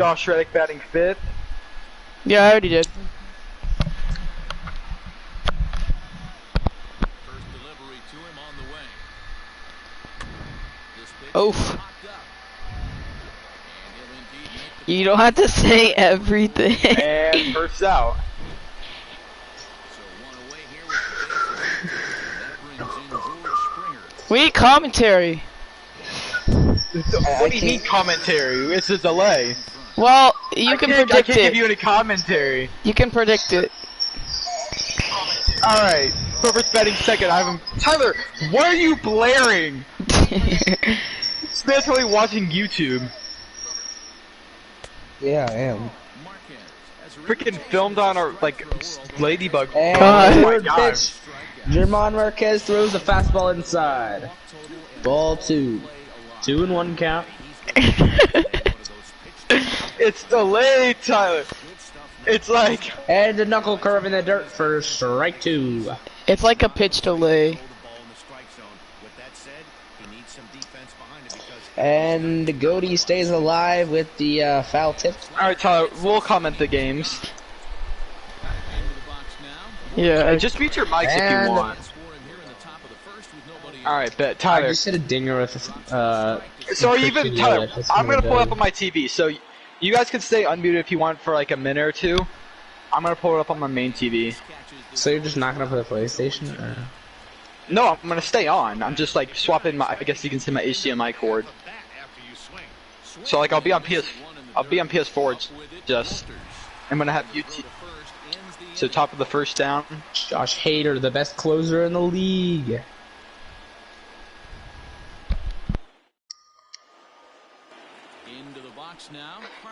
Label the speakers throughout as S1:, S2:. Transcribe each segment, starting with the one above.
S1: Josh Reddick batting 5th.
S2: Yeah, I already did. Oof. You don't have to say everything.
S1: And first out.
S2: We need commentary.
S1: What do you mean commentary? It's a delay.
S2: Well, you can predict it.
S1: I can't give you any commentary.
S2: You can predict it.
S1: Alright, whoever's betting second, I have him. Tyler, why are you blaring? It's basically watching YouTube.
S3: Yeah, I am.
S1: Freaking filmed on our, like, ladybug.
S3: And
S2: God.
S3: third pitch. German Marquez throws the fastball inside. Ball 2. 2-1 count.
S1: It's delayed, Tyler. It's like...
S3: And a knuckle curve in the dirt for strike 2.
S2: It's like a pitch delay.
S3: And Goody stays alive with the foul tip.
S1: Alright, Tyler, we'll comment the games.
S2: Yeah.
S1: Just mute your mics if you want. Alright, bet. Tyler.
S3: I just hit a dinger with
S1: So even, Tyler, I'm gonna pull it up on my TV, so you guys can stay unmuted if you want for like a minute or two. I'm gonna pull it up on my main TV.
S3: So you're just not gonna play the PlayStation? Or?
S1: No, I'm gonna stay on. I'm just like swapping my, I guess you can say my HDMI cord. So like I'll be on PS4 just. I'm gonna have YouTube. So top of the first down.
S3: Josh Hader, the best closer in the league.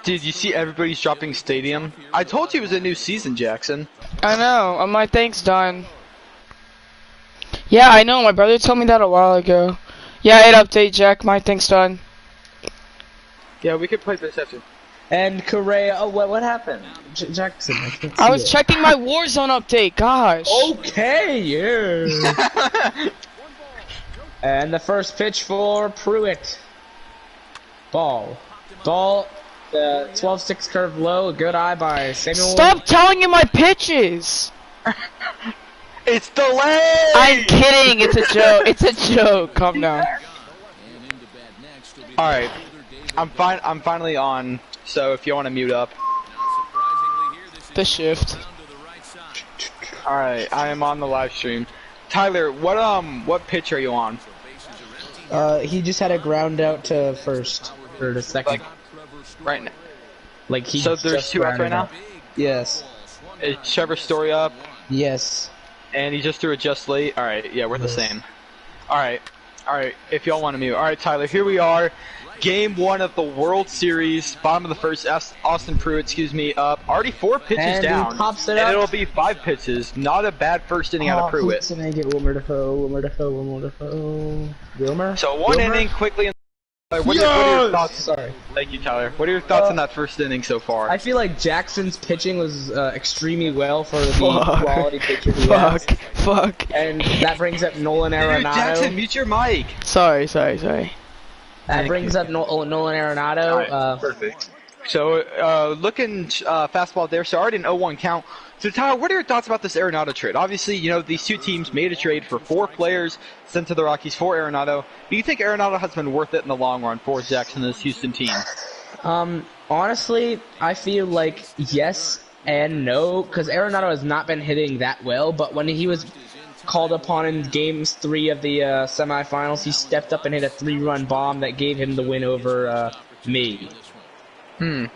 S1: Dude, you see everybody's dropping stadium? I told you it was a new season, Jackson.
S2: I know. My thank's done. Yeah, I know. My brother told me that a while ago. Yeah, hit update, Jack. My thank's done.
S1: Yeah, we could play this after.
S3: And Correa, oh, what happened? Jackson,
S2: I was checking my Warzone update, gosh.
S3: Okay, yeah. And the first pitch for Pruitt. Ball. The 12-6 curve low, a good eye by Samuel.
S2: Stop telling him my pitches!
S1: It's delayed!
S2: I'm kidding, it's a joke. It's a joke. Calm down.
S1: Alright. I'm finally on, so if you want to mute up.
S2: The shift.
S1: Alright, I am on the live stream. Tyler, what pitch are you on?
S3: He just had a ground out to first. Or to second.
S1: Like, right now.
S3: Like he
S1: So there's 2 outs right now?
S3: Yes.
S1: Is Trevor Story up?
S3: Yes.
S1: And he just threw it just late? Alright, yeah, we're the same. Alright, if y'all want to mute. Alright, Tyler, here we are. Game 1 of the World Series. Bottom of the first, Austin Pruitt, up. Already 4 pitches
S3: and
S1: down.
S3: He pops it
S1: and
S3: up.
S1: it'll be 5 pitches. Not a bad first inning out of Pruitt.
S3: To make it Wilmer Defoe. Wilmer?
S1: So one inning quickly. What are your thoughts?
S3: Sorry.
S1: Thank you, Tyler. What are your thoughts on that first inning so far?
S3: I feel like Jackson's pitching was extremely well for the quality pitcher he has.
S2: Fuck.
S3: And that brings up Nolan Arenado.
S1: Dude, Jackson, mute your mic.
S2: Sorry.
S3: That brings up Nolan Arenado.
S1: Right, perfect. So, looking fastball there. So already an 0-1 count. So Tyler, what are your thoughts about this Arenado trade? Obviously, you know, these 2 teams made a trade for 4 players sent to the Rockies for Arenado. Do you think Arenado has been worth it in the long run for Jackson and this Houston team?
S3: Honestly, I feel like yes and no, because Arenado has not been hitting that well, but when he was called upon in games 3 of the semifinals, he stepped up and hit a 3-run bomb that gave him the win over me.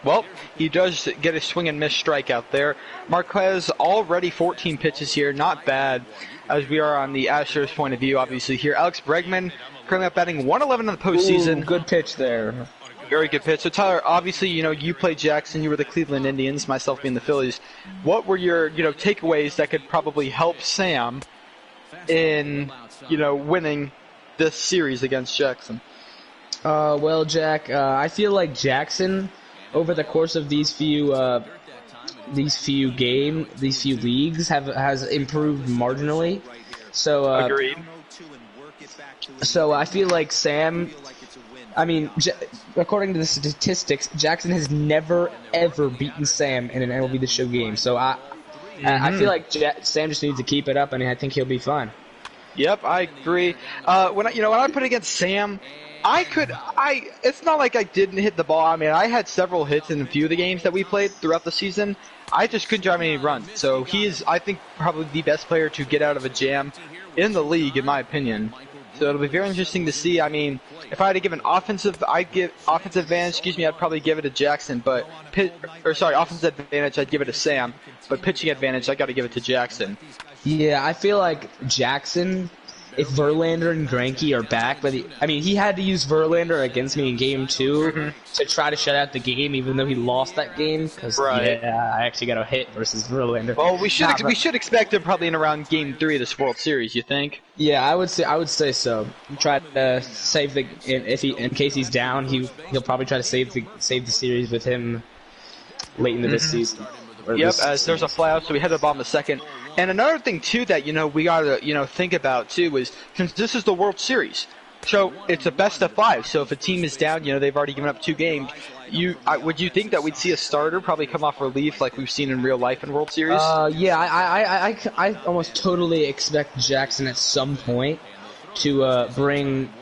S1: Well, he does get a swing and miss strikeout there. Marquez already 14 pitches here, not bad, as we are on the Astros point of view, obviously here. Alex Bregman currently up batting 111 in the postseason.
S3: Ooh, good pitch there.
S1: Very good pitch. So Tyler, obviously, you know, you played Jackson, you were the Cleveland Indians, myself being the Phillies. What were your, takeaways that could probably help Sam in, winning this series against Jackson?
S3: Well, Jack, I feel like Jackson, over the course of these few leagues, has improved marginally. So
S1: agreed.
S3: So I feel like Sam I mean, according to the statistics, Jackson has never ever beaten Sam in an MLB The Show game. So I feel like Sam just needs to keep it up, and I think he'll be fine.
S1: Yep, I agree. When I put against Sam, it's not like I didn't hit the ball. I mean, I had several hits in a few of the games that we played throughout the season. I just couldn't drive any runs. So he is, I think, probably the best player to get out of a jam in the league, in my opinion. So it'll be very interesting to see. I mean, if I had to give offensive advantage, I'd probably give it to Jackson, but offensive advantage, I'd give it to Sam, but pitching advantage, I got to give it to Jackson.
S3: Yeah, I feel like Jackson, if Verlander and Greinke are back, but he had to use Verlander against me in Game 2 to try to shut out the game, even though he lost that game. Because I actually got a hit versus Verlander.
S1: Well, we should expect him probably in around Game 3 of this World Series. You think?
S3: Yeah, I would say so. Try to save in case he's down, he'll probably try to save the series with him late into this season.
S1: Yep, as there's a flyout, so we head to the bottom of the second. And another thing, too, that, we got to, think about, too, is since this is the World Series, so it's a best of 5. So if a team is down, they've already given up 2 games, would you think that we'd see a starter probably come off relief like we've seen in real life in World Series?
S3: Yeah, I almost totally expect Jackson at some point to bring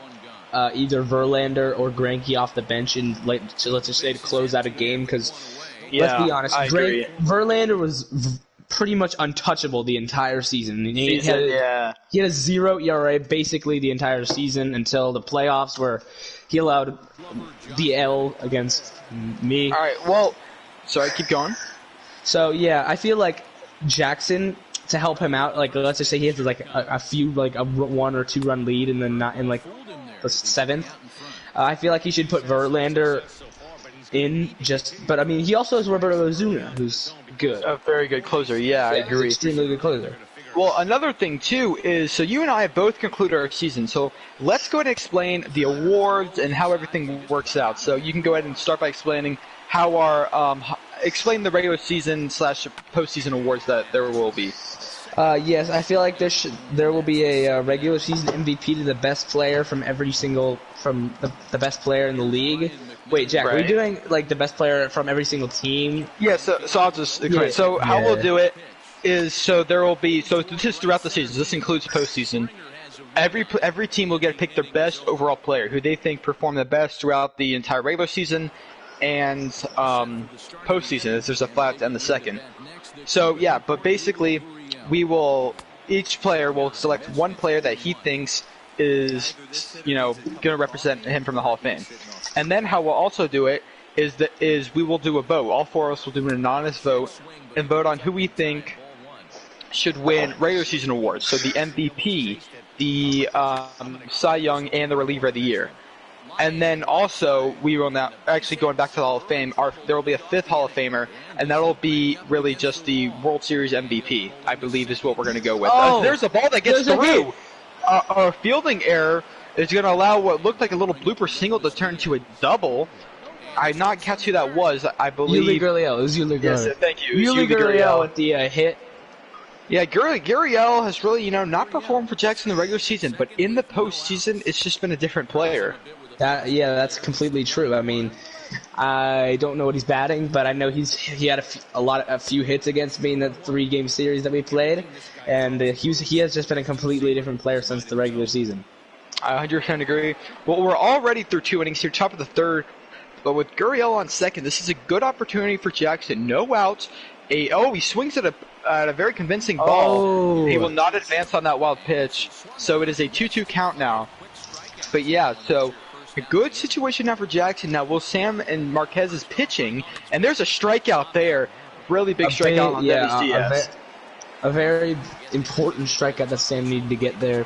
S3: either Verlander or Greinke off the bench and let's just say to close out a game, because let's be honest, Verlander was pretty much untouchable the entire season. He had a 0 ERA basically the entire season until the playoffs, where he allowed the L against me.
S1: All right, well, sorry, keep going.
S3: So yeah, I feel like Jackson, to help him out, like let's just say he has like a few, like a 1 or 2 run lead, and then not in like the 7th. I feel like he should put Verlander in but he also has Roberto Ozuna, who's good.
S1: A very good closer, I agree.
S3: Extremely good closer.
S1: Well, another thing, too, is, so you and I have both concluded our season, so let's go ahead and explain the awards and how everything works out. So you can go ahead and start by explaining how explain the regular season / postseason awards that there will be.
S3: Yes, I feel like there will be a regular season MVP to the best player from the best player in the league. Wait, Jack, are we doing like the best player from every single team?
S1: Yeah, so I'll just explain. So how we'll do it is, there will be, this is throughout the season. This includes postseason. Every team will get to pick their best overall player, who they think performed the best throughout the entire regular season and postseason, as there's a flat to end the second. So yeah, but basically, each player will select one player that he thinks is, going to represent him from the Hall of Fame. And then how we'll also do it is we will do a vote. All 4 of us will do an anonymous vote and vote on who we think should win regular season awards. So the MVP, the Cy Young, and the Reliever of the Year. And then also, we will now, actually going back to the Hall of Fame, there will be a 5th Hall of Famer, and that will be really just the World Series MVP, I believe is what we're going to go with. There's a ball that gets through. A fielding error is going to allow what looked like a little blooper single to turn to a double. I not catch who that was, I believe.
S3: Yuli Gurriel. It was Yuli Gurriel.
S1: Yes, thank you.
S3: Yuli Gurriel with the hit.
S1: Yeah, Gurriel has really, not performed for Jackson in the regular season, but in the postseason, it's just been a different player.
S3: That's completely true. I mean, I don't know what he's batting, but I know he had a few hits against me in the 3-game series that we played, and he has just been a completely different player since the regular season.
S1: I 100% agree. Well, we're already through 2 innings here, top of the 3rd, but with Gurriel on second, this is a good opportunity for Jackson. No outs. He swings at a very convincing ball. He will not advance on that wild pitch, so it is a 2-2 count now. But yeah, so a good situation now for Jackson. Now, will Sam and Marquez is pitching, and there's a strikeout there. Really big strikeout on Dennis Diaz.
S3: A very important strikeout that Sam needed to get there.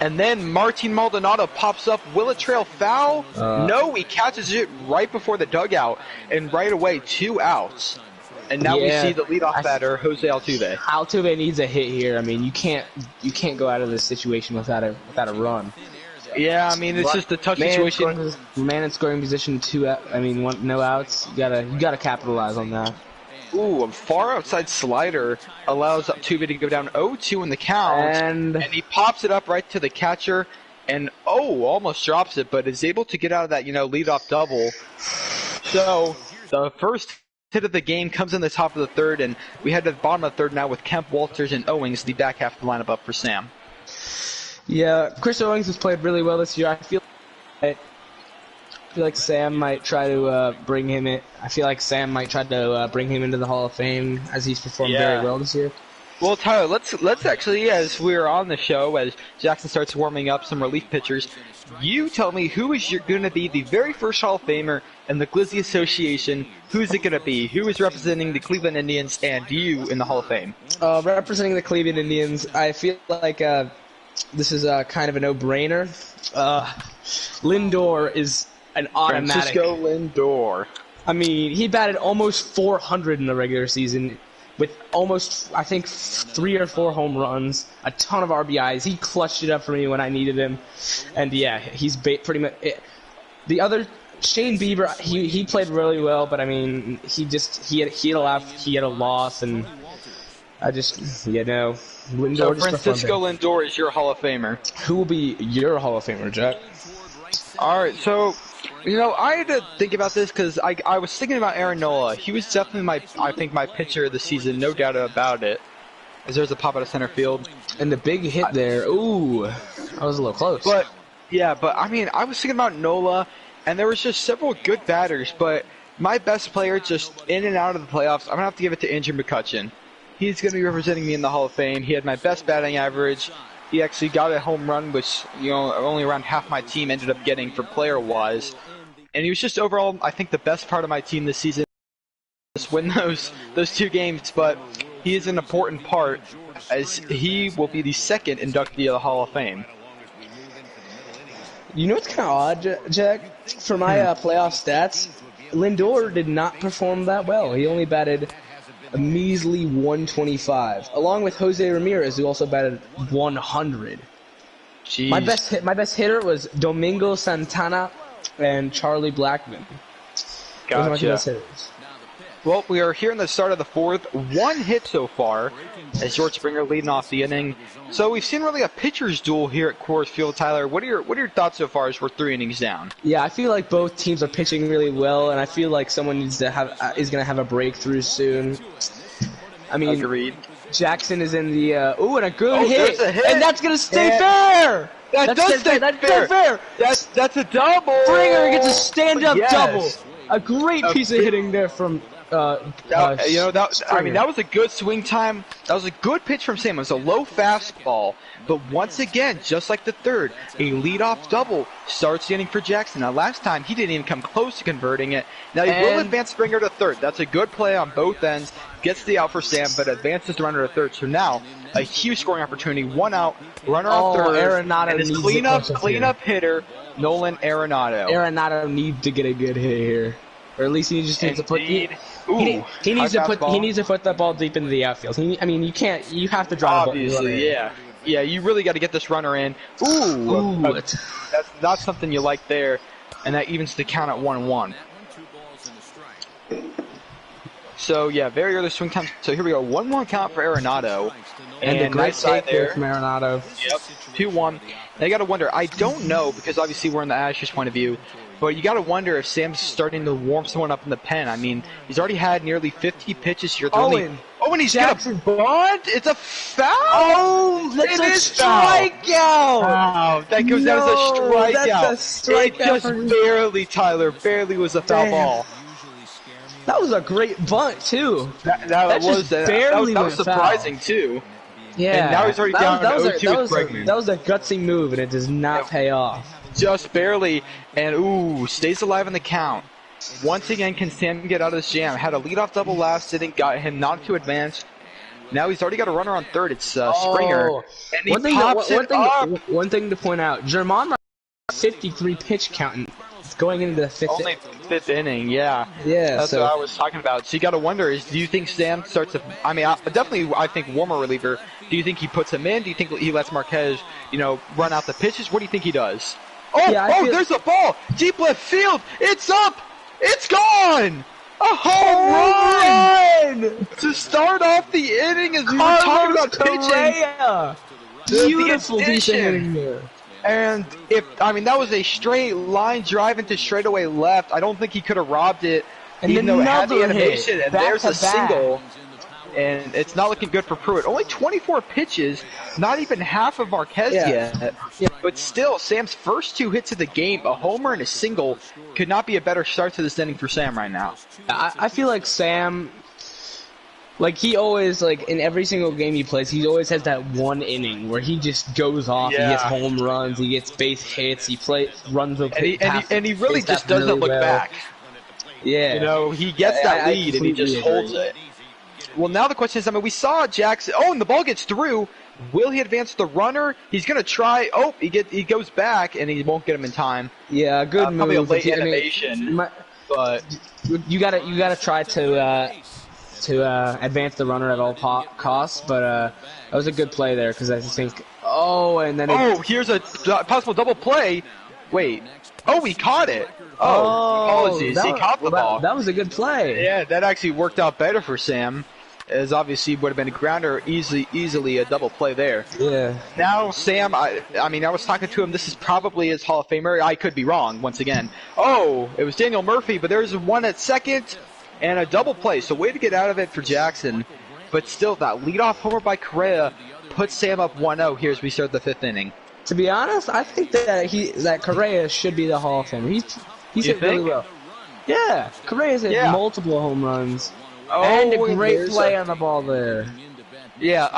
S1: And then Martin Maldonado pops up. Will it trail foul? No, he catches it right before the dugout, and right away, 2 outs. And now we see the leadoff batter, Jose Altuve.
S3: Altuve needs a hit here. I mean, you can't go out of this situation without a run.
S1: Yeah, I mean, it's just a tough situation.
S3: Man in scoring position, 2 out. I mean, no outs. You gotta capitalize on that.
S1: Ooh, a far outside slider allows Altuve to go down 0-2 in the count, and he pops it up right to the catcher. and almost drops it, but is able to get out of that, leadoff double. So the first hit of the game comes in the top of the third, and we head to the bottom of the third now with Kemp, Walters, and Owings, the back half of the lineup up for Sam.
S3: Yeah, Chris Owings has played really well this year. I feel like Sam might try to bring him in. I feel like Sam might try to bring him into the Hall of Fame, as he's performed very well this year.
S1: Well, Tyler, let's actually, as we're on the show, as Jackson starts warming up some relief pitchers, you tell me who is going to be the very first Hall of Famer in the Glizzy Association. Who is it going to be? Who is representing the Cleveland Indians and you in the Hall of Fame?
S3: Representing the Cleveland Indians, I feel like this is kind of a no-brainer. Lindor is an automatic.
S1: Francisco Lindor.
S3: I mean, he batted almost 400 in the regular season, with almost, I think, 3 or 4 home runs, a ton of RBIs. He clutched it up for me when I needed him. And yeah, he's pretty much it. The other, Shane Bieber, he played really well, but I mean, he had a loss, and I just, Lindor.
S1: So Francisco Lindor is your Hall of Famer.
S3: Who will be your Hall of Famer, Jack?
S1: All right, so I had to think about this because I was thinking about Aaron Nola. He was definitely my pitcher of the season, no doubt about it. As there's a pop out of center field.
S3: And the big hit there, ooh, that was a little close.
S1: But I mean, I was thinking about Nola, and there was just several good batters, but my best player just in and out of the playoffs, I'm going to have to give it to Andrew McCutchen. He's going to be representing me in the Hall of Fame. He had my best batting average. He actually got a home run, which, only around half my team ended up getting for player-wise. And he was just overall, I think, the best part of my team this season. Just win those 2 games, but he is an important part, as he will be the second inductee of the Hall of Fame.
S3: You know what's kind of odd, Jack? For my playoff stats, Lindor did not perform that well. He only batted a measly 125, along with Jose Ramirez, who also batted 100.
S1: Jeez.
S3: My best hitter was Domingo Santana and Charlie Blackmon.
S1: Gotcha.
S3: Those are my 2 best hitters.
S1: Well, we are here in the start of the 4th. 1 hit so far, as George Springer leading off the inning. So we've seen really a pitcher's duel here at Coors Field. Tyler, what are your thoughts so far as we're 3 innings down?
S3: Yeah, I feel like both teams are pitching really well, and I feel like someone is going to have a breakthrough soon. I mean,
S1: agreed.
S3: Jackson is in the and a good hit.
S1: A hit,
S3: and that's going to stay fair.
S1: That's fair. That's a double.
S3: Springer gets a stand-up double. A great piece of hitting there from.
S1: That was a good swing time. That was a good pitch from Sam. It was a low fastball, but once again, just like the third, a leadoff double starts the inning for Jackson. Now, last time he didn't even come close to converting it. Now he will advance Springer to third. That's a good play on both ends. Gets the out for Sam, but advances the runner to third. So now a huge scoring opportunity. 1 out, runner on third,
S3: Arenado
S1: and his cleanup hitter, Nolan Arenado.
S3: Arenado needs to get a good hit here. Or at least he just needs to put. He needs to put that ball deep into the outfield. You have to drive.
S1: Obviously, yeah. You really got to get this runner in. That's not something you like there, and that evens the count at 1-1. So yeah, very early swing time. So here we go, 1-1 count for Arenado,
S3: and a great side there from Arenado.
S1: Yep, 2-1. Now you got to wonder. I don't know because obviously we're in the Ashes point of view. But you got to wonder if Sam's starting to warm someone up in the pen. I mean, he's already had nearly 50 pitches here.
S3: And
S1: he's got a bunt. It's a foul.
S3: Oh, that's a strikeout.
S1: Wow, that goes down as a strikeout.
S3: That's a strikeout.
S1: It just barely was a foul ball.
S3: That was a great bunt too.
S1: That was surprising too.
S3: Yeah.
S1: And now he's already down 0-2 with Bregman.
S3: That was a gutsy move, and it does not pay off.
S1: Just barely, and stays alive in the count. Once again, can Sam get out of this jam? Had a leadoff double last inning, got him not to advance. Now he's already got a runner on third. It's Springer, and he pops it up.
S3: One thing to point out: Germán 53 pitch count going into the
S1: fifth inning. Yeah. That's what I was talking about. So you got to wonder: do you think Sam starts to? I mean, I think warmer reliever. Do you think he puts him in? Do you think he lets Marquez, run out the pitches? What do you think he does? There's a ball! Deep left field! It's up! It's gone! A home run! To start off the inning as we were talking about pitching.
S3: Beautiful decent hitting there.
S1: And that was a straight line drive into straightaway left. I don't think he could have robbed it,
S3: And
S1: even though it had the
S3: another
S1: animation.
S3: hit,
S1: And
S3: back
S1: there's
S3: to
S1: a
S3: back.
S1: single. And it's not looking good for Pruitt. Only 24 pitches, not even half of Marquez yet.
S3: Yeah.
S1: But still, Sam's first 2 hits of the game, a homer and a single, could not be a better start to this inning for Sam right now.
S3: I feel like Sam, like he always, like in every single game he plays, he always has that one inning where he just goes off.
S1: Yeah.
S3: He gets home runs, he gets base hits, runs with
S1: And he really just doesn't look back.
S3: Yeah.
S1: You know, he gets that lead and he just holds it. Well, now the question is, we saw Jackson. Oh, and the ball gets through. Will he advance the runner? He's gonna try. Oh, he goes back and he won't get him in time.
S3: Yeah, good move.
S1: Probably a late animation, but
S3: you gotta try to advance the runner at all costs. But that was a good play there because I think. Oh, and then.
S1: Here's a possible double play. Wait. Oh, he caught it. Apologies. He caught the ball.
S3: That was a good play.
S1: Yeah, that actually worked out better for Sam, as obviously would have been a grounder, easily a double play there.
S3: Yeah.
S1: Now Sam, I was talking to him. This is probably his Hall of Famer. I could be wrong once again. Oh, it was Daniel Murphy, but there's one at second and a double play. So way to get out of it for Jackson. But still, that leadoff homer by Correa puts Sam up 1-0 here as we start the 5th inning.
S3: To be honest, I think that Correa should be the Hall of Famer. He's hit really well. Yeah, Correa's hit multiple home runs. And a great play on the ball there.
S1: Yeah,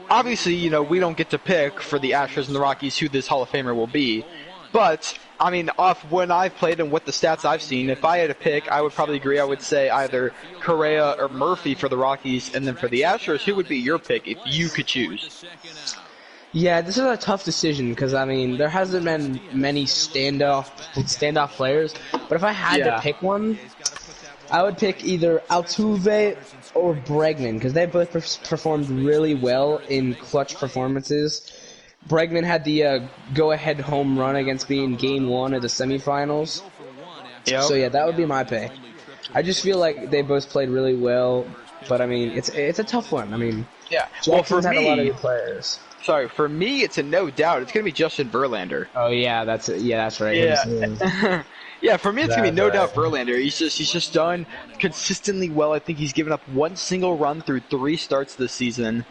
S1: obviously, we don't get to pick for the Astros and the Rockies who this Hall of Famer will be. But, off when I've played and what the stats I've seen, if I had to pick, I would probably agree. I would say either Correa or Murphy for the Rockies, and then for the Astros, who would be your pick if you could choose?
S3: Yeah, this is a tough decision because, there hasn't been many standoff players. But if I had to pick one, I would pick either Altuve or Bregman because they both performed really well in clutch performances. Bregman had the go-ahead home run against me in Game 1 of the semifinals.
S1: Yep.
S3: So, yeah, that would be my pick. I just feel like they both played really well. But, it's a tough one.
S1: Yeah.
S3: Jackson's had a lot of good players.
S1: Sorry, for me, it's a no doubt. It's going to be Justin Verlander.
S3: Oh yeah, that's right.
S1: Yeah, yeah. For me, it's going to be no doubt Verlander. He's just done consistently well. I think he's given up one single run through 3 starts this season.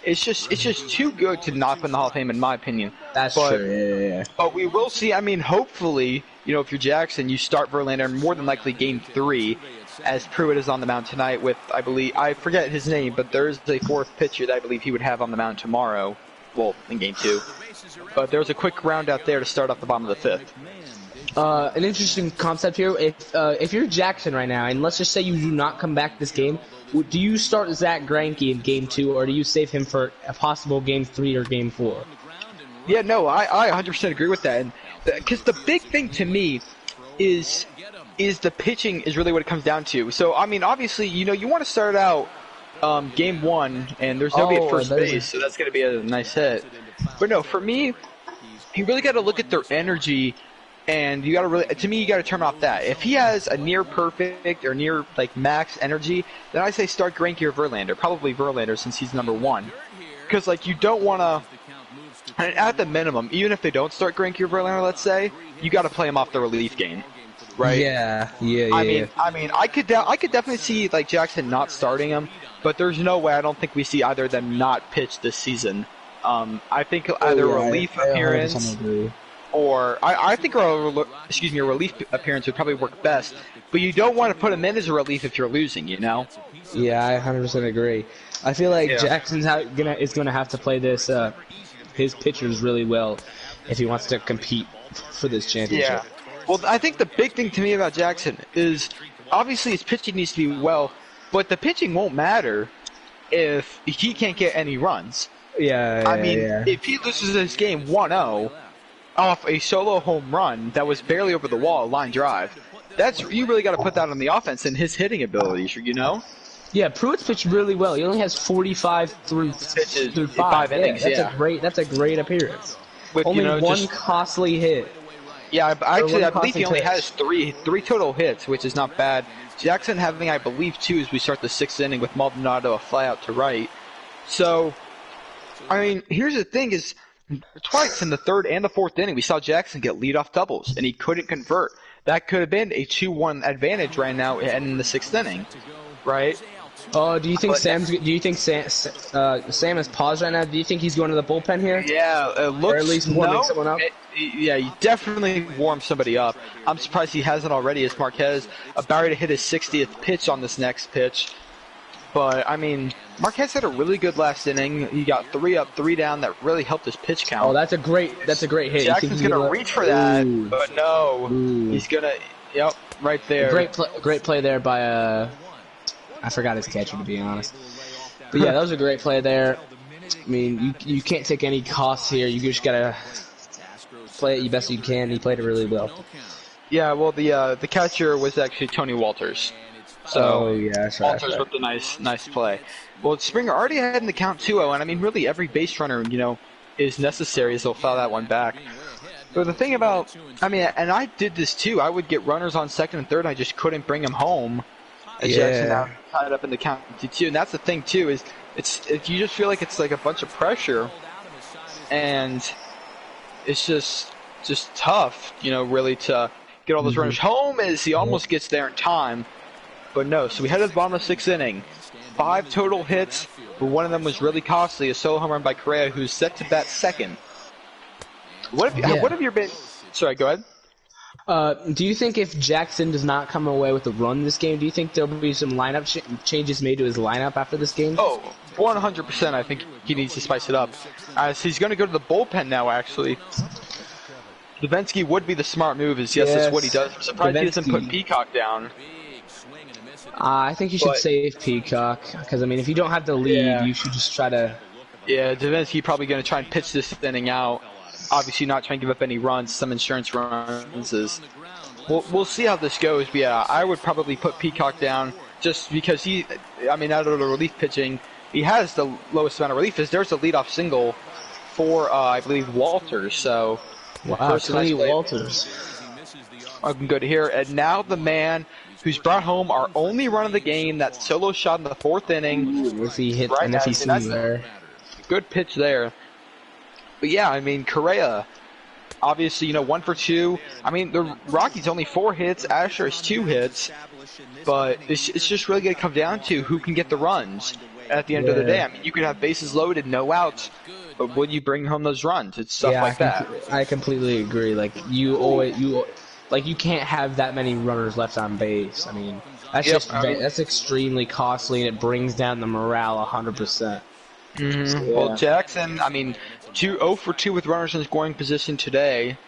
S1: It's just too good to not put in the Hall of Fame, in my opinion.
S3: That's true. Yeah.
S1: But we will see. Hopefully, if you're Jackson, you start Verlander more than likely Game 3. As Pruitt is on the mound tonight with, I forget his name, but there's a 4th pitcher that I believe he would have on the mound tomorrow. Well, in Game 2. But there's a quick round out there to start off the bottom of the 5th.
S3: An interesting concept here. If you're Jackson right now, and let's just say you do not come back this game, do you start Zach Greinke in Game 2, or do you save him for a possible Game 3 or Game 4?
S1: Yeah, no, I 100% agree with that. Because the big thing to me is the pitching is really what it comes down to. So, obviously, you want to start out Game 1, and there's nobody at first base, so that's going to be a nice hit. But no, for me, you really got to look at their energy, and you got to turn off that. If he has a near perfect or near max energy, then I say start Greinke or Verlander. Probably Verlander since he's number 1. Because you don't want to. At the minimum, even if they don't start Greinke or Verlander, let's say, you got to play him off the relief game. Right?
S3: Yeah.
S1: I could definitely see Jackson not starting him, but there's no way I don't think we see either of them not pitch this season. I think either a relief appearance or I think a relief appearance would probably work best. But you don't want to put him in as a relief if you're losing,
S3: Yeah, I 100% agree. I feel like Jackson's gonna have to play his pitchers really well if he wants to compete for this championship.
S1: Yeah. Well, I think the big thing to me about Jackson is obviously his pitching needs to be well, but the pitching won't matter if he can't get any runs. If he loses this game 1-0 off a solo home run that was barely over the wall, a line drive, you really got to put that on the offense and his hitting abilities,
S3: Yeah, Pruitt's pitched really well. He only has 45 through 5 innings. That's a great appearance. With only one costly hit.
S1: Yeah, I believe he only has three total hits, which is not bad. Jackson having, I believe, 2 as we start the 6th inning with Maldonado a fly out to right. So, here's the thing is, Twice in the third and the fourth inning, we saw Jackson get leadoff doubles, and he couldn't convert. That could have been a 2-1 advantage right now in the sixth inning, right?
S3: Oh, do you think Sam is paused right now? Do you think he's going to the bullpen here?
S1: Yeah, it looks.
S3: Or at least warming someone up?
S1: Yeah, he definitely warmed somebody up. I'm surprised he hasn't already, as Marquez about to hit his 60th pitch on this next pitch. But, I mean, Marquez had a really good last inning. He got 3 up, 3 down. That really helped his pitch count.
S3: Oh, that's a great hit.
S1: Jackson's going to reach for that, but no. He's going to, yep, right there.
S3: Great play there by, I forgot his catcher, to be honest. But yeah, that was a great play there. I mean, you can't take any costs here. You just got to play it the best you can. He played it really well.
S1: Yeah, well, the catcher was actually Tony Walters. So Walters with the nice play. Well, Springer already had in the count 2-0, and I mean, really every base runner, is necessary, as they'll foul that one back. But the thing about, I mean, and I did this too. I would get runners on second and third, and I just couldn't bring them home. Jackson now tied up in the count 2-2, and that's the thing too. Is you just feel like it's like a bunch of pressure, and it's just tough, really to get all those runners home. As he almost gets there in time. But no, so we head to the bottom of the 6th inning. 5 total hits, but one of them was really costly, a solo home run by Correa, who's set to bat second. What have you been... Sorry, go ahead.
S3: Do you think if Jackson does not come away with a run this game, do you think there'll be some lineup changes made to his lineup after this game?
S1: Oh, 100%. I think he needs to spice it up. So he's going to go to the bullpen now, actually. Davinsky would be the smart move, yes, that's what he does. I'm surprised he doesn't put Peacock down.
S3: I think you should save Peacock, because, I mean, if you don't have the lead, you should just try to...
S1: Yeah, Davinsky probably going to try and pitch this inning out. Obviously not trying to give up any runs, some insurance runs. We'll see how this goes, but yeah, I would probably put Peacock down just because out of the relief pitching, he has the lowest amount of relief. There's a leadoff single for, I believe, Walters, so...
S3: Wow, Tony Walters.
S1: I can go to here, and now the man who's brought home our only run of the game, that solo shot in the 4th inning.
S3: If he hit,
S1: right,
S3: and if he sees there.
S1: Good pitch there. But yeah, I mean, Correa, obviously, 1 for 2. I mean, the Rockies only 4 hits, Asher has 2 hits, but it's just really going to come down to who can get the runs at the end of the day. I mean, you could have bases loaded, no outs, but would you bring home those runs? It's stuff like that.
S3: I completely agree. Like, you can't have that many runners left on base. I mean, that's extremely costly, and it brings down the morale 100%.
S1: So, well, Jackson, 0 for 2 with runners in scoring position today.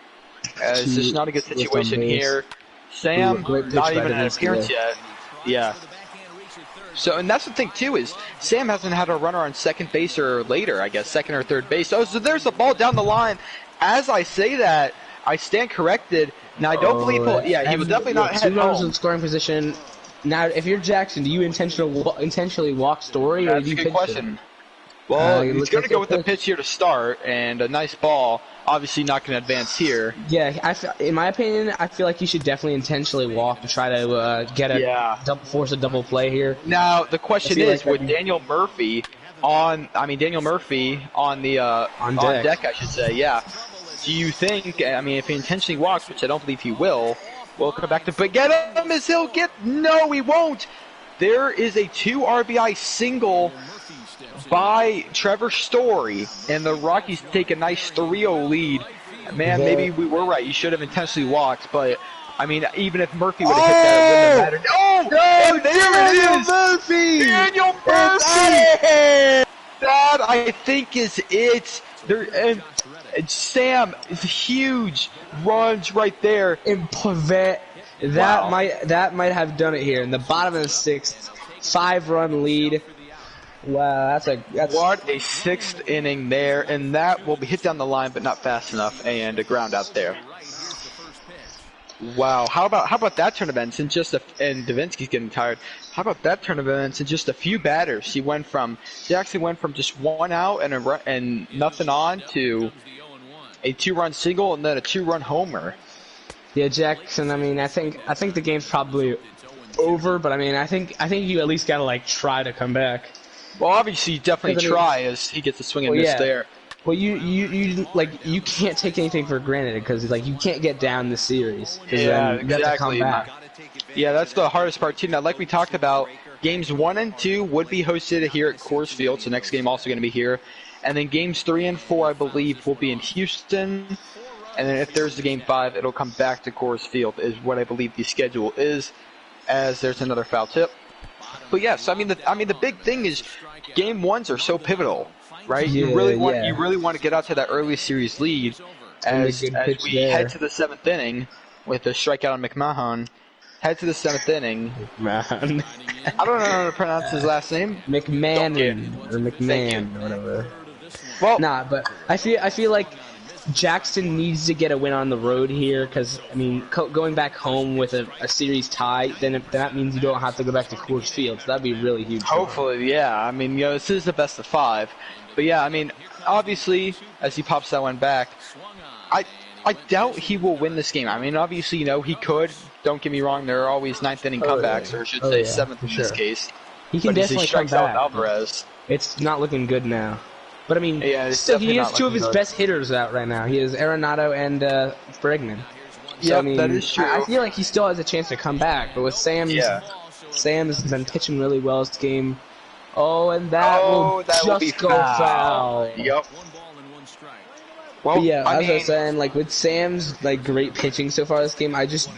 S1: It's just not a good situation here. Sam, not even an appearance yet. Yeah. So, and that's the thing too, is Sam hasn't had a runner on second base or later, I guess, second or third base. Oh, so there's a ball down the line. As I say that, I stand corrected. Now, I don't believe he will definitely not head
S3: 2 runners
S1: home.
S3: in scoring position. Now, if you're Jackson, do you intentionally walk Story, or do you
S1: pitch? That's a good question.
S3: Him?
S1: Well, he's going to go with the pitch here to start, and a nice ball. Obviously not going to advance here.
S3: Yeah, in my opinion, I feel like you should definitely intentionally walk to try to force a double play here.
S1: Now, the question is, would Daniel Murphy on deck, I should say, yeah. Do you think, if he intentionally walks, which I don't believe he will come back to, but get him as he'll get, no, he won't. There is a 2 RBI single by Trevor Story, and the Rockies take a nice 3-0 lead. Man, maybe we were right. You should have intentionally walked, but, even if Murphy would have hit that, it wouldn't have mattered. No, there it is!
S3: Murphy!
S1: Daniel Murphy! That, I think, is it. And Sam is huge. Runs right there.
S3: And Pavette, that might have done it here. In the bottom of the 6th, 5-run lead. Wow, that's
S1: what a 6th inning there, and that will be hit down the line, but not fast enough, and a ground out there. Wow, how about that turn of events in just and Davinsky's getting tired. How about that turn of events in just a few batters? Jackson went from just 1 out and nothing on to a 2-run single and then a 2-run homer.
S3: Yeah, Jackson. I think the game's probably over, but I think you at least gotta try to come back.
S1: Well, obviously, definitely try as he gets a swing and miss there.
S3: Well, you can't take anything for granted because like you can't get down the series.
S1: Yeah,
S3: then you have to come
S1: exactly.
S3: back.
S1: Yeah, that's the hardest part too. Now, like we talked about, games 1 and 2 would be hosted here at Coors Field, so next game also going to be here. And then games 3 and 4, I believe, will be in Houston. And then if there's the game 5, it'll come back to Coors Field, is what I believe the schedule is, as there's another foul tip. But yes, I mean the big thing is game 1s are so pivotal, right?
S3: Yeah,
S1: you really want to get out to that early series lead as we head to the 7th inning with a strikeout on McMahon. Head to the 7th inning.
S3: Man.
S1: I don't know how to pronounce his last name.
S3: McMahon or McMahon or whatever.
S1: Well,
S3: Nah, but I feel like Jackson needs to get a win on the road here because, I mean, going back home with a series tie, then that means you don't have to go back to Coors Field, so that'd be really huge.
S1: hopefully, yeah. I mean, this is the best of 5. But yeah, I mean, obviously, as he pops that one back, I doubt he will win this game. I mean, obviously, he could. Don't get me wrong, there are always 9th inning comebacks, or I should say 7th in this case.
S3: He can definitely come back.
S1: Alvarez.
S3: It's not looking good now. But I mean,
S1: Yeah,
S3: still, he has 2 of his best hitters out right now. He has Arenado and Bregman. So, I mean,
S1: that is true.
S3: I feel like he still has a chance to come back. But with Sam's been pitching really well this game. Oh, and that will just go foul.
S1: Yep.
S3: Well, yeah, as I was saying, like with Sam's great pitching so far this game, I just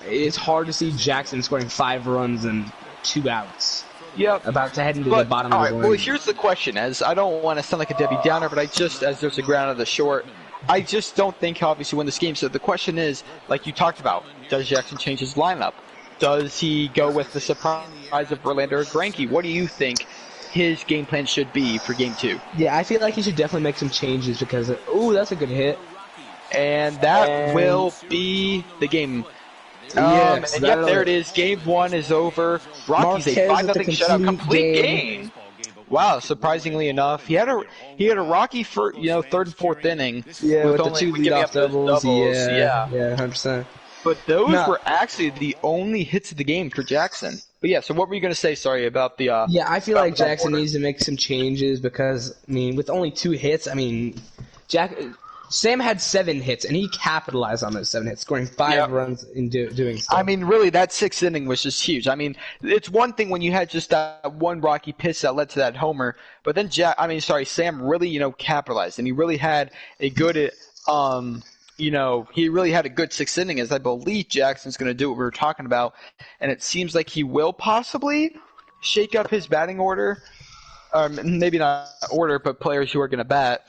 S3: it's hard to see Jackson scoring 5 runs and 2 outs.
S1: Yep.
S3: About to head into the bottom of the
S1: Well, here's the question, as I don't want to sound like a Debbie Downer, but as there's a ground of the short, I just don't think he'll obviously win this game. So the question is, like you talked about, does Jackson change his lineup? Does he go with the surprise of Verlander or Greinke? What do you think his game plan should be for game 2?
S3: Yeah, I feel like he should definitely make some changes because, that's a good hit.
S1: And that will be the game.
S3: Yes,
S1: and yep, there it is. Game 1 is over. Rockies a 5-0 shutout, complete game. Wow, surprisingly enough, he had a rocky for 3rd and 4th inning.
S3: Yeah, with
S1: only,
S3: the 2 leadoff doubles.
S1: Yeah,
S3: 100%.
S1: But those were actually the only hits of the game for Jackson. But yeah, so what were you going to say? Sorry about the.
S3: Yeah, I feel like Jackson needs to make some changes because with only 2 hits, Sam had 7 hits, and he capitalized on those 7 hits, scoring 5 runs in doing so.
S1: I mean, really, that 6th inning was just huge. I mean, it's one thing when you had just that one rocky pitch that led to that homer, but then Sam really, capitalized, and he really had a good, he really had a good 6th inning, as I believe Jackson's going to do what we were talking about, and it seems like he will possibly shake up his batting order, maybe not order, but players who are going to bat.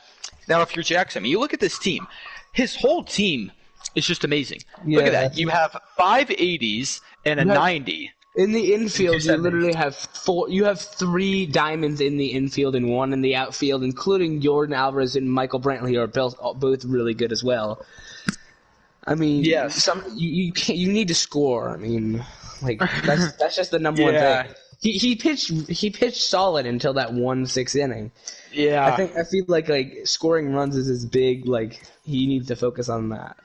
S1: Now, if you're Jackson, you look at this team. His whole team is just amazing.
S3: Yeah,
S1: look at that. You have 5 80s and a 90.
S3: In the infield, you literally have 4. You have 3 diamonds in the infield and 1 in the outfield, including Jordan Alvarez and Michael Brantley, who are both really good as well. I mean,
S1: yes.
S3: You need to score. I mean, that's just the number one thing. He pitched solid until that 1/6 inning.
S1: Yeah,
S3: I feel like scoring runs is his big he needs to focus on that.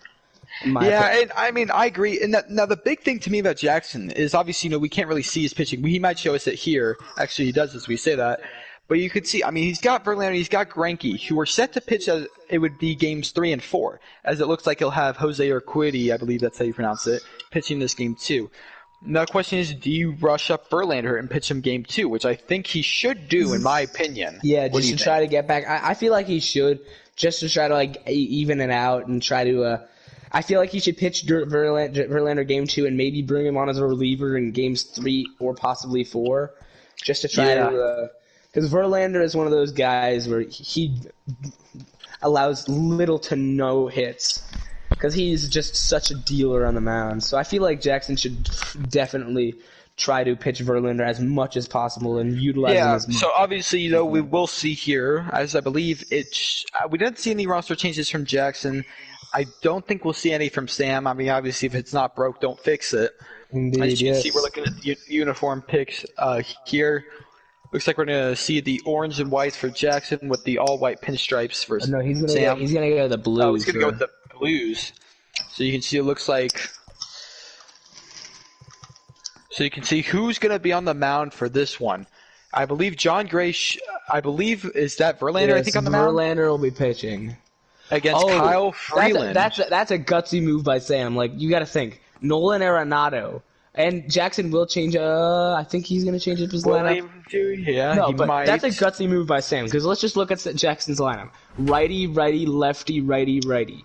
S1: And I mean I agree. And now the big thing to me about Jackson is obviously we can't really see his pitching. He might show us it here. Actually, he does as we say that. But you could see. I mean, he's got Verlander, he's got Greinke, who are set to pitch as it would be games 3 and 4, as it looks like he'll have Jose Urquidy, I believe that's how you pronounce it, pitching this game 2. Now the question is, do you rush up Verlander and pitch him game 2, which I think he should do, in my opinion.
S3: Yeah, just to try to get back. I feel like he should, just to try to even it out and try to. I feel like he should pitch Verlander game 2 and maybe bring him on as a reliever in games 3 or possibly 4, just to try to. Because Verlander is one of those guys where he allows little to no hits. Because he's just such a dealer on the mound. So I feel like Jackson should definitely try to pitch Verlander as much as possible and utilize him as much.
S1: So obviously, we will see here, as I believe we didn't see any roster changes from Jackson. I don't think we'll see any from Sam. I mean, obviously, if it's not broke, don't fix it.
S3: Indeed,
S1: as you can see, we're looking at the uniform picks here. Looks like we're going to see the orange and whites for Jackson with the all-white pinstripes for Sam.
S3: No, he's going to go with the blues.
S1: Oh, he's going to go with the blues. So you can see it looks like. So you can see who's going to be on the mound for this one. I believe John Gray I believe, is that Verlander, I think, on the mound?
S3: Verlander will be pitching.
S1: Against Kyle Freeland.
S3: That's a gutsy move by Sam. Like, you gotta think. Nolan Arenado. And Jackson will change, I think he's gonna change up his lineup.
S1: Yeah,
S3: no,
S1: he
S3: but
S1: might.
S3: That's a gutsy move by Sam, because let's just look at Jackson's lineup. Righty, righty, lefty, righty, righty.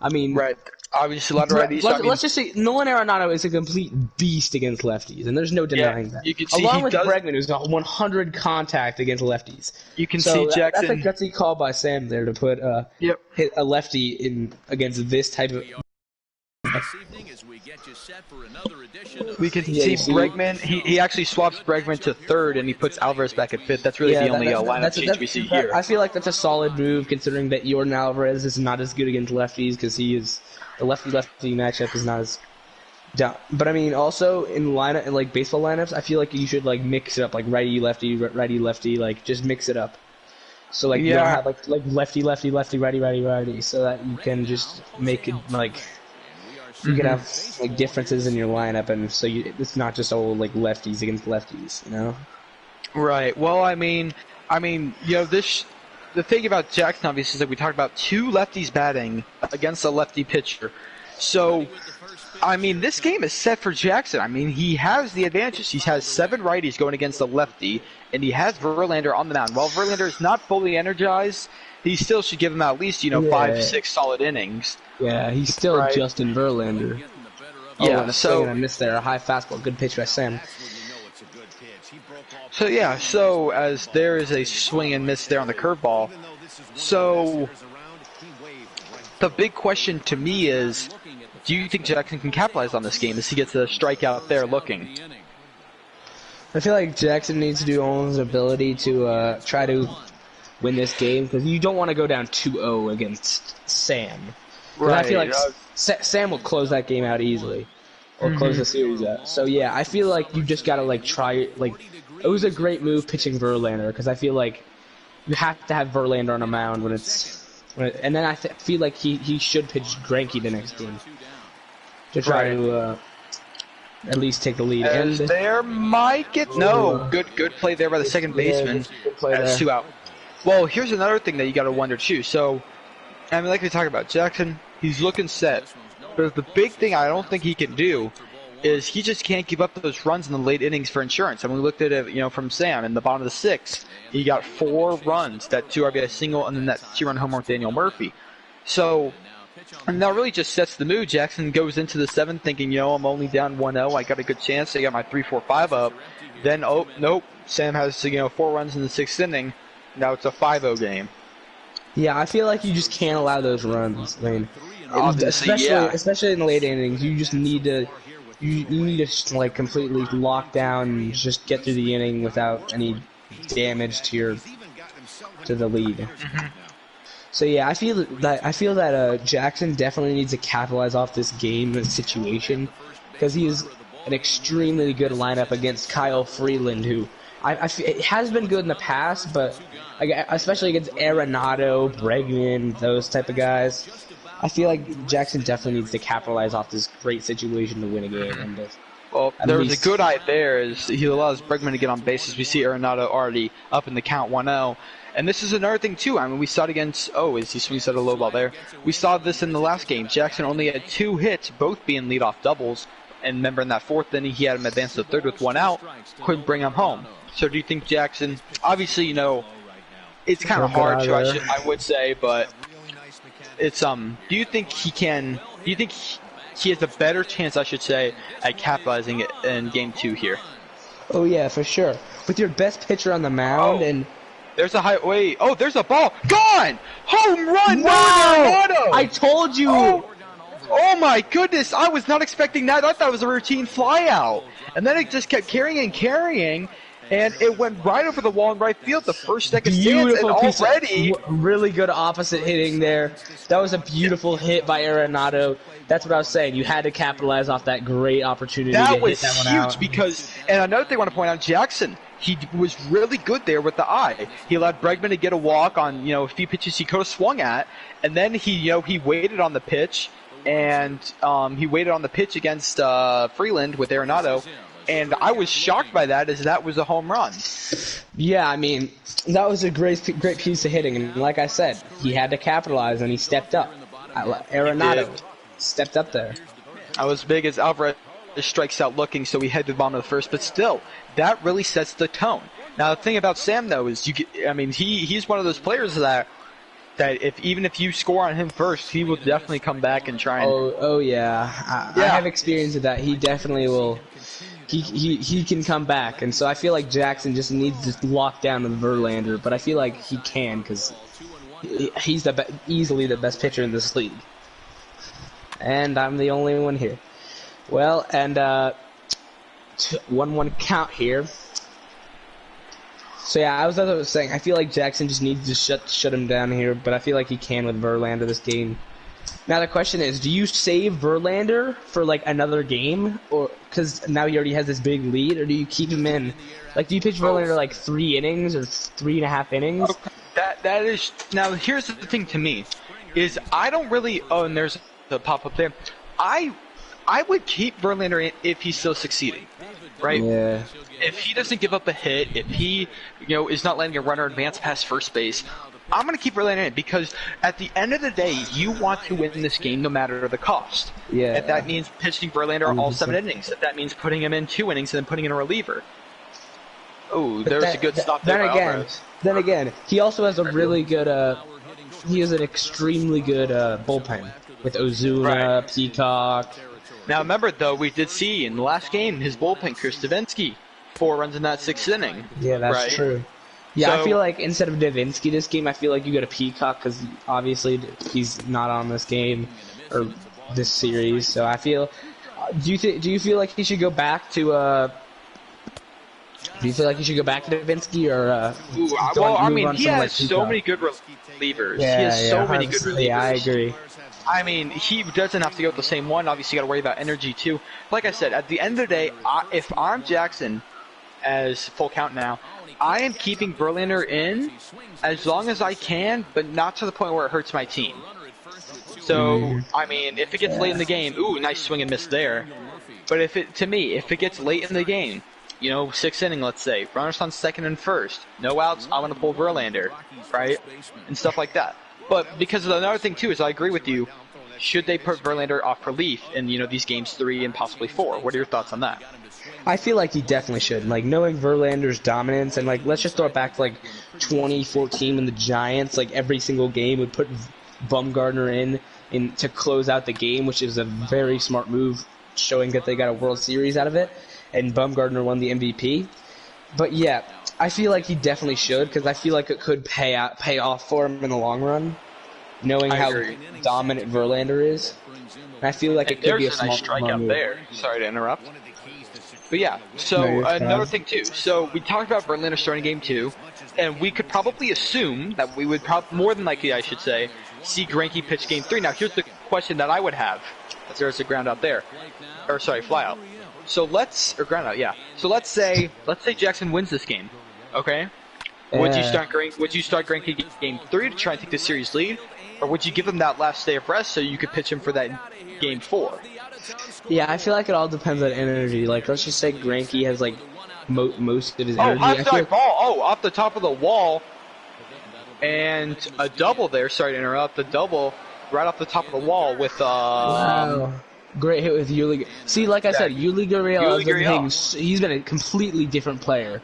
S3: I mean...
S1: Right. Obviously, a lot of righties.
S3: Let's just say Nolan Arenado is a complete beast against lefties, and there's no denying that.
S1: You can see
S3: Along with Bregman, who's got 100 contact against lefties.
S1: You can see Jackson.
S3: That's a gutsy call by Sam there to put hit a lefty in against this type of.
S1: We can see Bregman. He actually swaps Bregman to third, and he puts Alvarez back at fifth. That's really the only lineup change we see here.
S3: I feel like that's a solid move, considering that Jordan Alvarez is not as good against lefties because he is. The lefty-lefty matchup is not as down. But I mean, also in like baseball lineups, I feel like you should like mix it up, like righty-lefty, righty-lefty, like just mix it up. So like you don't have like lefty-lefty, lefty, righty, so that you can just make it like you can have like differences in your lineup, and so it's not just all like lefties against lefties, you know?
S1: Right. Well, I mean, the thing about Jackson, obviously, is that we talked about two lefties batting against a lefty pitcher. So, I mean, this game is set for Jackson. I mean, he has the advantages. He has 7 righties going against a lefty, and he has Verlander on the mound. While Verlander is not fully energized, he still should give him at least, 5, 6 solid innings.
S3: Yeah, he's still Justin Verlander.
S1: Yeah,
S3: I missed there. A high fastball. Good pitch by Sam.
S1: So as there is a swing and miss there on the curveball. So the big question to me is, do you think Jackson can capitalize on this game as he gets a strikeout there looking?
S3: I feel like Jackson needs to do all his ability to try to win this game, because you don't want to go down 2-0 against Sam. Right. I feel like Sam will close that game out easily, or close the series out. So yeah, I feel like you just gotta like try like. It was a great move pitching Verlander, because I feel like you have to have Verlander on a mound and then I feel like he should pitch Greinke the next game to try to at least take the lead.
S1: And there might get good play there by the second baseman. That's 2 out. Well, here's another thing that you got to wonder too. So, I mean, like we talked about, Jackson, he's looking set, but the big thing I don't think he can do is he just can't give up those runs in the late innings for insurance. I mean, we looked at it, from Sam in the bottom of the 6th. He got 4 runs, that 2 RBI single, and then that 2-run homer with Daniel Murphy. So, and that really just sets the mood. Jackson goes into the 7th thinking, I'm only down 1-0. I got a good chance. I got my 3-4-5 up. Then, nope. Sam has, 4 runs in the 6th inning. Now it's a 5-0 game.
S3: Yeah, I feel like you just can't allow those runs. I mean,
S1: obviously,
S3: especially in the late innings, you just need to. You need to just, like, completely lock down and just get through the inning without any damage to the lead. So yeah, I feel that Jackson definitely needs to capitalize off this game and situation, because he is an extremely good lineup against Kyle Freeland, who it has been good in the past, but especially against Arenado, Bregman, those type of guys. I feel like Jackson definitely needs to capitalize off this great situation to win a game. And
S1: well, there was a good eye there as he allows Bregman to get on base, as we see Arenado already up in the count 1-0. And this is another thing, too. I mean, we saw it against, as he swings at a low ball there. We saw this in the last game. Jackson only had 2 hits, both being leadoff doubles. And remember, in that 4th inning, he had him advance to 3rd with 1 out. Couldn't bring him home. So do you think Jackson, obviously, it's kind of hard to, I would say, but it's, do you think he has a better chance, I should say, at capitalizing it in game 2 here?
S3: Oh, yeah, for sure. With your best pitcher on the mound and...
S1: There's a there's a ball. Gone! Home run!
S3: Wow! I told you!
S1: Oh my goodness, I was not expecting that. I thought it was a routine flyout. And then it just kept carrying, and it went right over the wall in right field, the first, second stands, and already...
S3: Really good opposite hitting there. That was a beautiful hit by Arenado. That's what I was saying. You had to capitalize off that great opportunity to hit that one out. That was
S1: huge because... And another thing I want to point out, Jackson, he was really good there with the eye. He allowed Bregman to get a walk on, a few pitches he could have swung at, and then he waited on the pitch, and he waited on the pitch against Freeland with Arenado, and I was shocked by that, as that was a home run.
S3: Yeah, I mean, that was a great piece of hitting, and like I said, he had to capitalize, and he stepped up. Arenado stepped up there.
S1: I was big as Alvarez strikes out looking, so we head to the bottom of the first, but still, that really sets the tone. Now, the thing about Sam, though, is he's one of those players that even if you score on him first, he will definitely come back and try and...
S3: Oh yeah. I have experience with that. He definitely will... He can come back, and so I feel like Jackson just needs to lock down with Verlander, but I feel like he can, because he's easily the best pitcher in this league. And I'm the only one here. Well, and 1-1 count here. So yeah, as I was saying, I feel like Jackson just needs to shut him down here, but I feel like he can with Verlander this game. Now the question is, do you save Verlander for like another game, or because now he already has this big lead, or do you keep him in? Like, do you pitch Verlander like 3 innings or 3.5 innings?
S1: Okay. That is now. Here's the thing to me, is I don't really. Oh, and there's the pop up there. I would keep Verlander in if he's still succeeding, right?
S3: Yeah.
S1: If he doesn't give up a hit, if he is not letting a runner advance past first base, I'm going to keep Verlander in, because at the end of the day, you want to win this game no matter the cost.
S3: Yeah.
S1: If that means pitching Verlander all 7 innings, if that means putting him in 2 innings and then putting in a reliever. Oh, there's a good stop there by Alvarez.
S3: Then again, he also has a really good, he has an extremely good bullpen with Ozuna, Peacock.
S1: Now remember, though, we did see in the last game his bullpen, Chris Davinsky, 4 runs in that 6th inning.
S3: Yeah, that's true. Yeah, so, I feel like instead of Davinsky this game, I feel like you go to Peacock, because obviously he's not on this game or this series. So I feel. Do you feel like he should go back to? Do you feel like he should go back to Davinsky, or?
S1: Well, I mean, he has so many good relievers.
S3: Yeah,
S1: he has so many good relievers.
S3: Yeah, I agree.
S1: I mean, he doesn't have to go with the same one. Obviously, you got to worry about energy too. Like I said, at the end of the day, if I'm Jackson, as full count now, I am keeping Verlander in as long as I can, but not to the point where it hurts my team. So, I mean, if it gets late in the game, ooh, nice swing and miss there. But if it gets late in the game, 6th inning, let's say, runners on 2nd and 1st, no outs, I want to pull Verlander, right? And stuff like that. But because of another thing too is, I agree with you. Should they put Verlander off relief in these games 3 and possibly 4? What are your thoughts on that?
S3: I feel like he definitely should. Like, knowing Verlander's dominance, and like, let's just throw it back to like 2014 when the Giants, like, every single game would put Bumgarner in to close out the game, which is a very smart move, showing that they got a World Series out of it, and Bumgarner won the MVP. But yeah, I feel like he definitely should, because I feel like it could pay off for him in the long run, knowing how dominant Verlander is. And I feel like it could be a small
S1: strikeout there. Sorry to interrupt. But yeah, so another thing too. So we talked about Verlander starting game 2, and we could probably assume that we would more than likely, I should say, see Greinke pitch game 3. Now here's the question that I would have. There's a ground out there, or sorry, fly out. So ground out, yeah. So let's say Jackson wins this game, okay? Would you start Greinke game 3 to try and take the series lead, or would you give him that last day of rest so you could pitch him for that game 4?
S3: Yeah, I feel like it all depends on energy. Like, let's just say Greinke has like most of his energy.
S1: High fly ball! Oh, off the top of the wall, and a double there. Sorry to interrupt. The double right off the top of the wall with
S3: wow. Great hit with Yuli. See, like I said, Yuli Gurriel, he's been a completely different player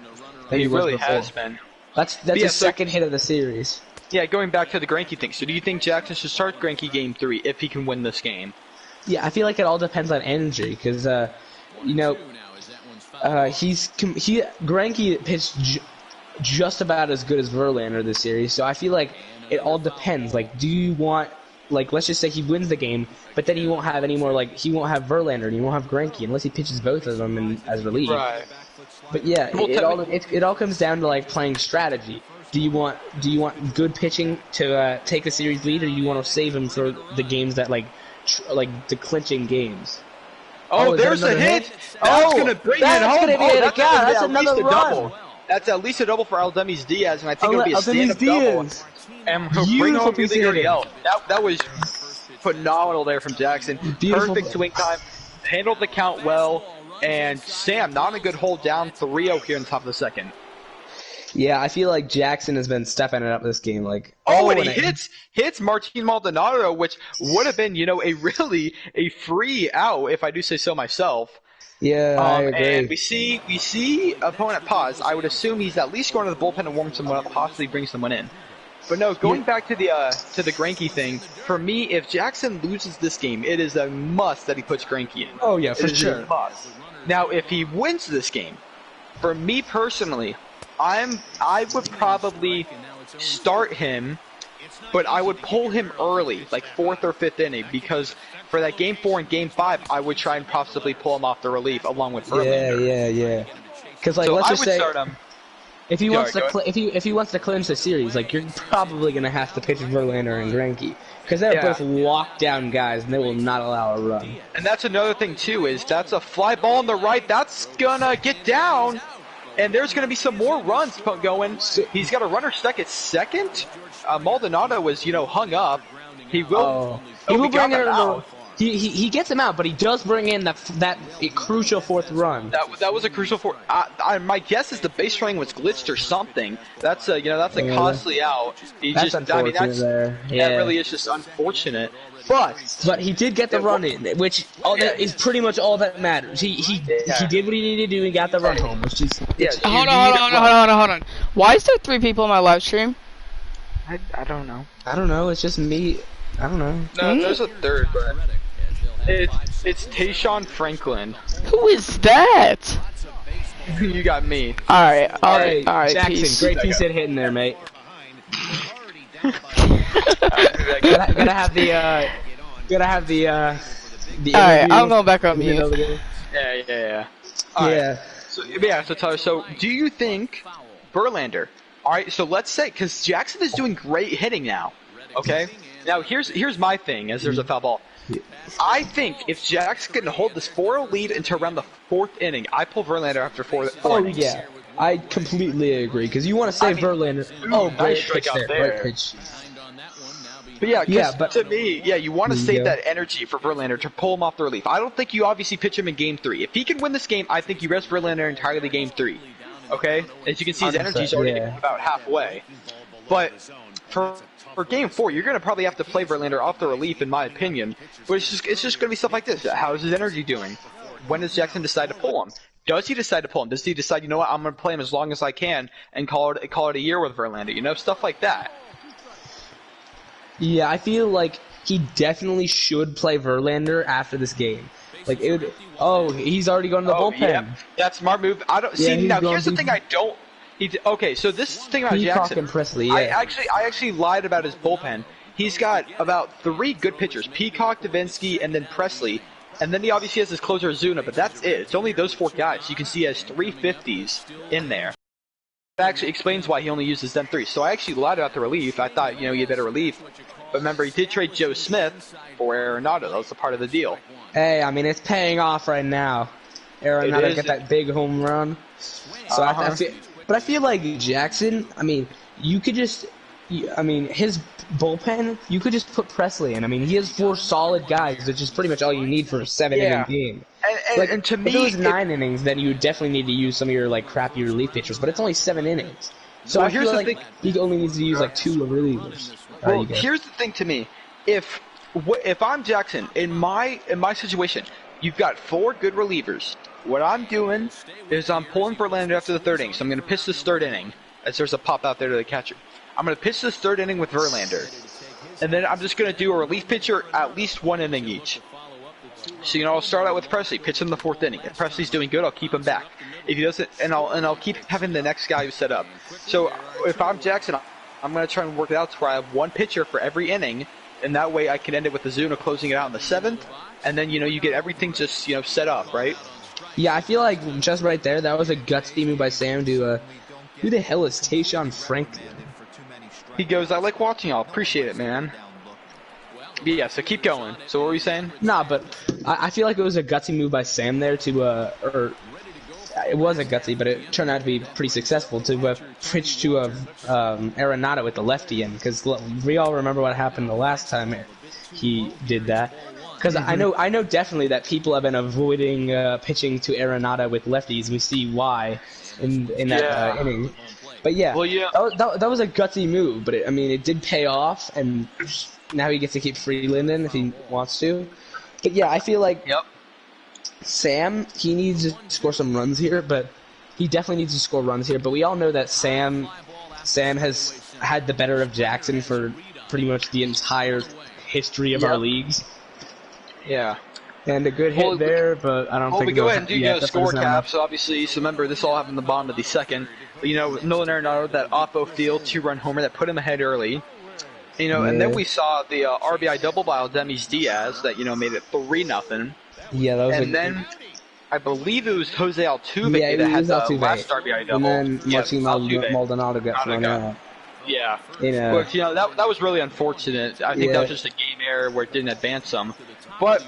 S3: than he really has been. That's his second hit of the series.
S1: Yeah, going back to the Greinke thing. So do you think Jackson should start Greinke game 3 if he can win this game?
S3: Yeah, I feel like it all depends on energy, because Greinke pitched just about as good as Verlander this series, so I feel like it all depends. Like, do you want, like, let's just say he wins the game, but then he won't have any more, like, he won't have Verlander and he won't have Greinke unless he pitches both of them as relief. Right. But yeah, it all comes down to like playing strategy. Do you want good pitching to take the series lead, or do you want to save him for the games that like the clinching games?
S1: Oh, there's a hit! That's gonna bring it home.
S3: That's another run.
S1: Double. That's at least a double for Aldemis Diaz, and I think it'll be a stand-up double. And he'll bring home Yuli Gurriel. That was phenomenal there from Jackson.
S3: Beautiful.
S1: Perfect swing time. Handled the count well. And Sam, not a good hold down, 3-0 here in the top of the second.
S3: Yeah, I feel like Jackson has been stepping it up this game. Like,
S1: and he hits Martin Maldonado, which would have been, a free out if I do say so myself.
S3: Yeah, I agree.
S1: And we see opponent pause. I would assume he's at least going to the bullpen and warm someone up, possibly bring someone in. But no, going back to the Greinke thing, for me, if Jackson loses this game, it is a must that he puts Greinke in.
S3: Oh yeah, for sure.
S1: A must. Now, if he wins this game, for me personally, I would probably start him, but I would pull him early, like 4th or 5th inning, because for that Game 4 and Game 5, I would try and possibly pull him off the relief along with Verlander.
S3: Yeah. Because like,
S1: so
S3: let's
S1: I
S3: just
S1: would
S3: say,
S1: start him.
S3: if he wants to if he wants to clinch the series, like, you're probably gonna have to pitch Verlander and Greinke, because they're both lockdown guys and they will not allow a run.
S1: And that's another thing too, is that's a fly ball on the right. That's gonna get down. And there's going to be some more runs going. He's got a runner stuck at second. Maldonado was, hung up. He will.
S3: He will bring it out. He gets him out, but he does bring in that crucial 4th run.
S1: That was a crucial fourth. My guess is the base running was glitched or something. That's a costly out.
S3: That's unfortunate there. Yeah.
S1: That really is just unfortunate. But
S3: he did get the run in, which is pretty much all that matters. He did what he needed to do and got the run home, which is
S2: Hold on. Why is there 3 people in my live stream?
S1: I don't know.
S3: I don't know. It's just me. I don't know.
S1: No, there's a third, but it's Tayshaun Franklin.
S2: Who is that?
S1: You got me.
S2: All right.
S3: Jackson,
S2: Peace.
S3: great piece of hitting there, mate. Gotta have the
S2: Alright, I'm going back on mute.
S1: Yeah. Alright. So Tyler, so do you think Verlander? Alright, so let's say, because Jackson is doing great hitting now. Okay? Now here's my thing, as there's a foul ball. I think if Jackson can hold this 4-0 lead until around the 4th inning, I pull Verlander after 4 innings.
S3: Yeah. I completely agree, because you want to save Verlander. Great pitch there. Great pitch.
S1: But to me, you want to save that energy for Verlander to pull him off the relief. I don't think you obviously pitch him in Game 3. If he can win this game, I think you rest Verlander entirely Game 3. Okay? As you can see, his energy's already about halfway. But for Game 4, you're going to probably have to play Verlander off the relief, in my opinion. But it's just going to be stuff like this. How is his energy doing? When does Jackson decide to pull him? Does he decide to pull him? Does he decide, you know what, I'm going to play him as long as I can and call it a year with Verlander? Stuff like that.
S3: Yeah, I feel like he definitely should play Verlander after this game. Like, it would. He's already going to the bullpen.
S1: Yeah, that's smart move. I don't see. Now, here's the thing. I don't. Okay, so this thing about Jackson.
S3: And Presley,
S1: I actually lied about his bullpen. He's got about 3 good pitchers: Peacock, Davinsky, and then Presley. And then he obviously has his closer Zuna, but that's it. It's only those 4 guys. You can see he has 3 50s in there. That actually explains why he only uses them 3. So I actually lied about the relief. I thought, he had better relief. But remember, he did trade Joe Smith for Arenado. That was a part of the deal.
S3: Hey, I mean, it's paying off right now. Arenado get that big home run. So I feel like Jackson, I mean, you could just, his bullpen, you could just put Presley in. I mean, he has 4 solid guys, which is pretty much all you need for a 7-inning game.
S1: And to me,
S3: if it was 9 innings, then you would definitely need to use some of your crappy relief pitchers. But it's only 7 innings, so I feel like he only needs to use 2 relievers.
S1: Well, here's the thing to me: if I'm Jackson in my situation, you've got 4 good relievers. What I'm doing is I'm pulling Verlander after the 3rd inning. So I'm going to pitch this 3rd inning, as there's a pop out there to the catcher. I'm going to pitch this 3rd inning with Verlander, and then I'm just going to do a relief pitcher at least 1 inning each. So I'll start out with Presley, pitch him the 4th inning. If Presley's doing good, I'll keep him back. If he doesn't, and I'll keep having the next guy who's set up. So if I'm Jackson, I'm going to try and work it out to where I have 1 pitcher for every inning, and that way I can end it with the Zuna closing it out in the 7th, and then you get everything just set up, right?
S3: Yeah, I feel like just right there, that was a gutsy move by Sam to who the hell is Tayshaun Franklin?
S1: He goes, I like watching y'all. Appreciate it, man. Yeah, so keep going. So what were you saying?
S3: Nah, but I feel like it was a gutsy move by Sam there to, it was a gutsy, but it turned out to be pretty successful to pitch to Arenado with the lefty in, because we all remember what happened the last time he did that. Because I know definitely that people have been avoiding pitching to Arenado with lefties. We see why in that inning. But yeah,
S1: Well, yeah.
S3: that was a gutsy move, but I mean, it did pay off, and now he gets to keep Freeland in if he wants to. But yeah, I feel like Sam, he needs to score some runs here, but he definitely needs to score runs here. But we all know that Sam has had the better of Jackson for pretty much the entire history of our leagues.
S1: Yeah.
S3: And a good hit there, but I don't think...
S1: we go ahead and do score caps, obviously. So remember, this all happened in the bottom of the second. You know, Nolan Arenado, that off-field 2-run homer that put him ahead early. You know, and then we saw the RBI double by Aldemis Diaz that, you know, made it 3-0.
S3: Yeah, that was
S1: And then I believe it was Jose Altuve that had the last RBI double.
S3: And then Martin Maldonado got thrown out.
S1: Yeah.
S3: But,
S1: you know, that was really unfortunate. I think that was just a game error where it didn't advance him. But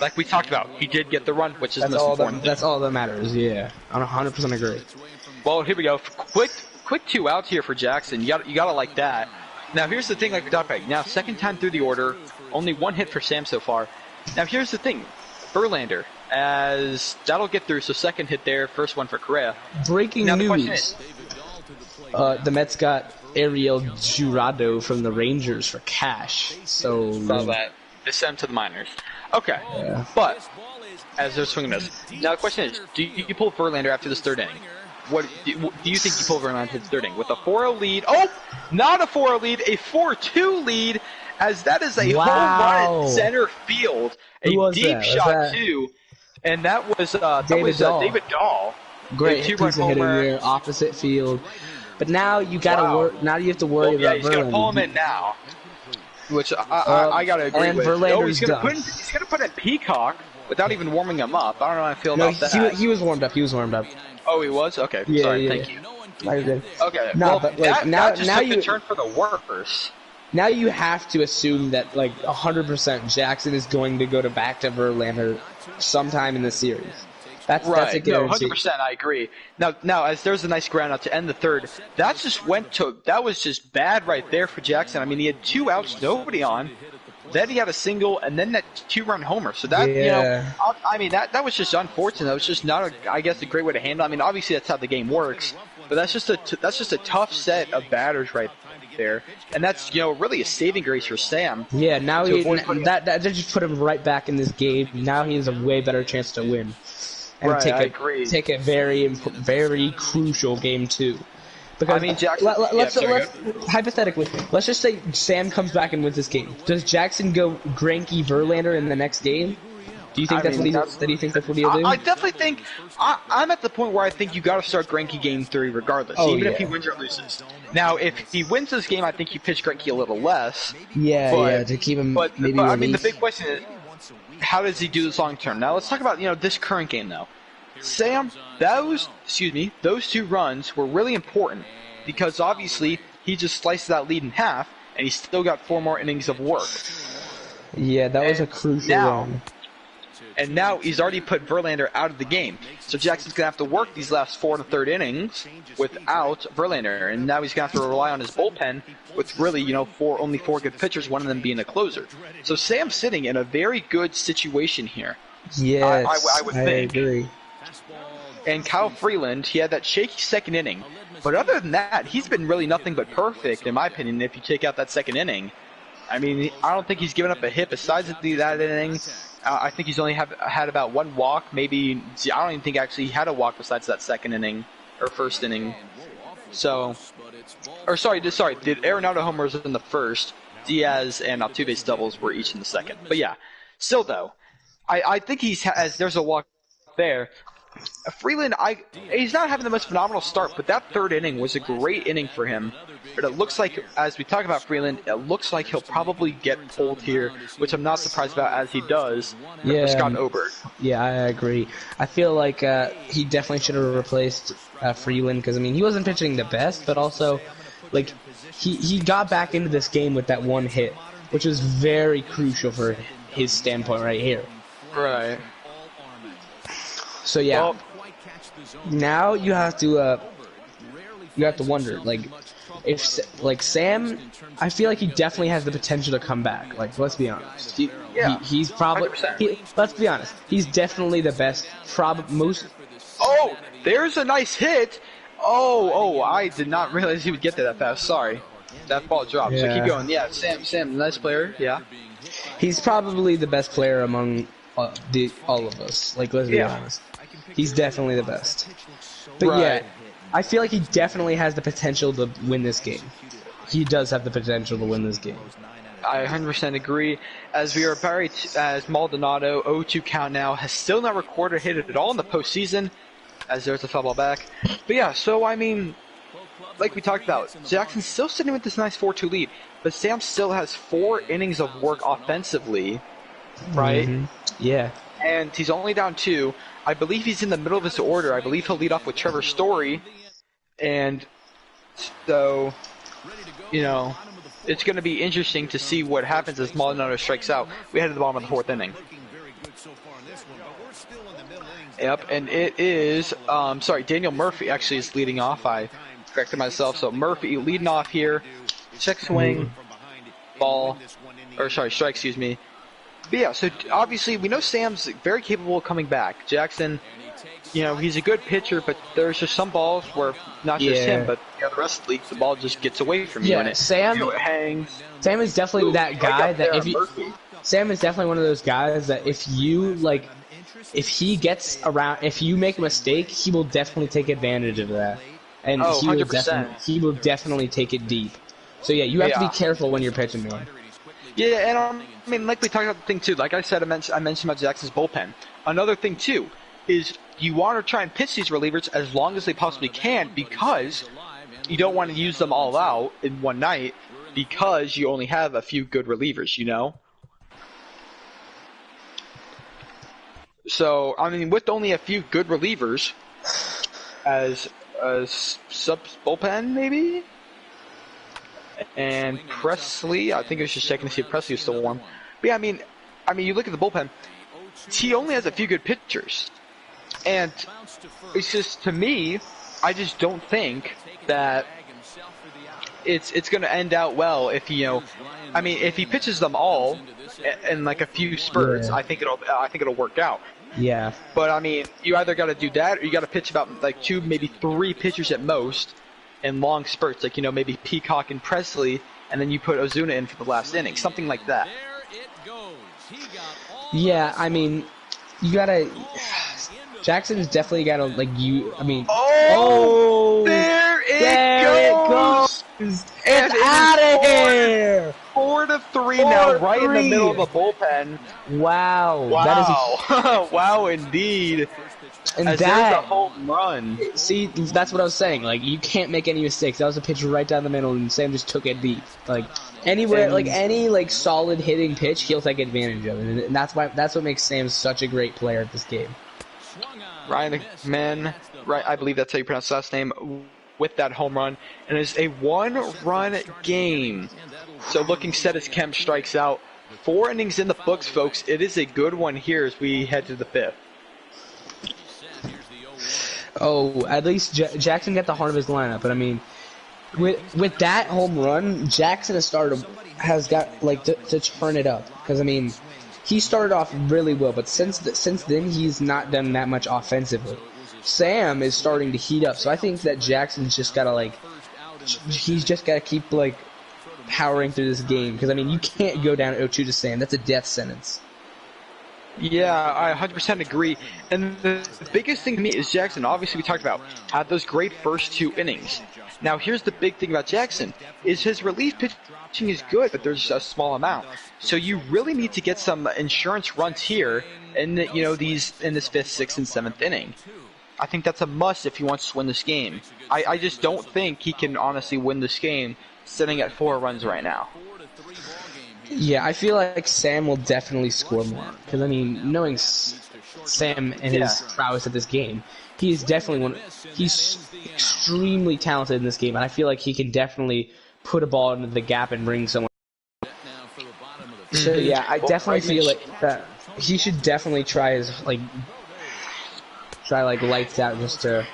S1: like we talked about, he did get the run, which is the most important thing.
S3: That's all that matters, yeah. I 100% agree.
S1: Well, here we go. Quick 2 outs here for Jackson. You gotta like that. Now, here's the thing, like we talked about. Now, second time through the order, only 1 hit for Sam so far. Now, here's the thing. Verlander, as that'll get through, so second hit there, first one for Correa.
S3: Breaking news. The Mets got Ariel Jurado from the Rangers for cash. So
S1: that. They sent him to the minors. Okay. Yeah. But, as they're swinging this. Now, the question is, do you pull Verlander after this third inning? What do you think you pull Verlander after the third inning? With a 4-0 lead. Oh! Not a 4-0 lead, a 4-2 lead, as that is a home run in center field. A deep shot, too. And that was David Dahl.
S3: Great piece of hitting here, opposite field. But now you gotta now you have to worry about Verlander.
S1: He's gonna pull him in now. Which I gotta agree with.
S3: Verlander's
S1: he's gonna put in Peacock without even warming him up. I don't know how I feel about that.
S3: He was warmed up.
S1: Oh, he was? Okay.
S3: Yeah,
S1: sorry. Thank you.
S3: Okay.
S1: No,
S3: well, but like now
S1: you turn for the worse.
S3: Now you have to assume that like 100% Jackson is going to go back to Verlander sometime in the series. That's a guarantee.
S1: No, 100%. I agree. Now, as there's a nice ground out to end the third, that was just bad right there for Jackson. I mean, he had 2 outs, nobody on. Then he had a single, and then that 2-run homer. So that, you know, I mean, that was just unfortunate. That was just not, I guess, a great way to handle. I mean, obviously that's how the game works, but that's just a tough set of batters right there, and that's, you know, really a saving grace for Sam.
S3: Yeah, now that just put him right back in this game. Now he has a way better chance to win. And take a very, very crucial game too. Because I mean, Jackson. Let's hypothetically, let's just say Sam comes back and wins this game. Does Jackson go Greinke Verlander in the next game? Do you think that's what he'll do?
S1: I definitely think I'm at the point where I think you got to start Greinke game 3 regardless, even if he wins or loses. Now, if he wins this game, I think you pitch Greinke a little less.
S3: To keep him. But
S1: I mean, the big question is, how does he do this long term? Now, let's talk about this current game though. Sam, those 2 runs were really important because obviously he just sliced that lead in half, and he still got 4 more innings of work.
S3: Yeah, that was a crucial run.
S1: And now he's already put Verlander out of the game. So Jackson's going to have to work these last 4 1/3 innings without Verlander. And now he's going to have to rely on his bullpen with really, only 4 good pitchers, one of them being a closer. So Sam's sitting in a very good situation here.
S3: Yes,
S1: I would think.
S3: I agree.
S1: And Kyle Freeland, he had that shaky second inning. But other than that, he's been really nothing but perfect, in my opinion, if you take out that second inning. I mean, I don't think he's given up a hit besides that inning. I think he's only had about 1 walk, maybe. I don't even think actually he had a walk besides that second inning or first inning. So, the Arenado homers in the first. Diaz and Altuve's doubles were each in the second. But yeah, still though, I think there's a walk there. Freeland, he's not having the most phenomenal start, but that third inning was a great inning for him. But it looks like, as we talk about Freeland, it looks like he'll probably get pulled here, which I'm not surprised about, as he does for Scott Oberg.
S3: Yeah, I agree. I feel like he definitely should have replaced Freeland, because, I mean, he wasn't pitching the best, but also, like, he got back into this game with that 1 hit, which was very crucial for his standpoint right here.
S1: Right.
S3: So yeah, now you have to wonder, like, if Sam, I feel like he definitely has the potential to come back. Like, let's be honest. He's probably. Let's be honest. He's definitely the best. Oh,
S1: there's a nice hit. Oh, I did not realize he would get there that fast. Sorry. That ball dropped. So
S3: Yeah.
S1: keep going. Yeah, Sam, nice player. Yeah.
S3: He's probably the best player among all of us. Like, let's be honest. He's definitely the best. But
S1: Right.
S3: yeah, I feel like he definitely has the potential to win this game. He does have the potential to win this game.
S1: I 100% agree. As we are buried, as Maldonado, 0-2 count now, has still not recorded a hit at all in the postseason, as there's a foul ball back. But yeah, so I mean, like we talked about, Jackson's still sitting with this nice 4-2 lead, but Sam still has 4 innings of work offensively, right?
S3: Mm-hmm. Yeah.
S1: And he's only down 2. I believe he's in the middle of his order. I believe he'll lead off with Trevor Story, and so, you know, it's going to be interesting to see what happens as Maldonado strikes out. We head to the bottom of the 4th inning. Yep, and it is, Daniel Murphy actually is leading off. I corrected myself. So Murphy leading off here. Check swing, strike, excuse me. But yeah, so obviously we know Sam's very capable of coming back. Jackson, you know, he's a good pitcher, but there's just some balls where not just him, but the rest of the league, the ball just gets away from you, and it hangs.
S3: Sam is definitely that guy that Sam is definitely one of those guys that if he gets around, if you make a mistake, he will definitely take advantage of that, and he will definitely take it deep. So yeah, you have to be careful when you're pitching, man.
S1: Yeah, and I mean, like we talked about the thing too. Like I said, I mentioned about Jackson's bullpen. Another thing too is you want to try and pitch these relievers as long as they possibly can, because you don't want to use them all out in one night because you only have a few good relievers, you know? So, I mean, with only a few good relievers as sub bullpen, maybe? And Presley, I think I was just checking to see if Presley was still warm. But yeah, I mean, you look at the bullpen, he only has a few good pitchers. And it's just, to me, I just don't think that it's going to end out well if he, if he pitches them all in like a few spurts, I think it'll work out.
S3: Yeah.
S1: But I mean, you either got to do that, or you got to pitch about like 2, maybe 3 pitchers at most in long spurts, like maybe Peacock and Presley, and then you put Ozuna in for the last inning, something like that.
S3: Yeah, I mean, you gotta. Jackson's definitely gotta
S1: there it goes!
S3: It's out of here!
S1: 4-3 now, right in the middle of the bullpen.
S3: Wow.
S1: That is wow, indeed.
S3: And
S1: there's a home run.
S3: See, that's what I was saying. Like, you can't make any mistakes. That was a pitch right down the middle, and Sam just took it deep. Like, anywhere, any solid hitting pitch, he'll take advantage of it, and that's what makes Sam such a great player at this game.
S1: Ryan McMahon, right? I believe that's how you pronounce his last name. With that home run, and it's a 1-run game. So looking set as Kemp strikes out. 4 innings in the books, folks. It is a good one here as we head to the 5th.
S3: Oh, at least Jackson got the heart of his lineup, but I mean, with that home run, Jackson has got to turn it up, because I mean, he started off really well, but since then he's not done that much offensively. Sam is starting to heat up, so I think that Jackson's just gotta he's just gotta keep powering through this game, because I mean, you can't go down 0-2 to Sam. That's a death sentence.
S1: Yeah, I 100% agree. And the biggest thing to me is Jackson, obviously we talked about, had those great first 2 innings. Now here's the big thing about Jackson, is his relief pitching is good, but there's a small amount. So you really need to get some insurance runs here in this 5th, 6th, and 7th inning. I think that's a must if he wants to win this game. I just don't think he can honestly win this game sitting at 4 runs right now.
S3: Yeah, I feel like Sam will definitely score more. Because, I mean, knowing Sam and his prowess at this game, he's definitely he's extremely talented in this game. And I feel like he can definitely put a ball into the gap and bring someone. So, yeah, I definitely feel like that he should definitely try his, lights out just to...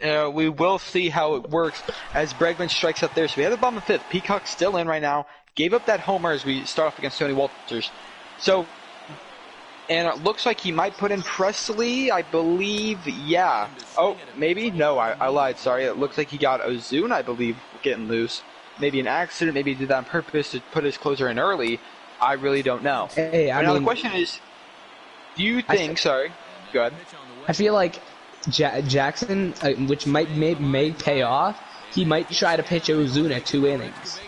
S1: We will see how it works as Bregman strikes out there. So we have the bottom of 5th. Peacock still in right now. Gave up that homer as we start off against Tony Walters. So And it looks like he might put in Presley, I believe. Yeah. Oh, maybe? No, I lied. Sorry. It looks like he got Ozuna, I believe, getting loose. Maybe an accident. Maybe he did that on purpose to put his closer in early. I really don't know.
S3: Hey,
S1: now the question is, do you think... Sorry. Go ahead.
S3: I feel like Jackson, which may pay off, he might try to pitch Ozuna 2 innings.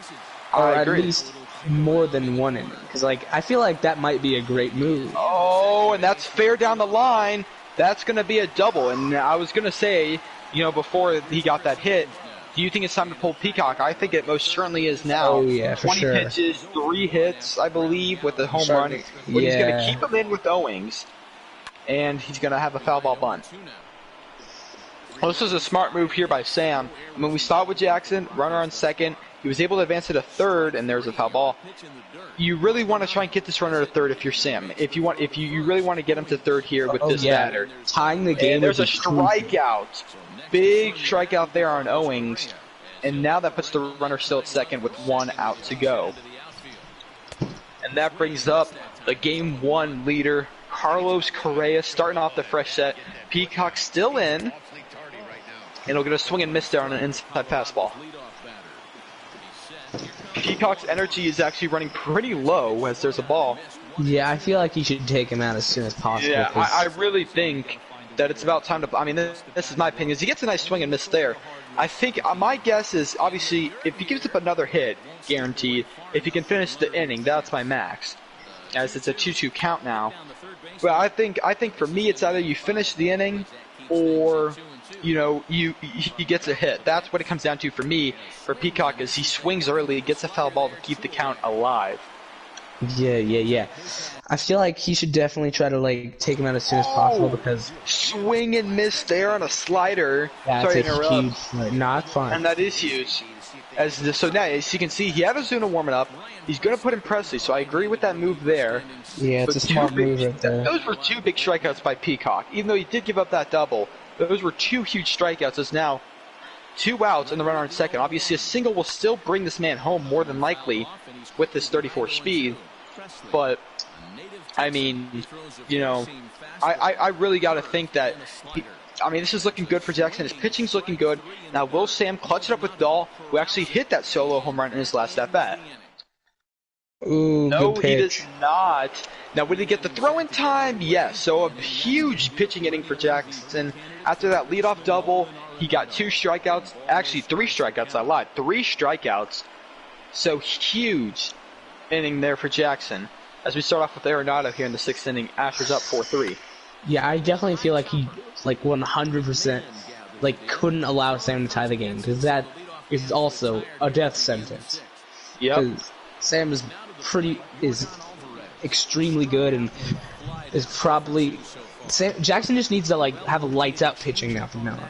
S3: Or at least more than 1 inning. Because, like, I feel like that might be a great move.
S1: Oh, and that's fair down the line. That's going to be a double. And I was going to say, you know, before he got that hit, do you think it's time to pull Peacock? I think it most certainly is now.
S3: Oh, yeah, for
S1: 20
S3: sure.
S1: pitches, 3 hits, I believe, with the home run. But he's going to keep him in with Owings. And he's going to have a foul ball bunt. Well, this was a smart move here by Sam. I mean, we saw it with Jackson, runner on second. He was able to advance to third, and there's a foul ball. You really want to try and get this runner to third if you're Sam. If you really want to get him to third here with this batter.
S3: Tying the game.
S1: And there's a strikeout. Big strikeout there on Owings. And now that puts the runner still at second with 1 out to go. And that brings up the Game 1 leader, Carlos Correa, starting off the fresh set. Peacock still in. And he'll get a swing and miss there on an inside fastball. Peacock's energy is actually running pretty low as there's a ball.
S3: Yeah, I feel like you should take him out as soon as possible.
S1: Yeah, I really think that it's about time to... I mean, this is my opinion. He gets a nice swing and miss there. I think my guess is, obviously, if he gives up another hit, guaranteed, if he can finish the inning, that's my max. As it's a 2-2 count now. But I think for me, it's either you finish the inning or... You know, he gets a hit. That's what it comes down to for me. For Peacock, is he swings early, gets a foul ball to keep the count alive.
S3: Yeah. I feel like he should definitely try to like take him out as soon as possible because
S1: swing and miss there on a slider.
S3: That's a huge, not fun.
S1: And that is huge. So now, as you can see, he had Ozuna warming up. He's going to put in Presley, so I agree with that move there.
S3: Yeah, it's a smart move right there.
S1: Those were 2 big strikeouts by Peacock, even though he did give up that double. Those were 2 huge strikeouts. There's now 2 outs and the runner on second. Obviously, a single will still bring this man home more than likely with this 34 speed. But, I mean, you know, I really got to think that, this is looking good for Jackson. His pitching's looking good. Now, will Sam clutch it up with Dahl, who actually hit that solo home run in his last at-bat?
S3: Ooh,
S1: no, he does not. Now, would he get the throw in time? Yes. So a huge pitching inning for Jackson. After that leadoff double, he got 2 strikeouts. Actually, 3 strikeouts. I lied. 3 strikeouts. So huge inning there for Jackson. As we start off with Arenado here in the 6th inning. Asher's up 4-3.
S3: Yeah, I definitely feel like he, 100%, couldn't allow Sam to tie the game. Because that is also a death sentence.
S1: Yep.
S3: Sam is extremely good and is probably Jackson just needs to have a lights out pitching now from now on.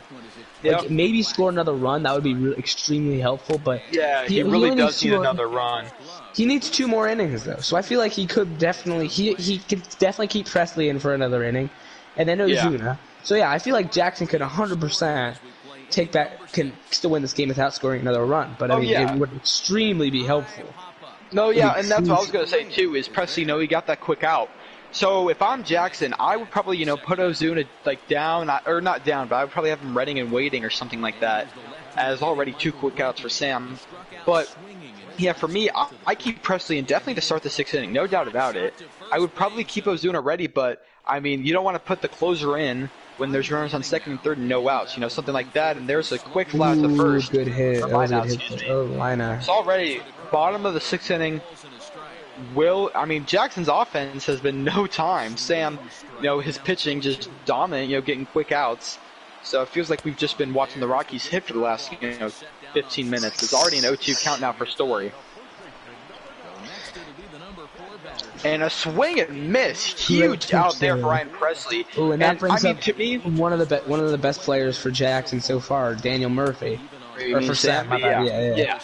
S1: Yep.
S3: Maybe score another run, that would be extremely helpful. But
S1: yeah, he really does need another run.
S3: He needs 2 more innings though, so I feel like he could definitely keep Presley in for another inning, and then Ozuna. Yeah. So yeah, I feel like Jackson could 100% can still win this game without scoring another run. But it would extremely be helpful.
S1: No, yeah, and that's what I was going to say, too, is Presley, he got that quick out. So if I'm Jackson, I would probably, put Ozuna, down, or not down, but I would probably have him readying and waiting or something like that, as already 2 quick outs for Sam. But, yeah, for me, I keep Presley in definitely to start the 6th inning, no doubt about it. I would probably keep Ozuna ready, but, you don't want to put the closer in when there's runners on second and third and no outs, something like that, and there's a quick fly to first.
S3: Good hit. Liner.
S1: It's already bottom of the 6th inning. Jackson's offense has been no time. Sam, his pitching just dominant, getting quick outs. So it feels like we've just been watching the Rockies hit for the last, 15 minutes. It's already an 0-2 count now for Story. And a swing and miss, huge out there for Ryan Presley.
S3: Ooh, and that brings up to me one of the best players for Jackson so far, Daniel Murphy. Or for Sam,
S1: yeah.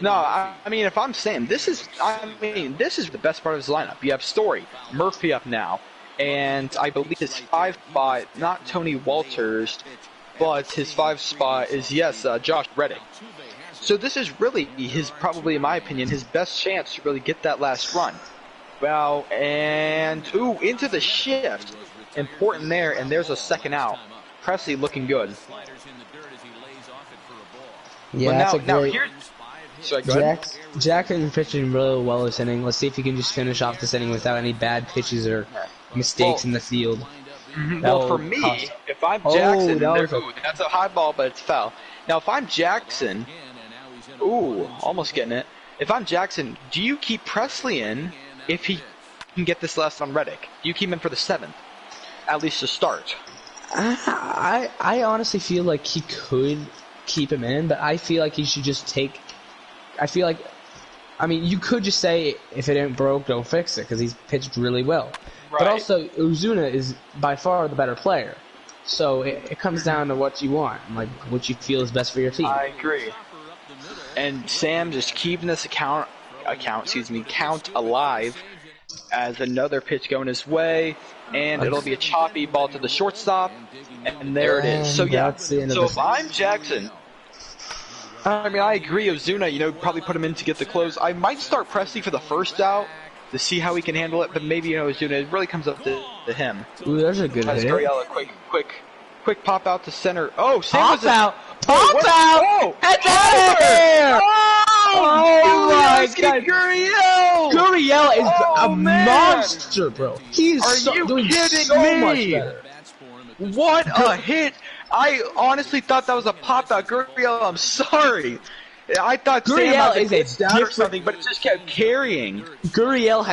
S1: No, if I'm Sam, this is the best part of his lineup. You have Story, Murphy up now, and I believe his 5 spot, not Tony Walters, but his 5 spot is Josh Reddick. So this is really probably in my opinion, his best chance to really get that last run. Wow, and ooh, into the shift. Important there, and there's a second out. Presley looking good.
S3: Yeah,
S1: But
S3: that's
S1: now,
S3: a great.
S1: here. Sorry, go ahead.
S3: Jackson pitching really well this inning. Let's see if he can just finish off this inning without any bad pitches or mistakes in the field.
S1: Well, for me, if I'm Jackson, that's a high ball, but it's foul. Now, if I'm Jackson, ooh, almost getting it. If I'm Jackson, do you keep Presley in if he can get this last on Reddick? Do you keep him in for the 7th, at least to start?
S3: I honestly feel like he could keep him in, but I feel like he should just take. I mean, you could just say if it ain't broke, don't fix it, because he's pitched really well. Right. But also, Ozuna is by far the better player. So it comes down to what you want, like what you feel is best for your team.
S1: I agree. And Sam just keeping this count alive as another pitch going his way, and it'll be a choppy ball to the shortstop, and there it is. So yeah, so if I'm Jackson, I mean, I agree, Ozuna, probably put him in to get the close. I might start Presley for the first out to see how he can handle it, but maybe, Ozuna, it really comes up to him.
S3: Ooh, there's a good hit.
S1: Gurriel, quick pop out to center. Oh, Sam
S3: pop out! It's out of here! Oh my God! Gurriel is a monster, bro. He is doing so much better.
S1: What a hit! I honestly thought that was a pop out. Gurriel, I'm sorry. I thought
S3: Gurriel is a
S1: down or something, but it just kept carrying.
S3: Gurriel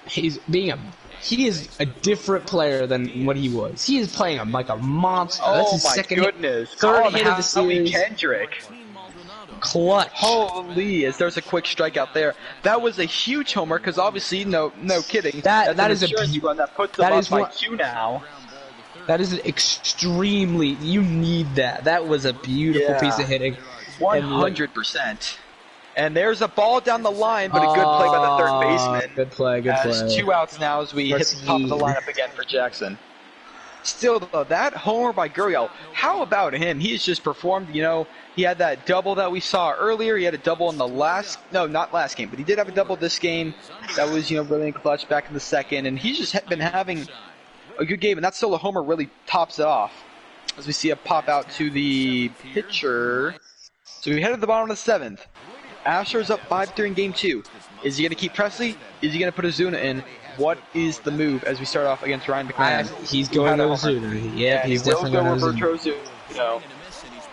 S3: he is a different player than what he was. He is playing like a monster.
S1: Oh,
S3: that's his
S1: my
S3: second
S1: goodness.
S3: third hit of the series.
S1: Kendrick.
S3: Clutch.
S1: Holy, there's a quick strikeout there. That was a huge homer, because obviously, no kidding.
S3: That is a
S1: run that puts them up by 2 now.
S3: That is extremely. You need that. That was a beautiful piece of hitting.
S1: 100%. And there's a ball down the line, but a good play by the third baseman.
S3: Good play.
S1: 2 outs now as we hit the top of the lineup again for Jackson. Still, though, that homer by Gurriel, how about him? He's just performed, he had that double that we saw earlier. He had a double in the not last game, but he did have a double this game. That was, really clutch back in the second. And he's just been having a good game, and that solo homer really tops it off. As we see a pop out to the pitcher. So we head to the bottom of the 7th. Astros up 5-3 in Game 2. Is he going to keep Presley? Is he going to put Ozuna in? What is the move as we start off against Ryan McMahon?
S3: He's going to Ozuna. Yeah, he's definitely going to Ozuna.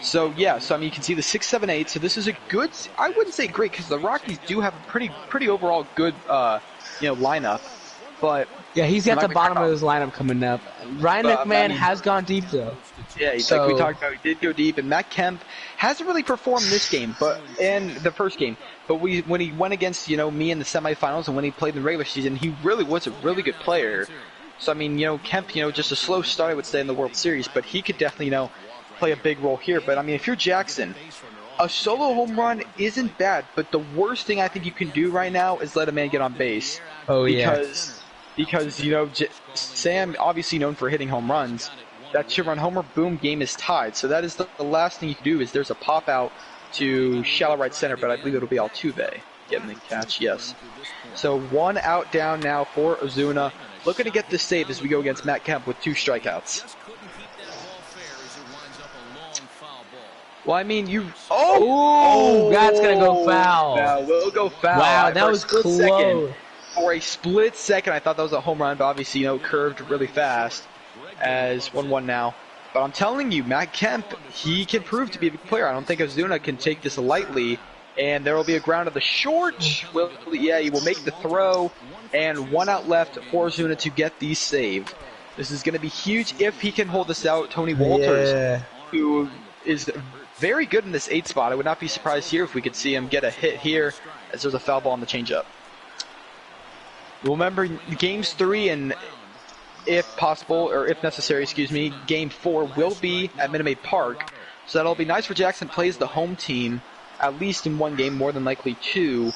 S1: So I mean, you can see the 6, 7, 8. So this is a good. I wouldn't say great, because the Rockies do have a pretty overall good lineup. But
S3: yeah, he's got the bottom of his lineup coming up. Ryan McMahon has gone deep though.
S1: Yeah, like we talked about, he did go deep, and Matt Kemp hasn't really performed this game, and the first game. But when he went against me in the semifinals, and when he played in the regular season, he really was a really good player. So I mean, Kemp, just a slow start, I would say, in the World Series, but he could definitely play a big role here. But I mean, if you're Jackson, a solo home run isn't bad, but the worst thing I think you can do right now is let a man get on base.
S3: Oh
S1: Because Sam, obviously known for hitting home runs, that 2-run homer, boom, game is tied. So that is the last thing you can do. Is there's a pop out to shallow right center, but I believe it'll be Altuve getting the catch. Yes. So 1 out down now for Ozuna, looking to get this save as we go against Matt Kemp with 2 strikeouts. Well, I mean,
S3: that's gonna go foul.
S1: We'll go foul.
S3: Wow, that was close.
S1: For a split second, I thought that was a home run, but obviously, curved really fast as 1-1 now. But I'm telling you, Matt Kemp, he can prove to be a big player. I don't think Ozuna can take this lightly, and there will be a ground to the short. He will make the throw, and 1 out left for Ozuna to get the save. This is going to be huge if he can hold this out. Tony Walters, who is very good in this 8 spot. I would not be surprised here if we could see him get a hit here, as there's a foul ball on the changeup. Remember, Games 3 and, if possible, or if necessary, Game 4 will be at Minute Maid Park. So that'll be nice for Jackson. Plays the home team, at least in 1 game, more than likely 2.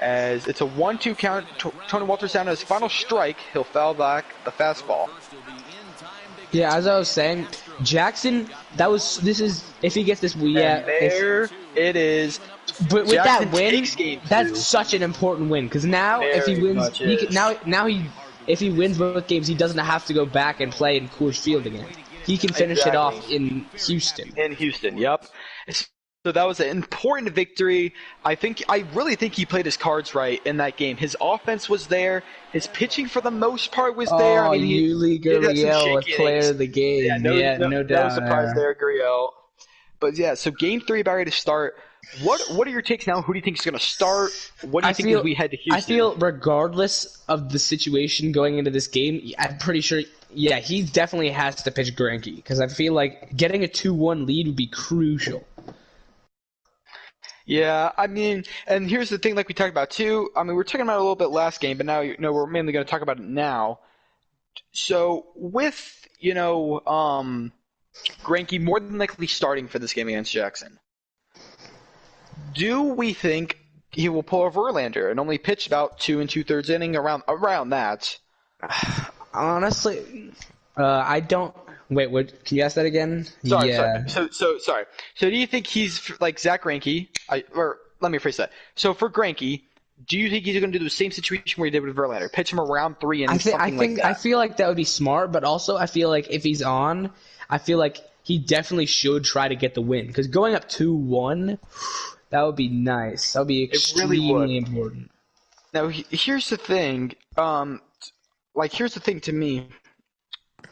S1: As it's a 1-2 count. Tony Walters down to his final strike. He'll foul back the fastball.
S3: Yeah, as I was saying, Jackson, if he gets this,
S1: it is.
S3: But with
S1: Jackson
S3: that win,
S1: takes game 2.
S3: that's such an important win because now if he wins, if he wins both games, he doesn't have to go back and play in Coors Field again. He can finish it off in Houston.
S1: Yep. So that was an important victory. I really think he played his cards right in that game. His offense was there. His pitching, for the most part, was there. I mean,
S3: Yuli Gurriel was player of the game. Yeah, no doubt.
S1: No surprise there, Gurriel. But yeah, so game 3 about ready to start. What are your takes now? Who do you think is going to start? What do you think as we head to Houston?
S3: I feel regardless of the situation going into this game, I'm pretty sure, he definitely has to pitch Greinke because I feel like getting a 2-1 lead would be crucial.
S1: Yeah, I mean, and here's the thing, like we talked about too. I mean, we were talking about it a little bit last game, but now we're mainly going to talk about it now. So with Greinke more than likely starting for this game against Jackson, do we think he will pull a Verlander and only pitch about 2 2/3 inning around that?
S3: Honestly, I don't. Wait, what? Can you ask that again?
S1: Sorry. So sorry. So do you think he's like Zach Greinke? Or let me rephrase that. So for Greinke, do you think he's going to do the same situation where he did with Verlander? Pitch him around 3 innings, like that?
S3: I feel like that would be smart, but also I feel like if he's on, I feel like he definitely should try to get the win. Because going up 2-1, that would be nice. That would be extremely important.
S1: Now, here's the thing. Here's the thing to me.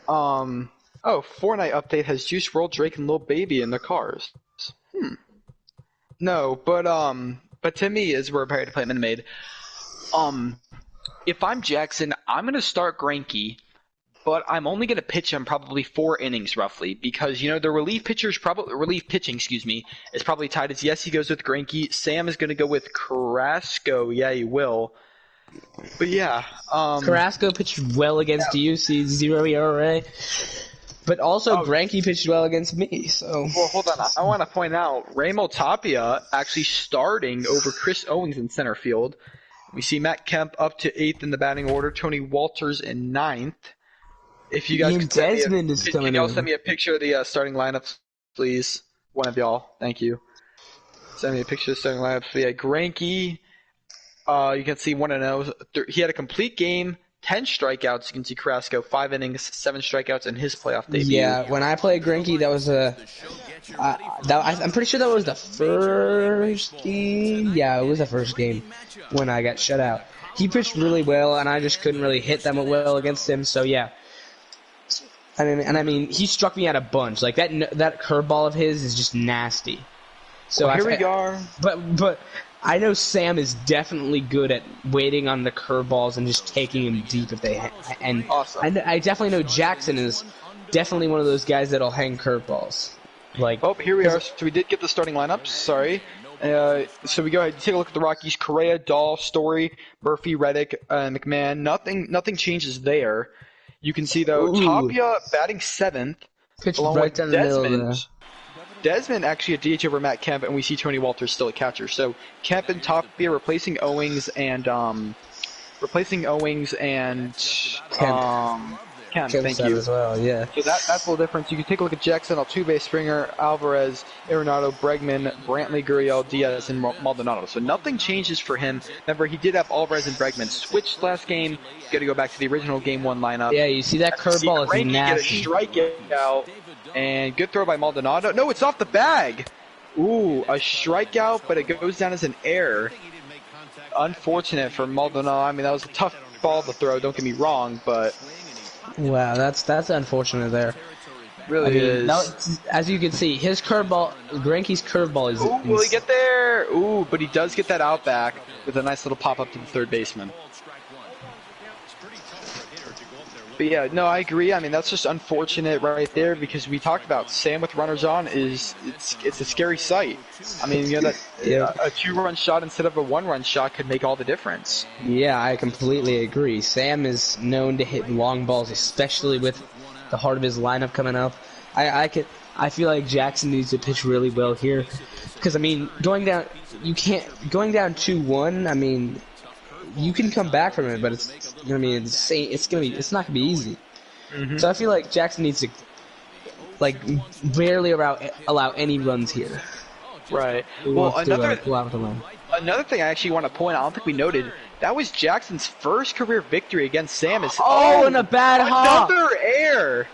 S1: Fortnite update has Juice WRLD, Drake, and Lil Baby in their cars. No, but to me, as we're prepared to play Minute Maid, if I'm Jackson, I'm going to start Greinke, but I'm only going to pitch him probably 4 innings roughly because, the relief pitching, is probably tied as yes, he goes with Greinke. Sam is going to go with Carrasco. Yeah, he will. But yeah.
S3: Carrasco pitched well against you, 0 ERA. But also, Greinke pitched well against me, so...
S1: Well, hold on. I want to point out, Raymond Tapia actually starting over Chris Owings in center field. We see Matt Kemp up to 8th in the batting order, Tony Walters in 9th. If you guys could can y'all send me a picture of the starting lineups, please? One of y'all. Thank you. Send me a picture of the starting lineups. So yeah, Greinke, you can see 1-0. He had a complete game. 10 strikeouts. You can see Carrasco, 5 innings, 7 strikeouts in his playoff debut.
S3: Yeah, when I played Greinke, that was I'm pretty sure that was the first game. Yeah, it was the first game when I got shut out. He pitched really well, and I just couldn't really hit them well against him. So yeah, I mean, he struck me out a bunch. Like that curveball of his is just nasty. So
S1: here we are.
S3: But I know Sam is definitely good at waiting on the curveballs and just taking them deep if they and
S1: awesome.
S3: I definitely know Jackson is definitely one of those guys that'll hang curveballs.
S1: Here we are. So we did get the starting lineups. Sorry. So we go ahead and take a look at the Rockies. Correa, Dahl, Story, Murphy, Reddick, McMahon. Nothing changes there. You can see though Tapia batting 7th.
S3: Pitched right down the middle there.
S1: Desmond actually a DH over Matt Kemp, and we see Tony Walters still a catcher. So Kemp and Tapia replacing Owings and Kemp. Thank you.
S3: As well, yeah.
S1: So that's a little difference. You can take a look at Jackson, Altuve, Springer, Alvarez, Arenado, Bregman, Brantley, Gurriel, Diaz, and Maldonado. So nothing changes for him. Remember, he did have Alvarez and Bregman switched last game. He's got to go back to the original Game 1 lineup.
S3: Yeah, you see that curveball is nasty.
S1: Get a strikeout, and good throw by Maldonado. No, it's off the bag. Ooh, a strikeout, but it goes down as an error. Unfortunate for Maldonado. I mean, that was a tough ball to throw, don't get me wrong, but...
S3: Wow, that's unfortunate there.
S1: Really is.
S3: As you can see, his curveball, Greinke's curveball is...
S1: Ooh, will he get there? Ooh, but he does get that out back with a nice little pop-up to the third baseman. But yeah, no, I agree. I mean, that's just unfortunate right there because we talked about Sam with runners on it's a scary sight. I mean, that a 2-run shot instead of a 1-run shot could make all the difference.
S3: Yeah, I completely agree. Sam is known to hit long balls, especially with the heart of his lineup coming up. I feel like Jackson needs to pitch really well here because I mean, going down 2-1. I mean, you can come back from it, but it's not gonna be easy. Mm-hmm. So I feel like Jackson needs to like rarely allow any runs here.
S1: Right.
S3: He
S1: Well,
S3: wants to, pull out with a run.
S1: another thing I actually want to point out, I don't think we noted, that was Jackson's first career victory against Sam.
S3: And a bad hop.
S1: Another error.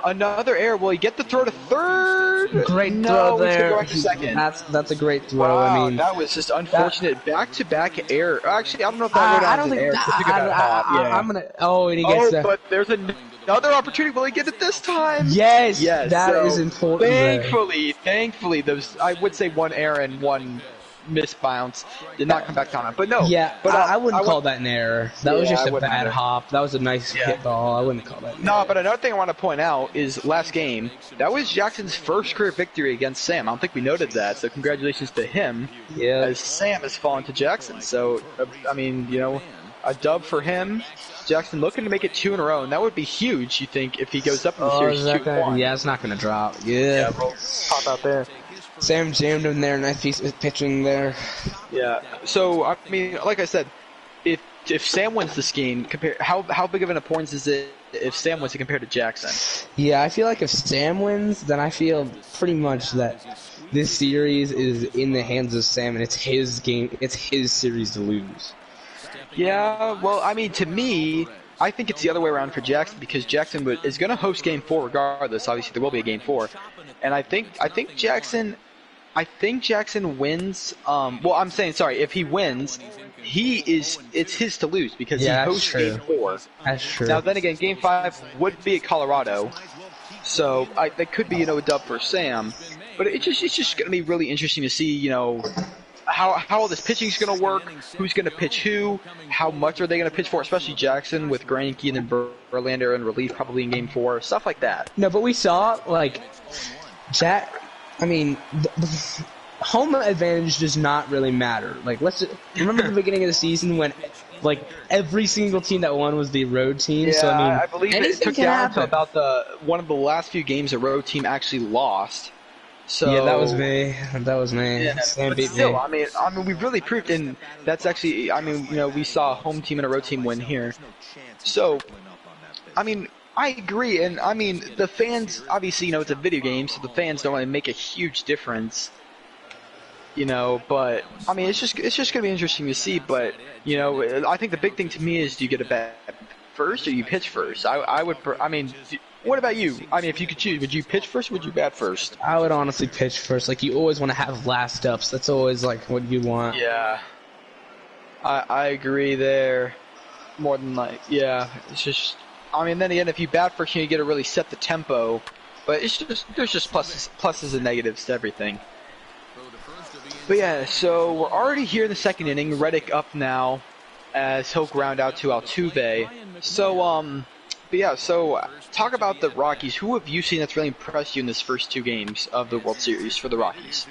S1: Another error. Will he get the throw to third?
S3: Great
S1: No,
S3: throw there.
S1: He's going to second.
S3: That's a great throw.
S1: Wow,
S3: I mean,
S1: that was just unfortunate. Back-to-back error. Actually, I don't know if that
S3: I don't think
S1: error.
S3: I'm gonna. Oh, and he gets the.
S1: But there's another opportunity. Will he get it this time?
S3: Yes. That is important.
S1: Thankfully, those I would say one error and one missed bounce did not come back on it. But no.
S3: Yeah, but I wouldn't call that an error. That was just a bad hop. That was a nice hit ball. I wouldn't call that an error.
S1: No, but another thing I want to point out is last game, that was Jackson's first career victory against Sam. I don't think we noted that, so congratulations to him.
S3: Yeah.
S1: As Sam has fallen to Jackson. So, I mean, you know, a dub for him. Jackson looking to make it 2 in a row, and that would be huge, you think, if he goes up in the series 2-1.
S3: Yeah, it's not going to drop. Yeah,
S1: we'll pop out there.
S3: Sam jammed him there, nice piece of pitching there.
S1: Yeah, so, I mean, like I said, if Sam wins this game, how big of an importance is it if Sam wins it compared to Jackson?
S3: Yeah, I feel like if Sam wins, then I feel pretty much that this series is in the hands of Sam, and it's his game, it's his series to lose.
S1: Yeah, well, I mean, to me, I think it's the other way around for Jackson because Jackson is going to host Game 4 regardless. Obviously, there will be a Game 4, and I think Jackson wins. Well, I'm saying sorry. If he wins, it's his to lose because he hosts Game 4.
S3: That's true.
S1: Now, then again, Game 5 would be at Colorado, so that could be a dub for Sam. But it's just going to be really interesting to see how all this pitching is going to work, who's going to pitch who, how much are they going to pitch for, especially Jackson with Greinke and then Verlander in relief probably in Game 4, stuff like that.
S3: No, but we saw, the home advantage does not really matter. Let's remember the beginning of the season when, every single team that won was the road team.
S1: Yeah,
S3: so,
S1: I believe it took down to about one of the last few games a road team actually lost. So,
S3: yeah, that was me.
S1: Yeah,
S3: Sam beat
S1: still,
S3: me.
S1: I mean, we really proved, and that's actually, we saw a home team and a road team win here. So, I mean, I agree, and I mean, the fans, obviously, it's a video game, so the fans don't really make a huge difference. But I mean, it's just gonna be interesting to see. But I think the big thing to me is, do you get a bat first or you pitch first? What about you? I mean, if you could choose, would you pitch first or would you bat first?
S3: I would honestly pitch first. You always want to have last ups. That's always, what you want.
S1: Yeah. I agree there. More than it's just, I mean, then again, if you bat first, you get to really set the tempo. But there's just pluses and negatives to everything. But yeah, so we're already here in the second inning. Reddick up now as he'll ground out to Altuve. So, but yeah, so talk about the Rockies. Who have you seen that's really impressed you in this first 2 games of the World Series for the Rockies?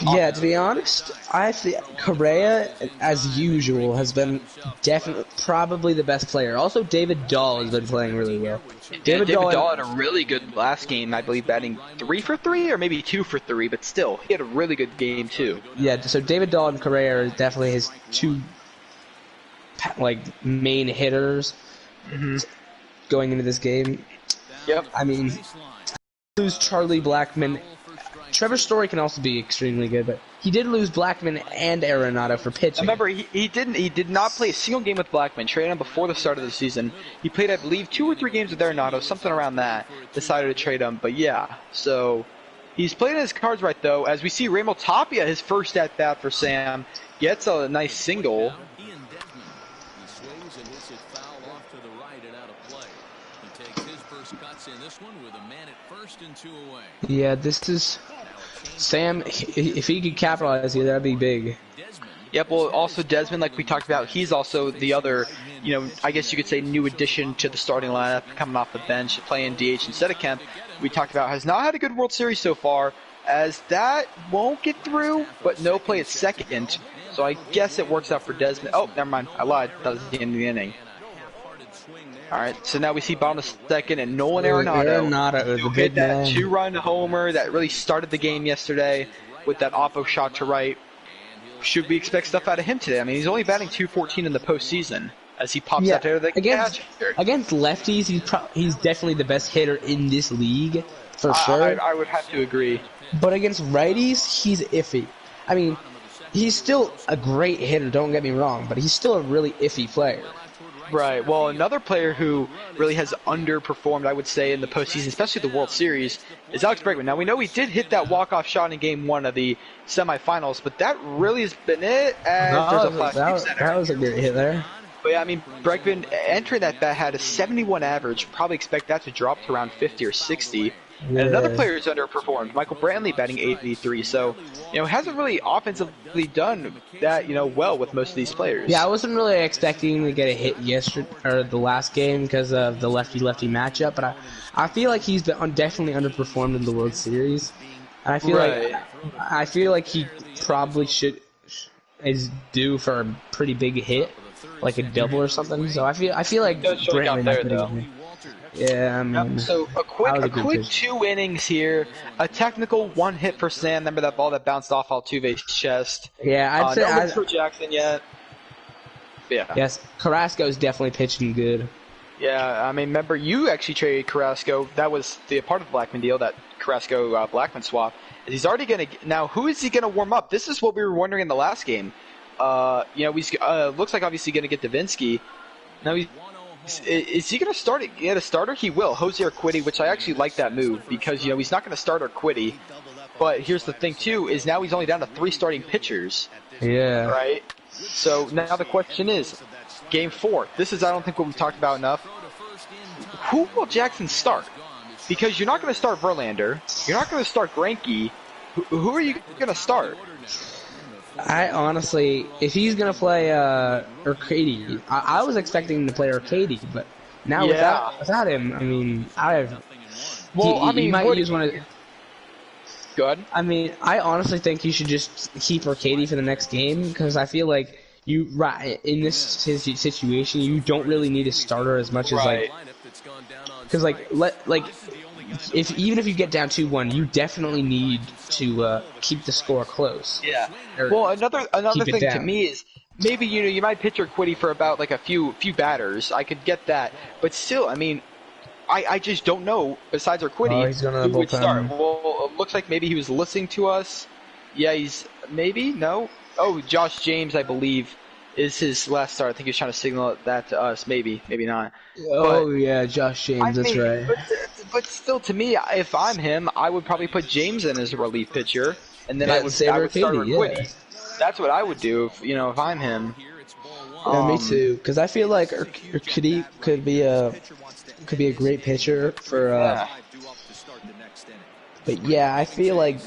S3: Yeah, to be honest, I think Correa, as usual, has been definitely probably the best player. Also, David Dahl has been playing really well.
S1: David Dahl had a really good last game, I believe, batting 3 for 3 or maybe 2 for 3, but still, he had a really good game too.
S3: Yeah, so David Dahl and Correa are definitely his 2 main hitters.
S1: Mm-hmm.
S3: Going into this game.
S1: Yep.
S3: I mean, lose Charlie Blackmon. Trevor Story can also be extremely good, but he did lose Blackmon and Arenado for pitching.
S1: Remember, he did not play a single game with Blackmon. Traded him before the start of the season. He played, I believe, 2 or 3 games with Arenado, something around that. Decided to trade him, but yeah. So he's playing his cards right though. As we see, Raymond Tapia, his first at bat for Sam, gets a nice single.
S3: Yeah, this is Sam. If he could capitalize here, that'd be big.
S1: Yep. Well, also Desmond, like we talked about, he's also the other, I guess you could say, new addition to the starting lineup, coming off the bench, playing DH instead of Kemp. We talked about has not had a good World Series so far, as that won't get through, but no play at second. So I guess it works out for Desmond. Oh, never mind. I lied. That was the end of the inning. All right, so now we see bottom of second and Nolan Arenado
S3: the
S1: hit
S3: big
S1: that
S3: man.
S1: 2-run homer that really started the game yesterday with that oppo shot to right. Should we expect stuff out of him today? I mean, he's only batting .214 in the postseason as he pops out there.
S3: Against lefties, he's definitely the best hitter in this league. for sure.
S1: I would have to agree.
S3: But against righties, he's iffy. I mean, he's still a great hitter, don't get me wrong, but he's still a really iffy player.
S1: Right. Well, another player who really has underperformed, I would say, in the postseason, especially the World Series, is Alex Bregman. Now, we know he did hit that walk-off shot in Game 1 of the semifinals, but that really has been it. And
S3: That was a great hit there.
S1: But yeah, I mean, Bregman entering that bat had a 71 average. Probably expect that to drop to around 50 or 60. And another player who's underperformed, Michael Brantley, batting 83. So, hasn't really offensively done that, well with most of these players.
S3: Yeah, I wasn't really expecting him to get a hit the last game because of the lefty-lefty matchup, but I feel like he's been definitely underperformed in the World Series. And I feel like he probably is due for a pretty big hit, like a double or something. So I feel like Brantley might be able. Yeah, I mean,
S1: so a quick 2 innings here, a technical 1 hit for Sam. Remember that ball that bounced off Altuve's chest?
S3: Yeah, I'd say
S1: no hits for Jackson yet. Yeah.
S3: Yes, Carrasco's definitely pitching good.
S1: Yeah, I mean, remember you actually traded Carrasco. That was the part of the Blackman deal, that Carrasco Blackman swap. He's already gonna now. Who is he gonna warm up? This is what we were wondering in the last game. He's looks like obviously gonna get Davinsky. Now is he going to start at a starter? He will. Jose Urquidy, which I actually like that move because, he's not going to start Urquidy. But here's the thing, too, is now he's only down to 3 starting pitchers.
S3: Yeah.
S1: Right? So now the question is, Game 4. This is, I don't think, what we've talked about enough. Who will Jackson start? Because you're not going to start Verlander. You're not going to start Greinke. Who are you going to start?
S3: I honestly, if he's gonna play Urquidy, I was expecting him to play Urquidy, but now without him, I mean, he might use one of.
S1: Go ahead.
S3: I mean, I honestly think you should just keep Urquidy for the next game because I feel like in this situation you don't really need a starter as much as because even if you get down 2-1, you definitely need to keep the score close.
S1: Yeah. Well, another thing to me is maybe you might pitch Urquidy for about like a few batters. I could get that, but still, I mean, I just don't know. Besides Urquidy, who would start? Well, it looks like maybe he was listening to us. Yeah, he's maybe no. Oh, Josh James, I believe, is his last start. I think he's trying to signal that to us. Maybe not.
S3: Oh, yeah, Josh James, that's right.
S1: But still, to me, if I'm him, I would probably put James in as a relief pitcher, and then I would start Urquidy. Yeah. That's what I would do if I'm him.
S3: Yeah, me too. Because I feel like Urquidy could be a great pitcher for. But yeah, I feel like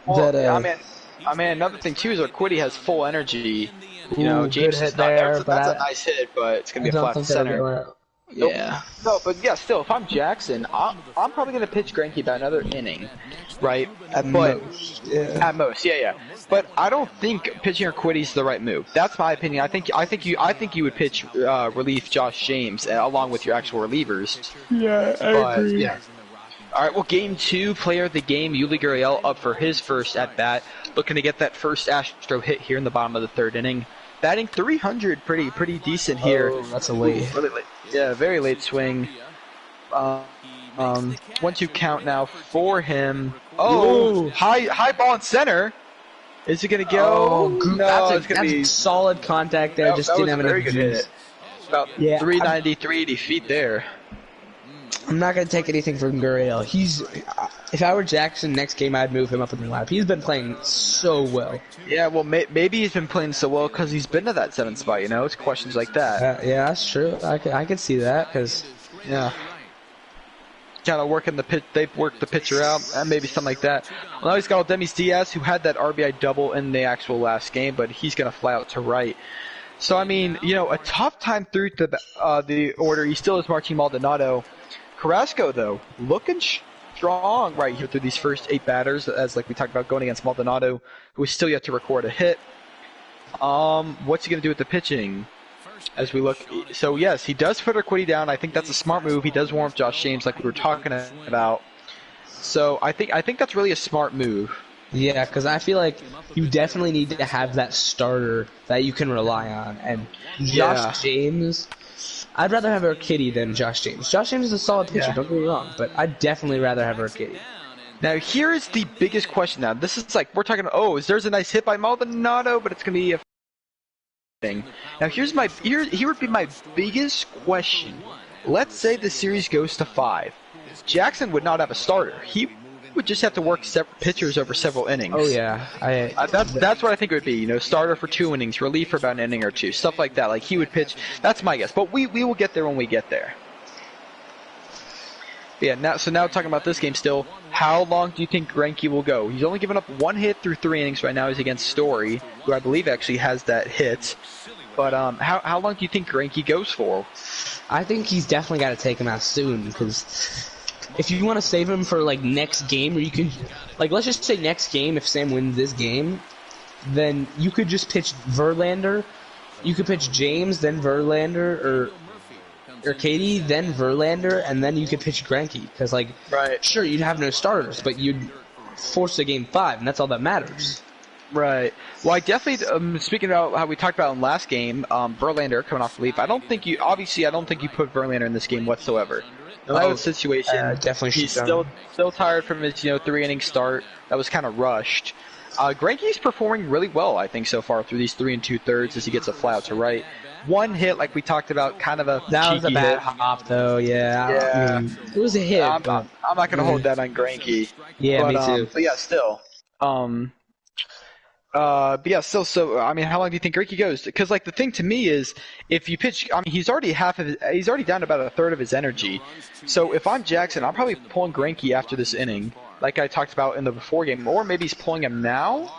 S3: that.
S1: I mean, another thing too is Urquidy has full energy. James is not
S3: there.
S1: That's a nice hit, but it's gonna be a flat center.
S3: Yeah.
S1: No, but yeah, still, if I'm Jackson, I'm probably gonna pitch Greinke about another inning, right?
S3: At most.
S1: Yeah. But I don't think pitching Urquidy is the right move. That's my opinion. I think you would pitch relief Josh James along with your actual relievers.
S3: Yeah, I agree.
S1: Yeah. All right. Well, Game 2, player of the game, Yuli Gurriel up for his first at bat, looking to get that first Astro hit here in the bottom of the 3rd inning. Batting 300, pretty decent here.
S3: Oh, that's a late.
S1: Really late. Yeah, very late swing. 1-2 count now for him. Oh, high ball in center. Is it gonna go? No,
S3: that's a solid contact there. Just didn't have enough
S1: very good hit. About 390, 380 feet there.
S3: I'm not gonna take anything from Gurriel. If I were Jackson next game, I'd move him up in the lineup. He's been playing so well.
S1: Yeah, well, maybe he's been playing so well because he's been to that 7th spot. It's questions like that.
S3: Yeah, that's true. I could see that because
S1: kind of working the pitch. They've worked the pitcher out, and maybe something like that. Well, now he's got Demis Diaz, who had that RBI double in the actual last game, but he's gonna fly out to right. So I mean, a tough time through the order. He still is Martin Maldonado. Carrasco though, looking strong right here through these first 8 batters, as like we talked about going against Maldonado, who is still yet to record a hit. What's he gonna do with the pitching? As we look, so yes, he does put Urquidy down. I think that's a smart move. He does warm up Josh James, like we were talking about. So I think that's really a smart move.
S3: Yeah, because I feel like you definitely need to have that starter that you can rely on. And Josh James, I'd rather have Urquidy than Josh James. Josh James is a solid pitcher, don't get me wrong, but I'd definitely rather have Urquidy.
S1: Now here's the biggest question. Now this is like we're talking. Oh, there's a nice hit by Maldonado, but it's gonna be a thing. Now here would be my biggest question. Let's say the series goes to 5. Jackson would not have a starter. He would just have to work separate pitchers over several innings.
S3: Oh yeah,
S1: that's what I think it would be. You know, starter for 2 innings, relief for about an inning or 2, stuff like that. Like he would pitch. That's my guess. But we will get there when we get there. Yeah. Now talking about this game still. How long do you think Greinke will go? He's only given up 1 hit through 3 innings right now. He's against Story, who I believe actually has that hit. But how long do you think Greinke goes for?
S3: I think he's definitely got to take him out soon, because if you want to save him for like next game, or you can, like, let's just say next game, if Sam wins this game, then you could just pitch Verlander, you could pitch James, then Verlander, or Katie, then Verlander, and then you could pitch Greinke, because like,
S1: right,
S3: sure, you'd have no starters, but you'd force a game 5, and that's all that matters.
S1: Right. Well, I definitely, speaking about how we talked about in last game, Verlander coming off relief, I don't think you put Verlander in this game whatsoever. No matter the situation,
S3: definitely
S1: he's still tired from his 3-inning start. That was kind of rushed. Greinke's performing really well, I think, so far through these 3 2/3 as he gets a fly out to right. 1 hit, like we talked about, kind of a
S3: that was a bad
S1: hit.
S3: hop, though. Yeah. It was a hit.
S1: I'm not going to hold that on Greinke.
S3: Yeah,
S1: but,
S3: me too.
S1: But yeah, still. But yeah, still, so I mean, how long do you think Greinke goes? Because like the thing to me is, if you pitch, I mean, he's already down about a third of his energy. So if I'm Jackson, I'm probably pulling Greinke after this inning, like I talked about in the before game, or maybe he's pulling him now.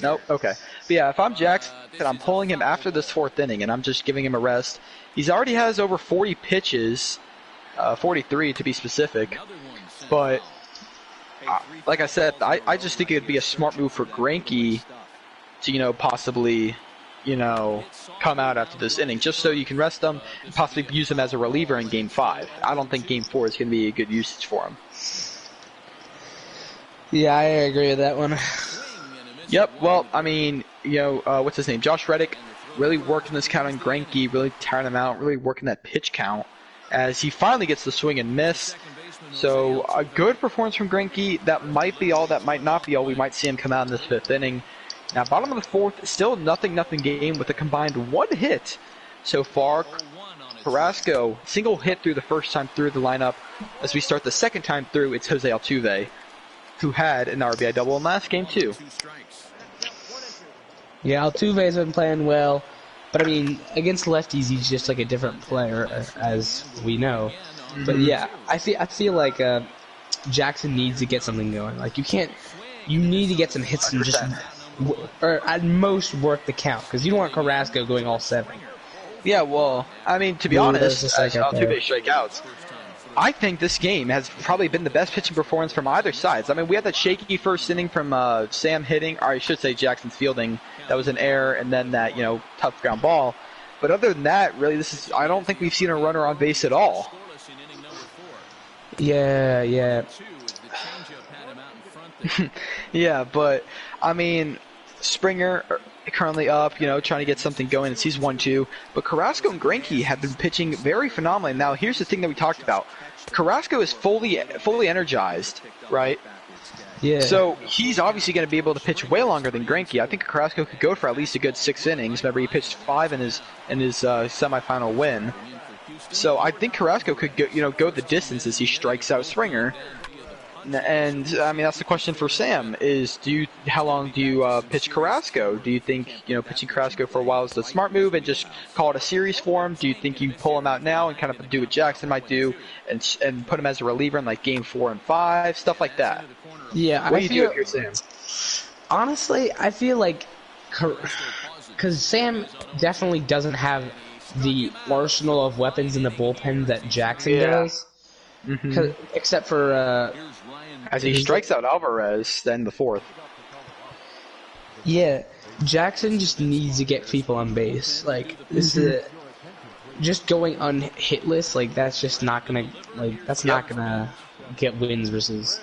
S1: Nope. Okay. But yeah, if I'm Jackson, I'm pulling him after this 4th inning, and I'm just giving him a rest. He's already has over 40 pitches, 43 to be specific, but. Like I said, I just think it would be a smart move for Greinke to, possibly, come out after this inning, just so you can rest him and possibly use him as a reliever in Game 5. I don't think Game 4 is going to be a good usage for him.
S3: Yeah, I agree with that one.
S1: Yep, well, I mean, what's his name? Josh Reddick really working this count on Greinke, really tiring him out, really working that pitch count as he finally gets the swing and miss. So a good performance from Greinke. That might be all. That might not be all. We might see him come out in this 5th inning. Now, bottom of the 4th, still nothing game with a combined 1 hit so far. Carrasco, single hit through the first time through the lineup. As we start the 2nd time through, it's Jose Altuve, who had an RBI double in last game too.
S3: Yeah, Altuve's been playing well, but I mean, against lefties, he's just like a different player, as we know. But yeah, I feel like Jackson needs to get something going. Like you need to get some hits and just, or at most work the count, because you don't want Carrasco going all 7.
S1: Yeah, well, I mean, to be honest, Altuve strikeouts. I think this game has probably been the best pitching performance from either sides. I mean, we had that shaky first inning from Sam hitting, or I should say Jackson's fielding. That was an error, and then that tough ground ball. But other than that, really, I don't think we've seen a runner on base at all.
S3: Yeah.
S1: Yeah, but I mean, Springer currently up, trying to get something going. It's he's 1-2, but Carrasco and Greinke have been pitching very phenomenally. Now, here's the thing that we talked about: Carrasco is fully energized, right?
S3: Yeah.
S1: So he's obviously going to be able to pitch way longer than Greinke. I think Carrasco could go for at least a good 6 innings. Remember, he pitched 5 in his semifinal win. So I think Carrasco could go the distance as he strikes out Springer. And I mean, that's the question for Sam: is how long do you pitch Carrasco? Do you think pitching Carrasco for a while is the smart move and just call it a series for him? Do you think you pull him out now and kind of do what Jackson might do and put him as a reliever in like Game 4 and 5, stuff like that?
S3: Yeah,
S1: what do you do if you're Sam?
S3: Honestly, I feel like because Sam definitely doesn't have the arsenal of weapons in the bullpen that Jackson does. Mm-hmm. Except for
S1: as he strikes out Alvarez, then the 4th.
S3: Yeah, Jackson just needs to get people on base. Like this is just going unhitless. Like that's just not gonna not gonna get wins versus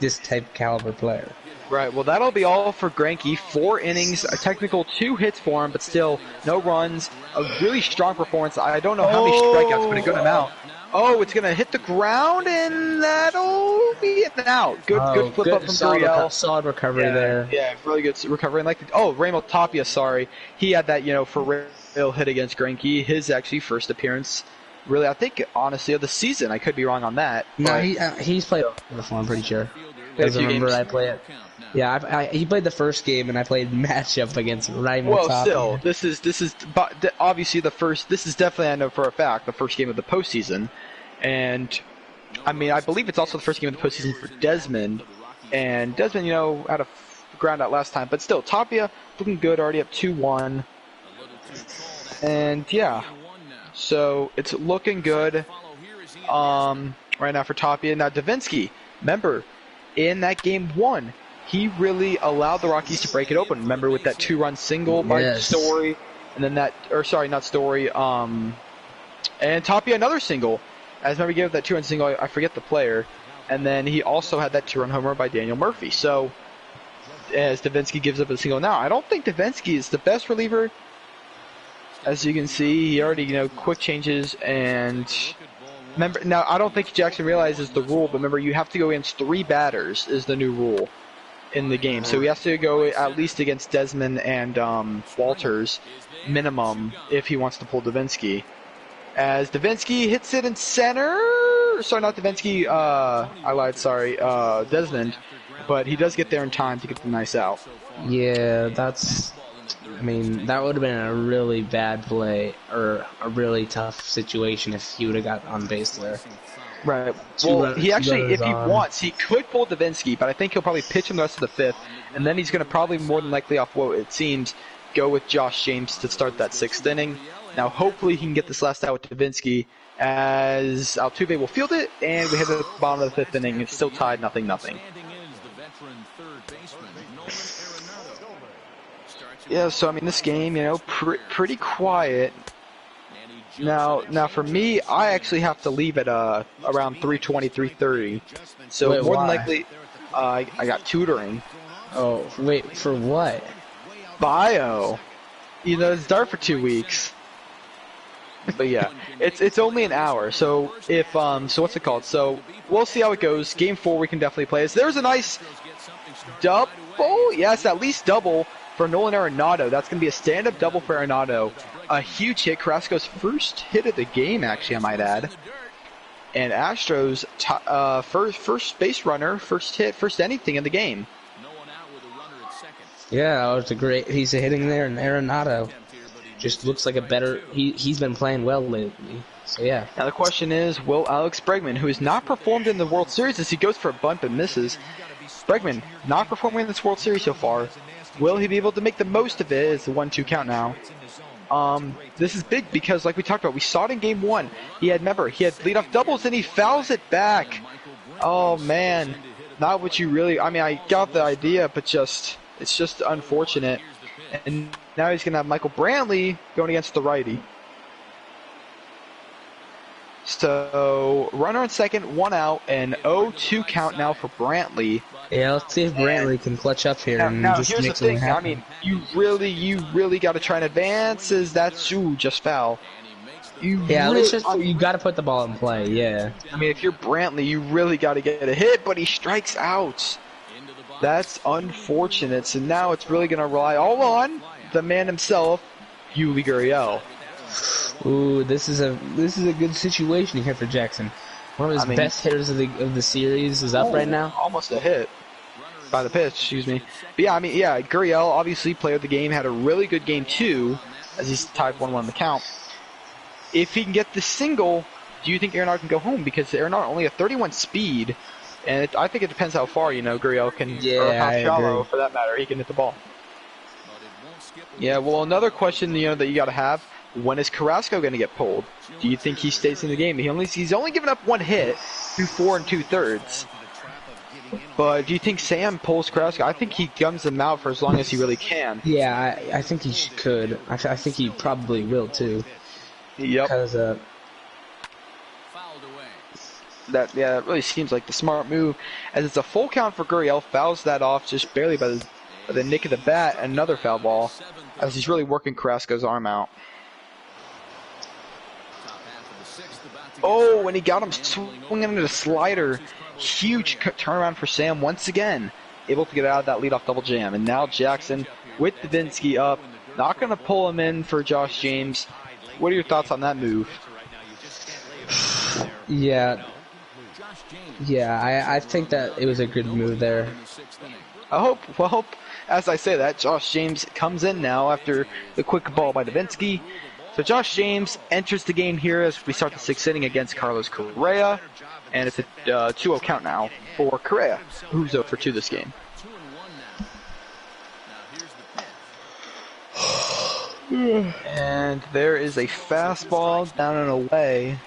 S3: this type caliber player.
S1: Right, well that'll be all for Greinke. 4 innings, a technical 2 hits for him, but still no runs. A really strong performance. I don't know how many strikeouts, but a good amount. Oh, it's going to hit the ground, and that'll could be an out. Good flip up from Guriel.
S3: Solid recovery there.
S1: Yeah, really good recovery. And Raymond Tapia, sorry. He had that, for real hit against Greinke. His actually first appearance, really, I think, honestly, of the season. I could be wrong on that.
S3: No, he's played before, I'm pretty sure. Because remember I played it. Yeah, he played the first game, and I played matchup against Raymond Tapia.
S1: Well, still, this is obviously the first. This is definitely, I know for a fact, the first game of the postseason. And, I mean, I believe it's also the first game of the postseason for Desmond. And Desmond, had a ground out last time. But still, Tapia looking good, already up 2-1. And, yeah. So, it's looking good right now for Tapia. Now, Davinsky, remember, in that game 1, he really allowed the Rockies to break it open. Remember, with that 2-run single by Story. And then not Story, and Tapia another single. As remember, he gave up that 2-run single, I forget the player, and then he also had that 2-run homer by Daniel Murphy. So, as Davinsky gives up a single now, I don't think Davinsky is the best reliever. As you can see, he already, quick changes, and remember, now I don't think Jackson realizes the rule, but remember, you have to go against 3 batters is the new rule in the game. So he has to go at least against Desmond and Walters minimum if he wants to pull Davinsky. As Davinsky hits it in center. Sorry, not Davinsky. I lied. Sorry, Desmond. But he does get there in time to get the nice out.
S3: Yeah, I mean, that would have been a really bad play or a really tough situation if he would have got on base there.
S1: Right. Well, he actually, if he wants, he could pull Davinsky, but I think he'll probably pitch him the rest of the 5th, and then he's going to probably more than likely off what it seems go with Josh James to start that 6th inning. Now, hopefully, he can get this last out with Davinsky, as Altuve will field it, and we hit the bottom of the 5th inning. It's still tied, 0-0. Yeah, so I mean, this game, pretty quiet. Now for me, I actually have to leave at around 3:20, 3:30. So
S3: wait,
S1: more
S3: why?
S1: than likely, I got tutoring.
S3: Oh, wait, for what?
S1: Bio. It's dark for 2 weeks. But yeah, it's only an hour. So so what's it called? So we'll see how it goes. Game 4 we can definitely play. So there's a nice double. Yes, at least double for Nolan Arenado. That's going to be a stand-up double for Arenado. A huge hit. Carrasco's first hit of the game, actually, I might add. And Astros first base runner, first hit, first anything in the game.
S3: Yeah, it's a great piece of hitting there, and Arenado just looks like a better. He's been playing well lately. So yeah.
S1: Now the question is, will Alex Bregman, who has not performed in the World Series as he goes for a bunt and misses, Bregman not performing in this World Series so far, will he be able to make the most of it? It's the 1-2 count now. This is big because, like we talked about, we saw it in Game 1. He had leadoff doubles and he fouls it back. Oh man, not what you really. I mean, I got the idea, but it's just unfortunate. And now he's gonna have Michael Brantley going against the righty. So runner on second, 1 out, and 0-2 count now for Brantley.
S3: Yeah, let's see if Brantley can clutch up here and just
S1: here's
S3: make
S1: the thing.
S3: something happen.
S1: I mean, you really got to try and advance. That's just foul. You
S3: got to put the ball in play. Yeah.
S1: I mean, if you're Brantley, you really got to get a hit, but he strikes out. That's unfortunate. So now it's really going to rely all on the man himself, Yuli Gurriel.
S3: Ooh, this is a good situation here for Jackson. One of his best hitters of the series is up right now.
S1: Almost a hit by the pitch, excuse me. But yeah, Gurriel, obviously player of the game, had a really good game too, as he's tied 1-1 in the count. If he can get the single, do you think Arenado can go home? Because Arenado only a 31 speed, and I think it depends how far Gurriel can, or how shallow for that matter, he can hit the ball. Yeah, well, another question that you got to have: when is Carrasco going to get pulled? Do you think he stays in the game? He's only given up 1 hit through 4 2/3. But do you think Sam pulls Carrasco? I think he gums him out for as long as he really can.
S3: Yeah, I think he could. I think he probably will too.
S1: Yep.
S3: Because
S1: that really seems like the smart move, as it's a full count for Gurriel. Fouls that off just barely by the nick of the bat. Another foul ball, as he's really working Carrasco's arm out. Oh, and he got him swinging into the slider. huge turnaround for Sam once again, able to get out of that leadoff double jam. And now Jackson with Davinsky up, not going to pull him in for Josh James. What are your thoughts on that move?
S3: Yeah, I think that it was a good move there.
S1: I hope, as I say that, Josh James comes in now after the quick ball by Davinsky. So Josh James enters the game here as we start the sixth inning against Carlos Correa. And it's a 2-0 count now for Correa, who's 0 for 2 this game. And there is a fastball down and away.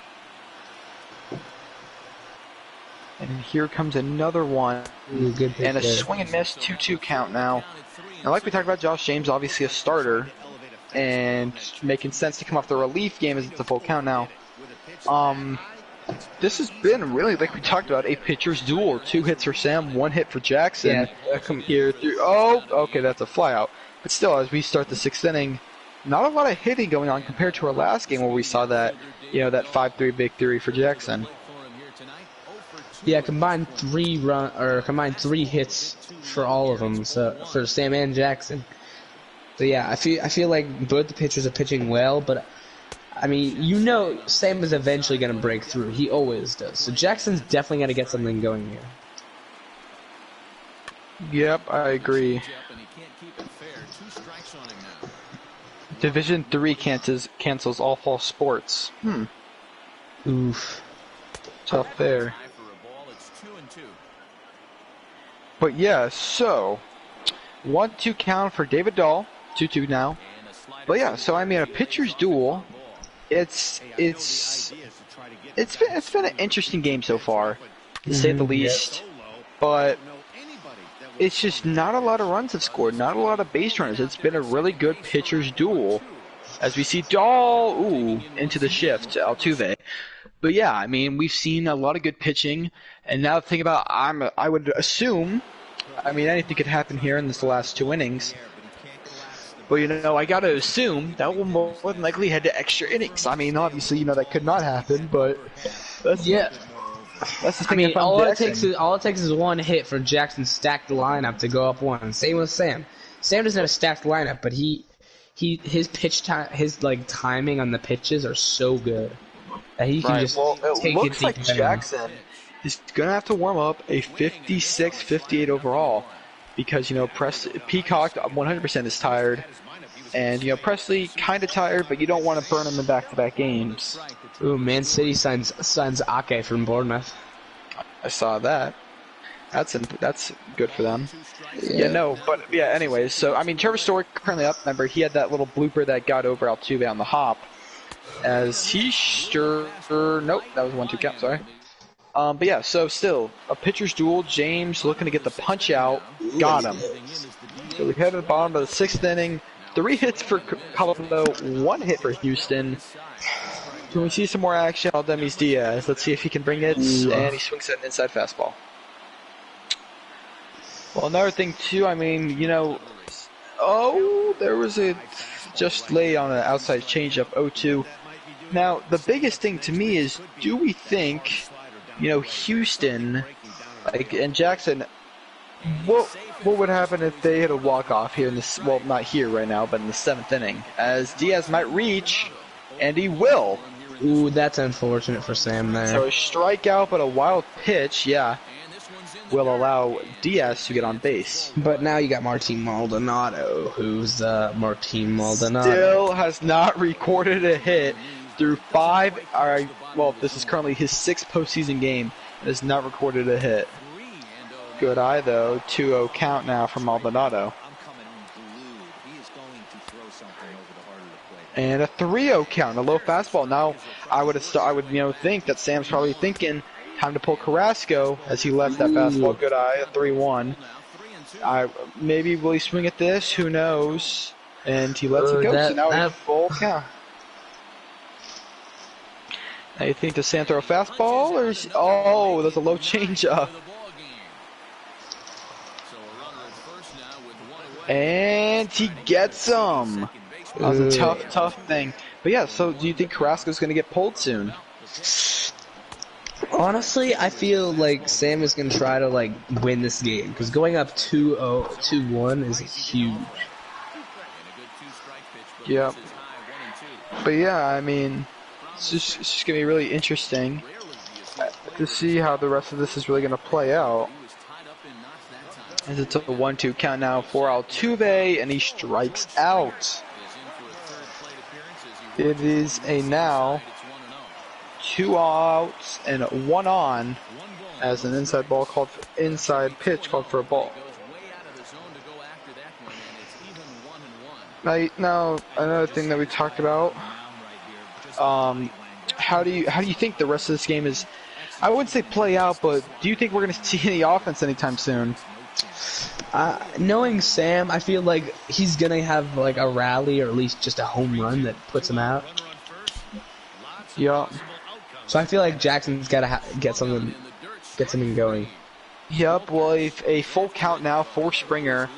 S1: And here comes another one. And a swing and miss 2-2 count now. Now, like we talked about, Josh James, obviously a starter. And making sense to come off the relief game as it's a full count now. This has been really, like we talked about, a pitcher's duel. 2 hits for Sam, 1 hit for Jackson.
S3: Yeah.
S1: Come here through. Oh, okay, that's a flyout. But still, as we start the 6th inning, not a lot of hitting going on compared to our last game where we saw that, that 5-3 big theory for Jackson.
S3: Yeah, combined 3 hits for all of them, so for Sam and Jackson. So yeah, I feel like both the pitchers are pitching well, but I mean, Sam is eventually going to break through. He always does. So Jackson's definitely going to get something going here.
S1: Yep, I agree. Division 3 cancels all fall sports.
S3: Oof.
S1: Tough there. But yeah, so 1-2 count for David Dahl, 2-2 now. But yeah, so I mean, a pitcher's duel. It's been an interesting game so far, to say the least. But it's just not a lot of runs have scored, not a lot of base runners. It's been a really good pitcher's duel, as we see Dahl into the shift, Altuve. But yeah, I mean, we've seen a lot of good pitching, and now the thing about I would assume, I mean, anything could happen here in this last 2 innings. But I gotta assume that will more than likely head to extra innings. I mean, obviously, that could not happen, but that's the thing.
S3: I mean, all it takes is 1 hit for Jackson's stacked lineup to go up 1. Same with Sam. Sam doesn't have a stacked lineup, but his pitch time, his timing on the pitches are so good that he can just take it.
S1: Looks
S3: deep
S1: like Jackson is gonna have to warm up a 56, 58 overall. Because, Peacock 100% is tired. And, Presley kind of tired, but you don't want to burn him in back-to-back games.
S3: Ooh, Man City signs Ake from Bournemouth.
S1: I saw that. That's good for them. Yeah, anyways. So, I mean, Trevor Story currently up. Remember, he had that little blooper that got over Altuve on the hop. As he nope, that was a 1-2 count, sorry. But yeah, so still, a pitcher's duel. James looking to get the punch out. Got him. So we head to the bottom of the 6th inning. 3 hits for Colorado, 1 hit for Houston. Can we see some more action? Aldemez Diaz. Let's see if he can bring it. And he swings at an inside fastball. Well, another thing, too, I mean, there was a just lay on an outside changeup, 0-2. Now, the biggest thing to me is, do we think, Houston and Jackson, what would happen if they hit a walk-off here in this, well, not here right now, but in the 7th inning, as Diaz might reach, and he will.
S3: Ooh, that's unfortunate for Sam there.
S1: So a strikeout, but a wild pitch, will allow Diaz to get on base.
S3: But now you got Martin Maldonado, who's Martin Maldonado.
S1: Still has not recorded a hit through 5, this is currently his 6th postseason game, and has not recorded a hit. Good eye, though. 2-0 count now for Maldonado. And a 3-0 count, a low fastball. Now, I would think that Sam's probably thinking time to pull Carrasco as he left that fastball. Good eye, a 3-1. Maybe will he swing at this? Who knows? And he lets it go. So now it's full count. Now you think the Sam throw a fastball, or there's a low changeup. And he gets him. That was a tough thing. But yeah, so do you think Carrasco's going to get pulled soon?
S3: Honestly, I feel like Sam is gonna try to like win this game because going up 2-0, 2-1 is huge.
S1: Yep. But yeah, I mean, it's just gonna be really interesting to see how the rest of this is really gonna play out. As it's a 1-2 count now for Altuve, and he strikes out. It is a now 2 outs and 1 on, as an inside pitch called for a ball. Now another thing that we talked about. How do you think the rest of this game is? I wouldn't say play out, but do you think we're going to see any offense anytime soon?
S3: Knowing Sam, I feel like he's gonna have like a rally or at least just a home run that puts him out.
S1: Yeah.
S3: So I feel like Jackson's gotta get something going.
S1: Yep. Well, a full count now for Springer.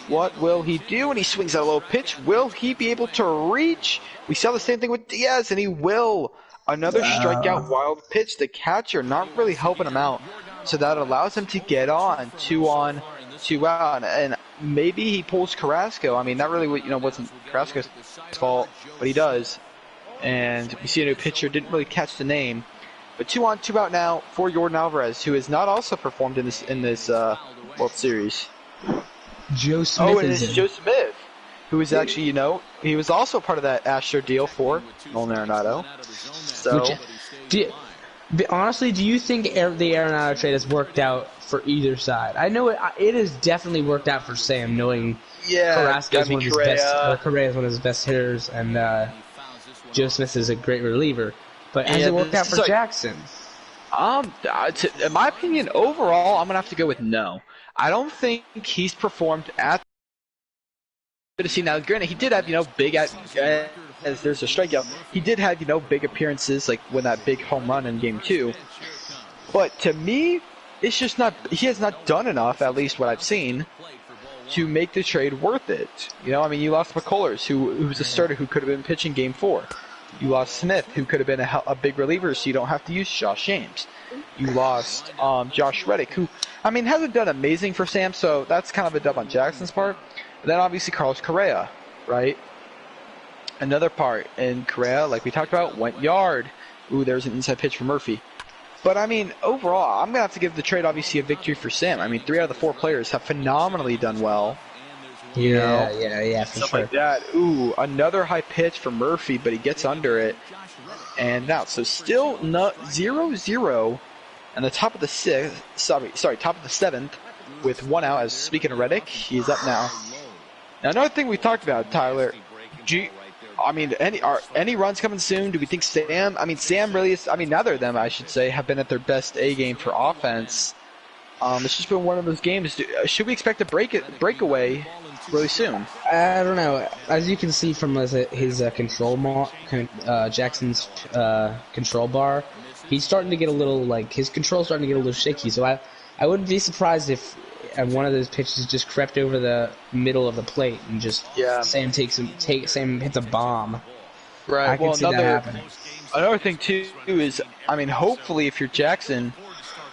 S1: What will he do? And he swings at a low pitch. Will he be able to reach? We saw the same thing with Diaz, and he will. Another strikeout, wild pitch. The catcher not really helping him out. So that allows him to get on 2 on, 2 out, and maybe he pulls Carrasco. I mean, that really wasn't Carrasco's fault, but he does. And we see a new pitcher didn't really catch the name, but 2 on, 2 out now for Yordan Alvarez, who has not also performed in this World Series.
S3: Joe Smith.
S1: Oh, and it's Joe Smith, who is actually he was also part of that Astro deal for Nolan Arenado. So.
S3: Honestly, do you think the Arenado trade has worked out for either side? I know it has definitely worked out for Sam, knowing Carrasco is one of his best, Correa is one of his best hitters, and Joe Smith is a great reliever. But has it worked out for Jackson?
S1: In my opinion, overall, I'm gonna have to go with no. I don't think he's performed at. Now, granted, he did have big as there's a strikeout, he did have, big appearances, like when that big home run in Game 2. But to me, it's just not, he has not done enough, at least what I've seen, to make the trade worth it. I mean, you lost McCullers, who was a starter who could have been pitching Game 4. You lost Smith, who could have been a big reliever, so you don't have to use Josh James. You lost Josh Reddick, who, I mean, hasn't done amazing for Sam, so that's kind of a dub on Jackson's part. And then obviously Carlos Correa, right? Another part, and Correa, like we talked about, went yard. Ooh, there's an inside pitch for Murphy. But, I mean, overall, I'm going to have to give the trade, obviously, a victory for Sam. I mean, 3 out of the 4 players have phenomenally done well.
S3: Yeah, for
S1: Stuff
S3: sure.
S1: like that. Ooh, another high pitch for Murphy, but he gets under it. And now, so still 0-0. And the top of the top of the 7th, with 1 out. As speaking of Reddick, he's up now. Now, another thing we talked about, Tyler. Any runs coming soon? Do we think Sam? I mean, Sam really is. I mean, neither of them, I should say, have been at their best A game for offense. It's just been one of those games. Should we expect a breakaway really soon?
S3: I don't know. As you can see from his control Jackson's control bar, he's starting to get a little his control's starting to get a little shaky. So I wouldn't be surprised if one of those pitches just crept over the middle of the plate and just Sam hits a bomb.
S1: Right.
S3: I can see that happening.
S1: Another thing too is, I mean, hopefully if you're Jackson,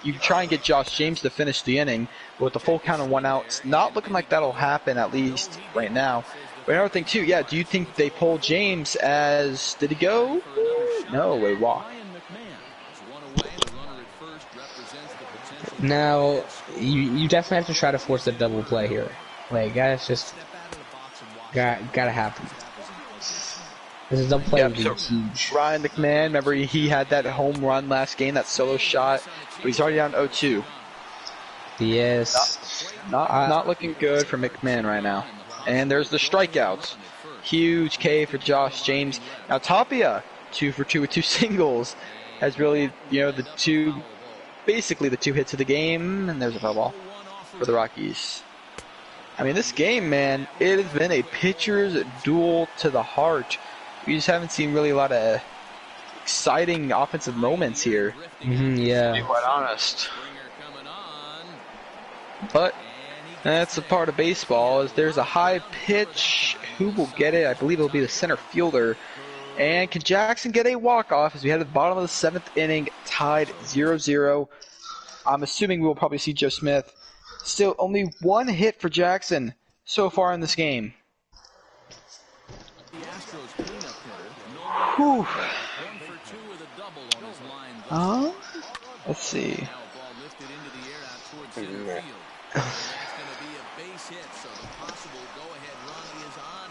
S1: you try and get Josh James to finish the inning. But with the full count and 1 out, it's not looking like that'll happen, at least right now. But another thing too, do you think they pull James as, did he go? No, a walk.
S3: Now, you definitely have to try to force a double play here. That's just gotta happen. This double play would be huge.
S1: Ryan McMahon, remember he had that home run last game, that solo shot, but he's already down 0-2.
S3: Yes.
S1: Not looking good for McMahon right now. And there's the strikeouts. Huge K for Josh James. Now Tapia, 2 for 2 with 2 singles, has really, basically the 2 hits of the game, and there's a foul ball for the Rockies. I mean, this game, man, it has been a pitcher's duel to the heart. We just haven't seen really a lot of exciting offensive moments here.
S3: Yeah.
S1: To be quite honest. But that's a part of baseball. Is there's a high pitch. Who will get it? I believe it'll be the center fielder. And can Jackson get a walk-off as we head to the bottom of the 7th inning, tied 0-0? I'm assuming we will probably see Joe Smith. Still only one hit for Jackson so far in this game. Whew. Let's see.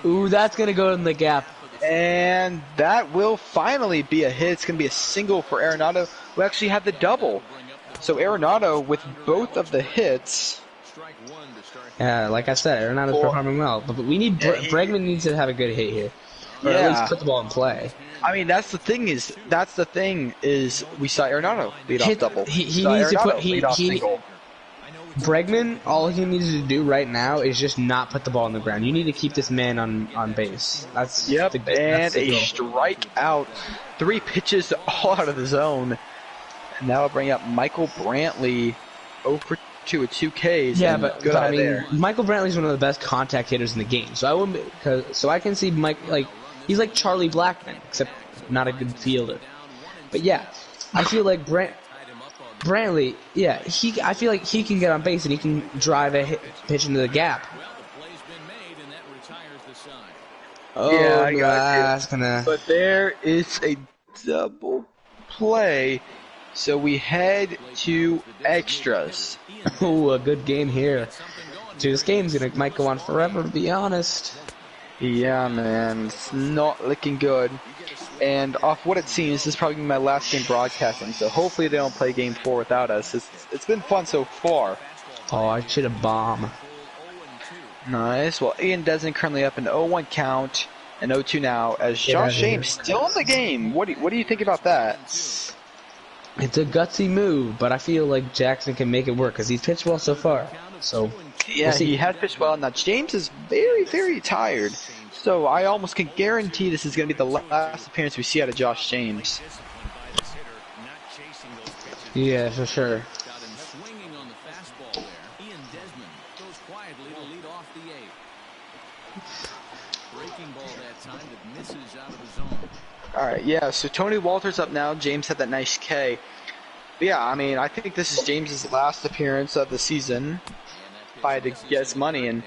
S3: Ooh, that's going to go in the gap.
S1: And that will finally be a hit. It's going to be a single for Arenado, who actually had the double. So Arenado with both of the hits.
S3: Yeah, like I said, Arenado's performing well. But we need Bregman needs to have a good hit here. Or at least put the ball in play.
S1: I mean, that's the thing is we saw Arenado lead off double.
S3: He needs to put Bregman, all he needs to do right now is just not put the ball on the ground. You need to keep this man on base. That's
S1: and a strikeout. 3 pitches all out of the zone. And that'll bring up Michael Brantley 0 for 2 with 2 Ks.
S3: Yeah, but I mean, Michael Brantley's one of the best contact hitters in the game. So I wouldn't so I can see Mike he's like Charlie Blackmon, except not a good fielder. But yeah, I feel like Brantley, I feel like he can get on base and he can drive a pitch into the gap. Oh,
S1: yeah, I got
S3: that's gonna.
S1: But there is a double play, so we head to extras.
S3: Oh, a good game here. Dude, this game's might go on forever, to be honest.
S1: Yeah, man, it's not looking good. And off what it seems, this is probably my last game broadcasting, so hopefully they don't play Game 4 without us. It's been fun so far.
S3: Oh, I should have bombed.
S1: Nice. Well, Ian Desmond currently up an 0-1 count, and 0-2 now, as Josh James still in the game. What do you think about that?
S3: It's a gutsy move, but I feel like Jackson can make it work, because he's pitched well so far. So
S1: yeah, he had pitched well. Now, James is very, very tired. So I almost can guarantee this is going to be the last appearance we see out of Josh James.
S3: Yeah, for sure.
S1: Alright, yeah, so Tony Walters up now. James had that nice K. But yeah, I mean, I think this is James's last appearance of the season. If I had to guess money, and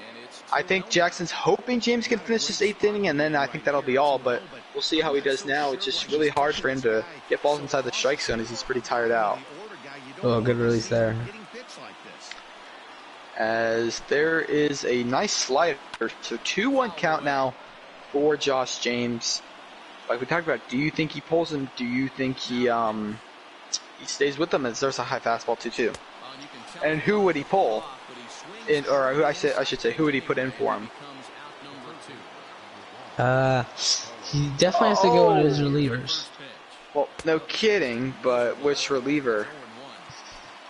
S1: I think Jackson's hoping James can finish this 8th inning, and then I think that'll be all, but we'll see how he does now. It's just really hard for him to get balls inside the strike zone as he's pretty tired out.
S3: Oh, good release there.
S1: As there is a nice slider, so 2-1 count now for Josh James. Like we talked about, do you think he pulls him? Do you think he stays with him? As there's a high fastball too. And who would he pull? I should say, who would he put in for him?
S3: He definitely has to go with his relievers.
S1: Well, no kidding, but which reliever?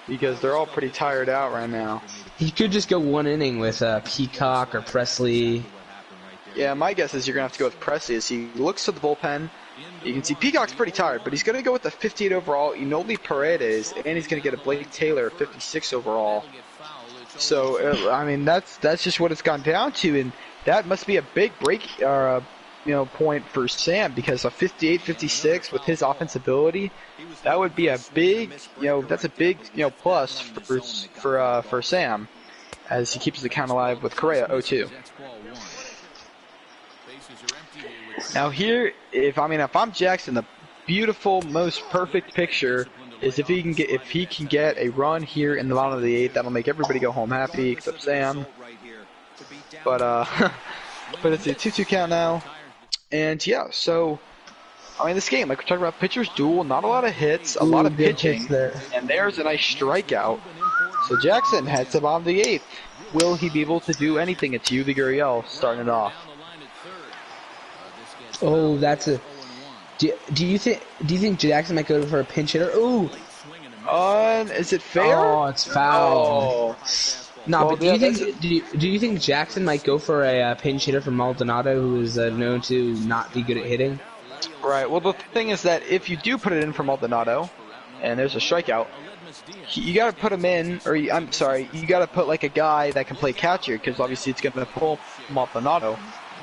S1: Because they're all pretty tired out right now.
S3: He could just go 1 inning with Peacock or Presley.
S1: Yeah, my guess is you're going to have to go with Presley as he looks to the bullpen. You can see Peacock's pretty tired, but he's going to go with the 58 overall, Enoli Paredes, and he's going to get a Blake Taylor 56 overall. So, I mean, that's just what it's gone down to, and that must be a big break, point for Sam, because a 58, 56 with his offensive ability, that would be a big, that's a big, plus for Sam, as he keeps the count alive with Correa 0-2. Now here, if I'm Jackson, the beautiful, most perfect picture is if he can get a run here in the bottom of the 8th, that'll make everybody go home happy except Sam. But but it's a 2-2 count now, and yeah, so I mean this game, like we're talking about, pitchers duel, not a lot of hits, a lot of pitching, and there's a nice strikeout. So Jackson heads to bottom of the 8th. Will he be able to do anything? It's Yuli Gurriel starting it off.
S3: Oh, that's a. Do you think Jackson might go for a pinch hitter? Ooh.
S1: Is it fair?
S3: Oh, it's foul.
S1: Oh.
S3: No, but do you think Jackson might go for a pinch hitter from Maldonado, who is known to not be good at hitting?
S1: Right. Well, the thing is that if you do put it in for Maldonado, and there's a strikeout, you got to put him in, you got to put like a guy that can play catcher, because obviously it's going to pull Maldonado.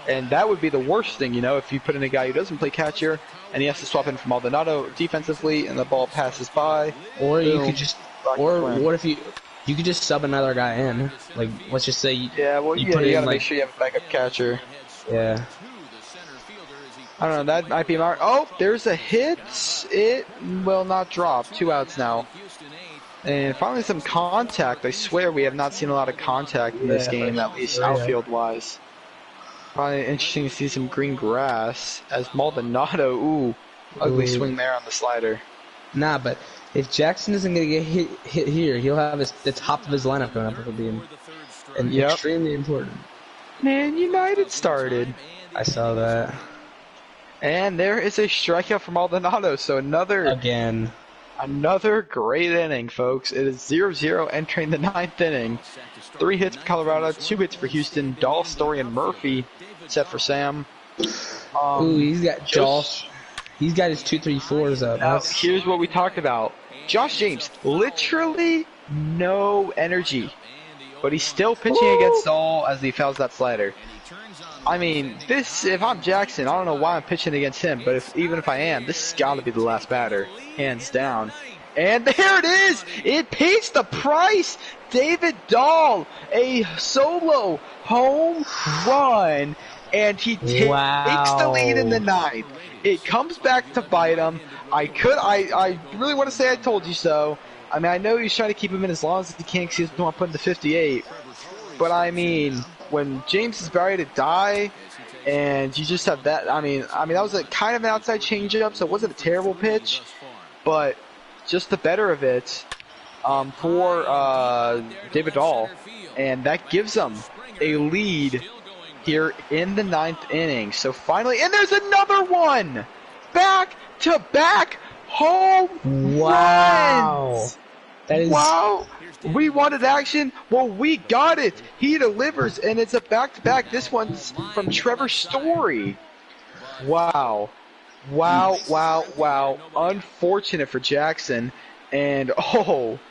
S1: And that would be the worst thing, you know, if you put in a guy who doesn't play catcher and he has to swap in from Maldonado defensively and the ball passes by.
S3: Or
S1: boom,
S3: you could just, or what if you could just sub another guy in? Like, let's just say you
S1: gotta make sure you have a backup catcher.
S3: Yeah.
S1: I don't know, that might be my... Oh, there's a hit. It will not drop. 2 outs now. And finally some contact. I swear we have not seen a lot of contact in this game, at least outfield-wise. Probably interesting to see some green grass as Maldonado. Ooh, ugly swing there on the slider.
S3: Nah, but if Jackson isn't going to get hit here, he'll have the top of his lineup going up, which will be extremely important.
S1: Man United started.
S3: I saw that.
S1: And there is a strikeout from Maldonado, so another great inning, folks. It is 0-0 entering the 9th inning. 3 hits for Colorado, 2 hits for Houston. Dahl, Story, and Murphy set for Sam.
S3: Ooh, he's got Josh. He's got his 2-3-4s up.
S1: Now, here's what we talked about. Josh James, literally no energy, but he's still pitching against Dahl as he fouls that slider. I mean, if I'm Jackson, I don't know why I'm pitching against him, but even if I am, this has got to be the last batter, hands down. And there it is! It pays the price! David Dahl, a solo home run, and he takes the lead in the 9th. It comes back to bite him. I really want to say I told you so. I mean, I know he's trying to keep him in as long as he can because he doesn't want to put him to 58. But I mean, when James is about ready to die, and you just have that, I mean that was a kind of an outside changeup, so it wasn't a terrible pitch, but just the better of it for David Dahl, and that gives them a lead here in the 9th inning. So finally, and there's another one! Back-to-back home runs!
S3: That is...
S1: Wow! We wanted action. Well, we got it. He delivers, and it's a back-to-back. This one's from Trevor Story. Wow. Unfortunate for Jackson. And, almost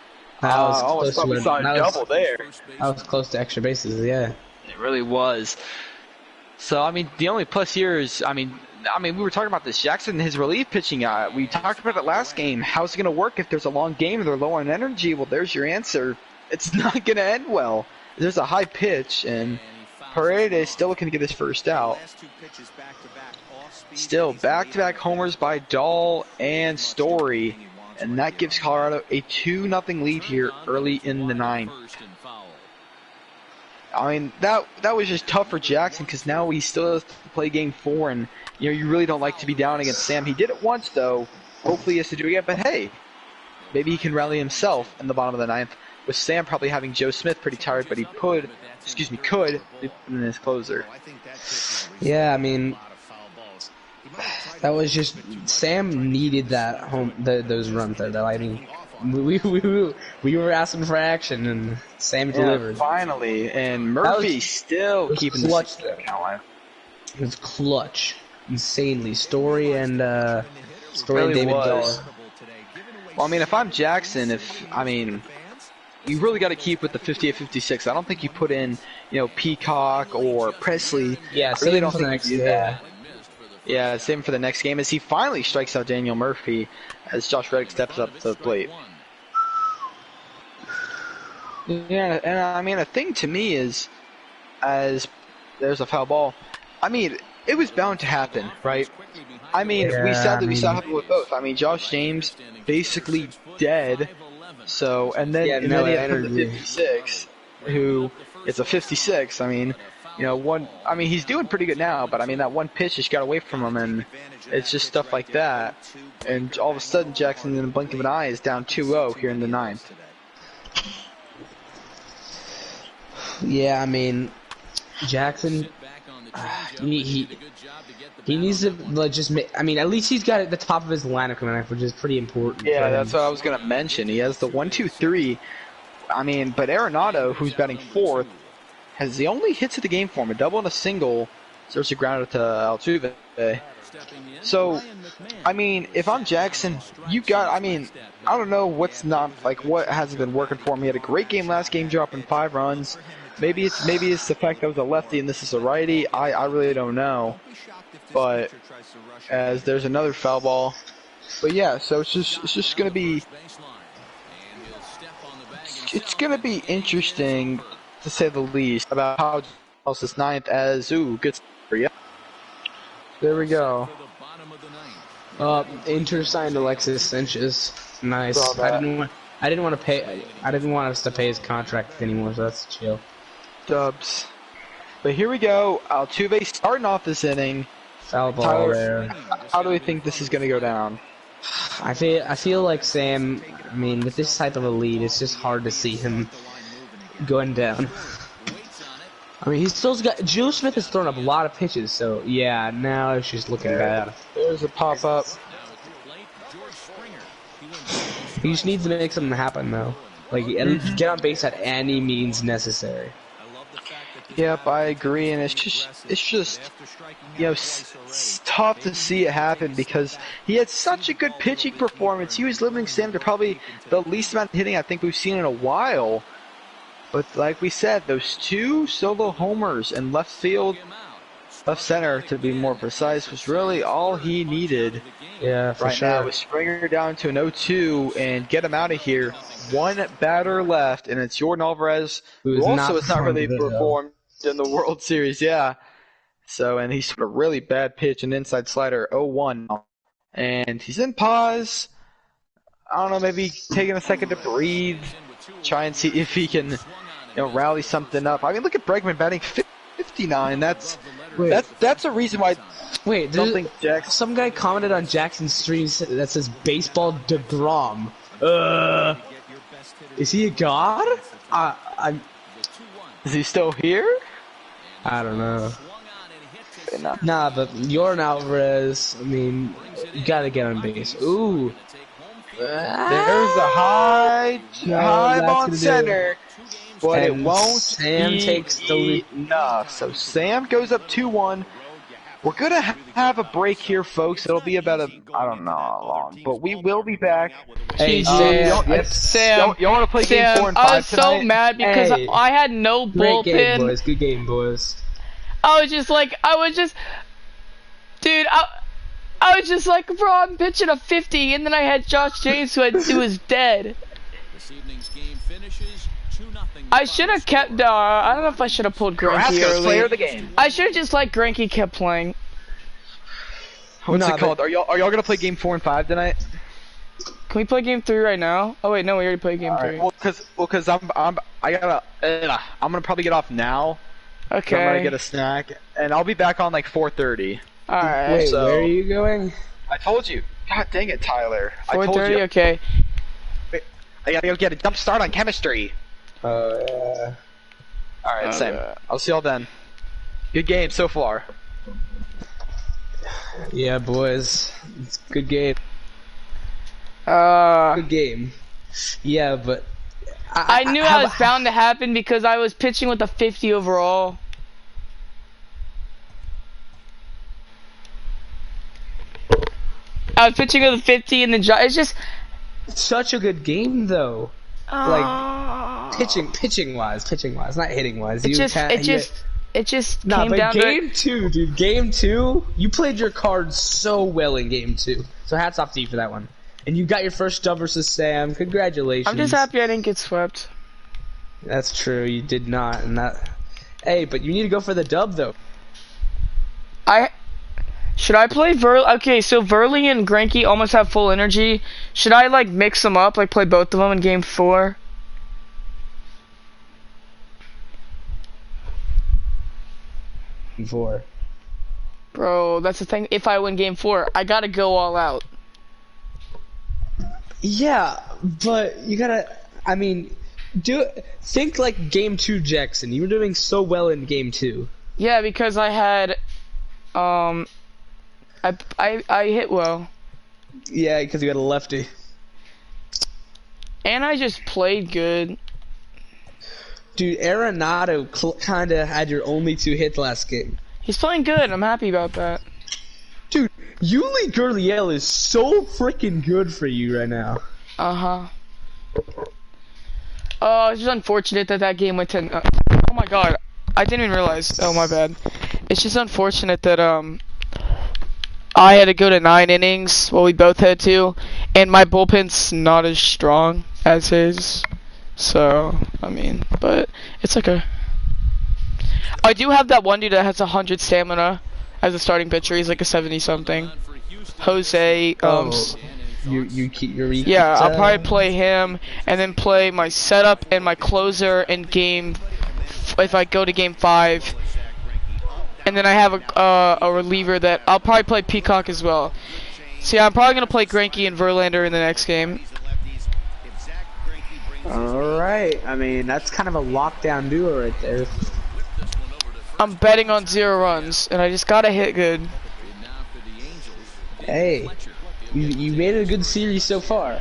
S1: thought we saw a double there.
S3: That was close to extra bases, yeah.
S1: It really was. So, I mean, the only plus here is, I mean, we were talking about this. Jackson, his relief pitching, we talked about it last game. How's it going to work if there's a long game and they're low on energy? Well, there's your answer. It's not going to end well. There's a high pitch, and Paredes still looking to get his first out. Still, back-to-back homers by Dahl and Story, and that gives Colorado a 2-0 lead here early in the 9th. I mean, that was just tough for Jackson because now he still has to play game 4, and you know you really don't like to be down against Sam. He did it once though. Hopefully he has to do it again. But hey, maybe he can rally himself in the bottom of the 9th. With Sam probably having Joe Smith pretty tired, but he could be in his closer.
S3: Yeah, I mean, that was just Sam needed that those runs there. Though I mean, we were asking for action, and Sam delivered.
S1: Finally, and Murphy still keeping the count alive.
S3: It was clutch, insanely. Story and
S1: really
S3: David Dahl.
S1: Well, I mean, if I'm Jackson, you really got to keep with the 58-56. I don't think you put in, Peacock or Presley.
S3: Yeah,
S1: I really don't think you do that. Yeah, same for the next game as he finally strikes out Daniel Murphy as Josh Reddick steps up to the plate. Yeah, and I mean, a thing to me is, as there's a foul ball, I mean, it was bound to happen, right? I mean, we saw it happen with both. I mean, Josh James basically dead, so, and then he had the 56, who is a 56. I mean, he's doing pretty good now, but I mean, that one pitch just got away from him, and it's just stuff like that. And all of a sudden, Jackson, in the blink of an eye, is down 2-0 here in the 9th.
S3: Yeah, I mean, Jackson, he needs to just make. I mean, at least he's got at the top of his lineup coming up, which is pretty important.
S1: Yeah, that's what I was gonna mention. He has the 1-2-3. I mean, but Arenado, who's batting 4th, has the only hits of the game for him: a double and a single. Starts to ground it to Altuve. So, I mean, if I'm Jackson, I don't know what hasn't been working for him. He had a great game last game, dropping 5 runs. Maybe it's the fact that I was a lefty and this is a righty. I really don't know. But as there's another foul ball. But yeah, so it's just gonna be interesting to say the least about how else is ninth as good. Yeah. There we go.
S3: Inter signed Alexis Sanchez. Nice. I didn't want us to pay his contract anymore, so that's chill.
S1: Dubs. But here we go. Altuve starting off this inning.
S3: Foul ball
S1: Tyler,
S3: there.
S1: how do we think this is gonna go down?
S3: I feel like Sam. I mean, with this type of a lead, it's just hard to see him going down. I mean, he's still got. Jules Smith has thrown up a lot of pitches, so yeah. Now it's just looking bad.
S1: There's a pop up.
S3: He just needs to make something happen, though. Like, get on base at any means necessary.
S1: Yep, I agree, and it's just, you know, it's tough to see it happen because he had such a good pitching performance. He was limiting Sam to probably the least amount of hitting I think we've seen in a while. But like we said, those 2 solo homers in left field, left center to be more precise, was really all he needed.
S3: Yeah, for
S1: right
S3: sure.
S1: now with Springer down to an 0-2 and get him out of here. One batter left, and it's Jordan Alvarez, who also has not really performed in the World Series. Yeah. So, and he's a really bad pitch, an inside slider, 0-1. And he's in pause. I don't know, maybe taking a second to breathe, try and see if he can, you know, rally something up. I mean, look at Bregman batting 59. That's a reason why.
S3: Wait, some guy commented on Jackson's stream that says baseball DeGrom. Is he a god?
S1: Is he still here?
S3: I don't know. Nah, but Jordan Alvarez, I mean, you gotta get on base. Ooh.
S1: There's a high on center, but it won't
S3: Sam takes the lead
S1: enough. So Sam goes up 2-1. We're gonna have a break here, folks. It'll be about I don't know how long, but we will be back.
S2: Hey, Sam.
S1: You want to play game 4 and 5
S2: I was so mad because I had no bullpen.
S3: Great game, boys. Good game, boys.
S2: I was just, dude, I was just like, bro, I'm pitching a 50, and then I had Josh James who was dead. I should have kept, I don't know if I should have pulled Greinke early.
S1: Player of the game.
S2: I should have just let Greinke kept playing.
S1: What's it called? Are y'all gonna play game 4 and 5 tonight?
S2: Can we play game 3 right now? Oh wait, no, we already played game 3.
S1: Well, cause I'm gonna probably get off now.
S2: Okay.
S1: So I'm gonna get a snack, and I'll be back on like 4:30.
S2: All right.
S3: Wait, where are you going?
S1: I told you. God dang it, Tyler.
S2: 4:30. Okay.
S1: Wait, I gotta go get a jump start on chemistry.
S3: Oh yeah.
S1: All right, same. I'll see y'all then. Good game so far.
S3: Yeah, boys. It's a good game.
S2: Good
S3: game. Yeah, but
S2: I knew I was bound to happen because I was pitching with a 50 overall. I was pitching with a 50 and then it's just
S3: such a good game though. Like pitching wise, not hitting wise. It just came down to
S1: game 2, dude. Game 2, you played your cards so well in game 2.
S3: So hats off to you for that one. And you got your first dub versus Sam. Congratulations.
S2: I'm just happy I didn't get swept.
S3: That's true. You did not, and that. Hey, but you need to go for the dub though.
S2: Should I play Okay, so Verley and Greinke almost have full energy. Should I like mix them up, like play both of them in game 4?
S3: Game 4.
S2: Bro, that's the thing. If I win game 4, I gotta go all out.
S3: Yeah, but you gotta. I mean, think like game 2, Jackson. You were doing so well in game 2.
S2: Yeah, because I had, I hit well.
S3: Yeah, because you had a lefty.
S2: And I just played good.
S3: Dude, Arenado kind of had your only 2 hits last game.
S2: He's playing good. I'm happy about that.
S3: Dude, Yuli Gurriel is so freaking good for you right now.
S2: Uh-huh. Oh, it's just unfortunate that game went to... oh my god. I didn't even realize. Oh, my bad. It's just unfortunate that, I had to go to 9 innings, well, we both had to, and my bullpen's not as strong as his. So, I mean, but it's okay. I do have that one dude that has 100 stamina as a starting pitcher. He's like a 70-something. Jose, yeah, I'll probably play him, and then play my setup and my closer in if I go to game 5. And then I have a reliever that I'll probably play Peacock as well. So yeah, I'm probably gonna play Greinke and Verlander in the next game.
S3: Alright, I mean, that's kind of a lockdown duo right there.
S2: I'm betting on 0 runs, and I just gotta hit good.
S3: Hey, you made it a good series so far.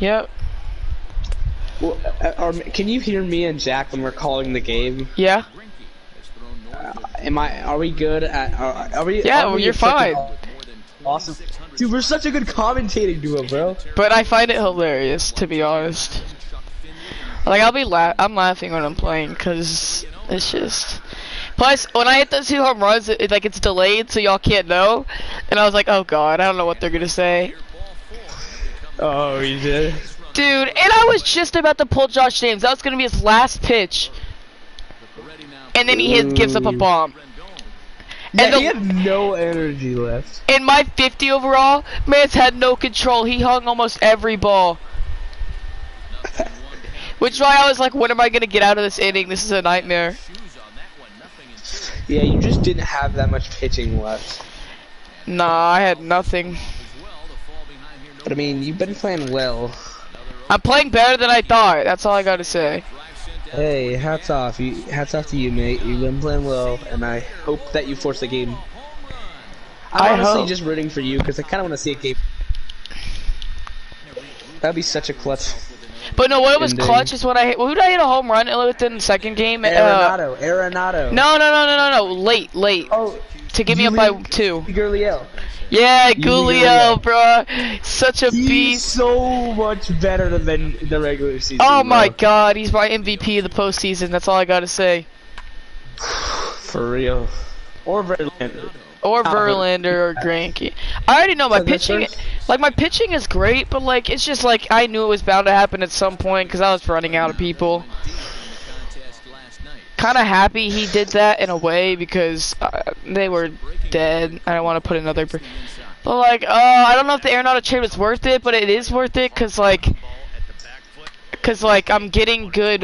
S2: Yep.
S3: Well, can you hear me and Jack when we're calling the game?
S2: Yeah.
S3: Are we good at? Are we?
S2: Yeah,
S3: well,
S2: you're fine.
S3: Awesome, dude. We're such a good commentating duo, bro.
S2: But I find it hilarious, to be honest. Like I'm laughing when I'm playing, cause it's just. Plus, when I hit those 2 home runs, it's delayed, so y'all can't know. And I was like, oh god, I don't know what they're gonna say.
S3: Oh, you did?
S2: Dude, and I was just about to pull Josh James. That was gonna be his last pitch. And then he gives up a bomb.
S3: And he had no energy left.
S2: In my 50 overall, man's had no control. He hung almost every ball. Which is why I was like, when am I gonna get out of this inning? This is a nightmare.
S3: Yeah, you just didn't have that much pitching left.
S2: Nah, I had nothing.
S3: But I mean, you've been playing well.
S2: I'm playing better than I thought. That's all I gotta say.
S3: Hey, hats off to you, mate. You've been playing well, and I hope that you force the game. I'm honestly just rooting for you because I kind of want to see a game. That'd be such a clutch.
S2: But no, what was clutch is when who did I hit a home run within the second game?
S3: Arenado.
S2: No. Late. Oh, to give me up by 2.
S3: Gurriel.
S2: Yeah, Gurriel, bro. Such a beast.
S3: He's so much better than the regular season.
S2: Oh my god, he's my MVP of the postseason. That's all I gotta say.
S3: For real. Or Verlander.
S2: Or Verlander or Greinke. I already know my pitching. Like my pitching is great, but like it's just like I knew it was bound to happen at some point because I was running out of people. Kind of happy he did that in a way because they were dead. I don't want to put another. But like, I don't know if the Arenado trade was worth it, but it is worth it because like I'm getting good.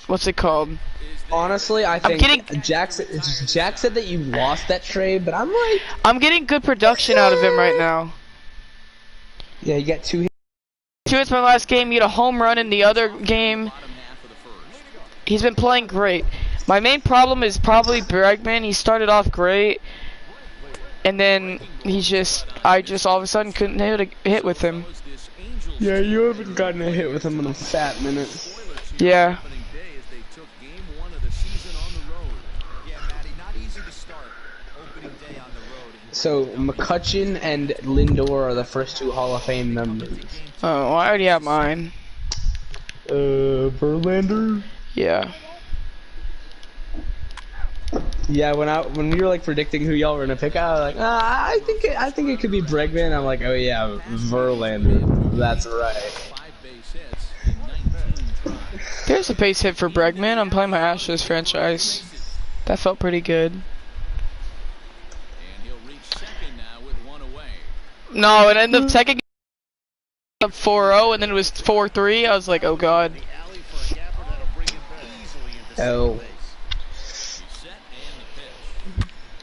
S2: What's it called?
S3: Honestly, I think Jack said that you lost that trade, but I'm getting good production out of him right now. Yeah, you got 2 hits.
S2: 2 hits my last game. He had a home run in the other game. He's been playing great. My main problem is probably Bregman. He started off great, and then I just all of a sudden couldn't hit with him.
S3: Yeah, you haven't gotten a hit with him in a fat minute.
S2: Yeah.
S3: So McCutcheon and Lindor are the first 2 Hall of Fame members.
S2: Oh, I already have mine.
S3: Verlander.
S2: Yeah.
S3: Yeah, when we were like predicting who y'all were gonna pick, I was like, I think it could be Bregman. I'm like, oh yeah, Verlander. That's right.
S2: There's a base hit for Bregman. I'm playing my Astros franchise. That felt pretty good. No, and in the second game, 4-0, and then it was 4-3. I was like, oh god.
S3: Oh.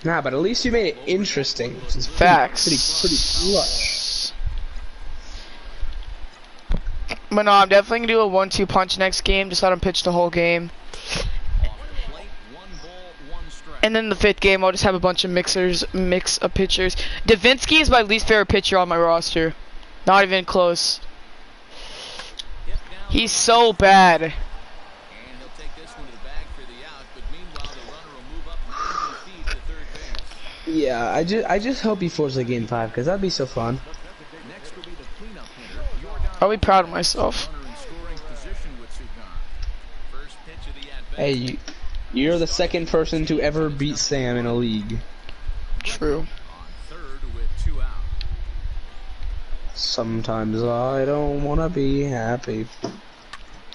S3: Nah, but at least you made it interesting, which is
S2: facts.
S3: Pretty clutch.
S2: But no, I'm definitely gonna do a 1-2 punch next game. Just let him pitch the whole game. And then the 5th game, I'll just have a bunch of mix of pitchers. Davinsky is my least favorite pitcher on my roster. Not even close. He's so bad.
S3: Yeah, I just hope he forces a game 5 because that'd be so fun.
S2: I'll be proud of myself.
S3: Hey, You're the second person to ever beat Sam in a league.
S2: True.
S3: Sometimes I don't wanna be happy.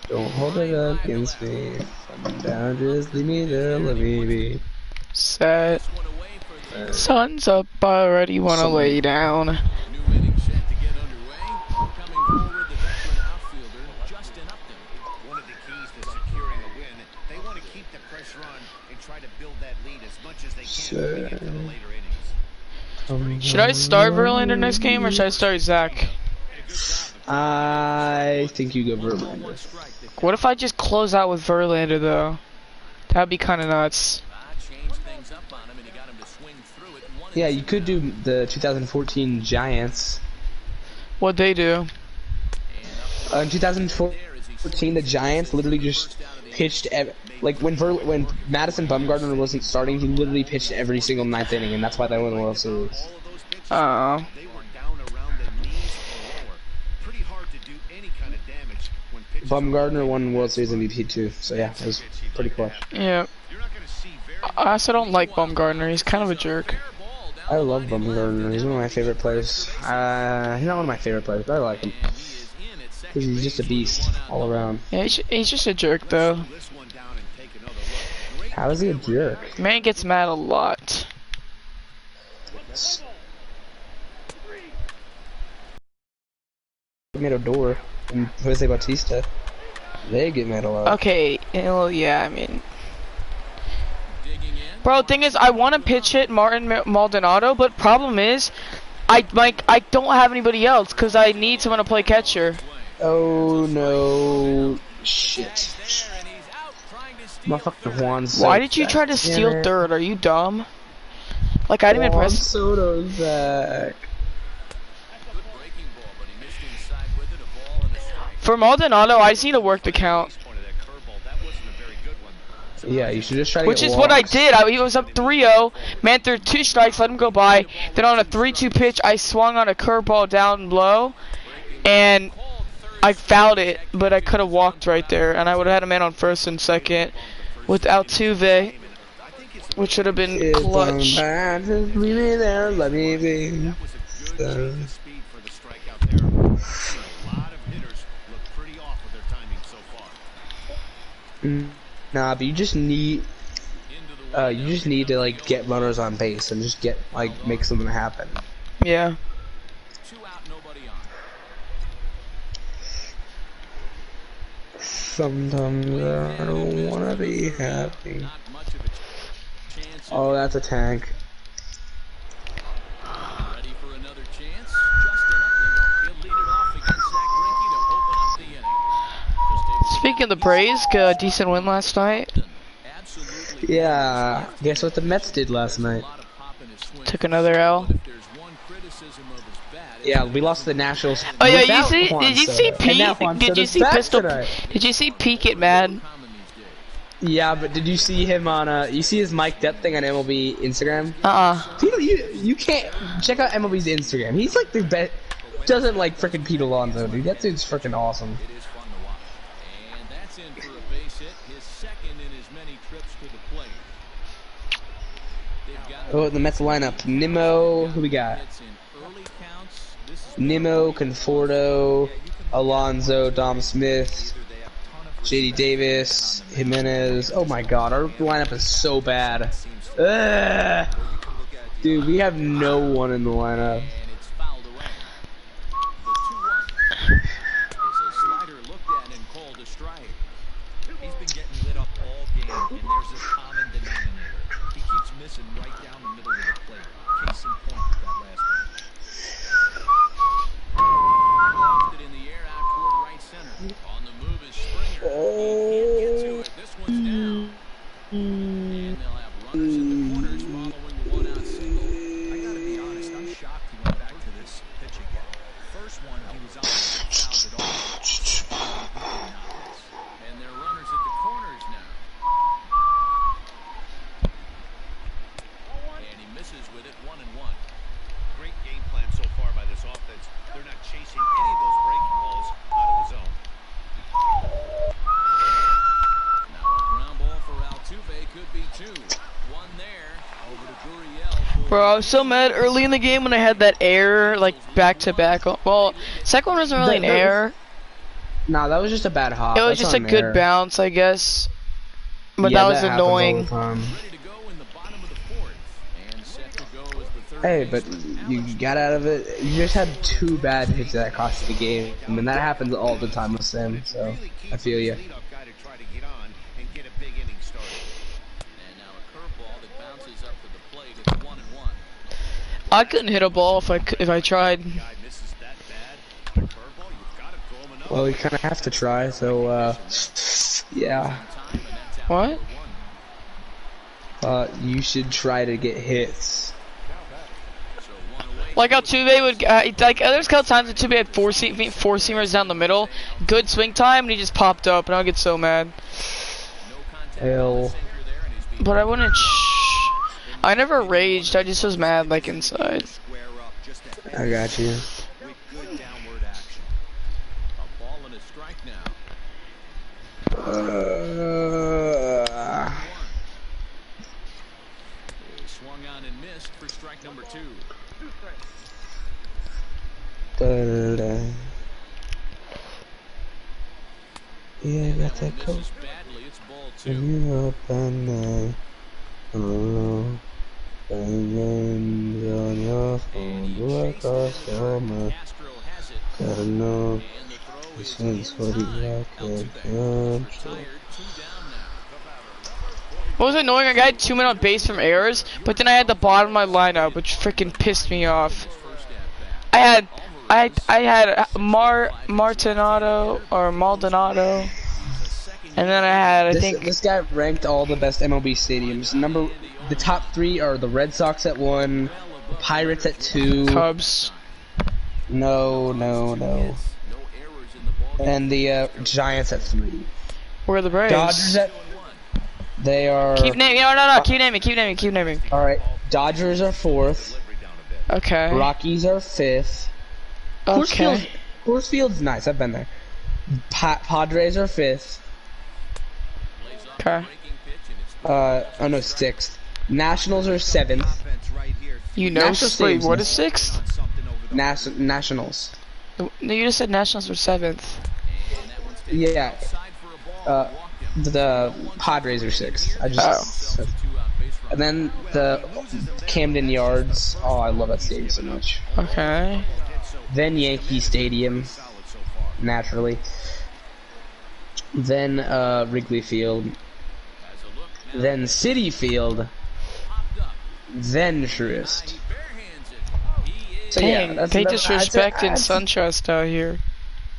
S3: Don't hold it against me. I'm down, just leave me there, let me be.
S2: Set. Sun's up, I already wanna lay down. Should I start Verlander next game or should I start Zach?
S3: I think you go Verlander.
S2: What if I just close out with Verlander though? That'd be kind of nuts.
S3: Yeah, you could do the 2014 Giants.
S2: What'd they do?
S3: In 2014, the Giants literally just pitched like when Madison Bumgarner wasn't starting, he literally pitched every single ninth inning, and that's why they won the World Series.
S2: Oh.
S3: Bumgarner won World Series MVP too, so yeah, it was pretty close.
S2: Yeah. I also don't like Bumgarner. He's kind of a jerk.
S3: I love Bumgarner. He's one of my favorite players. He's not one of my favorite players, but I like him. Because he's just a beast all around.
S2: Yeah, he's just a jerk though.
S3: How is he a jerk?
S2: Man gets mad a lot.
S3: Tomato Door and Jose Bautista. They get mad a lot.
S2: Okay, well, yeah, I mean. Bro, thing is, I want to pitch hit Martin Maldonado, but problem is, I don't have anybody else because I need someone to play catcher.
S3: Oh no, shit. Motherfucker Juan Soto.
S2: Why did you try to steal third? Are you dumb? Like I didn't even press.
S3: Soto's back.
S2: For Maldonado, I just need to work the count.
S3: Yeah, you should just try to
S2: Which is what I did. He was up 3-0. Man threw 2 strikes, let him go by. Then on a 3-2 pitch, I swung on a curveball down low, and I fouled it, but I could have walked right there, and I would have had a man on first and second with Altuve, which should have been clutch.
S3: Just leave me there, let me be. Nah, but you just need to like get runners on base and just get make something happen.
S2: Yeah.
S3: Sometimes I don't wanna be happy. Oh, that's a tank.
S2: Speaking of the Braves, got a decent win last night.
S3: Yeah, guess what the Mets did last night?
S2: Took another L.
S3: Yeah, we lost to the Nationals.
S2: Oh yeah, did you see Pete? Did you see Pistol? Did you see Pete get mad?
S3: Yeah, but did you see him on you see his mic'd up thing on MLB Instagram? You can't check out MLB's Instagram. He's like the best. Doesn't like freaking Pete Alonso, dude. That dude's freaking awesome. Oh, the Mets lineup. Nimmo, who we got? Nimmo, Conforto, Alonso, Dom Smith, JD Davis, Jimenez. Oh my god, our lineup is so bad. Ugh. Dude, we have no one in the lineup.
S2: Bro, I was so mad early in the game when I had that error, like, back-to-back. Well, second one wasn't really an error.
S3: Nah, that was just a bad hop.
S2: It was just a good bounce, I guess. But
S3: yeah,
S2: that was annoying.
S3: Hey, but you got out of it. You just had 2 bad hits that cost you the game. I mean, that happens all the time with Sim, so I feel you.
S2: I couldn't hit a ball if I tried.
S3: Well, we kind of have to try, so, yeah.
S2: What?
S3: You should try to get hits.
S2: Like how Tuve would, like, there's a couple times when Tuve had four seamers down the middle, good swing time, and he just popped up, and I would get so mad.
S3: Hell.
S2: But I wouldn't. I never raged. I just was mad, like inside.
S3: I got you.
S4: Swung on and missed for strike number 2.
S3: Yeah, got that coat. You up and on your phone, do across your mind. Gotta know this one's what you like.
S2: What was annoying? I got 2 men on base from errors, but then I had the bottom of my lineup, which freaking pissed me off. I had Maldonado, and then I had
S3: this guy ranked all the best MLB stadiums. The top 3 are the Red Sox at 1, the Pirates at 2,
S2: Cubs.
S3: No. And the Giants at 3.
S2: Where are the Braves?
S3: Dodgers at. They are.
S2: Keep naming. No. Keep naming.
S3: All right. Dodgers are 4th.
S2: Okay.
S3: Rockies are 5th.
S2: Okay.
S3: Coors Field's nice. I've been there. Padres are 5th.
S2: Okay.
S3: Oh no, 6th. Nationals are 7th.
S2: You know, wait, what is 6th?
S3: Nationals.
S2: No, you just said Nationals were 7th.
S3: Yeah. The Padres are 6th. I just. And then the Camden Yards. Oh, I love that stadium so much.
S2: Okay.
S3: Then Yankee Stadium, naturally. Then Wrigley Field. Then Citi Field. Then Truist. So
S2: dang,
S3: yeah,
S2: they disrespecting SunTrust out here.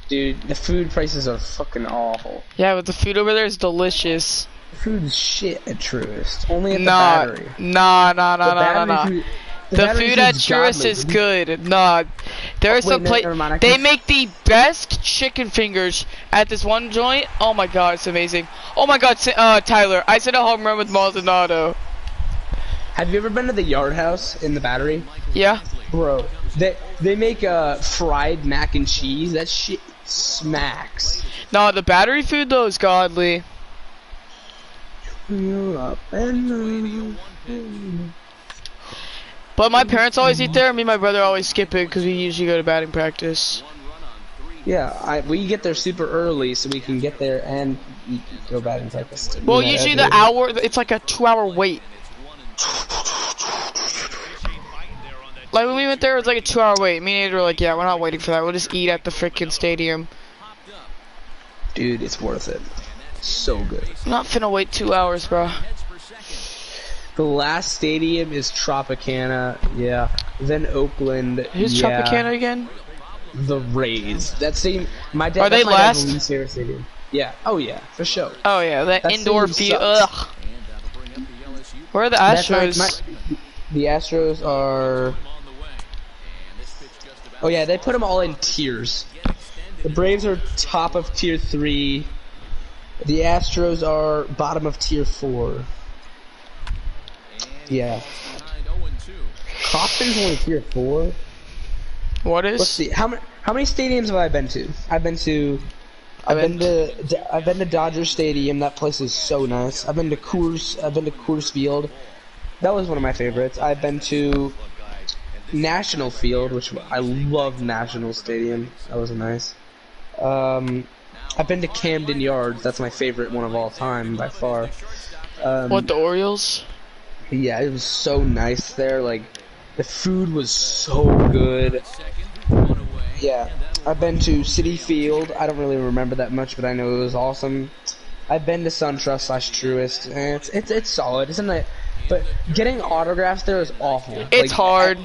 S3: Dude, the food prices are fucking awful.
S2: Yeah, but the food over there is delicious.
S3: The food is shit at Truist. Only at the Battery.
S2: Nah. The food at Truist is good. Nah, there's some place. They make the best chicken fingers at this one joint. Oh my god, it's amazing. Oh my god, Tyler, I said a home run with Maldonado.
S3: Have you ever been to the Yard House in the Battery?
S2: Yeah.
S3: Bro, they make fried mac and cheese. That shit smacks.
S2: No, the Battery food though is godly. But my parents always eat there, and me and my brother always skip it because we usually go to batting practice.
S3: Yeah, we get there super early so we can get there and go batting practice.
S2: Well, usually the hour, it's like a 2-hour wait. Like when we went there, it was like a 2-hour wait. Me and Andrew were like, yeah, we're not waiting for that. We'll just eat at the freaking stadium.
S3: Dude, it's worth it. So good.
S2: I'm not finna wait 2 hours, bro.
S3: The last stadium is Tropicana, yeah. Then Oakland.
S2: Who's Tropicana again?
S3: The Rays. That stadium. My dad.
S2: Are they last?
S3: Least favorite stadium. Yeah. Oh yeah, for sure.
S2: Oh yeah, that indoor field. Ugh. Where are the Astros?
S3: The Astros are. Oh yeah, they put them all in tiers. The Braves are top of tier 3. The Astros are bottom of tier 4. Yeah. Kaufman's only tier 4.
S2: What is?
S3: Let's see. How many stadiums have I been to? I've been to Dodger Stadium. That place is so nice. I've been to Coors Field. That was one of my favorites. I've been to National Field, which I love National Stadium. That was nice. I've been to Camden Yards. That's my favorite one of all time by far.
S2: What, the Orioles?
S3: Yeah, it was so nice there. Like, the food was so good. Yeah, I've been to Citi Field. I don't really remember that much, but I know it was awesome. I've been to SunTrust / Truist, and it's solid, isn't it? But getting autographs there is awful.
S2: It's hard.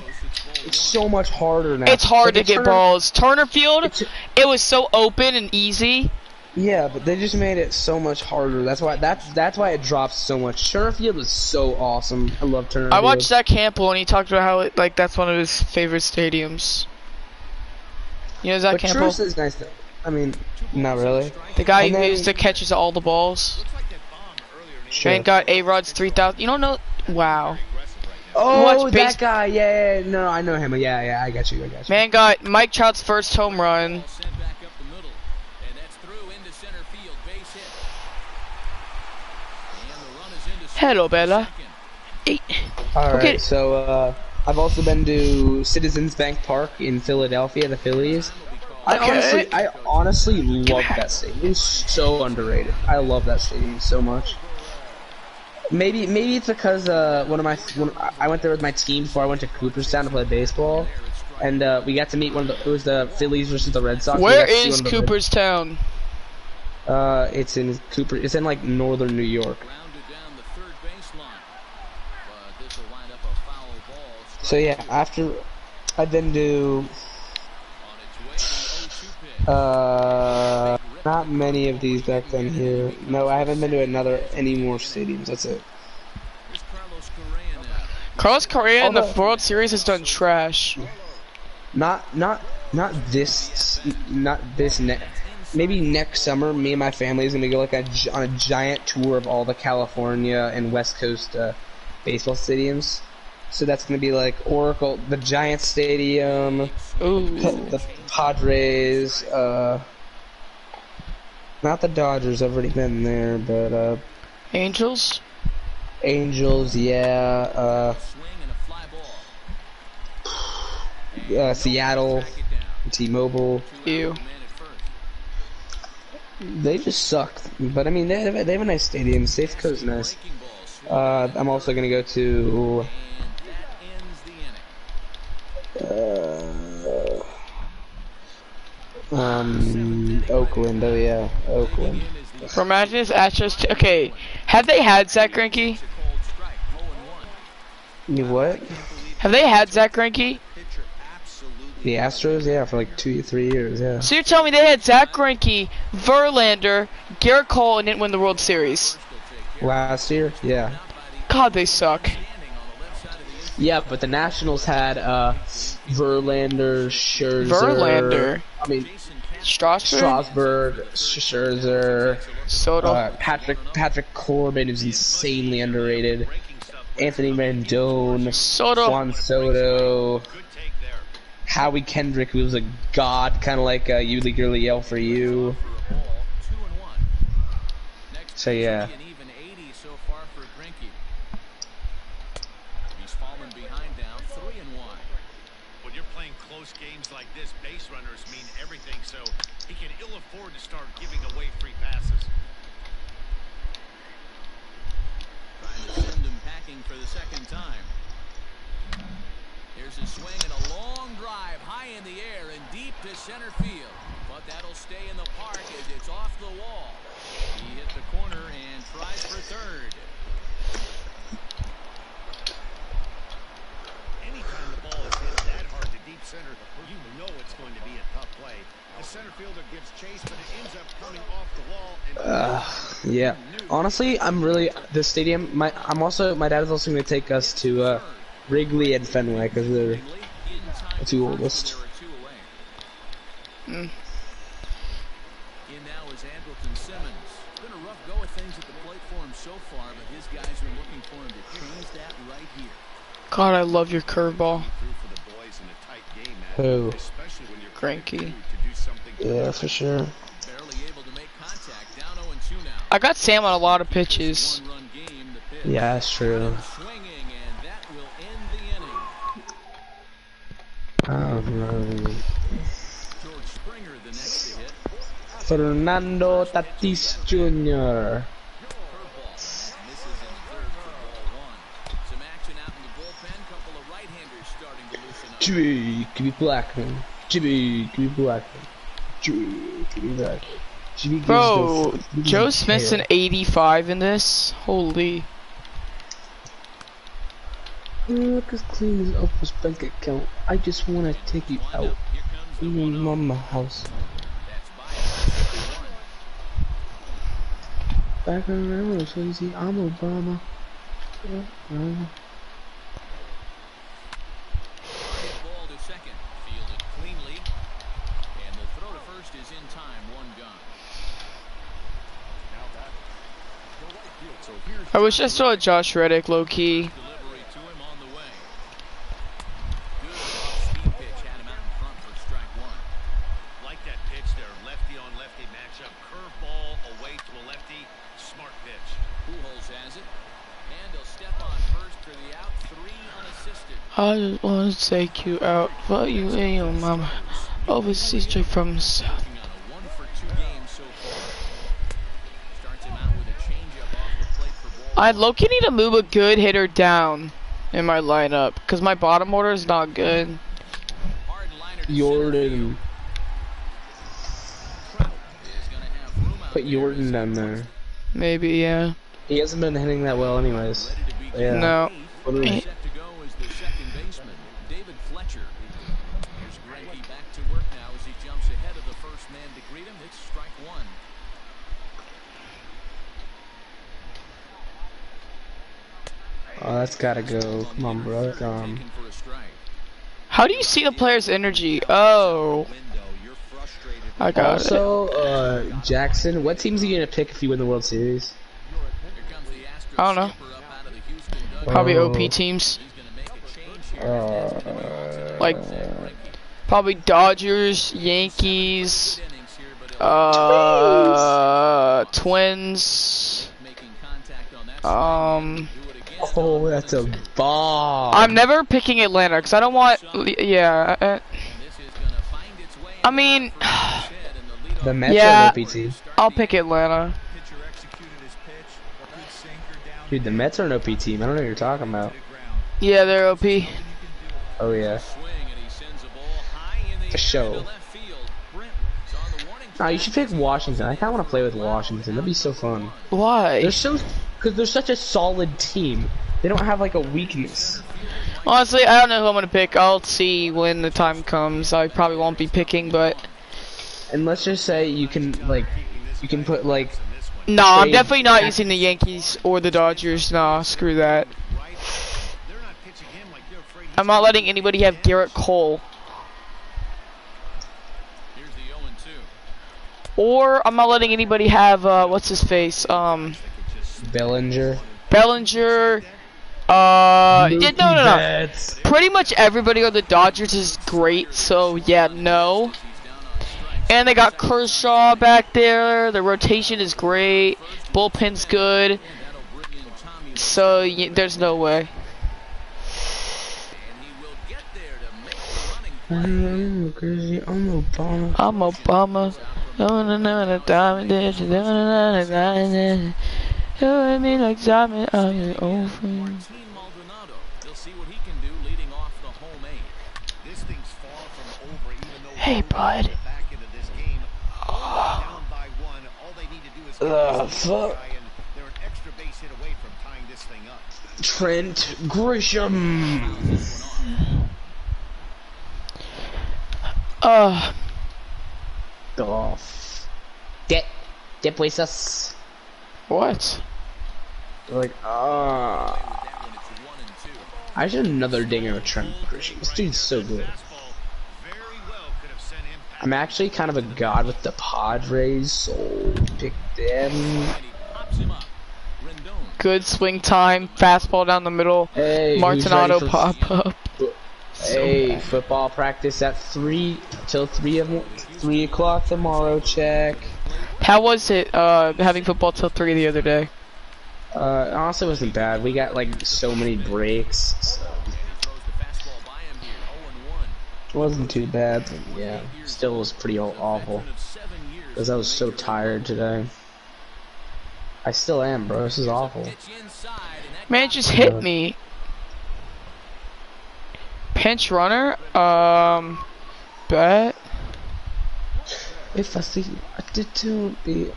S3: It's so much harder now.
S2: It's hard
S3: Like,
S2: to get balls. Turner Field, it was so open and easy.
S3: Yeah, but they just made it so much harder. That's why it drops so much. Turner Field was so awesome. I love Turner Field.
S2: I watched Zach Campbell, and he talked about how that's one of his favorite stadiums. You know Zach Campbell?
S3: Truist is nice though. I mean, not really.
S2: The guy who used to catches all the balls.
S3: Sure.
S2: And got A-Rod's 3,000. You don't know? Wow.
S3: Oh, that guy. Yeah. No, I know him. Yeah. I got you.
S2: Man got Mike Trout's first home run. Hello, Bella. Hey.
S3: Alright, so, I've also been to Citizens Bank Park in Philadelphia, the Phillies. I honestly love that stadium. It's so underrated. I love that stadium so much. Maybe it's because I went there with my team before I went to Cooperstown to play baseball, and we got to meet it was the Phillies versus the Red Sox.
S2: Where is Cooperstown?
S3: It's in like northern New York. So yeah, after I've been to not many of these back then here. No, I haven't been to any more stadiums. That's it.
S2: Carlos Correa in the World Series has done trash.
S3: Not this maybe next summer. Me and my family is gonna go like on a giant tour of all the California and West Coast baseball stadiums. So that's gonna be like Oracle, the Giants Stadium, the Padres, not the Dodgers. I've already been there, but
S2: Angels,
S3: yeah. Seattle, T-Mobile.
S2: Ew.
S3: They just suck, but I mean they have a nice stadium. Safeco's nice. I'm also gonna go to. Oakland. Oh yeah, Oakland.
S2: Imagine if Astros. Okay, have they had Zach Greinke?
S3: You what?
S2: Have they had Zach Greinke?
S3: The Astros, yeah, for like 2-3 years, yeah.
S2: So you're telling me they had Zach Greinke, Verlander, Garrett Cole, and didn't win the World Series?
S3: Last year, yeah.
S2: God, they suck.
S3: Yeah, but the Nationals had Verlander, Scherzer.
S2: Verlander.
S3: I mean,
S2: Strasburg,
S3: Scherzer,
S2: Soto.
S3: Patrick Corbin is insanely underrated. Anthony Rendon,
S2: Soto.
S3: Juan Soto, Howie Kendrick, who was a god, kind of like Yuli Gurriel for you. So yeah.
S5: Games like this, base runners mean everything, so he can ill afford to start giving away free passes.
S4: Trying to send him packing for the second time. Here's a swing and a long drive high in the air and deep to center field. But that'll stay in the park as it's off the wall. He hit the corner and tries for third.
S5: Anytime the ball is hit that hard to deep center, you know it's going to be a tough play. The center fielder gives chase, but it ends up coming off the wall.
S3: Yeah. Honestly, I'm really the stadium. My dad is also going to take us to Wrigley and Fenway because they're the two oldest.
S4: In now is Andrelton Simmons. It's been a rough go of things at the plate for him so far, but his guys are looking for him to change that right here.
S2: God, I love your curveball.
S3: Who?
S2: Greinke.
S3: Yeah, for sure.
S2: I got Sam on a lot of pitches.
S3: Yeah, that's true.
S4: George Springer, the next to hit.
S3: Fernando Tatis Jr.
S4: Curveball. That misses in the third for ball one. Some action out in the bullpen. Couple of right-handers starting to loosen up.
S3: Jimmy, give me Blackman. Jimmy, give me Blackman. Jimmy, give me Blackman. Jimmy
S2: Bro,
S3: gives no
S2: Joe Smith's an 85 in this. Holy.
S3: Look as clean as Oprah's bank account. I just wanna take you out.
S4: Here comes the
S3: In
S4: 1-0.
S3: mama house.
S4: That's by one.
S3: Back around, so you see, I'm Obama.
S4: Ball to second. Fielded cleanly. And the throw to first is in time. One gone.
S2: I wish I saw Josh Reddick low key.
S4: Delivery to him on the way. Good off-speed pitch had him out in front for strike one.
S5: Like that pitch there, lefty on lefty matchup. Curveball away to a lefty. Smart pitch.
S4: Pujols has it. And he'll step on first for the out. 3 unassisted.
S2: I just wanna take you out, but you and your mama. Overseas straight from the south.
S4: Working on a 1-for-2 game so far. Starts him out with a changeup off the plate for ball.
S2: I low-key need to move a good hitter down in my lineup, cause my bottom order is not good.
S4: Hard liner to
S3: Jordan.
S4: Trout is gonna have room out
S3: Put
S4: there.
S3: Jordan down there.
S2: Maybe, yeah.
S3: He hasn't been hitting that well anyways.
S4: Ready to be
S3: Yeah.
S2: No.
S3: What do we-
S4: set to go is the second baseman, David Fletcher. Here's Greinke back to work now as he jumps ahead of the first man to greet him. It's strike one.
S3: Oh, that's gotta go. Come on, bro.
S4: Taken for a strike.
S2: How do you see the player's energy? Oh,
S5: Window, you're frustrated.
S2: I got it.
S3: Also, Jackson, what team's he gonna pick if you win the World Series?
S4: Here comes the Astros
S2: I don't know.
S4: skipper up out of the Houston dugout.
S2: Probably
S3: Oh.
S2: OP teams.
S4: He's gonna make a change here.
S2: Like, probably Dodgers, Yankees,
S4: Innings here, but
S2: Twins.
S4: making contact on that
S2: Um,
S4: do it again.
S3: Oh, that's a bomb.
S2: I'm never picking Atlanta because I don't want. Yeah.
S4: This is gonna find its way
S2: I mean,
S4: ahead in the leadoff.
S3: The Mets
S2: Yeah.
S3: are an OPT.
S2: I'll pick Atlanta.
S5: Pitcher executed his pitch. Good sinker down
S3: Dude, the Mets are an OP team. I don't know what you're talking about.
S5: to the ground.
S2: Yeah, they're OP.
S3: Oh yeah.
S4: Swing and he sends a ball high in the
S3: The
S4: air
S3: show.
S4: to left field. Brent is on the warning
S3: Nah, you should pick Washington. I kinda wanna play with Washington. That'd be so fun.
S2: Why?
S3: Cause they're such a solid team. They don't have like a weakness.
S2: Honestly, I don't know who I'm gonna pick. I'll see when the time comes. I probably won't be picking, but
S3: And let's just say you can put like
S2: no, I'm
S3: Trade
S2: definitely not
S3: back.
S2: using the Yankees or the Dodgers. Nah, screw that.
S5: They're not pitching him like they're afraid
S2: I'm not letting anybody have Garrett Cole,
S4: Here's the 0-2.
S2: or I'm not letting anybody have what's his face,
S3: Bellinger.
S2: Bellinger. No.
S3: Betts.
S2: Pretty much everybody on the Dodgers is great, so yeah, no.
S4: He's down on strikes.
S2: And they got Kershaw back there. The rotation is great. Bullpen's good.
S4: That'll bring in Tommy,
S2: So there's no way.
S4: and he will get there to make the running play.
S3: I'm Obama.
S2: I'm Obama. No, diamond dish. You me like diamond. I'm your old friend.
S4: Martin Maldonado. They'll see what he can do leading off the home eight.
S5: This thing's far from over, even though
S2: Hey, bud.
S5: back into this game. Down by one. All they need to do is get this
S3: fuck.
S5: guy, and they're an extra base hit away from tying this thing up.
S3: Trent Grisham. Off. De puesas.
S2: What?
S3: Like,
S4: That one, it's 1-2.
S3: I should another dinger with Trent Grisham. This dude's so good.
S5: Fastball very well could have sent him
S3: I'm actually kind of a god with the Padres, so pick them.
S4: And he pops him up. Rendon.
S2: Good swing time. Fastball down the middle.
S3: Hey, who's
S2: Martinado
S3: ready for-
S2: pop up.
S3: Hey, football practice at 3 till 3 o'clock tomorrow. Check.
S2: How was it having football till 3 the other day?
S3: Honestly, it wasn't bad. We got like so many breaks. So.
S4: Throws the fastball by him here.
S3: It wasn't too bad, but yeah, still was pretty awful. Because I was so tired today. I still am, bro. This is awful.
S2: Man, it just hit me. Pinch runner? Bet.
S3: If I see you, I did too. Be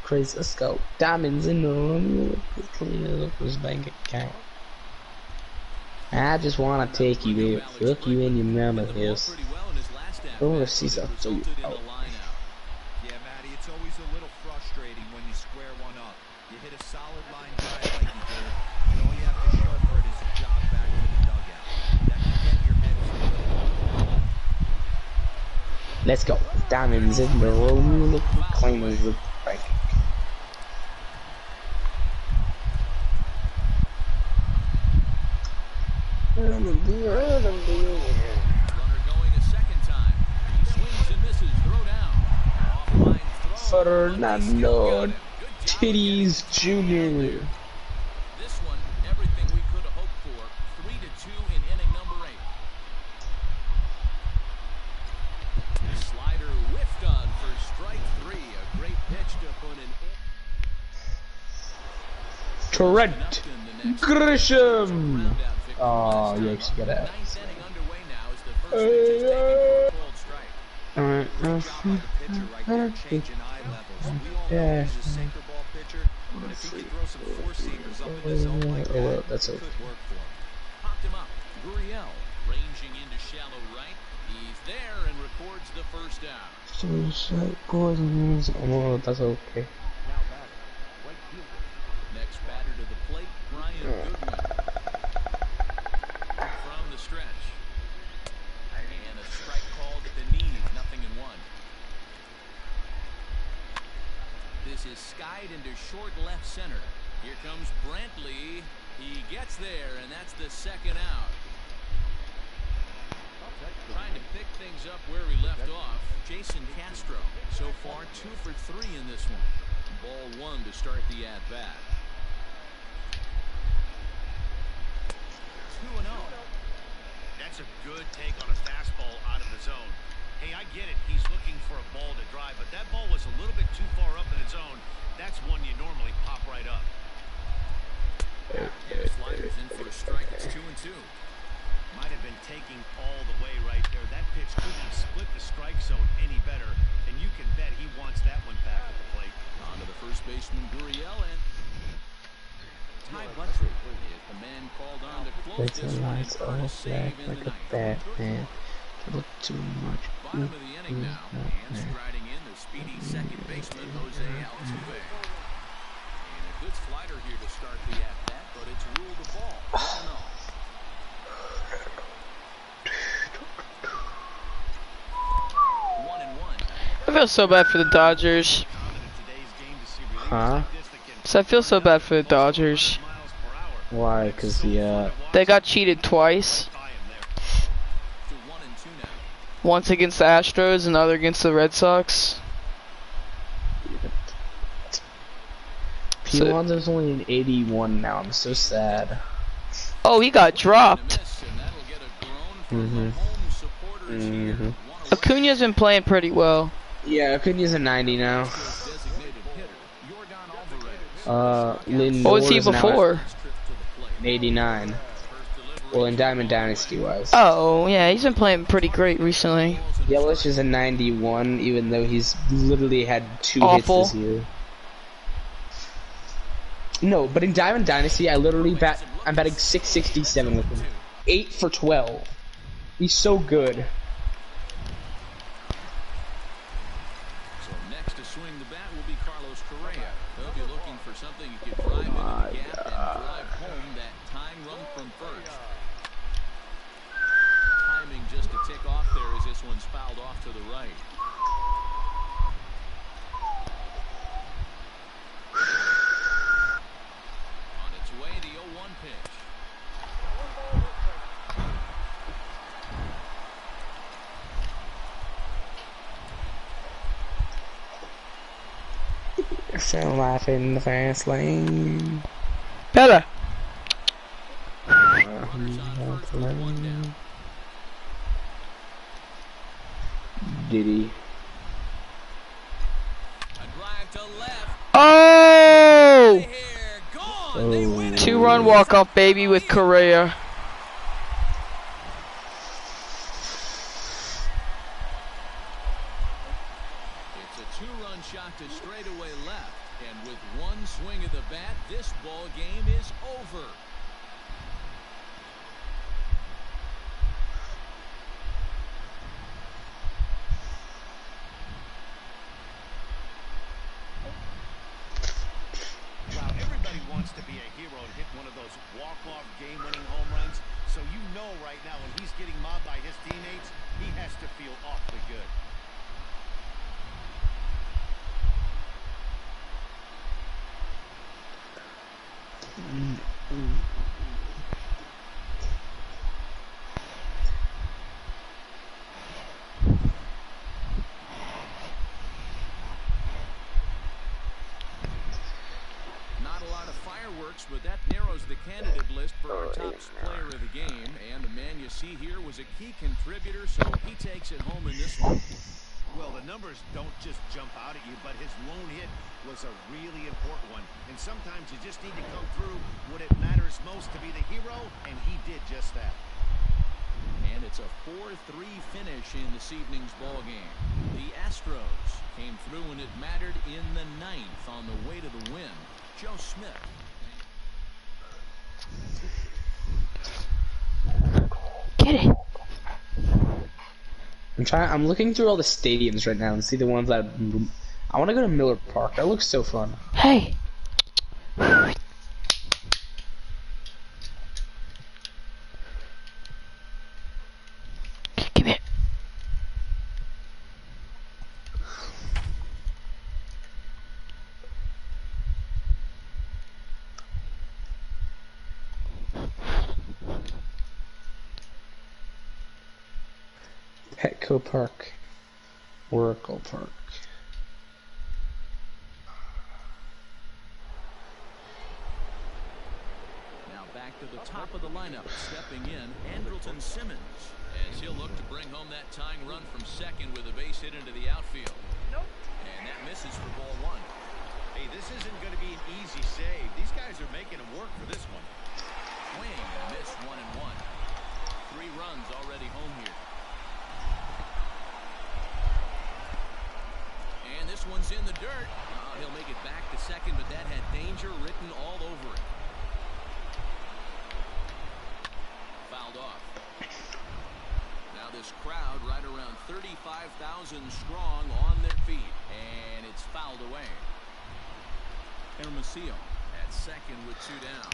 S3: crazy. Let's go. Diamonds in the room. Clean up his bank account. I just wanna take you there. Fuck you in your mama house. Overseas, I'll throw you out.
S5: Yeah, Matty, it's always a little frustrating when you square one up. You hit a solid line drive like you did, and all you have to show for it is a jog back to the dugout. That can get your head screwed.
S3: Let's go. Diamonds in the room. Claiming the bank.
S4: Runner going a second time. He swings and misses. Throw down. Offline throw.
S3: Fernando Titties Jr.
S4: This one, everything we could have hoped for. 3-2 in inning number 8. Slider whiffed on for strike 3. A great pitch to put an
S3: Trent Grisham. Oh, you actually got it.
S4: ninth inning underway now as the first pitch is taken for a called strike.
S3: Alright.
S5: Drop on the pitcher right there, changing eye levels. We all know he's a sinker ball pitcher, but if he can throw some four-seamers up in the zone like that,
S3: That's
S5: it
S3: okay.
S5: could work for him.
S4: Popped him up. Gurriel ranging into shallow right. He's there and records the first out.
S3: Oh, that's okay.
S4: Next batter to the plate, Brian Goodwin. From the stretch. And a strike called at the knees, 0-1. This is skied into short left center. Here comes Brantley. He gets there, and that's the second out. Trying to pick things up where we left off. Jason Castro, so far 2 for 3 in this one. Ball 1 to start the at-bat. 2-0.
S5: That's a good take on a fastball out of the zone. Hey, I get it. He's looking for a ball to drive, but that ball was a little bit too far up in the zone. That's one you normally pop right up.
S4: Yeah, slider's in for a strike. It's 2-2.
S5: Might have been taking all the way right there. That pitch couldn't split the strike zone any better, and you can bet he wants that one back at the plate.
S4: On to the first baseman, Gurriel, and Ty Buttrey is the man called on to close
S3: It's
S4: this
S3: a
S4: one
S3: nice
S4: and earn a
S3: old
S4: save
S3: black
S4: in
S3: like
S4: the
S3: a
S4: ninth.
S3: Batman. Look too much.
S4: Bottom of the inning now, and striding in the speedy second baseman, Jose Altuve. And a good slider here to start the at-bat, but it's ruled a ball. 1-0.
S2: I feel so bad for the Dodgers.
S3: Huh?
S2: So I feel so bad for the Dodgers.
S3: Why? Cause
S2: They got cheated twice. Once against the Astros, another against the Red Sox.
S3: P1's is only an 81 now. I'm so sad.
S2: Oh, he got dropped. Acuna's been playing pretty well.
S3: Yeah, Acuna's a 90 now. Lindor
S2: What was he
S3: is now
S2: before?
S3: at 89. Well, in Diamond Dynasty wise.
S2: Oh, yeah, he's been playing pretty great recently.
S3: Yelich is a 91, even though he's literally had 2
S2: Awful.
S3: hits this year. No, but in Diamond Dynasty, I'm betting 667 with him. 8 for 12. He's so good.
S4: So next to swing the bat will be Carlos Correa. He'll be looking for something he can drive into the gap and drive home that tying run from first. Timing just to tick off there as this one's fouled off to the right. On its way, the 0-1 pitch.
S3: Still life in the fast lane.
S2: Better.
S4: Runners on first with 1 down.
S3: Diddy.
S4: A drive to left.
S2: Oh!
S4: Here, gone. They win it.
S2: 2-run walk-off, baby, with Correa.
S4: It's a 2-run shot to straightaway left, and with one swing of the bat, this ball game is over.
S5: Wow, everybody wants to be a hero and hit one of those walk-off game-winning home runs. So you know right now when he's getting mobbed by his teammates, he has to feel awfully good.
S4: Not a lot of fireworks, but that narrows the candidate list for our top player of the game. And the man you see here was a key contributor, so he takes it home in this one.
S5: Well, the numbers don't just jump out at you, but his lone hit was a really important one. And sometimes you just need to come through when it matters most to be the hero, and he did just that.
S4: And it's a 4-3 finish in this evening's ball game. The Astros came through when it mattered in the 9th on the way to the win. Joe Smith.
S2: Get it.
S3: I'm looking through all the stadiums right now and see the ones that I want to go to Miller Park. That looks so fun.
S2: Hey. Give me it.
S3: Petco Park. Oracle Park.
S4: Now back to the top of the lineup, stepping in, Andrelton Simmons, as he'll look to bring home that tying run from second with a base hit into the outfield. And that misses for ball one.
S5: Hey, this isn't going to be an easy save. These guys are making him work for this one.
S4: Swing and a miss, 1-1. 3 runs already home here. And this one's in the dirt. He'll make it back to second, but that had danger written all over it. Fouled off. Now this crowd right around 35,000 strong on their feet, and it's fouled away. Hermosillo at second with 2 down.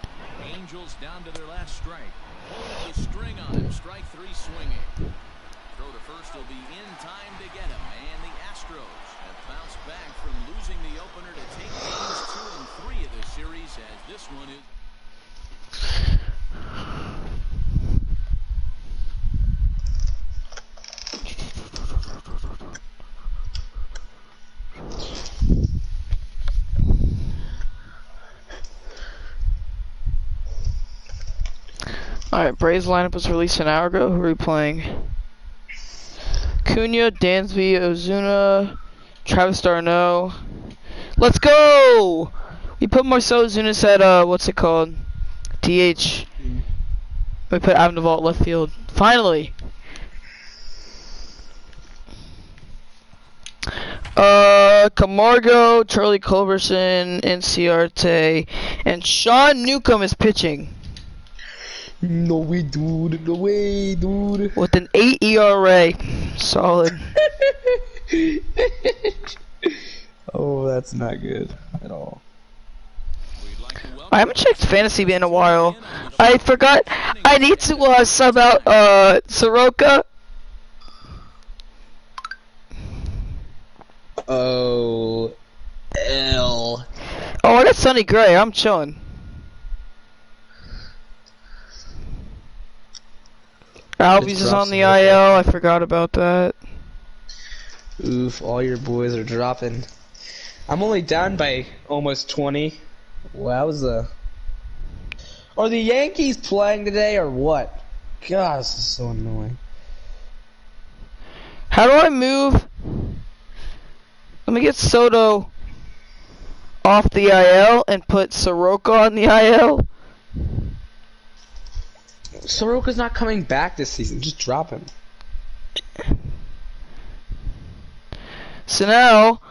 S4: Angels down to their last strike. Hold the string on him. Strike 3 swinging. Throw to first will be in time to get him, and the Astros have bounced back from losing the opener to take games 2 and 3 of this series, as this one is.
S2: Alright, Braves lineup was released an hour ago. Who are we playing? Cunha, Dansby, Ozuna, Travis d'Arnaud. Let's go! We put Marcell Ozuna at, what's it called? DH. We put Adam Duvall at left field. Finally! Camargo, Charlie Culberson, Inciarte, and Sean Newcomb is pitching.
S3: No way, dude. No way, dude.
S2: With an 8 ERA. Solid.
S3: Oh, that's not good at all.
S2: I haven't checked fantasy in a while. I forgot. I need to sub out Soroka.
S3: Oh, L.
S2: Oh, I got Sonny Gray. I'm chilling. Albies is on the IL. I forgot about that.
S3: Oof, all your boys are dropping. I'm only down by almost 20. Wowza. Are the Yankees playing today or what? God, this is so annoying.
S2: How do I move me get Soto off the IL and put Soroka on the IL.
S3: Soroka's not coming back this season. Just drop him.
S2: So now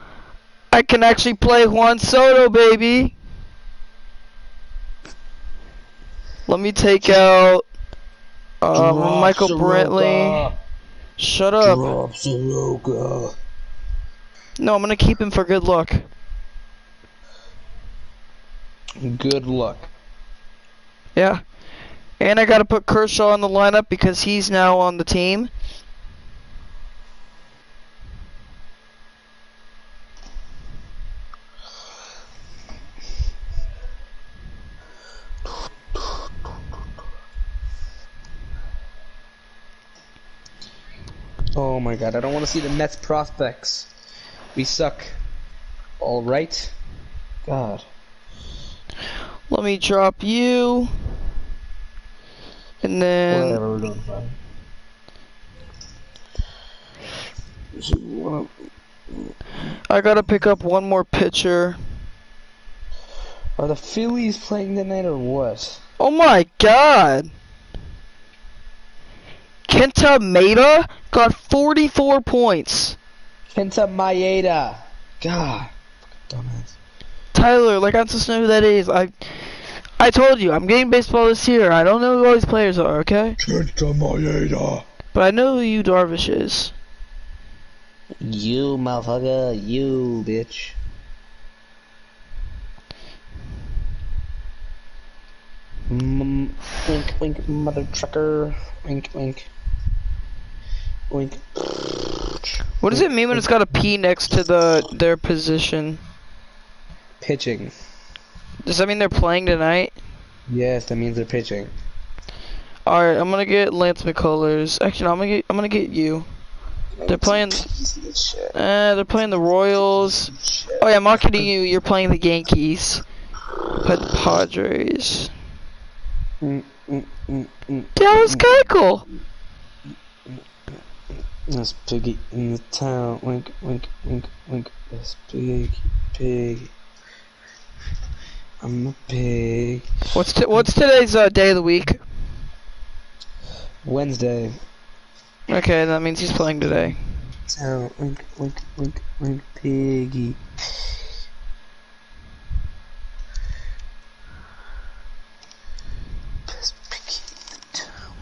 S2: I can actually play Juan Soto, baby. Let me take out Michael Brantley. Shut up.
S3: Drop Soroka.
S2: No, I'm gonna keep him for good luck.
S3: Good luck.
S2: Yeah. And I gotta put Kershaw in the lineup because he's now on the team.
S3: Oh my god, I don't want to see the Mets prospects. We suck. Alright. God.
S2: Let me drop you. And then
S3: Whatever, we're doing fine.
S2: I gotta pick up one more pitcher.
S3: Are the Phillies playing tonight or what?
S2: Oh my god! Kenta Maeda got 44 points.
S3: Kenta Maeda. God. Dumbass.
S2: Tyler, like I'm supposed to know who that is. I told you, I'm getting baseball this year. I don't know who all these players are, okay?
S3: Kenta Maeda.
S2: But I know who Yu Darvish is.
S3: You motherfucker, you bitch. Wink, wink, mother trucker. Wink, wink. Wink.
S2: What does it mean when it's got a P next to their position?
S3: Pitching.
S2: Does that mean they're playing tonight?
S3: Yes, that means they're pitching.
S2: Alright, I'm gonna get Lance McCullers. Actually, no, I'm gonna get you. They're playing. They're playing the Royals. Oh yeah, marketing you. You're playing the Yankees. Play the Padres. Dallas Keuchel.
S3: That's Piggy in the town. Wink, wink, wink, wink. That's pig. I'm a pig.
S2: What's today's day of the week?
S3: Wednesday.
S2: Okay, that means he's playing today.
S3: Town. Wink, wink, wink, wink, piggy. That's Piggy in the town.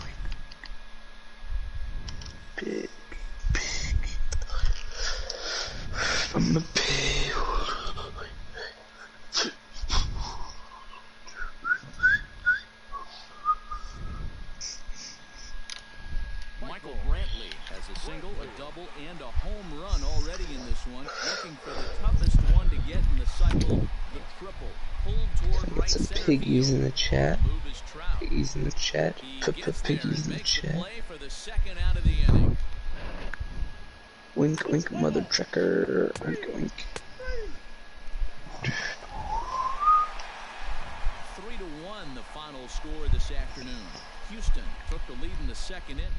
S3: Pig. I'm a pig.
S4: Michael Brantley has a single, a double, and a home run already in this one. Looking for the toughest one to get in the cycle, the triple. Pulled toward right
S3: Some
S4: center
S3: piggies
S4: field.
S3: in the chat.
S4: Move is Trout.
S3: Piggies in the chat.
S4: He
S3: Put
S4: gets there
S3: piggies
S4: and
S3: in the
S4: makes the
S3: chat.
S4: play for the second out of the inning.
S3: Wink, wink, mother trucker. Wink, wink.
S4: 3-1 the final score this afternoon. Houston took the lead in the second inning.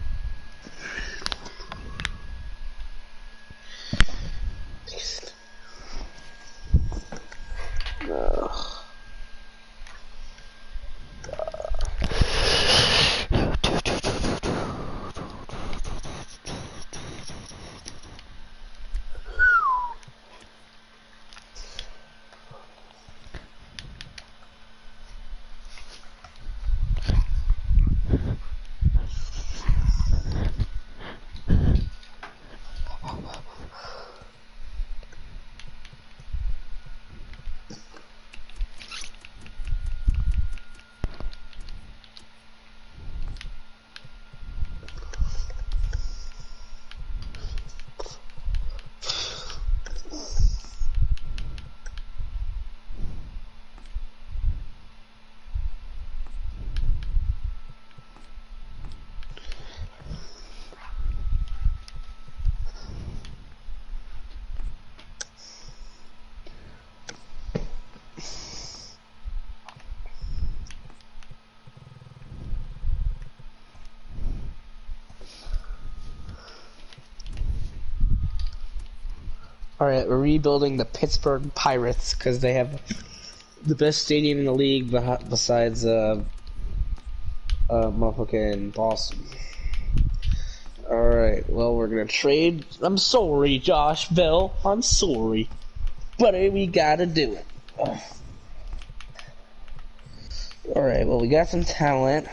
S3: All right, we're rebuilding the Pittsburgh Pirates because they have the best stadium in the league besides motherfucking Boston. All right, well we're gonna trade. I'm sorry, Josh Bell. I'm sorry, but we gotta do it. All right, well we got some talent.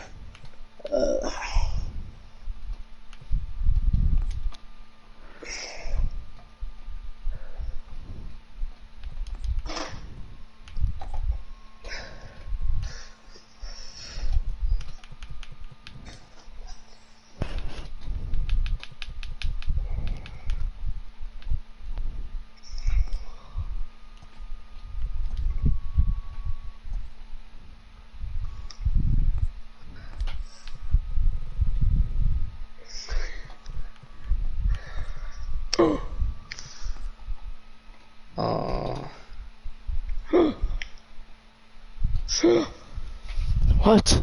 S2: What?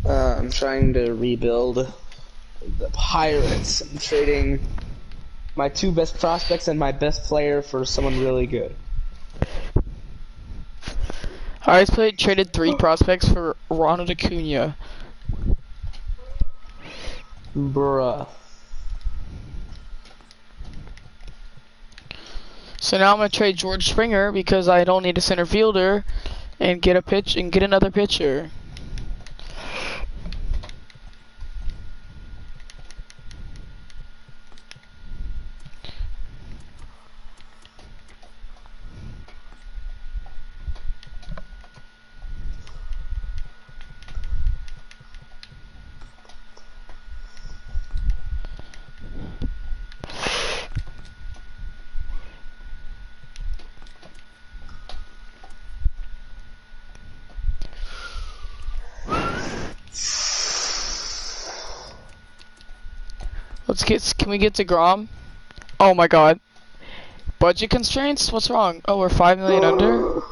S3: I'm trying to rebuild the Pirates. I'm trading my 2 best prospects and my best player for someone really good.
S2: I traded 3 prospects for Ronald Acuna.
S3: Bruh.
S2: So now I'm gonna trade George Springer because I don't need a center fielder, and get another pitcher. Can we get to Grom? Oh my god. Budget constraints? What's wrong? Oh, we're 5 million under?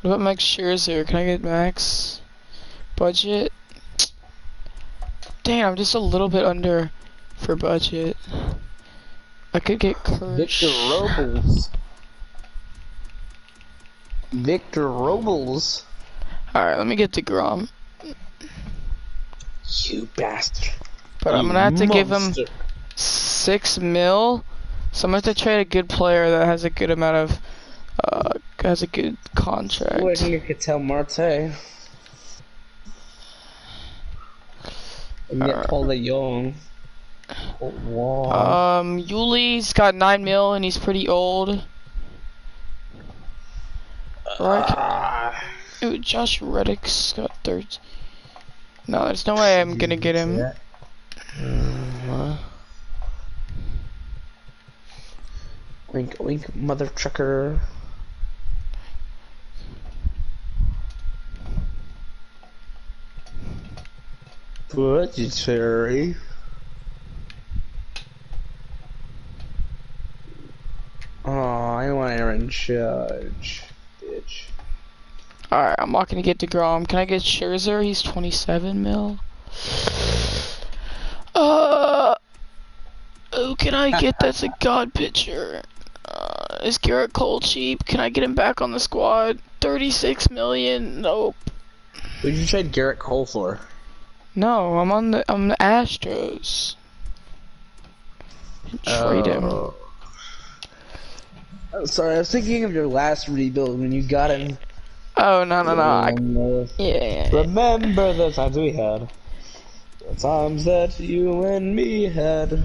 S2: What about Max Scherzer? Can I get Max? Budget? Dang, I'm just a little bit under for budget. I could get
S3: Victor Robles. Victor Robles.
S2: Alright, let me get to Grom.
S3: You bastard.
S2: But I'm gonna have to give him 6 mil. So I'm gonna have to trade a good player that has a good amount of has a good contract.
S3: Boy, I think I could tell Marte. And get Paul Young.
S2: Yuli's got 9 mil and he's pretty old. Right. Ooh, Josh Reddick's got 13. No, there's no way I'm gonna get him.
S3: Wink, wink, mother trucker. Budgetary. Oh, I want Aaron Judge, bitch.
S2: Alright, I'm not gonna get DeGrom. Can I get Scherzer? He's 27 mil. Who can I get that's a god pitcher? Is Garrett Cole cheap? Can I get him back on the squad? 36 million? Nope.
S3: Who'd you trade Garrett Cole for?
S2: No, I'm the Astros. Trade him.
S3: I'm sorry, I was thinking of your last rebuild when you got him.
S2: Oh, no. Yeah.
S3: Remember the times we had. The times that you and me had.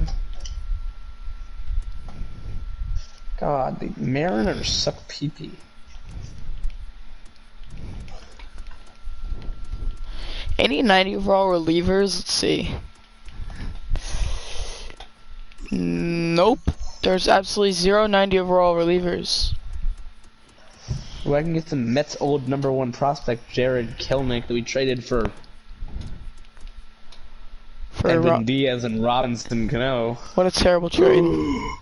S3: God, the Mariners suck pee-pee.
S2: Any 90 overall relievers? Let's see. Nope. There's absolutely 0 90 overall relievers.
S3: Well, I can get some Mets old #1 prospect, Jared Kelnick, that we traded for Edwin Diaz and Robinson Cano.
S2: What a terrible trade.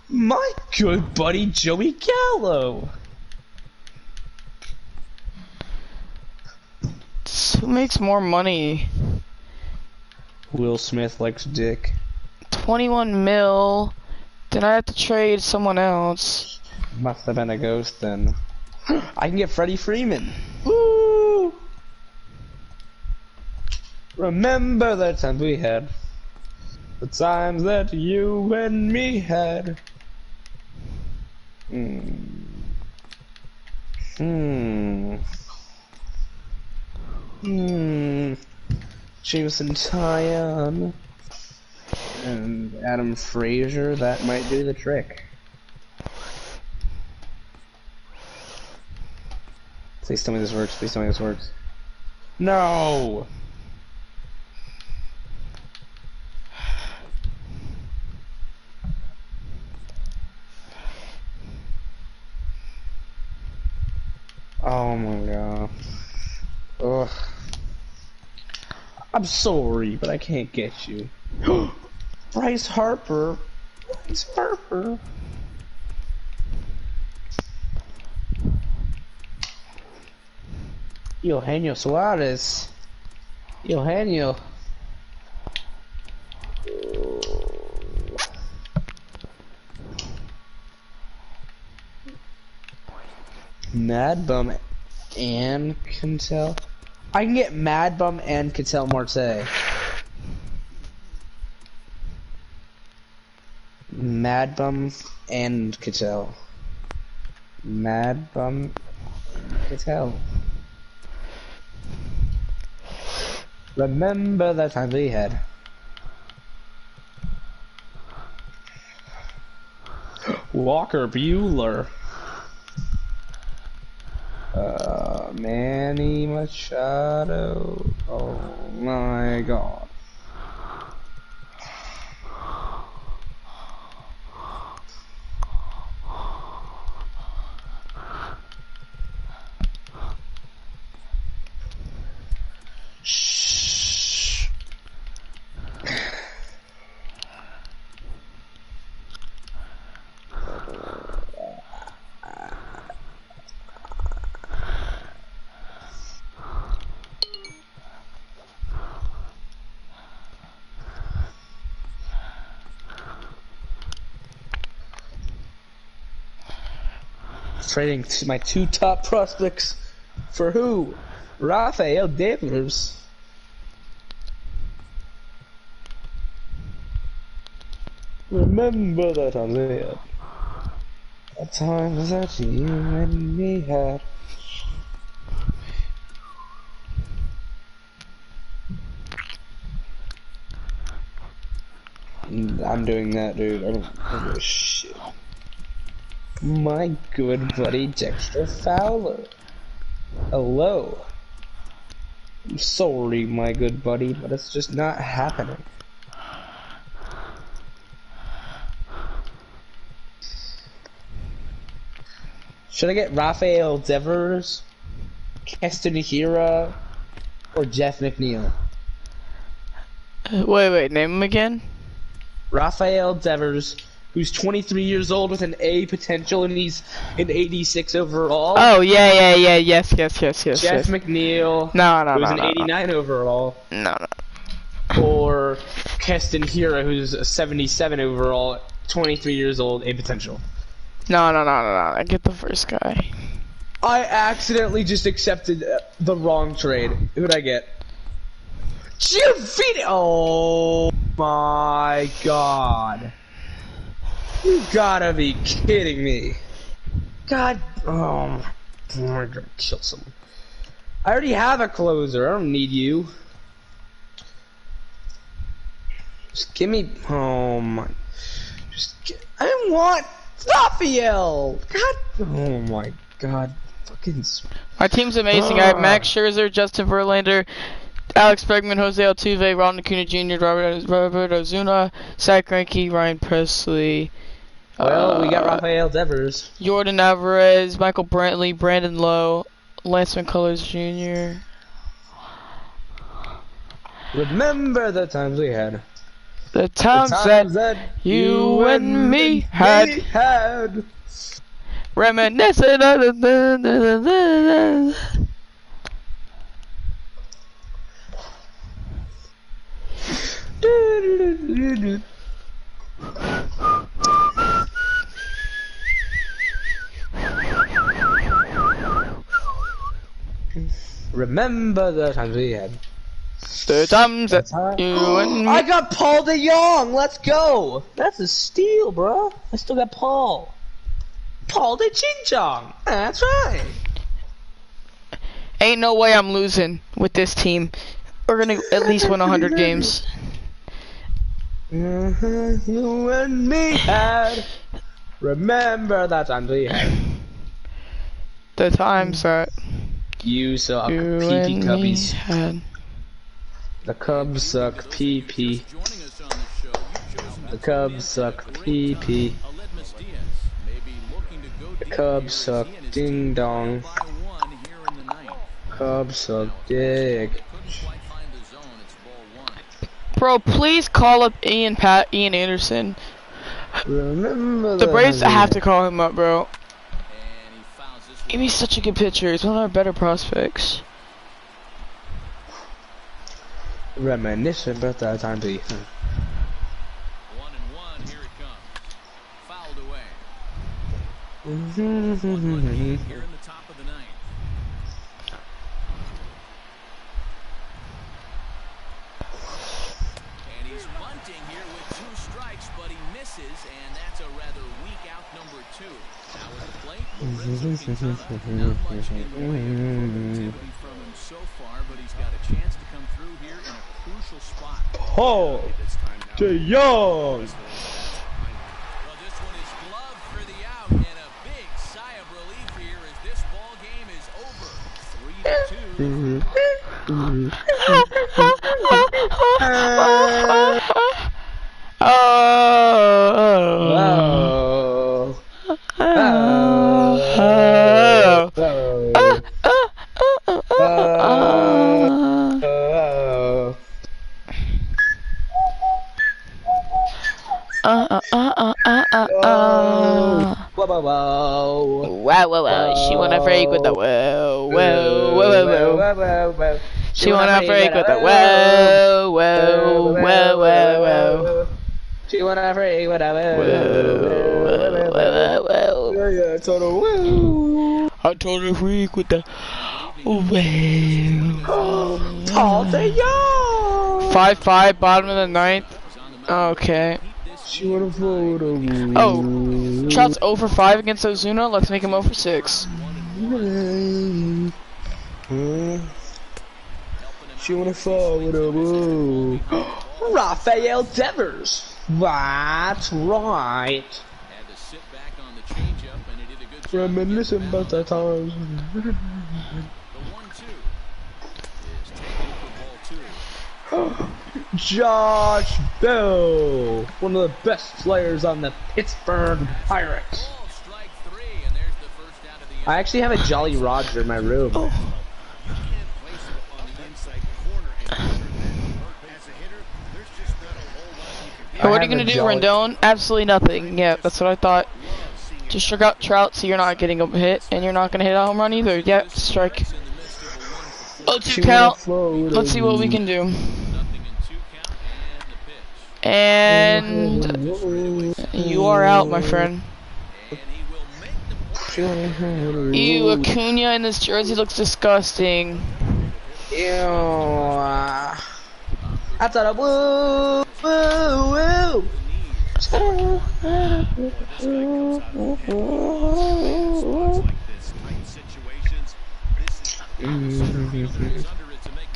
S3: My good buddy Joey Gallo.
S2: Who makes more money?
S3: Will Smith likes dick.
S2: 21 mil. Then I have to trade someone else.
S3: Must have been a ghost then. I can get Freddie Freeman. Woo! Remember the times we had. The times that you and me had. Jameson Tyon and Adam Frazier, that might do the trick. Please tell me this works, please tell me this works. No! Oh my god. Ugh. I'm sorry, but I can't get you. Bryce Harper. Bryce Harper. Eugenio Suarez. Eugenio. Mad Bum and Cantel. I can get Mad Bum and Cantel Marte. Mad Bum and Cantel. Mad Bum Cantel. Remember that time we had. Walker Bueller. Manny Machado. Oh my god. Shh. Trading my two top prospects for who? Rafael Devers. Remember that time we had. That time that you and me had. I'm doing that, dude. I don't give a shit. My good buddy Dexter Fowler. Hello. I'm sorry, my good buddy, but it's just not happening. Should I get Rafael Devers, Keston Hira, or Jeff McNeil?
S2: Wait, name him again?
S3: Rafael Devers, who's 23 years old with an A potential, and he's an 86 overall.
S2: Oh, yes.
S3: Jeff McNeil, who's an 89 overall.
S2: No.
S3: Or Keston Hira, who's a 77 overall, 23 years old, A potential.
S2: No. I get the first guy.
S3: I accidentally just accepted the wrong trade. Who'd I get? Giovanni! Oh my god. You gotta be kidding me. God, oh my, I'm gonna kill someone. I already have a closer, I don't need you. Just give me, oh my, I want Raphael! God, oh my god, fucking.
S2: My team's amazing. I have Max Scherzer, Justin Verlander, Alex Bregman, Jose Altuve, Ronald Acuna Jr., Robert Ozuna, Zach Greinke, Ryan Presley.
S3: Well, we got Rafael Devers.
S2: Jordan Alvarez, Michael Brantley, Brandon Lowe, Lance McCullers Jr.
S3: Remember the times we had.
S2: The times that you and me had. Reminiscent of the.
S3: Remember the times we had.
S2: The times that you and me.
S3: I got Paul DeYoung. Let's go. That's a steal, bro. I still got Paul. Paul de Ching Chong. That's right.
S2: Ain't no way I'm losing with this team. We're gonna at least win 100 games.
S3: You and me had. Remember that time we had.
S2: The times that
S3: You suck,
S2: you
S3: PP
S2: and me
S3: Cubbies.
S2: had.
S3: The Cubs suck, PP. The Cubs suck, PP. The Cubs suck, ding dong. Cubs suck, dick.
S2: Bro, please call up Ian Anderson.
S3: Remember
S2: The Braves
S3: time we
S2: have to
S3: had.
S2: call him up, bro. He's such a good pitcher. He's one of our better prospects.
S3: Reminiscing about that time we had.
S4: 1-1, here it comes. Fouled away. 1-1 lead here in the top of the ninth. And he's bunting here with 2 strikes, but he misses, and that's a rather weak out number 2. Now at the plate, Lorenzo Quintana. Not much in the way of productivity from him so far, but he's got a chance to come through here in a crucial spot.
S3: Paul DeYoung.
S4: Well, this one is gloved for the out, and a big sigh of relief here as this ball game is over. 3-2.
S3: Oh.
S2: Wow. She wanna break with the whoa. She wanna break with the whoa.
S3: She wanna break with the whoa. Yeah, I told her whoa.
S2: I told her freak with the whoa.
S3: Paul DeYoung.
S2: 5-5, bottom of the ninth. Okay.
S3: She wanna photo.
S2: Oh, Trout's 0 for 5 against Ozuna. Let's make him 0 for 6.
S3: She wanna fall with a woo. Rafael Devers. That's right.
S4: Had to sit back on the changeup, and he did a good job.
S3: Reminiscing about that time.
S4: The 1-2 is taken for ball 2.
S3: Josh Bell, one of the best players on the Pittsburgh Pirates.
S4: Ball strike 3, and there's the first out of the
S3: I actually have a Jolly Roger in my room.
S5: You can't place it on the inside corner and measure that. As a hitter, there's just not a whole lot you can do.
S2: What are
S3: have
S2: you
S3: a
S2: gonna do,
S3: Jolly-
S2: Rendon? Absolutely nothing. Yeah, that's what I thought. Just strike out Trout so you're not getting a hit, and you're not gonna hit a home run either. Yep, strike.
S4: in the midst of a 1-for-4.
S2: 0-2 count. Let's see what we can do.
S4: Nothing in 2 count, and the pitch.
S2: And you are out, my friend.
S4: And he will make the point.
S2: Ew, Acuna in this jersey looks disgusting.
S3: Ew. I thought I woo, woo, woo.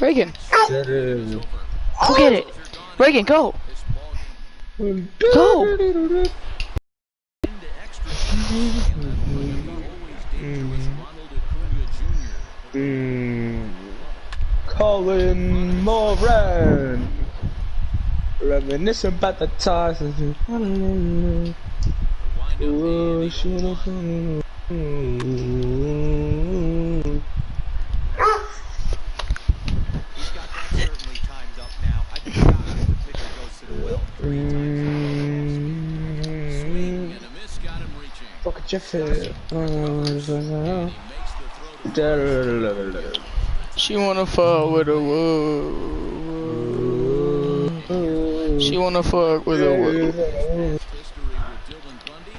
S2: Reagan, go get it. Reagan, go. Go.
S3: Colin Moran. Reminiscing about the times.
S5: He's got that certainly timed up now. I'd be shocked if the pitcher goes to the well.
S4: Swing and a miss got him reaching.
S3: Look at your fit.
S4: He makes the throw to
S2: She wanna fuck with a woo. She wanna fuck with a woo.
S4: history with Dylan Bundy.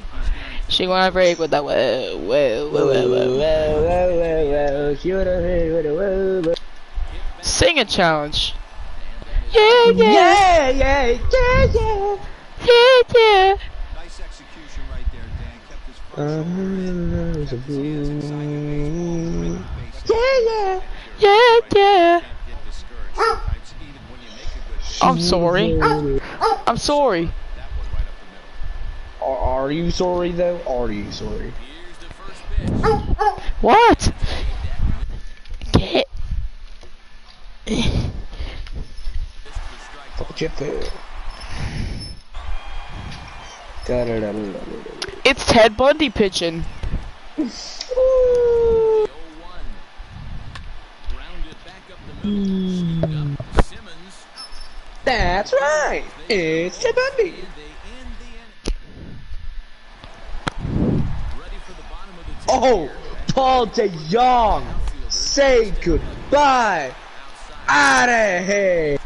S4: He's
S2: She wanna break with that whoa, whoa, whoa, whoa, whoa. Singing challenge. Yeah, yeah,
S3: Yeah, yeah, yeah, yeah.
S2: yeah, yeah.
S5: Nice execution right there, Dan. Kept his front shoulder in, kept his hands inside the baseball, right at the base.
S3: Yeah,
S2: Yeah, yeah.
S5: Can't get discouraged. Sometimes even when you make a good pitch,
S2: I'm sorry. I'm sorry.
S5: that one right up the middle.
S3: Are you sorry though? Are you sorry?
S4: Here's the first pitch.
S2: What? Get. It's Ted Bundy pitching.
S4: The 0-1. Grounded back up the middle. Sneaked up. Simmons.
S3: That's right. It's Ted Bundy.
S4: They end the inning. Ready for the bottom of the 10th
S3: Oh,
S4: here.
S3: Paul DeYoung. Say goodbye. Out of here.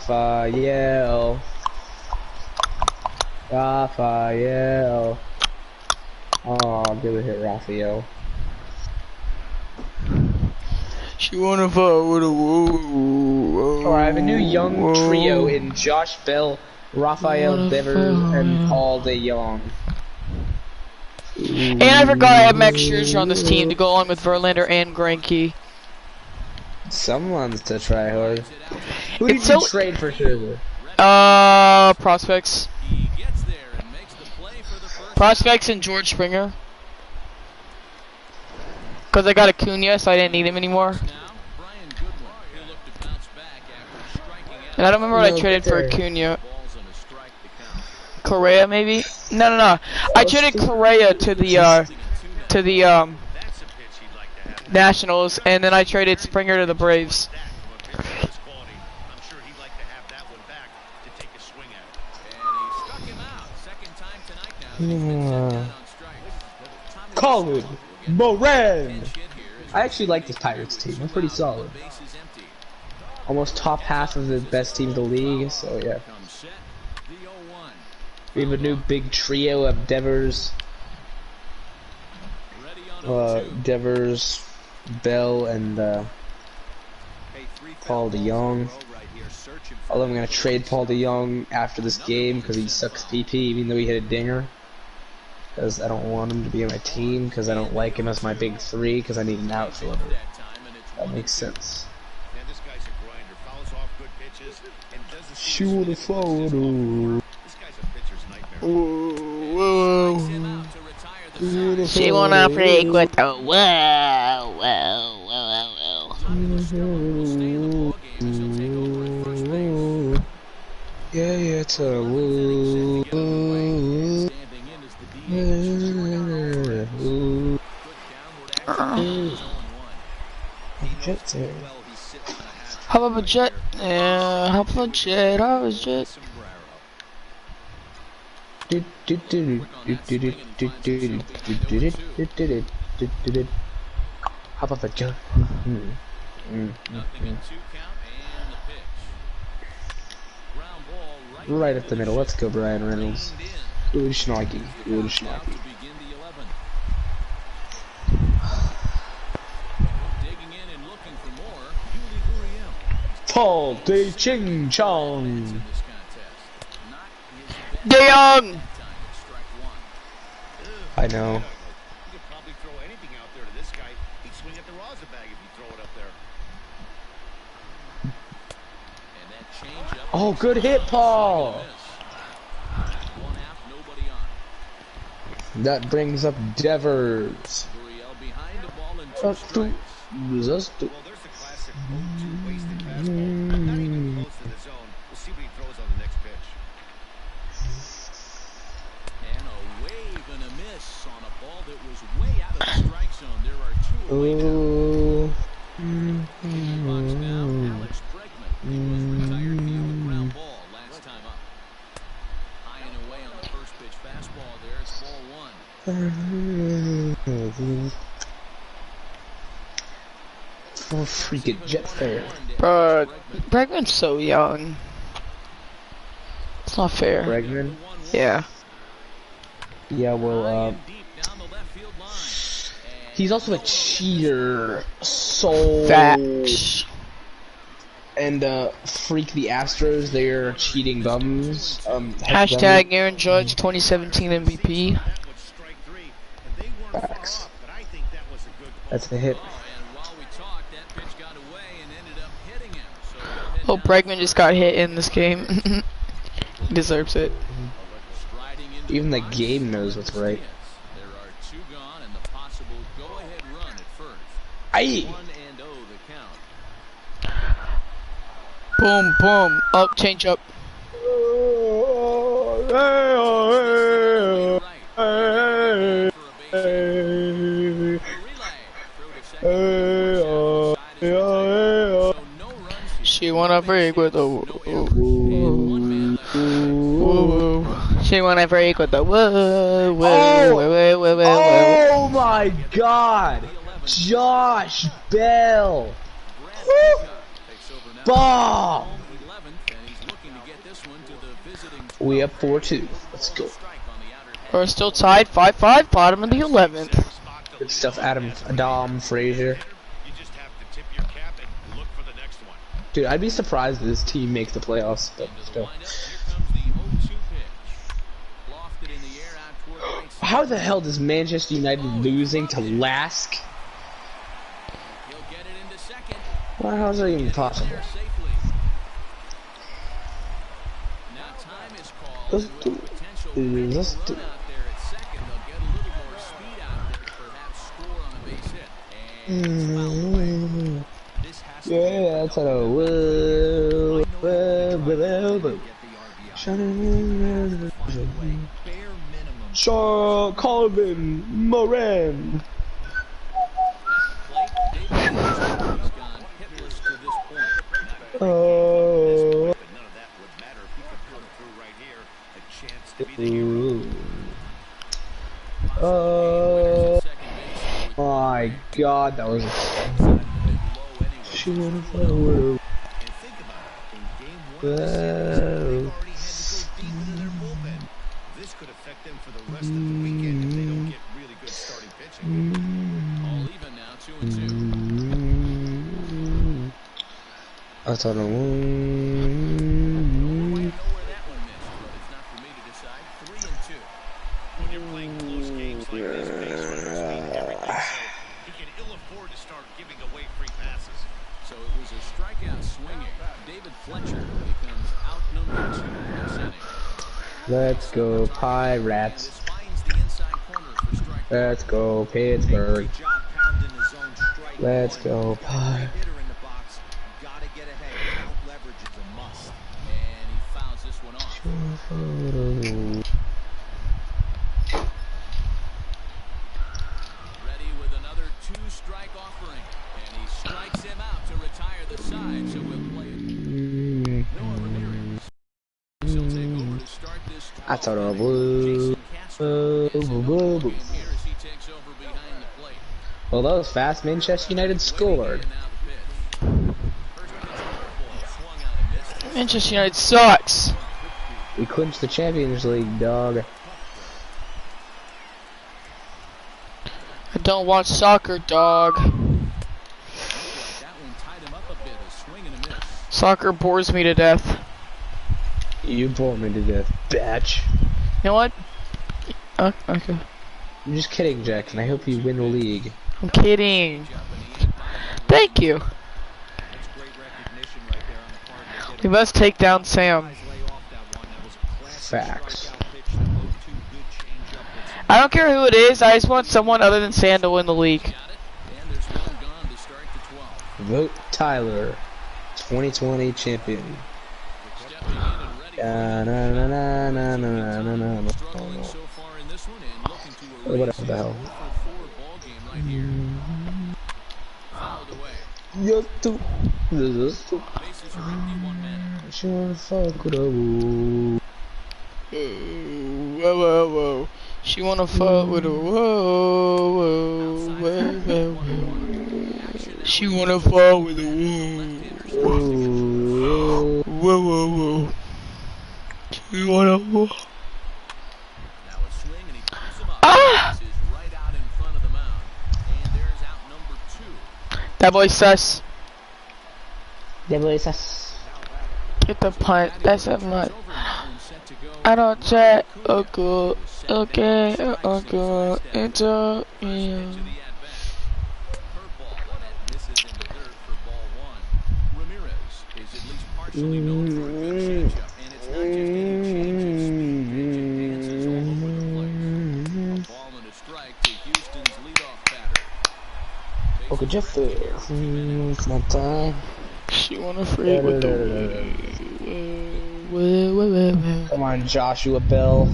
S3: Raphael. Raphael. Oh, give it hit Raphael.
S2: She wanna fall with a whoa.
S3: Oh, I have a new young trio in Josh Bell, Raphael Devers, and Paul DeYoung.
S2: And I forgot I have Max Scherzer on this team to go along with Verlander and Greinke.
S3: Someone's to try hard. Who did
S2: It's
S3: you
S2: so-
S3: trade for Scherzer?
S2: Prospects.
S4: He gets there and makes the play for the first
S2: Prospects and George Springer. Cause I got Acuna, so I didn't need him anymore.
S4: now. Brian Goodwin. He'll look to bounce back after striking out.
S2: And I don't remember what I
S3: No,
S2: traded for
S3: better.
S2: Acuna.
S4: Balls on a strike to count.
S2: Correa, maybe? No. I traded Correa to the
S5: That's a pitch he'd like to have.
S2: Nationals, and then I traded Springer to the Braves.
S5: That from a pitcher of his quality. I'm sure he'd like to have that one back to take a swing at it.
S4: And he struck him out. Second time tonight now. He's been sent down on strikes. Tommy
S3: Colin
S4: Lasorda will get
S3: Moran.
S4: pinch hit here as
S3: I actually like this Pirates team. They're pretty solid.
S4: the base is empty.
S3: Almost top half of the best team in the league, so yeah.
S4: Comes set. The 0-1.
S3: We have a new big trio of Devers,
S4: Ready on 0-2.
S3: Devers, Bell, and
S5: Hey, 3
S3: Paul
S5: foul balls in a
S3: DeYoung.
S5: row right here, searching for
S3: Although I'm gonna trade Paul DeYoung after this game because he sucks PP, even though he hit a dinger. Because I don't want him to be on my team, because I don't like him as my big three, because I need an outfielder.
S4: That time, and it's
S3: That makes sense.
S5: Man, this guy's a grinder. Fouls off good pitches and doesn't
S3: Shoot a photo.
S5: This guy's a pitcher's nightmare.
S4: strikes him out to retire the side.
S2: She wanna break with the whoa.
S4: Will stay in the ball game as he'll take over at first base.
S3: Yeah, it's a woo.
S4: Standing in is the DH.
S3: Woo.
S4: Good downward action.
S3: Jets here.
S5: Well, he's sitting on a hat
S2: How about a jet? Yeah, how about a jet? How was jet?
S5: sombrero.
S3: How about the jump?
S4: Nothing in 2 count and the pitch. Ground ball
S3: Right up the middle. Let's go, Brian Reynolds.
S4: lined in.
S3: Good schnocky. Good
S4: Out
S3: schnocky.
S4: to begin the 11th. Digging in and looking for more. Yuli Gurriel
S3: Paul De Ching
S4: in
S3: Chong.
S4: this contest. Not his best
S2: DeYoung.
S4: time at strike one.
S3: I know.
S5: You could probably throw anything out there to this guy. He'd swing at the rosin bag if you throw it up there.
S4: And that changeup
S3: Oh, good hit, Paul.
S4: miss. One out, nobody on.
S3: That brings up Devers.
S4: Gurriel behind the ball and 2
S3: Well,
S4: strikes.
S5: Well, there's the classic 0-2 wasted fastball. Not even close to the zone. We'll see what he throws on the next pitch.
S4: And a wave and a miss on a ball that was way out of the strike zone. There are 2 away now.
S3: Ooh.
S4: Box now, Alex Bregman. He was retired via the ground ball last time up. High and away on the first pitch fastball there. It's ball 1.
S3: Oh, freaking jet fair.
S2: Bro, Bregman's so young. It's not fair.
S3: Bregman.
S2: Yeah.
S3: Yeah, well, he's also a cheater. So.
S2: Facts.
S3: And freak the Astros, they're cheating bums.
S2: Hashtag Aaron Judge 2017 MVP.
S3: Facts. That's a hit.
S2: Oh, Bregman just got hit in this game. He deserves it.
S3: Even the game knows what's right. Aye.
S2: Boom, boom. Up, change up. She wanna break with the woo. She wanna break with the woo.
S3: Oh my God, Josh Bell. Bomb. We up 4-2. Let's go.
S2: We're still tied 5-5, bottom of the 11th.
S3: Good stuff, Adam Frazier. Dude, I'd be surprised if this team makes the playoffs, but still. How the hell does Manchester United losing to Lask? Well, how is that even possible? Let's do it. Let's do it. Yeah, that's a whoa. Shaw Colvin Moran. Oh. Oh my God, that was. She wanna follow. This could affect them for the rest of the weekend if they don't get really good starting pitching. All even now, 2-2. I thought I when you're playing close games like this, he can ill afford to start giving away free passes.
S4: So it was a strikeout swinging. David Fletcher becomes outnumbered 2 in this inning.
S3: Let's go Pirates. Let's go Pittsburgh. Let's go Pirates.
S4: And he fouls this one off. Ready with another 2-strike offering. And he strikes him out to retire the side, so we'll play it. Noah Ramirez. He'll take over to start this.
S3: I thought I would. Well, that was fast. Manchester United scored.
S2: Manchester United sucks.
S3: We clinched the Champions League, dog.
S2: I don't watch soccer, dog. Soccer bores me to death.
S3: You bore me to death, bitch.
S2: You know what? Okay.
S3: I'm just kidding, Jack, and I hope you win the league.
S2: I'm kidding. Thank you. We must take down Sam.
S3: Facts.
S2: I don't care who it is, I just want someone other than Sam to win the league.
S3: Vote Tyler, 2020 champion. Whatever the hell. Yes, too. Sure, fuck with a woo.
S2: Whoa, whoa, whoa. She wanna fuck with a whoa, whoa, whoa, whoa, whoa. She wanna fuck with a whoa, whoa, whoa, whoa. You wanna?
S4: Now a swing and he pumps him up.
S2: Ah!
S4: This is right out in front of the mound. And there's out number 2.
S2: That boy sus.
S3: Devil's
S2: Get the punt. That's a much. I don't chat. Okay. Okay. Okay. It's a. Yeah.
S4: Partially known for a good changeup, and it's not just any changes. Advances all over the place. A ball and a strike to Houston's leadoff batter.
S3: Okay, Jeff. It's my time.
S2: She wanna freak with the.
S3: Come on, Joshua Bell.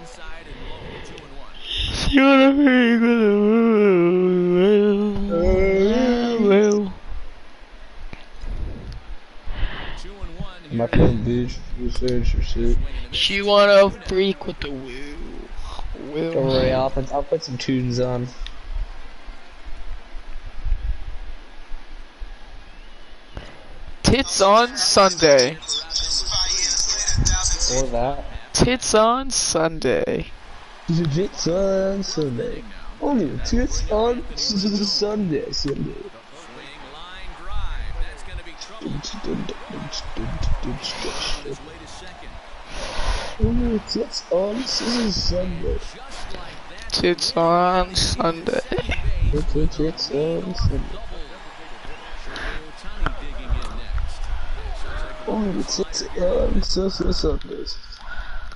S4: Inside and low, 2-1.
S2: She wanna freak with the.
S3: My phone, bitch. You said your shit.
S2: She wanna freak with the will.
S3: Don't worry, I'll put some tunes on.
S2: Tits on Sunday.
S3: Or that.
S2: Tits on Sunday.
S3: Tits on Sunday. Only tits on Sunday. Only tits on Sunday.
S2: Tits on Sunday.
S3: Tits on Sunday. Only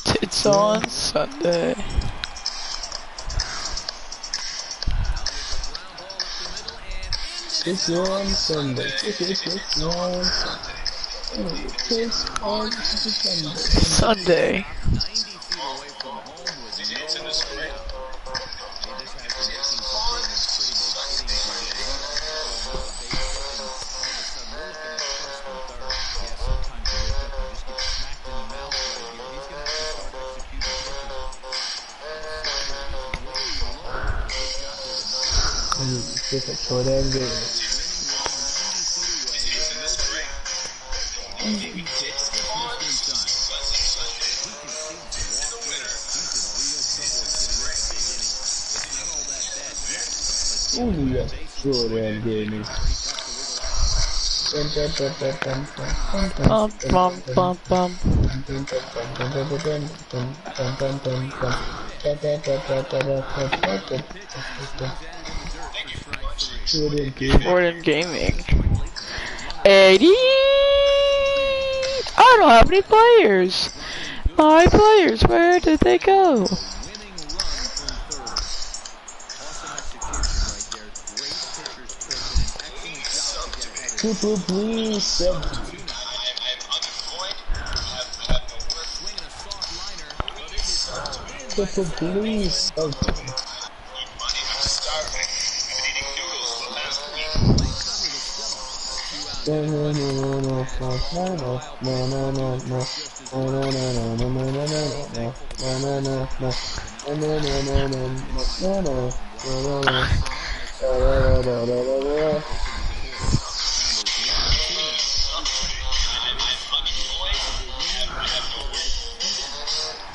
S3: tits on Sunday.
S2: Tits on Sunday.
S3: Tits on Sunday. Tits on Sunday. Tits on
S2: Sunday.
S3: It's a short end game. Ooh, yeah, short end game.
S2: Bum bum bum bum. Jordan Gaming. 80. I don't have any players. My players, where did they go?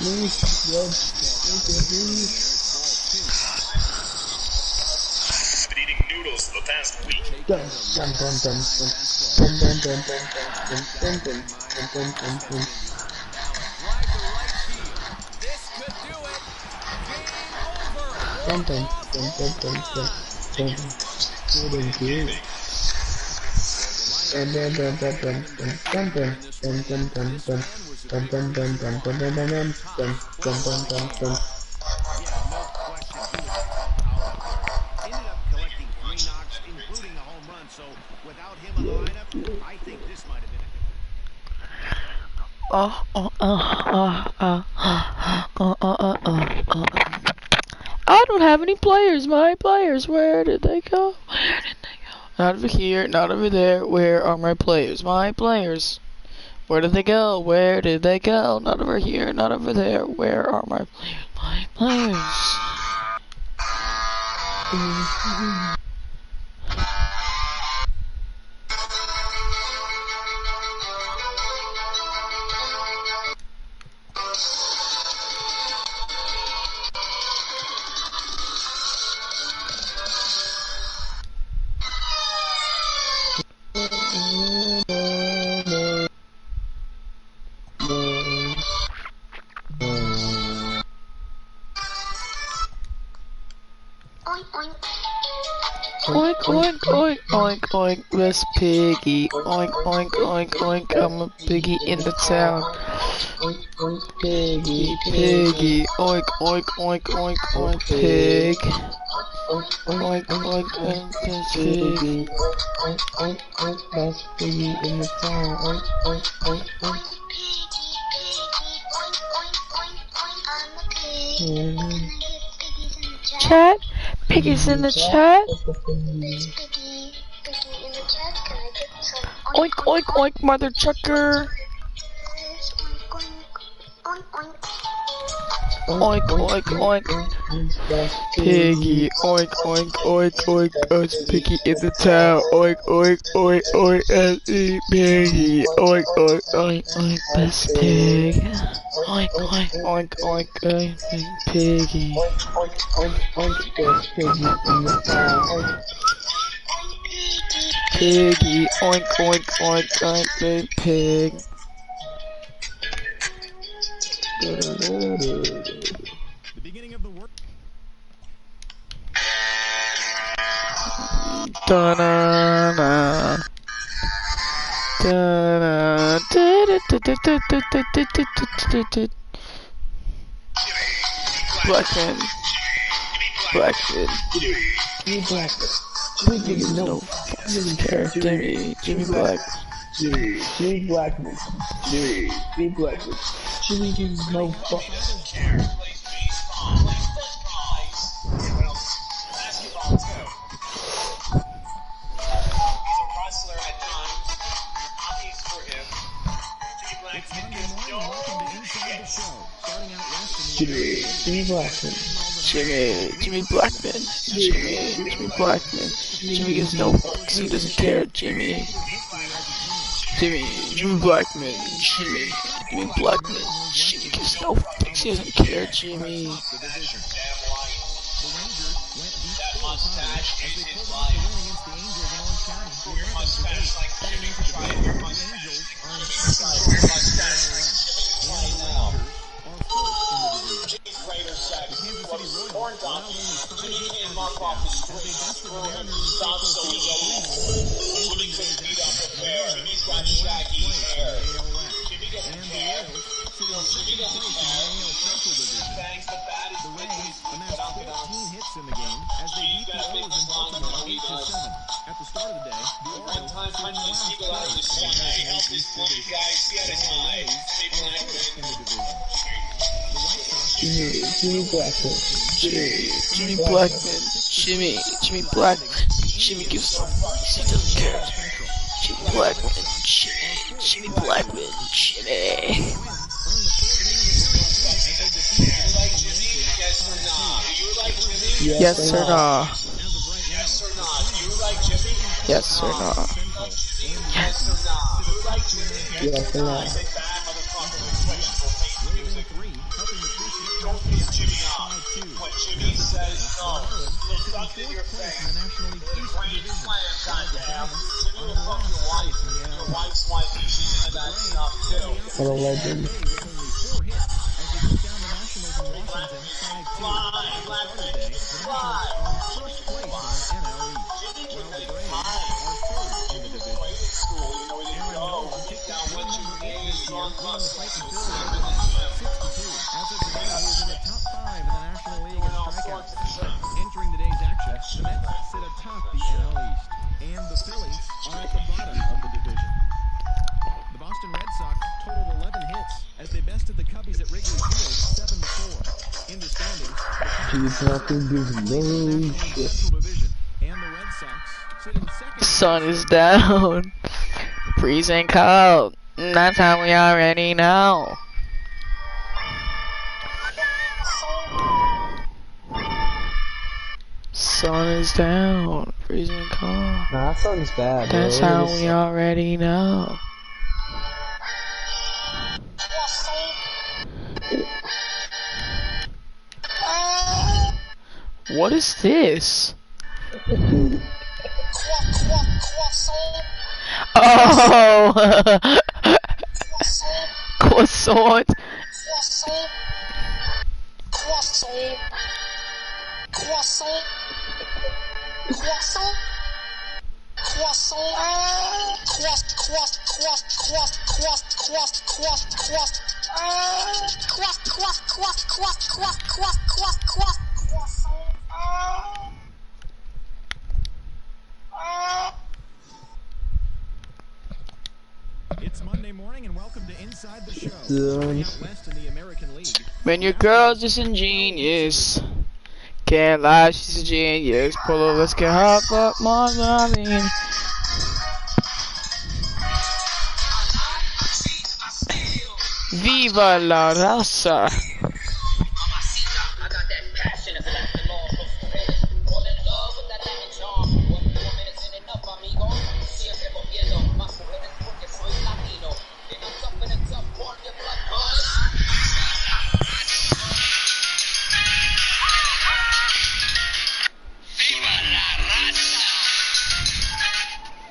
S3: Please, please,
S6: Been eating noodles for the past week.
S2: I don't have any players. My players, where did they go? Where did they go? Not over here, not over there. Where are my players? My players. Where did they go? Where did they go? Not over here, not over there. Where are my players? My players. Oink oink oink oink oink, Miss Piggy. Oink oink oink oink, I'm a piggy in the town. Piggy, piggy, oink oink oink oink oink, pig. Oink oink oink, Miss Piggy. Best piggy in the town. Oink oink oink oink. Chat? Piggy's in the chat? Oink oink oink, mother chucker. Oink oink oink. Piggy, oink oink oink oink, us piggy in the town. Oink oink oink oink, S-E piggy. Oink oink oink oink, best pig. Oink oink oink oink oink, piggy. Oink oink oink, best piggy in the town. Piggy, oink oink oink oink, pig.
S4: The beginning of the work.
S2: Da-na-na. Da-na. Blackman. Blackman. Jimmy Blackman. We think no fucking care. Jimmy Black. Jimmy Blackman. Jimmy Blackman. Jimmy gives no fucks. Jimmy Blackman. Jimmy Blackman. Jimmy Blackman. Jimmy gives no fucks. He doesn't care. Jimmy Blackman. Jimmy Blackman. Jimmy gives no fucks. He doesn't care. Jimmy. Jimmy Blackman. Jimmy Blackman. Jimmy Blackman. Jimmy gives no fucks. He doesn't care. Jimmy Blackman. Jimmy Blackman. Jimmy. Yes or no? Yes or no? Yes or no? What a legend.
S4: Entering today's action, the Mets sit atop the NL East, and the Phillies are at the bottom of the division. The Boston Red Sox totaled 11 hits as they bested the Cubbies at Wrigley Field 7-4. In the standings, the Division, and the Red Sox sit in second.
S2: Sun is down. Freezing cold. That's how we already know. sun is down, freezing cold.
S3: Nah, that song's bad, bro.
S2: That's how we already know. What is this? Oh! Croissant.
S4: It's Monday morning and welcome to Inside the Show. West in the American League.
S2: When your girl's just ingenious. Can't lie, she's a genius. Pull up, let's get hot, but Marvin. Viva la raza.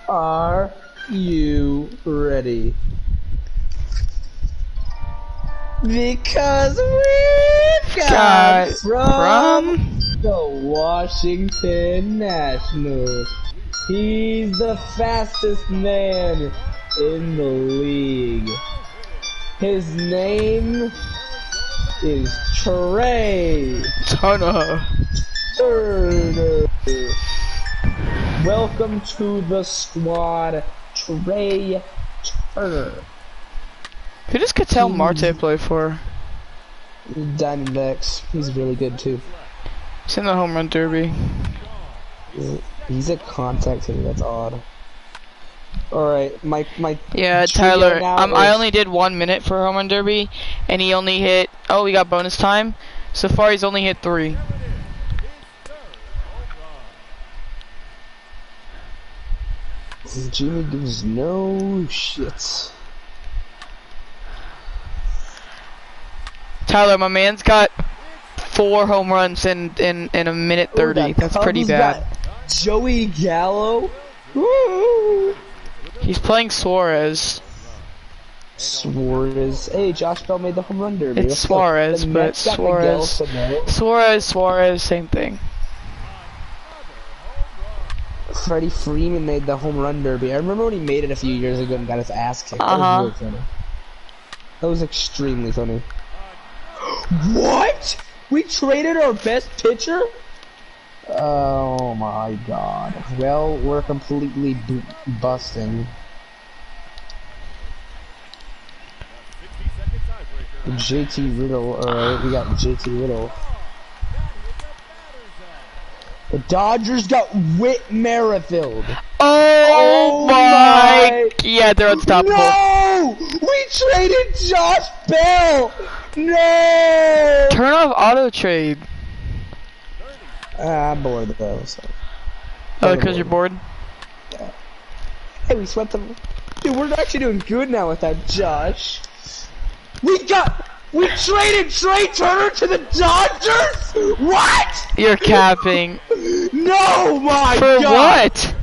S3: Are you ready? Because we've got from the Washington Nationals. He's the fastest man in the league. His name is Trey
S2: Turner.
S3: Welcome to the squad, Trey Turner.
S2: Who does Cattell Marte play for?
S3: Diamondbacks. He's really good too.
S2: He's in the home run derby.
S3: He's a contact hitter. That's odd. All right, my
S2: Yeah, Tyler. I only did 1 minute for home run derby, and he only hit. Oh, we got bonus time. So far, he's only hit 3.
S3: Jimmy gives no shits.
S2: Tyler, my man's got 4 home runs in a minute 30. That's pretty bad.
S3: Joey Gallo. Woo!
S2: He's playing Suarez.
S3: Suarez. Hey, Josh Bell made the home run derby.
S2: It's Suarez, but Suarez, same thing.
S3: Freddie Freeman made the home run derby. I remember when he made it a few years ago and got his ass kicked. That was really funny. That was extremely funny. What? We traded our best pitcher? Oh my god. Well, we're completely busting. JT Riddle. Alright, we got JT Riddle. The Dodgers got Whit Merrifield.
S2: Oh my! Yeah, they're unstoppable.
S3: No! We traded Josh Bell! No!
S2: Turn off auto trade.
S3: I'm bored though. So.
S2: Oh, because you're bored?
S3: Yeah. Hey, we swept them. Dude, we're actually doing good now with that Josh. We traded Trey Turner to the Dodgers? What?
S2: You're capping.
S3: No, my
S2: For
S3: god.
S2: what?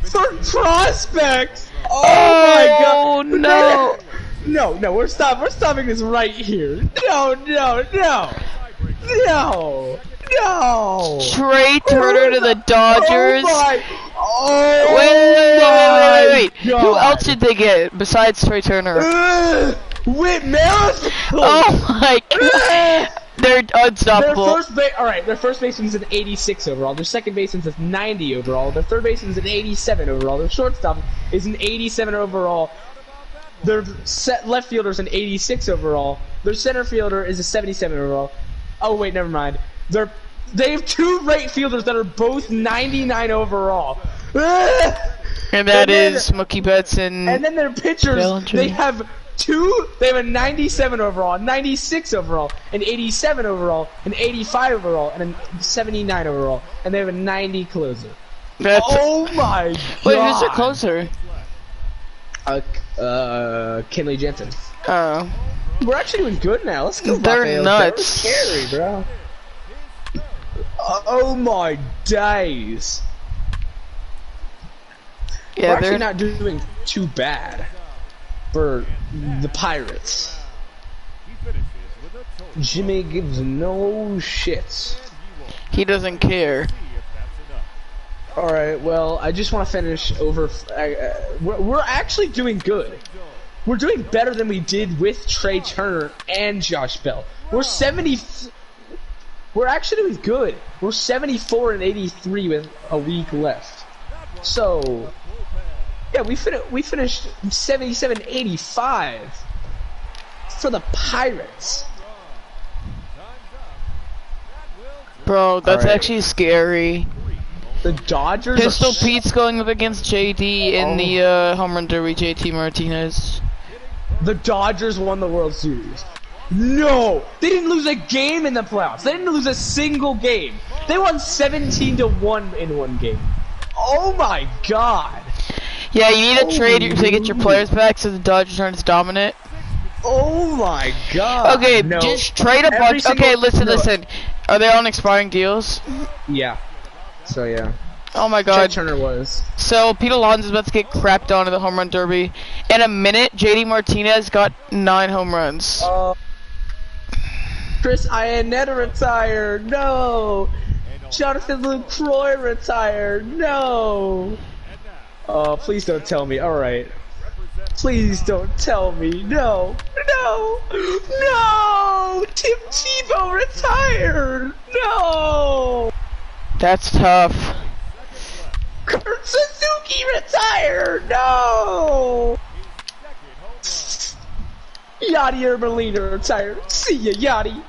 S3: For prospects. Oh my god. No, we're stopping this right here. No.
S2: Trey Turner to the Dodgers. Wait. Who else did they get besides Trey Turner?
S3: Whit Merrifield.
S2: Oh my god. They're unstoppable.
S3: Their first baseman's an 86 overall. Their second baseman's an 90 overall. Their third baseman's an 87 overall. Their shortstop is an 87 overall. Their left fielder's an 86 overall. Their center fielder is a 77 overall. Oh wait, never mind. They have 2 right fielders that are both 99 overall.
S2: And that is Mookie Betts and
S3: then their pitchers,
S2: Bellinger.
S3: they have They have a 97 overall, 96 overall, an 87 overall, an 85 overall, and a 79 overall, and they have a 90 closer. Oh my god!
S2: Wait, who's their closer?
S3: Kenley Jensen.
S2: Oh.
S3: We're actually doing good now. Let's go.
S2: They're
S3: Buffalo.
S2: nuts.
S3: That was scary, bro. Oh my days.
S2: Yeah,
S3: We're actually
S2: they're
S3: not doing too bad for the Pirates. Jimmy gives no shits.
S2: He doesn't care.
S3: Alright, well, I just want to finish over. We're actually doing good. We're doing better than we did with Trey Turner and Josh Bell. We're actually doing good. We're 74 and 83 with a week left. So, yeah, we finished 77-85 for the Pirates.
S2: Bro, that's
S3: Alright.
S2: actually scary.
S3: The Dodgers.
S2: Pistol Pete's going up against JD in the home run derby. JT Martinez.
S3: The Dodgers won the World Series. No, they didn't lose a game in the playoffs. They didn't lose a single game. They won 17-1 in one game. Oh my god.
S2: Yeah, you need to trade to get your players back so the Dodgers aren't as dominant.
S3: Oh my god.
S2: Okay,
S3: No.
S2: just trade a
S3: Every
S2: bunch. Okay,
S3: single-
S2: listen. Are they on expiring deals?
S3: Yeah. So yeah.
S2: Oh my
S3: Trey
S2: god.
S3: Turner was.
S2: So Pete Alonso's about to get crapped on in the home run derby. In a minute, JD Martinez got 9 home runs.
S3: Chris Iannetta retired. No. Jonathan LaCroix retired. No. Oh, please don't tell me. All right. Please don't tell me. No. No. No. Tim Tebow retired. No.
S2: That's tough.
S3: Kurt Suzuki retired. No. Yadier Molina retired. See ya, Yachty.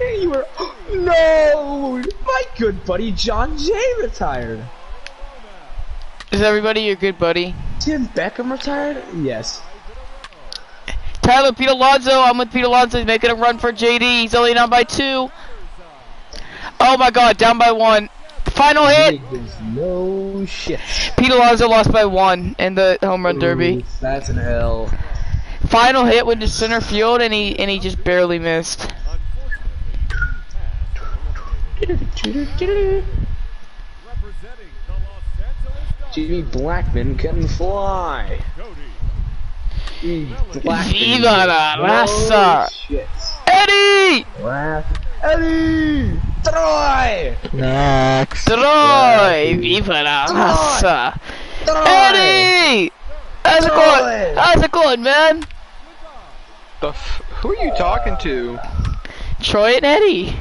S3: You were. No. My good buddy John Jay retired.
S2: Is everybody your good buddy?
S3: Tim Beckham retired? Yes.
S2: Tyler, Pete Alonso. I'm with Pete Alonso. He's making a run for JD. He's only down by 2. Oh my god, down by 1. Final hit.
S3: No shit.
S2: Pete Alonso lost by 1 in the home run derby.
S3: Ooh, that's an L.
S2: Final hit went to center field and he just barely missed.
S3: Jimmy Blackman can fly. Blackman.
S2: Viva la raza.
S3: shit.
S2: Eddie!
S3: Eddie! Troy!
S1: Next.
S2: Troy! Viva la raza! Eddie! How's it going? How's it going, man?
S1: Who are you talking to?
S2: Troy and Eddie.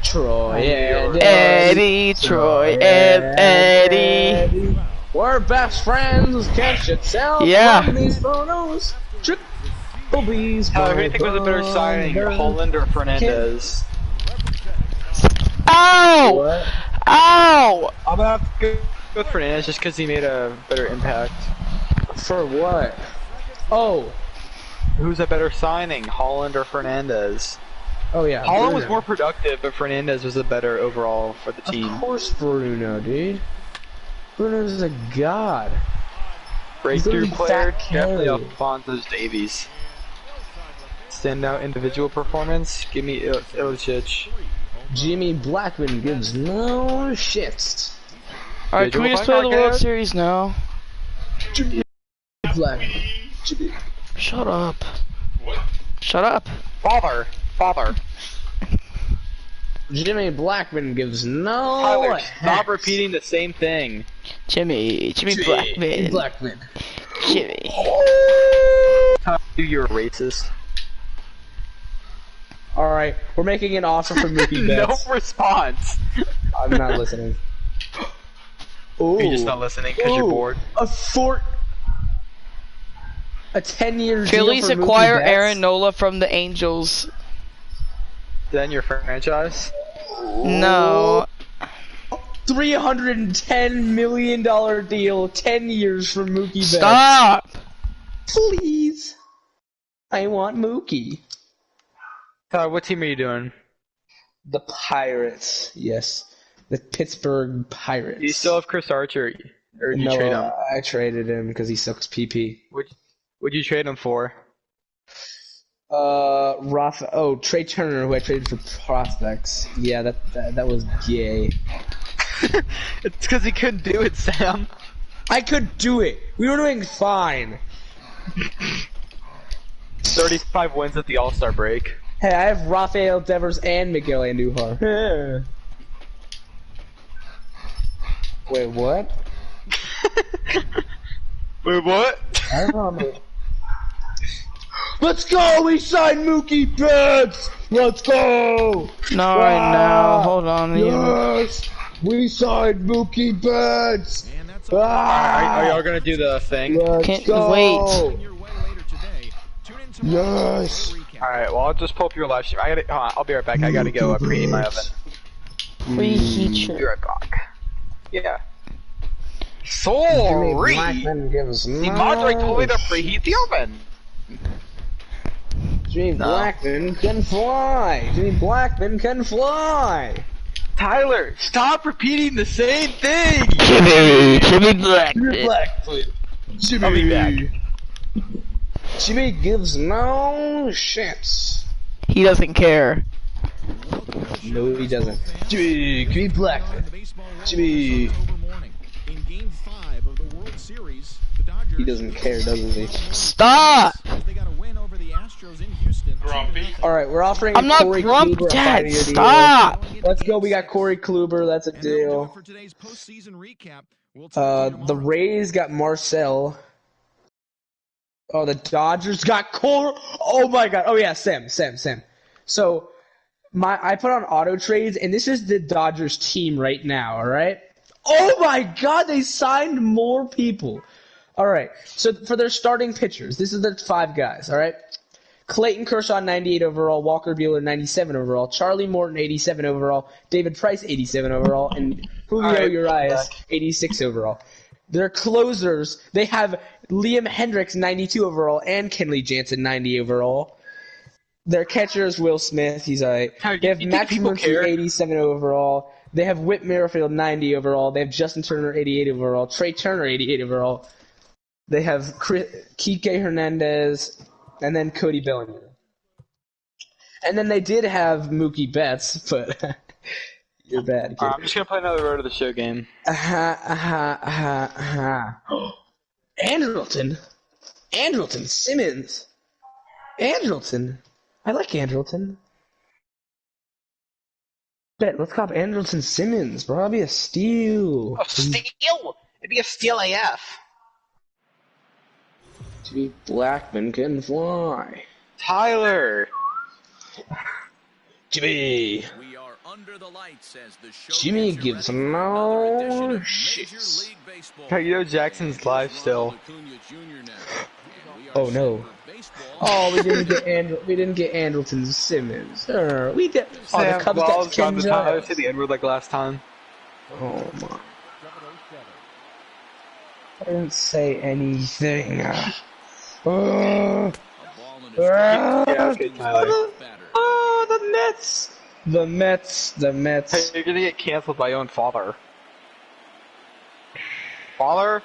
S3: Troy and
S2: Eddie, Troy and Eddie.
S3: We're best friends, can't you tell?
S2: Yeah.
S3: From these photos. Triple B's.
S1: Who do you think was a better signing, Holland or Fernandez?
S2: Ow!
S3: What?
S2: Ow!
S1: I'm gonna have to go with Fernandez just because he made a better impact.
S3: For what? Oh.
S1: Who's a better signing, Holland or Fernandez?
S3: Oh yeah.
S1: Holland was
S3: Bruno.
S1: more productive, but Fernandez was the better overall for the team.
S3: Of course Bruno, dude. Bruno's a god.
S1: Breakthrough
S3: He's a
S1: player,
S3: fat
S1: definitely
S3: Kelly.
S1: Alphonso Davies. Standout individual performance, give me Ilicic.
S3: Jimmy Blackman gives no shits.
S2: Alright, can we just play the World Series now?
S3: Jimmy Blackman. Jimmy.
S2: Shut up. Shut up.
S1: Father.
S3: Jimmy Blackman gives no.
S1: Tyler,
S3: hats.
S1: stop repeating the same thing.
S2: Jimmy Blackman.
S3: Blackman.
S2: Jimmy.
S1: Tyler, you're a racist.
S3: Alright, we're making an offer for Mookie
S1: No
S3: Betts.
S1: response.
S3: I'm not listening. Ooh.
S1: You're just not listening because you're
S3: Ooh.
S1: bored.
S3: A 10-year deal
S2: Phillies
S3: for Mookie
S2: acquire
S3: Betts?
S2: Aaron Nola from the Angels.
S1: Then your franchise.
S2: No.
S3: $310 million deal, 10 years for Mookie Betts.
S2: Stop!
S3: Please. I want Mookie.
S1: What team are you doing?
S3: The Pirates, yes. The Pittsburgh Pirates.
S1: Do you still have Chris Archer, or did you
S3: no,
S1: trade him?
S3: I traded him because he sucks PP.
S1: What'd you trade him for?
S3: Trey Turner, who I traded for prospects. Yeah, that was gay.
S1: It's because he couldn't do it, Sam.
S3: I could do it. We were doing fine.
S1: 35 wins at the All-Star break.
S3: Hey, I have Rafael Devers and Miguel Andujar. Wait, what?
S1: Wait, what?
S3: I don't know. Let's go! We signed Mookie Betts! Let's go!
S2: Not right now. Hold on.
S3: Yes! We signed Mookie Betts!
S4: And that's
S1: Are y'all gonna do the thing?
S3: Let's go!
S2: Wait.
S4: your way later today. Tune in tomorrow
S3: Yes!
S4: for a recap.
S1: Alright, well, I'll just pull up your live stream. Hold on, I'll be right back. I gotta go preheat my oven.
S2: Preheat
S1: Be
S2: your.
S1: right back. Yeah. Sorry! The moderator told me to preheat the oven!
S3: Jimmy Blackman can fly! Jimmy Blackman can fly!
S1: Tyler, stop repeating the same thing!
S2: Jimmy Blackman.
S3: Blackman! Jimmy!
S1: I'll be back.
S3: Jimmy gives no shits.
S2: He doesn't care.
S3: No, he doesn't. Jimmy Blackman. Jimmy.
S4: In Game 5 of the World Series, the Dodgers.
S3: He doesn't care, doesn't he?
S2: Stop!
S4: They got a win over the Astros in Houston.
S3: Alright, we're offering
S2: I'm not
S3: Corey
S2: grumpy,
S3: Kluber a
S2: Dad.
S3: 5-year deal.
S2: Stop!
S3: Let's go, we got Corey Kluber, that's a
S4: And that'll do
S3: deal.
S4: it for today's postseason recap. We'll talk to you
S3: The
S4: tomorrow.
S3: Rays got Marcel. Oh, the Dodgers got Cole. Oh my god. Oh yeah, Sam. So, I put on auto trades, and this is the Dodgers team right now, alright? Oh my god, they signed more people. Alright, so for their starting pitchers, this is the 5 guys, alright? Clayton Kershaw, 98 overall. Walker Buehler, 97 overall. Charlie Morton, 87 overall. David Price, 87 overall. And Julio Urias, 86 overall. Their closers, they have Liam Hendricks, 92 overall, and Kenley Jansen, 90 overall. Their catchers, Will Smith, he's alright. They have Max Muncy, 87 overall. They have Whit Merrifield, 90 overall. They have Justin Turner, 88 overall. Trey Turner, 88 overall. They have Kike Hernandez, and then Cody Bellinger. And then they did have Mookie Betts, but you're bad, kid.
S1: I'm just gonna play another Road to the Show game.
S3: Andrelton, Simmons. Andrelton. I like Andrelton. Bet, let's cop Andrelton Simmons, bro. That'd be a steal.
S1: A steal? It'd be a steal AF.
S3: Jimmy Blackman can fly.
S1: Tyler!
S3: Jimmy.
S4: We are under the lights as the show
S3: Jimmy
S4: gets you
S3: gives
S4: ready for
S3: no
S4: another edition of Major
S3: shits.
S4: League Baseball.
S1: Hey, you know Jackson's live still.
S3: Oh no. Oh, we didn't get Andrelton Simmons. We did. Oh, the
S1: Sam,
S3: Cubs
S1: well, I
S3: got
S1: was gone to
S3: Ken
S1: Tyler
S3: Judge.
S1: to the N-word like last time.
S3: Oh my. I didn't say anything.
S1: Yeah, okay, Tyler.
S3: Oh, the Mets. The Mets.
S1: Hey, you're gonna get canceled by your own father. Father?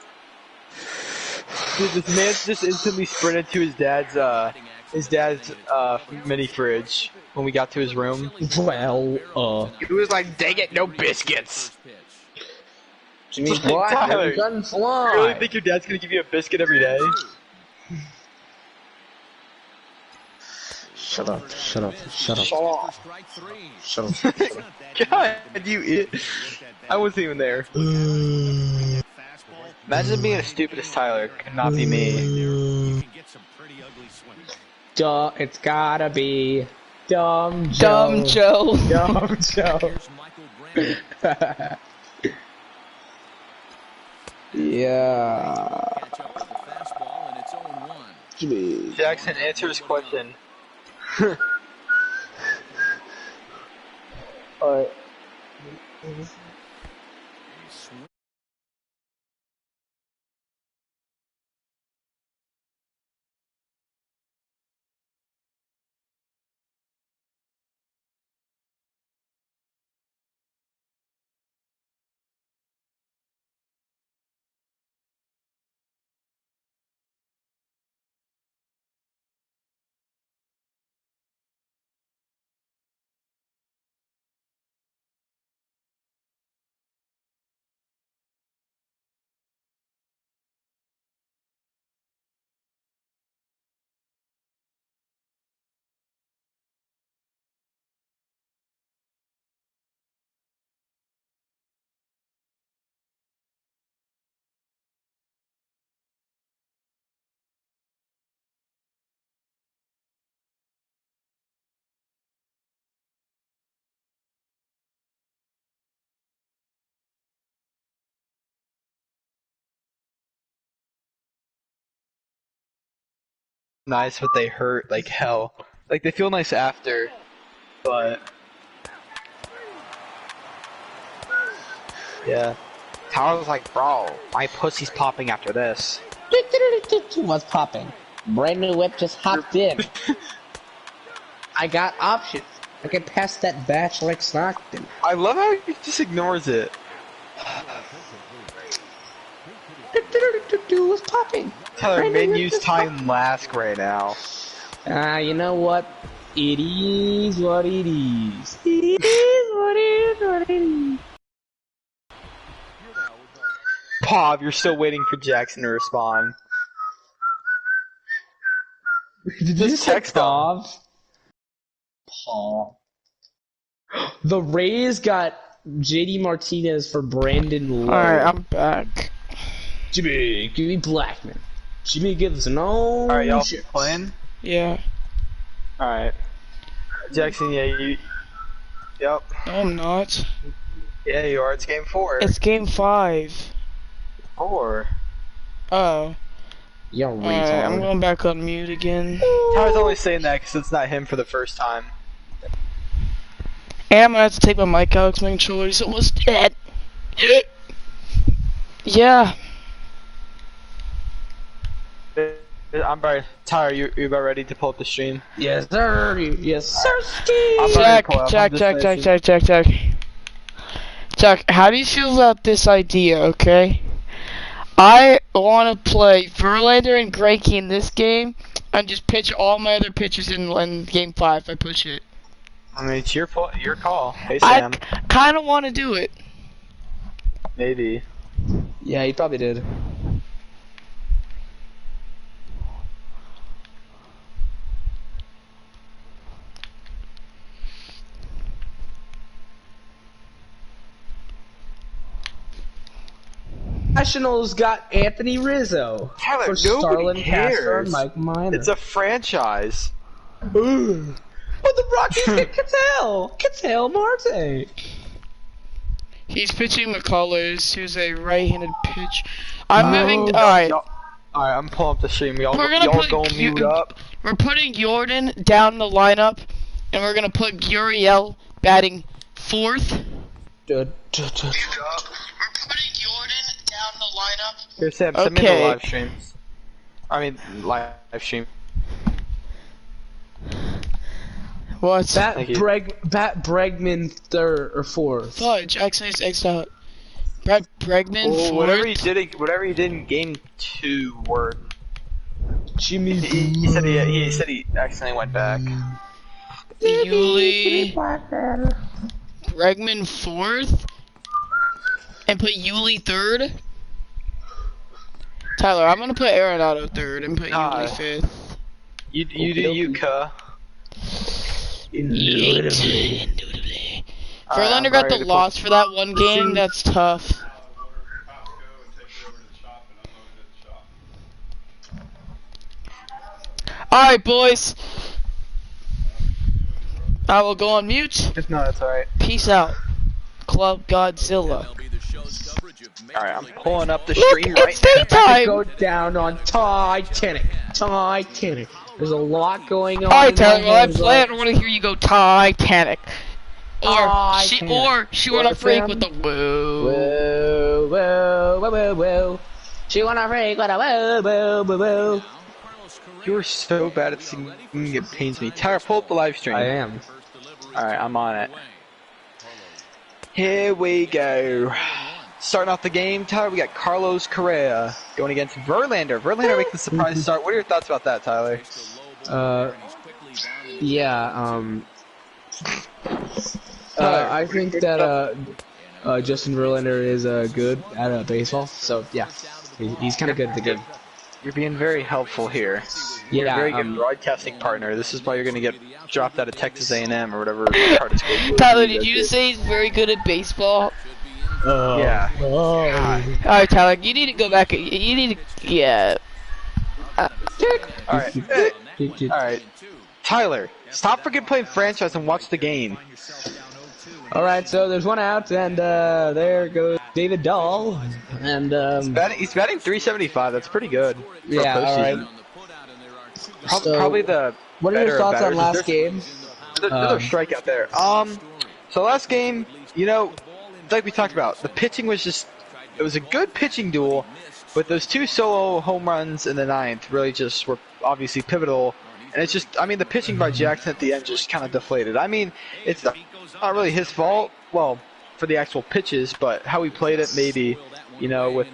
S1: Dude, this man just instantly sprinted to his dad's mini fridge when we got to his room.
S3: Well,
S1: He was like, dang it, no biscuits!
S3: Jimmy
S1: Like,
S3: Blackman
S1: Tyler,
S3: can
S1: You
S3: fly.
S1: really think your dad's gonna give you a biscuit every day?
S3: Shut up.
S1: God, you idiot. I wasn't even there. Imagine being as stupid as Tyler. Could not be me.
S3: Duh, it's gotta be Dumb Joe.
S2: Dumb Joe.
S3: Dumb Joe.
S4: Here's Michael Brandt.
S3: Yeah.
S4: Catch up with the fastball, and it's 0-1.
S3: Jimmy.
S1: Jackson, answer his question.
S3: Alright.
S1: nice, but they hurt like hell. Like they feel nice after, but yeah. Tyler was like, bro, my pussy's popping after this.
S3: What's popping? Brand new whip just hopped in. I got options. I can pass that batch like Stockton.
S1: I love how he just ignores it.
S3: What's popping?
S1: Tyler, menu's time last right now.
S3: You know what? It is what it is. It is what it is.
S1: Pav, you're still waiting for Jackson to respond.
S3: Did you text off? Paul. The Rays got JD Martinez for Brandon Lowe.
S2: Alright, I'm back.
S3: Jimmy, give me Blackman. Jimmy gives no.
S1: Alright, y'all playing?
S2: Yeah.
S1: Alright. Jackson, yeah, you. Yep.
S2: No, I'm not.
S1: Yeah, you are. It's game 4.
S2: It's game 5.
S1: 4.
S2: Oh.
S3: You're
S2: Alright, I'm going back on mute again.
S1: Tyler's always saying that because it's not him for the first time.
S2: And I'm gonna have to take my mic out because my controller's almost dead. Yeah.
S1: I'm ready. Tyler, you about ready to pull up the stream?
S3: Yes, sir. Yes, sir.
S2: Check. Chuck, how do you feel about this idea, okay? I want to play Verlander and Greinke in this game and just pitch all my other pitchers in game 5 if I push it.
S1: I mean, it's your call. Hey, Sam.
S2: I kind of want to do it.
S1: Maybe.
S3: Yeah, he probably did. Nationals got Anthony Rizzo
S1: Tyler,
S3: for
S1: nobody
S3: Starlin Castro
S1: cares.
S3: and Mike Minor.
S1: It's a franchise.
S3: Ooh. Oh, the Rockies get Cattell Marte.
S2: He's pitching McCullers, who's a right-handed pitch. I'm moving. Alright.
S1: Alright, I'm pulling up the stream. Y'all
S2: We're
S1: go mute up.
S2: We're putting Jordan down the lineup, and we're gonna put Gurriel batting 4th. We're putting Jordan down the lineup.
S1: Here, Sam, send me the live streams. I mean, live stream.
S2: What's
S3: Bat Bregman 3rd or 4th.
S2: Fudge, X X'd out. Bregman 4th.
S1: Whatever he did in game 2 worked.
S3: Jimmy.
S1: He said he accidentally went back.
S2: Yuli. Bregman 4th. And put Yuli 3rd. Tyler, I'm gonna put Arenado 3rd and put Yuli 5th.
S1: You do you, cuh.
S2: Indubitably. Verlander got the loss for that one game. That's tough. Alright, boys. I will go on mute.
S1: No, that's alright.
S2: Peace out. Club Godzilla.
S1: Alright, I'm pulling up the stream
S2: Look,
S1: right
S2: it's
S1: now.
S2: daytime!
S3: Go down on Titanic. There's a lot going on.
S2: Alright, Tyler, while I play, I don't want to hear you go Titanic. Or she wanna freak with the woo.
S3: Whoa. She wanna freak with a woo.
S1: You're so bad at singing, it pains me. Tyler, pull up the live stream.
S3: I am.
S1: Alright, I'm on it. Here we go. Starting off the game, Tyler, we got Carlos Correa going against Verlander. Verlander making the surprise start. What are your thoughts about that, Tyler?
S3: I think that Justin Verlander is good at baseball. So yeah, he's kind of good at the game.
S1: You're being very helpful here. You're a very good broadcasting partner. This is why you're going to get dropped out of Texas A&M or whatever.
S2: Tyler, did you just say he's very good at baseball?
S1: Yeah.
S2: Alright, Tyler, you need to go back. You need to. Yeah.
S1: Alright. Tyler, stop freaking playing franchise and watch the game.
S3: Alright, so there's one out, and there goes David Dahl. And
S1: he's batting 375. That's pretty good.
S3: Yeah, alright. So,
S1: Probably the.
S3: what are your
S1: better of
S3: thoughts on
S1: batters.
S3: last game?
S1: There's another strikeout there. So last game, like we talked about, the pitching was it was a good pitching duel, but those 2 solo home runs in the 9th really just were obviously pivotal. And it's just, the pitching by Jackson at the end just kind of deflated. It's not really his fault, well, for the actual pitches, but how he played it maybe, with, with,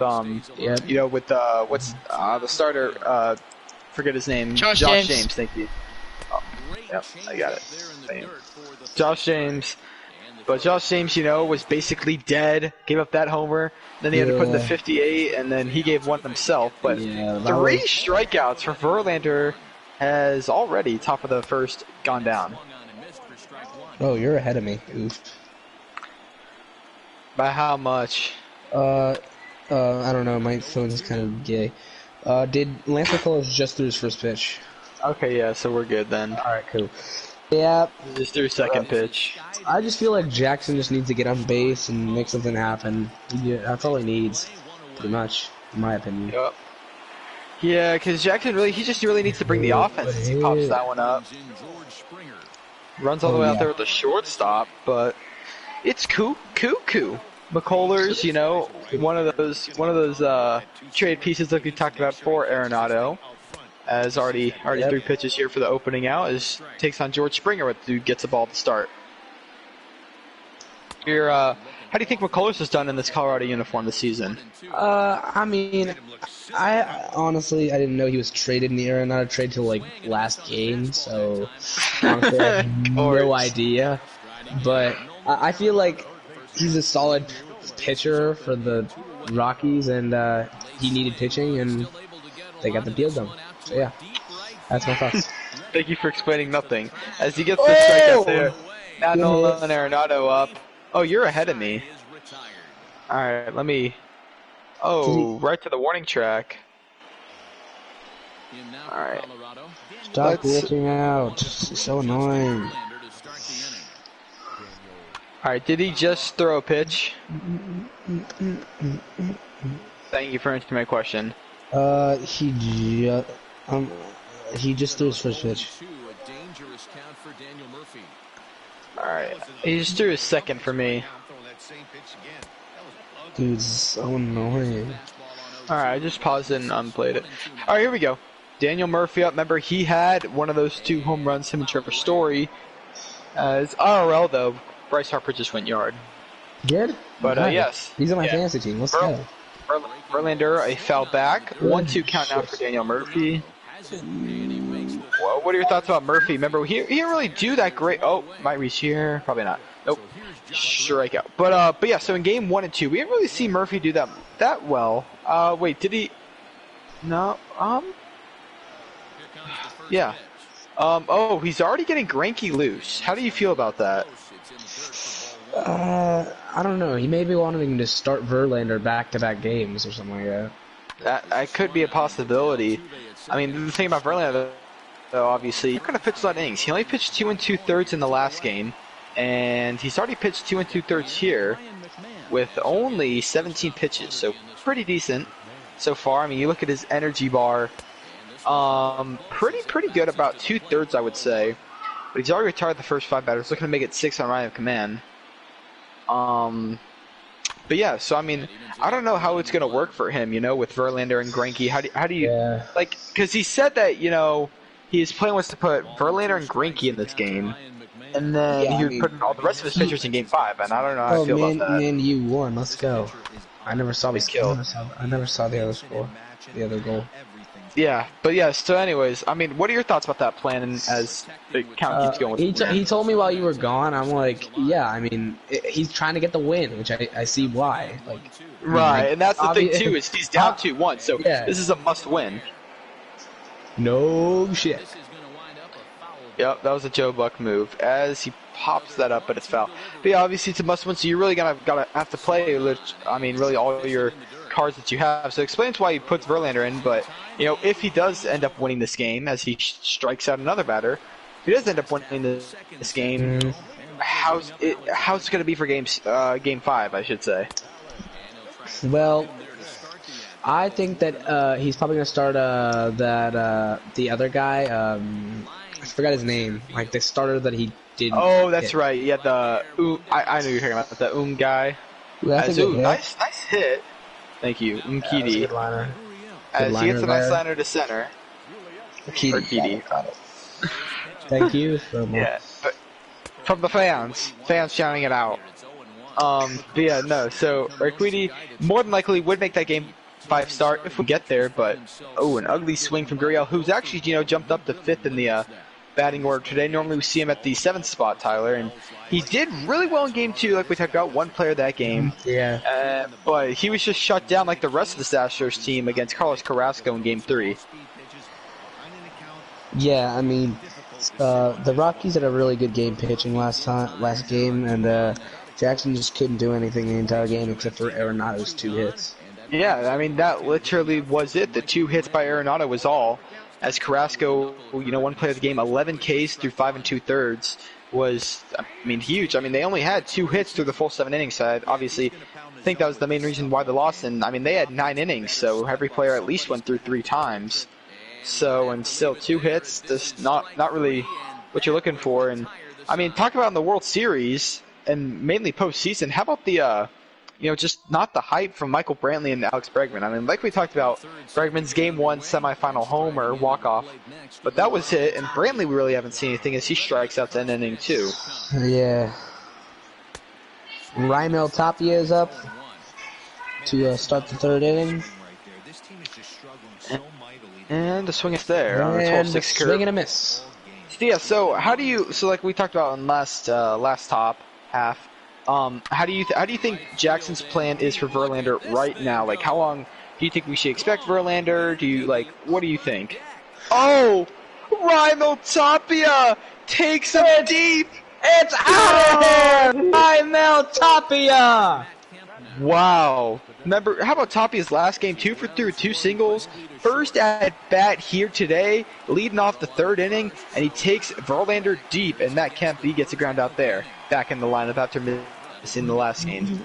S1: what's, the starter, forget his name.
S2: Josh James.
S1: Thank you. Oh, yep, I got it. Same. Josh James. But Josh James, was basically dead, gave up that homer, then he had to put in the 58, and then he gave one himself. But 3 strikeouts for Verlander has already, top of the first, gone down.
S3: Oh, you're ahead of me. Oof.
S1: By how much?
S3: I don't know. My phone is kind of gay. Did Lance McCullers just threw his first pitch?
S1: Okay, yeah, so we're good then.
S3: Alright, cool. Yeah.
S1: Just threw second pitch.
S3: I just feel like Jackson just needs to get on base and make something happen. That's all he needs, pretty much, in my opinion.
S1: Yep. Yeah, because Jackson he just really needs to bring the offense as he pops that one up. Runs all the way out there with the shortstop, but it's cuckoo. McCullers, one of those trade pieces like we talked about before. Arenado, as already 3 pitches here for the opening out, takes on George Springer, who gets the ball to start. How do you think McCullers has done in this Colorado uniform this season?
S3: I honestly didn't know he was traded in the Arenado trade till like last game, so honestly, I have no idea. But I feel like he's a solid pitcher for the Rockies, and he needed pitching, and they got the deal done. So yeah, that's my thoughts.
S1: Thank you for explaining nothing. As he gets the strikeout there, now Nolan Arenado up. Oh, you're ahead of me. Alright, let me... Oh, right to the warning track. Alright.
S3: Stop looking out. It's so annoying.
S1: Alright, did he just throw a pitch? Thank you for answering my question.
S3: He just threw his first pitch.
S1: Alright, he just threw his second for me.
S3: Dude, so annoying.
S1: Alright, I just paused it and unplayed it. Alright, here we go. Daniel Murphy up. Remember, he had one of those 2 home runs, him and Trevor Story. It's IRL, though. Bryce Harper just went yard.
S3: Good?
S1: But, yes.
S3: He's on my fantasy team. Let's go.
S1: Verlander, a foul back. 1-2 count now for Daniel Murphy. Well, what are your thoughts about Murphy? Remember, he didn't really do that great. Oh, might reach here. Probably not. Nope. Strikeout. But yeah, so in game 1 and 2, we didn't really see Murphy do that well. Wait, did he? No. Yeah. Oh, he's already getting Greinke loose. How do you feel about that?
S3: I don't know. He may be wanting to start Verlander back-to-back games or something like that.
S1: That could be a possibility. I mean, the thing about Verlander, though, obviously, you're going to pitch a lot of innings. He only pitched 2 2/3 in the last game, and he's already pitched 2 2/3 here with only 17 pitches, so pretty decent so far. I mean, you look at his energy bar, pretty good, about 2/3, I would say. But he's already retired the first 5 batters, looking to make it 6 on Ryan of command. But yeah, so I mean, I don't know how it's gonna work for him, with Verlander and Greinke. How do you like? Because he said that his plan was to put Verlander and Greinke in this game, and then he would put all the rest of his pitchers in Game 5. And I don't know how I feel about that.
S3: Man, you won. Let's go. I never saw I never saw the other score, the other goal.
S1: Yeah, but yeah. So, anyways, I mean, what are your thoughts about that plan as the count keeps going?
S3: He told me while you were gone. I'm like, yeah. I mean, he's trying to get the win, which I see why. Like,
S1: right, and that's the thing too. Is he's down 2-1, so this is a must-win.
S3: No shit.
S1: Yep, that was a Joe Buck move. As he pops that up, but it's foul. But yeah, obviously it's a must-win, so you really gotta have to play. I mean, really all your cards that you have. So it explains why he puts Verlander in. But if he does end up winning this game, as he strikes out another batter, if he does end up winning this game, how's it going to be for game 5? I should say.
S3: Well, I think that he's probably gonna start the other guy. I forgot his name. Like the starter that he did.
S1: Oh, that's right. Yeah, I know you're talking about the guy.
S3: That's a good hit.
S1: Nice hit. Thank you,
S3: That was a
S1: Umkidi.
S3: good liner.
S1: As he gets a nice liner to center.
S3: Kidi. Thank you so much.
S1: Yeah, but from the fans shouting it out. But yeah, no. So Urquidy more than likely would make that game 5 start if we get there. But an ugly swing from Gurriel, who's actually jumped up to 5th in the batting order today. Normally we see him at the 7th spot, Tyler, and he did really well in game 2, like we talked about. One player that game.
S3: Yeah.
S1: But he was just shut down like the rest of the Astros team against Carlos Carrasco in game 3.
S3: Yeah, I mean, the Rockies had a really good game pitching last game, and Jackson just couldn't do anything the entire game except for Arenado's 2 hits.
S1: Yeah, I mean, that literally was it. The 2 hits by Arenado was all. As Carrasco, one play of the game, 11 Ks through 5 2/3 was, huge. I mean, they only had 2 hits through the full 7 innings. So I obviously think that was the main reason why they lost. And, they had 9 innings, so every player at least went through 3 times. So, and still 2 hits, just not really what you're looking for. And, talk about in the World Series, and mainly postseason, how about the, just not the hype from Michael Brantley and Alex Bregman. Like we talked about, Bregman's Game 1 semifinal homer, walk-off, but that was it, and Brantley we really haven't seen anything as he strikes out to end inning too.
S3: Yeah. Raimel Tapia is up to start the 3rd inning.
S1: And the swing is there on the
S3: And
S1: 12-6 curve.
S3: swing and a miss.
S1: Yeah, so how do you, like we talked about in last top half, how do you think Jackson's plan is for Verlander right now? Like, how long do you think we should expect Verlander? What do you think? Oh, Raimel Tapia takes him deep.
S3: It's out of there! Raimel Tapia!
S1: Wow. Remember, how about Tapia's last game? 2 for 3 with 2 singles. First at bat here today, leading off the 3rd inning, and he takes Verlander deep, and Matt Kemp, gets a ground out there. Back in the lineup after missing the last game.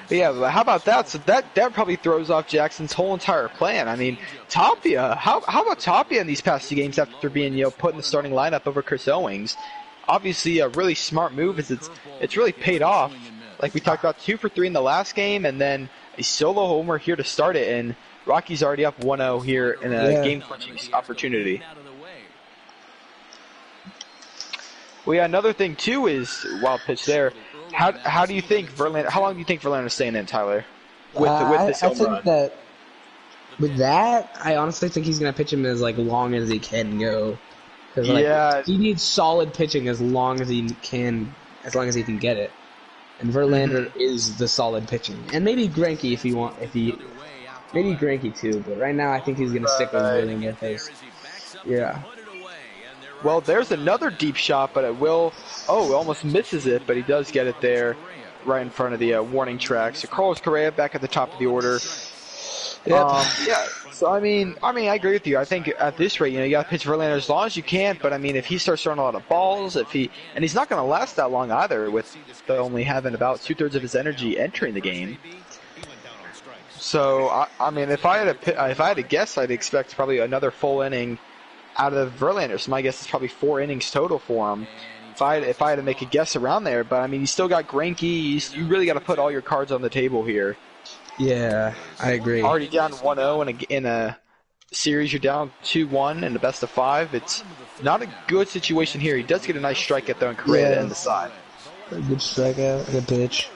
S1: But yeah, how about that? So that probably throws off Jackson's whole entire plan. Tapia, how about Tapia in these past 2 games after being put in the starting lineup over Chris Owings? Obviously a really smart move, as it's really paid off. Like we talked about, 2 for 3 in the last game, and then a solo homer here to start it, and Rockies already up 1-0 here in a game-clinching opportunity. Well, yeah, another thing too is wild pitch there. How do you think Verlander? How long do you think Verlander's staying in, Tyler? With this home run?
S3: I think that with that, I honestly think he's gonna pitch him as long as he can go. He needs solid pitching as long as he can get it. And Verlander is the solid pitching, and maybe Greinke maybe Greinke too. But right now, I think he's gonna stick with Verlander because, yeah.
S1: Well, there's another deep shot, but it almost misses it, but he does get it there, right in front of the warning track. So Carlos Correa back at the top of the order.
S3: Yep.
S1: So I agree with you. I think at this rate, you got to pitch Verlander as long as you can. But if he starts throwing a lot of balls, and he's not going to last that long either, with only having about 2/3 of his energy entering the game. So if I had to guess, I'd expect probably another full inning out of Verlander. So my guess is probably 4 innings total for him. If I had to make a guess around there, but you still got Greinke. You really got to put all your cards on the table here.
S3: Yeah, I agree.
S1: Already down 1-0 in a series, you're down 2-1 in the best of 5. It's not a good situation here. He does get a nice strikeout though, and Correa to end the side.
S3: A good strikeout, good pitch.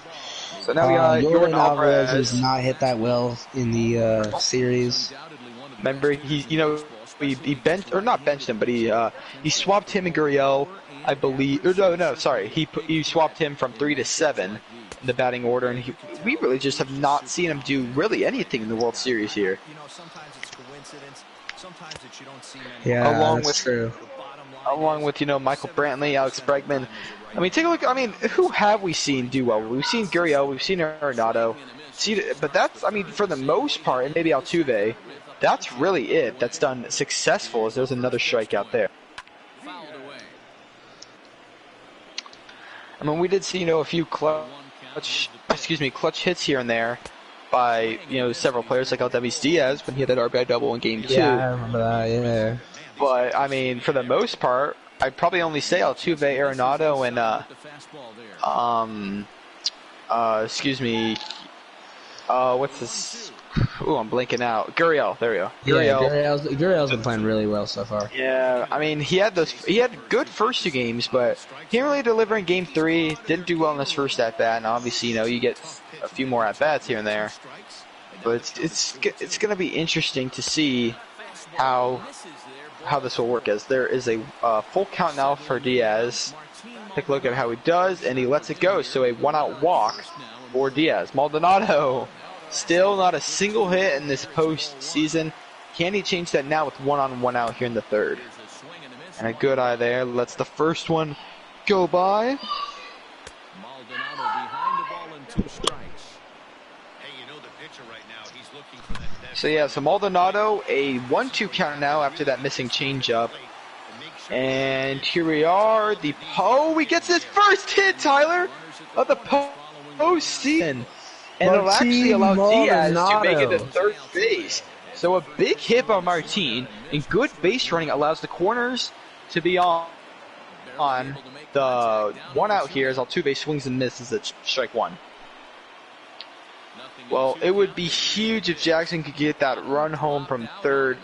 S1: So now we got Jordan Alvarez.
S3: Who's not hit that well in the series.
S1: Remember, he benched, or not benched him, but he swapped him and Gurriel, I believe. He swapped him from 3 to 7. The batting order, and we really just have not seen him do really anything in the World Series here.
S5: Sometimes it's coincidence. Sometimes it's you don't see many.
S3: Yeah, that's true.
S1: Along with Michael Brantley, Alex Bregman. Take a look. Who have we seen do well? We've seen Gurriel, we've seen Arenado. But that's for the most part, and maybe Altuve. That's really it. That's done successful. As there's another strikeout there. We did see a few clutch hits here and there, by several players like Aldemis Diaz when he had that RBI double in Game 2.
S3: Yeah, I remember that. Yeah.
S1: But I mean, for the most part, I'd probably only say Altuve, Arenado, and excuse me, what's this? Ooh, I'm blanking out. Gurriel, there we go.
S3: Gurriel's been playing really well so far.
S1: Yeah, I mean, he had good first 2 games, but he didn't really deliver in Game 3. Didn't do well in his first at bat, and obviously, you get a few more at bats here and there. But it's gonna be interesting to see how this will work, as there is a full count now for Diaz. Take a look at how he does, and he lets it go. So a 1-out walk for Diaz. Maldonado. Still not a single hit in this postseason. Can he change that now with 1-on, 1-out here in the 3rd? And a good eye there. Lets the first one go by.
S4: Maldonado behind the ball and 2 strikes.
S5: Hey, the pitcher right now, he's looking for that.
S1: So yeah, so Maldonado, a 1-2 count now after that missing changeup. And here we are. He gets his first hit, Tyler, of the postseason. And it'll actually allow Diaz to make it to 3rd base. So a big hit by Martin, and good base running allows the corners to be on the 1-out here as Altuve swings and misses at strike 1. Well, it would be huge if Jackson could get that run home from 3rd.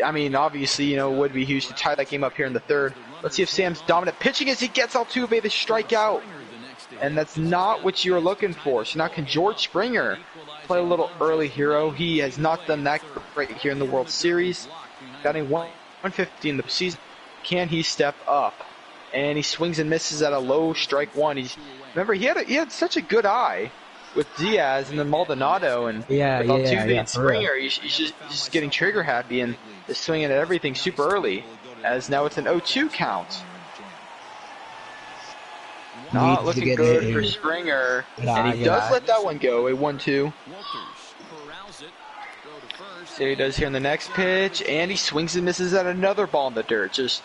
S1: I mean, obviously, it would be huge to tie that game up here in the 3rd. Let's see if Sam's dominant pitching as he gets Altuve the strikeout. And that's not what you were looking for. So now can George Springer play a little early hero? He has not done that great here in the World Series. Batting 150 in the season. Can he step up? And he swings and misses at a low strike 1. Remember, he had such a good eye with Diaz and then Maldonado, and with Altuve and Springer, he's just getting trigger happy and is swinging at everything super early. As now it's an 0-2 count. Not looking good for Springer, and he does let that one go, a 1-2. So he does here in the next pitch, and he swings and misses at another ball in the dirt. Just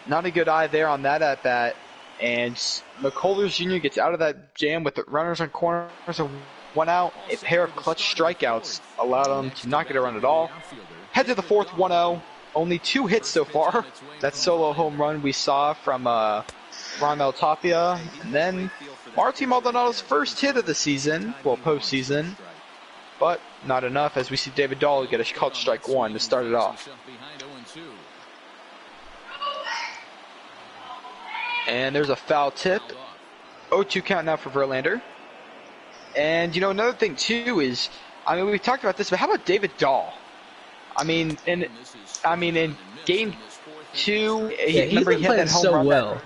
S1: not a good eye there on that at bat. And McCullers Jr. gets out of that jam with the runners on corners and 1 out. A pair of clutch strikeouts allowed him to not get a run at all. Head to the 4th, 1-0. Only 2 hits so far. That solo home run we saw from Raimel Tapia. And then Martin Maldonado's first hit of the season, well, postseason. But not enough, as we see David Dahl get a called strike 1 to start it off. And there's a foul tip. 0-2 count now for Verlander. And, another thing, too, is, we've talked about this, but how about David Dahl? In Game 2,
S3: he's been playing so well.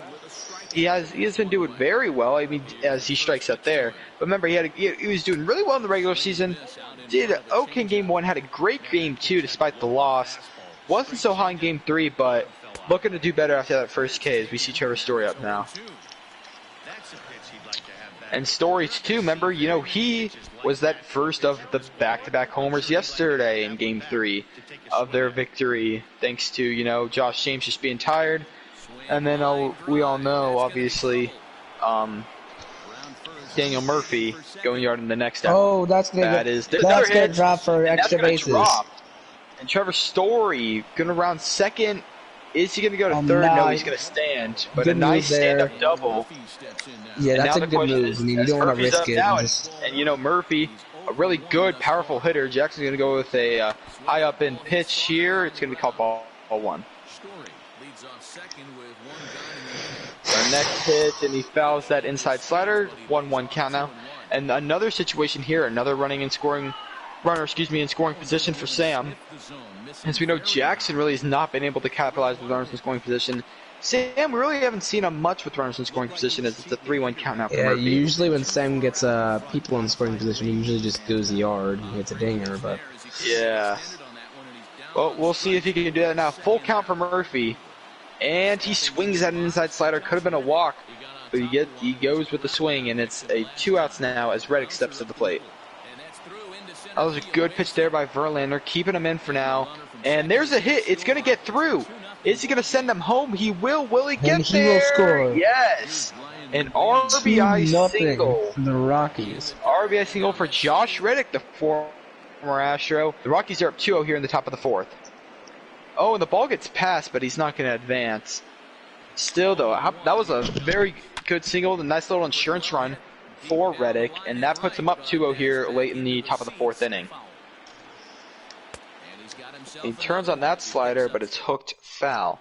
S1: He has been doing very well, as he strikes up there. But remember, he was doing really well in the regular season. Did okay in Game 1, had a great Game 2 despite the loss. Wasn't so high in Game 3, but looking to do better after that first K as we see Trevor Story up now. And Story, too, remember, he was that first of the back-to-back homers yesterday in Game 3 of their victory, thanks to, Josh James just being tired. And then we all know, obviously, Daniel Murphy going yard in the next out.
S3: Oh, that's going to drop for extra bases.
S1: And Trevor Story going to round second. Is he going to go to third? No, he's going to stand. But a nice stand-up double.
S3: Yeah, that's a good move. You don't want to risk it.
S1: And Murphy, a really good, powerful hitter. Jackson's going to go with a high up in pitch here. It's going to be called ball 1. Our next pitch, and he fouls that inside slider. 1-1 count now. And another situation here, another runner in scoring position for Sam. As we know, Jackson really has not been able to capitalize with runners in scoring position. Sam, we really haven't seen him much with runners in scoring position, as it's a 3-1 count now for Murphy.
S3: Usually when Sam gets people in scoring position, he usually just goes the yard and hits a dinger, but...
S1: Yeah. Well, we'll see if he can do that now. Full count for Murphy. And he swings at an inside slider. Could have been a walk, but he goes with the swing, and it's a 2 outs now as Reddick steps to the plate. That was a good pitch there by Verlander, keeping him in for now. And there's a hit. It's going to get through. Is he going to send him home? He will. Will he get there?
S3: Will score.
S1: Yes. An RBI
S3: 2-0
S1: single.
S3: for the Rockies.
S1: RBI single for Josh Reddick, the former Astro. The Rockies are up 2-0 here in the top of the fourth. Oh, and the ball gets passed, but he's not going to advance. Still, though, that was a very good single. A nice little insurance run for Reddick, and that puts him up 2-0 here late in the top of the fourth inning. He turns on that slider, but it's hooked foul.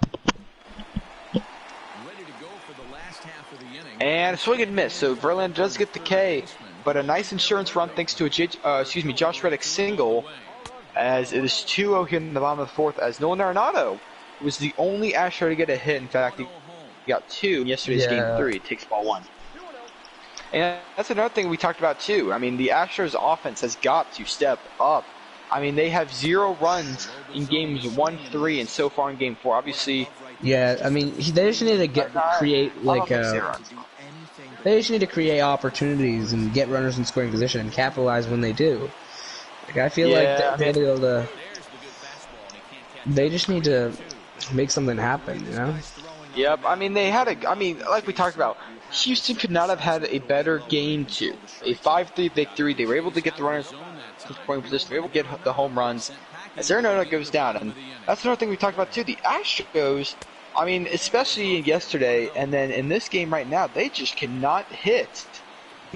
S1: And swing and miss, so Verlander does get the K, but a nice insurance run thanks to a Josh Reddick single, as it is 2-0 here in the bottom of the fourth, as Nolan Arenado was the only Astro to get a hit. In fact, he got 2 in yesterday's Game 3. It takes ball 1. And that's another thing we talked about too. I mean, the Astros offense has got to step up. I mean, they have 0 runs in games 1, 3, and so far in Game 4. Obviously,
S3: yeah. I mean, they just need to create like they just need to create opportunities and get runners in scoring position and capitalize when they do. Like, I feel like they'll be able to. They just need to make something happen, you know?
S1: Yep. I mean, like we talked about, Houston could not have had a better Game 2. A 5-3 victory. They were able to get the runners in scoring position. They were able to get the home runs. As Arenado goes down, and that's another thing we talked about too. The Astros, I mean, especially yesterday, and then in this game right now, they just cannot hit.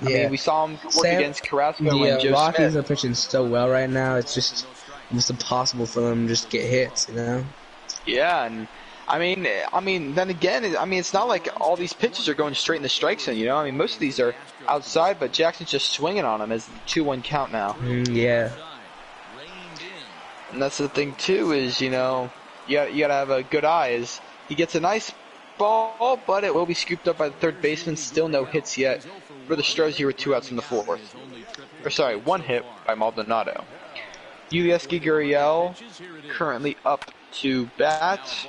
S1: I mean, we saw them work against Carrasco and Joe
S3: Rockies
S1: Smith.
S3: are pitching so well right now. It's just almost impossible for them to just get hits, you know?
S1: Yeah, and I mean, then again, I mean, it's not like all these pitches are going straight in the strike zone, you know? I mean, most of these are outside, but Jackson's just swinging on them as the 2-1 count now.
S3: Yeah.
S1: And that's the thing too, is, you know, you gotta have a good eye. Is he gets a nice ball, but it will be scooped up by the third baseman. Still no hits yet for the Stros here with 2 outs in the fourth. Or sorry, 1 hit by Maldonado. Yulieski Gurriel currently up to bat,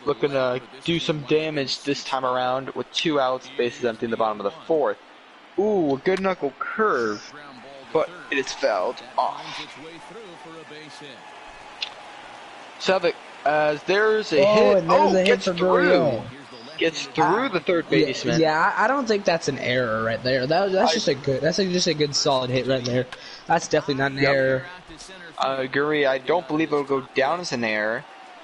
S1: looking to do some damage this time around with 2 outs, bases empty in the bottom of the fourth. Ooh, a good knuckle curve, but it is fouled off. So there's a hit.
S3: And there's a hit
S1: gets
S3: for
S1: through.
S3: Gurriel.
S1: Gets through the third baseman.
S3: Yeah, I don't think that's an error right there. That's just a good solid hit right there. That's definitely not an error.
S1: Gurriel, I don't believe it'll go down as an error,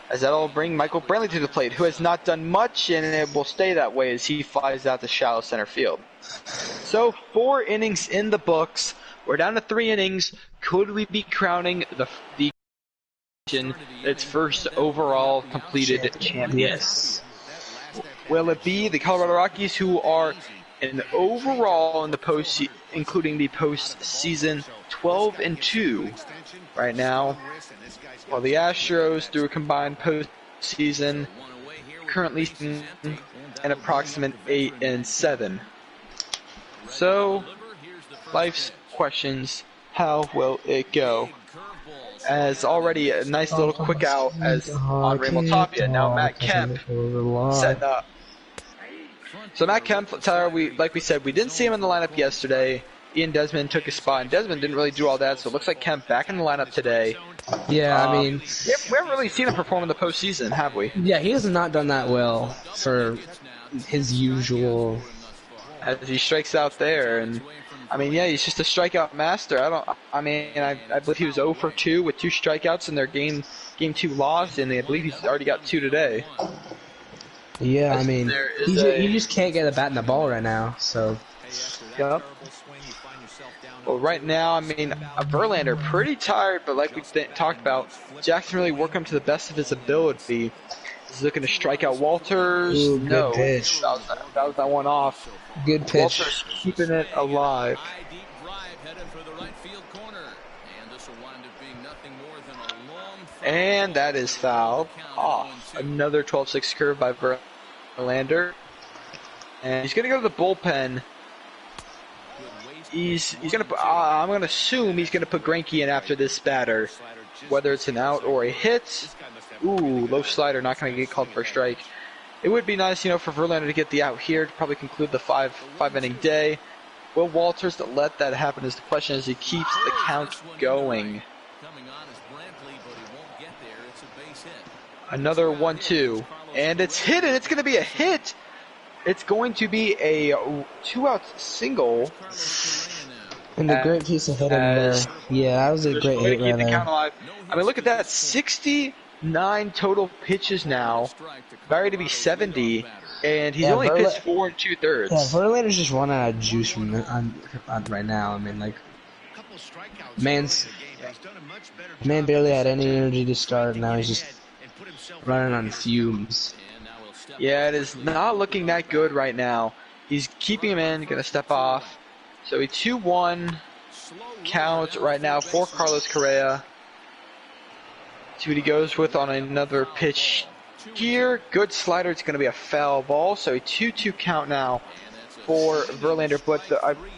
S1: as that'll bring Michael Brantley to the plate, who has not done much, and it will stay that way as he flies out to shallow center field. So 4 innings in the books. We're down to 3 innings. Could we be crowning the its first overall completed champion?
S3: Yes.
S1: Will it be the Colorado Rockies, who are in overall in the post, including the postseason, 12-2 right now, while the Astros, through a combined postseason, currently an approximate 8-7. So, life's questions: how will it go? As already a nice little quick out as on Raymond Tapia. Now Matt Kemp setting up. So Matt Kemp, Tyler, like we said, we didn't see him in the lineup yesterday. Ian Desmond took his spot, and Desmond didn't really do all that, so it looks like Kemp back in the lineup today.
S3: Yeah, I mean,
S1: we haven't really seen him perform in the postseason, have we?
S3: Yeah, he has not done that well for his usual.
S1: As he strikes out there, and I mean, yeah, he's just a strikeout master. I believe he was 0 for 2 with 2 strikeouts in their game 2 loss, and I believe he's already got 2 today.
S3: Yeah, I mean, you just can't get a bat in the ball right now, so.
S1: Yep. Well, right now, I mean, Verlander pretty tired, but like we talked about, Jackson really working to the best of his ability. He's looking to strike out Walters.
S3: Ooh,
S1: no,
S3: good pitch.
S1: That was that one off.
S3: Good pitch.
S1: Walters keeping it alive. And that is fouled off. Another 12-6 curve by Verlander. And he's going to go to the bullpen. He's going to. I'm going to assume he's going to put Greinke in after this batter, whether it's an out or a hit. Ooh, low slider, not going to get called for a strike. It would be nice, you know, for Verlander to get the out here to probably conclude the five inning day. Will Walters let that happen is the question as he keeps the count going. Another 1-2, and it's hit, and it's going to be a hit. It's going to be a 2-out single.
S3: And a great piece of hitting there. Yeah, that was a
S1: Just
S3: great
S1: way to
S3: hit
S1: keep
S3: right
S1: the
S3: there.
S1: count alive. I mean, look at that. 69 total pitches now. Barry to be 70. And he's only pitched 4 2/3.
S3: Yeah, Verlander's just running out of juice from on right now. I mean, like, man barely had any energy to start. Now he's just running on fumes.
S1: Yeah, it is not looking that good right now. He's keeping him in, going to step off. So a 2-1 count right now for Carlos Correa. See what he goes with on another pitch here. Good slider. It's going to be a foul ball. So a 2-2 count now for Verlander. But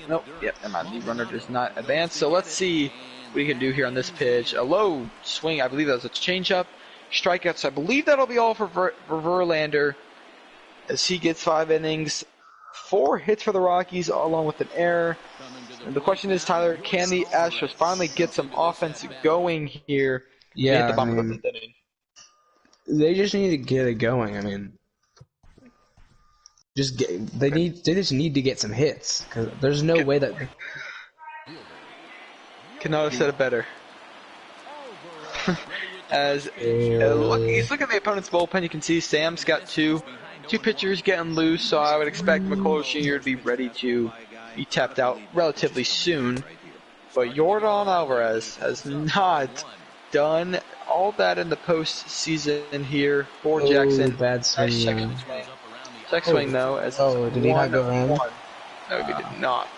S1: nope. Yep, the runner does not advance. So let's see what he can do here on this pitch. A low swing. I believe that was a changeup. Strikeouts. I believe that'll be all for Verlander as he gets 5 innings. 4 hits for the Rockies along with an error. And the question is, Tyler, can the Astros finally get some offense going here?
S3: Yeah,
S1: hit the bottom of the 5th inning?
S3: They just need to get it going. I mean, they just need to get some hits, because there's no way that.
S1: Cannot have said it better. As he's looking at the opponent's bullpen, you can see Sam's got two pitchers getting loose, so I would expect McCullers Jr. to be ready to be tapped out relatively soon. But Yordan Alvarez has not done all that in the postseason here for Jackson.
S3: Bad swing.
S1: Second swing though.
S3: Did he not go in?
S1: No, he did not.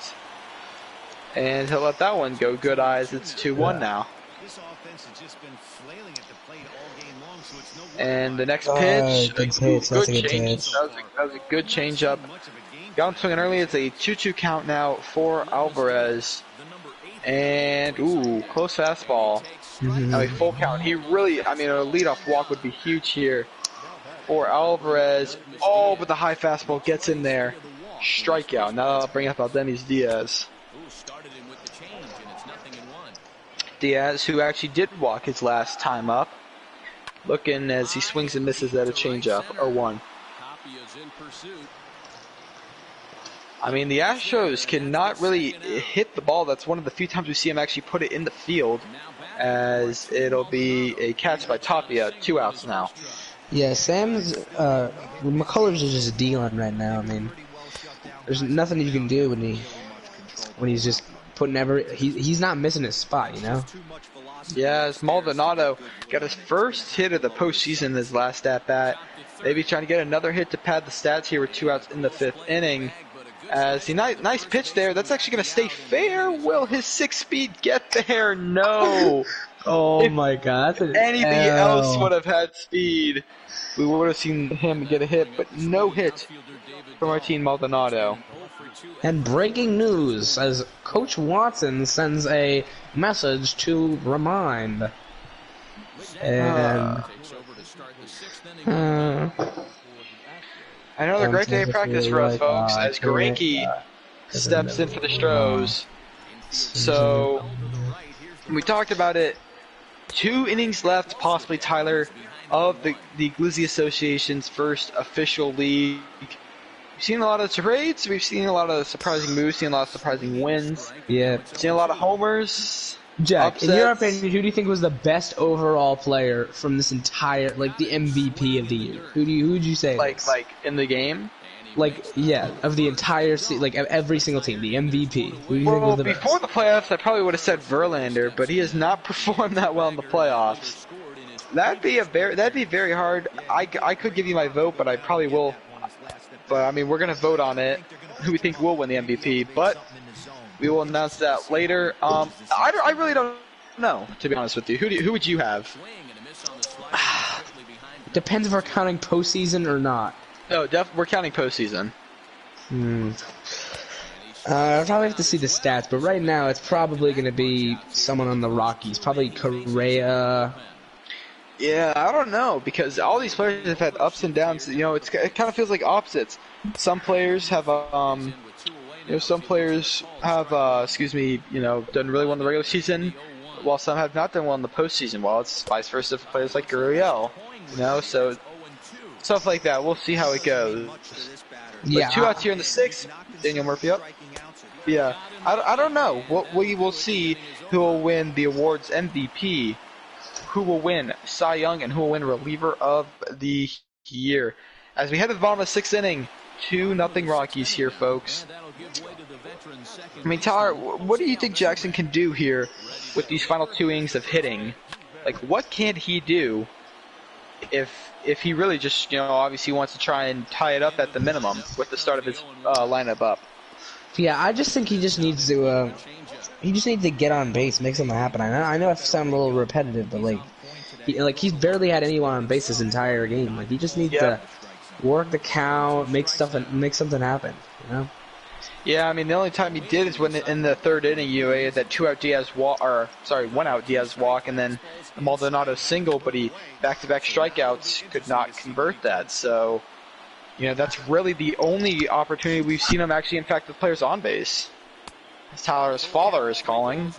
S1: And he'll let that one go. Good eyes. It's 2-1 now. And the next pitch, good change. That was a good change up. Got him swinging early. It's a 2-2 count now for Alvarez. And close fastball. Now a full count. He really, I mean, a leadoff walk would be huge here for Alvarez. Oh, but the high fastball gets in there. Strikeout. Now that'll bring up Aldenis Diaz. Diaz, who actually did walk his last time up, looking as he swings and misses at a changeup, 0-1. I mean, the Astros cannot really hit the ball. That's one of the few times we see him actually put it in the field, as it'll be a catch by Tapia, 2 outs now.
S3: Yeah, McCullers is just dealing right now. I mean, there's nothing you can do when he's just putting he's not missing his spot, you know?
S1: Yeah, as Maldonado got his first hit of the postseason his last at-bat. Maybe trying to get another hit to pad the stats here with 2 outs in the 5th inning. As he nice pitch there. That's actually going to stay fair. Will his 6-speed get there? No.
S3: Oh my God.
S1: If anything else would have had speed, we would have seen him get a hit, but no hit for Martin Maldonado.
S3: And breaking news, as Coach Watson sends a message to remind. And
S1: another great day of practice for us, folks, as Garanke steps in for the Stros. So, we talked about it. 2 innings left, possibly, Tyler, of the Glizzy Association's first official league. We've seen a lot of trades, we've seen a lot of surprising moves, seen a lot of surprising wins.
S3: Yeah.
S1: Seen a lot of homers.
S3: Jack,
S1: upsets.
S3: in your opinion, who do you think was the best overall player from this entire, like, the MVP of the year? Who would you say?
S1: Like in the game?
S3: Like, yeah, of the entire, of every single team, the MVP. Who do you think was the
S1: before
S3: best?
S1: the playoffs, I probably would have said Verlander, but he has not performed that well in the playoffs. That'd be very hard. I could give you my vote, but I probably will. But I mean, we're gonna vote on it. Who we think will win the MVP, but we will announce that later. I really don't know, to be honest with you. Who would you have?
S3: Depends if we're counting postseason or not.
S1: No, we're counting postseason.
S3: I'll probably have to see the stats, but right now it's probably going to be someone on the Rockies. Probably Correa.
S1: Yeah, I don't know, because all these players have had ups and downs. You know, it kind of feels like opposites. Some players have done really well in the regular season, while some have not done well in the postseason. While it's vice versa for players like Gurriel, so stuff like that. We'll see how it goes.
S3: Yeah.
S1: 2 outs here in the 6th. Daniel Murphy up. Yeah, I don't know. We will see who will win the awards MVP, who will win Cy Young, and who will win reliever of the year. As we head to the bottom of the 6th inning, 2-0 Rockies here, folks. I mean, Tyler, what do you think Jackson can do here with these final 2 innings of hitting? Like, what can he do if he really just, obviously wants to try and tie it up at the minimum with the start of his lineup up?
S3: Yeah, I just think he just needs to get on base, make something happen. I know I sound a little repetitive, but he's barely had anyone on base this entire game. Like, he just needs to work the count, make something happen.
S1: Yeah, I mean, the only time he did is when in the 3rd inning, you had that 2-out Diaz walk, 1-out Diaz walk, and then a Maldonado single, but he back-to-back strikeouts could not convert that. So, that's really the only opportunity we've seen him actually impact the players on base. As Tyler's father is calling.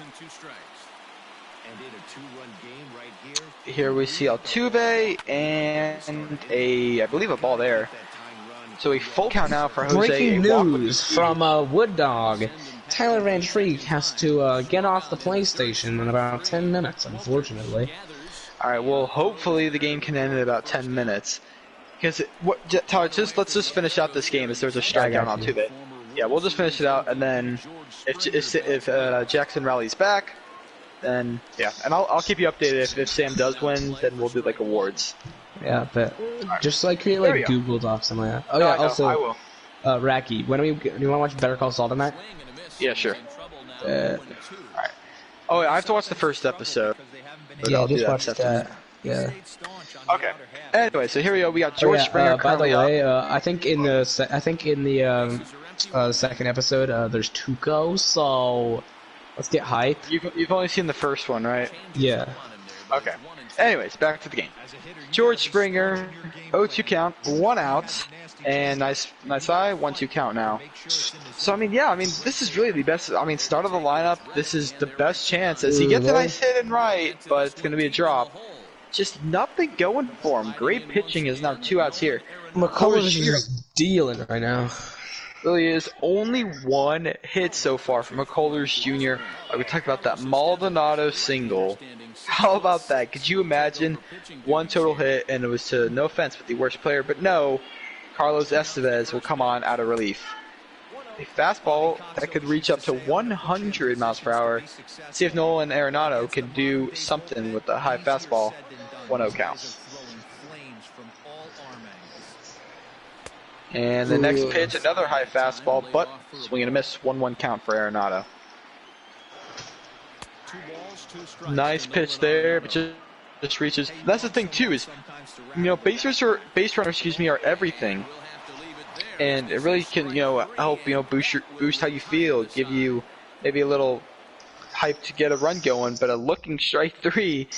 S1: Here we see Altuve and I believe a ball there. So a full count now for Jose.
S3: Breaking news from Wood Dog. Tyler Van Tree has to get off the PlayStation in about 10 minutes, unfortunately.
S1: Alright, well, hopefully the game can end in about 10 minutes. Because, Tyler, let's just finish out this game as there's a strikeout on Altuve. Yeah, we'll just finish it out, and then if Jackson rallies back, then, yeah. And I'll keep you updated. If Sam does win, then we'll do, awards.
S3: Yeah, but just, create, Google Docs, something like that. Oh,
S1: no,
S3: yeah,
S1: no,
S3: also,
S1: I will.
S3: Racky, do you want to watch Better Call Saul tonight?
S1: Yeah, sure. Alright. Oh, I have to watch the first episode.
S3: Yeah, just watch that. Yeah.
S1: Okay. Anyway, so here we go. We got George Springer.
S3: By the way, I think in the second episode, there's Tuco. So let's get hype.
S1: You've only seen the first one, right?
S3: Yeah.
S1: Okay. Anyways, back to the game. George Springer, 0-2 count, 1 out, and nice eye, 1-2 count now. So this is really the best. Start of the lineup. This is the best chance as he gets a nice hit and right, but it's going to be a drop. Just nothing going for him. Great pitching is now 2 outs here.
S3: McCullers is just dealing right now.
S1: Really is only 1 hit so far from McCullers Jr. We talked about that Maldonado single. How about that? Could you imagine 1 total hit, and it was to, no offense, but the worst player, but no, Carlos Estevez will come on out of relief. A fastball that could reach up to 100 miles per hour. See if Nolan Arenado can do something with the high fastball. 1-0 count. And the next pitch, another high fastball, but swing and a miss. 1-1 count for Arenado. Nice pitch there, but just reaches. That's the thing too is, base runners, are everything, and it really can, help, boost how you feel, give you maybe a little hype to get a run going. But a looking strike 3,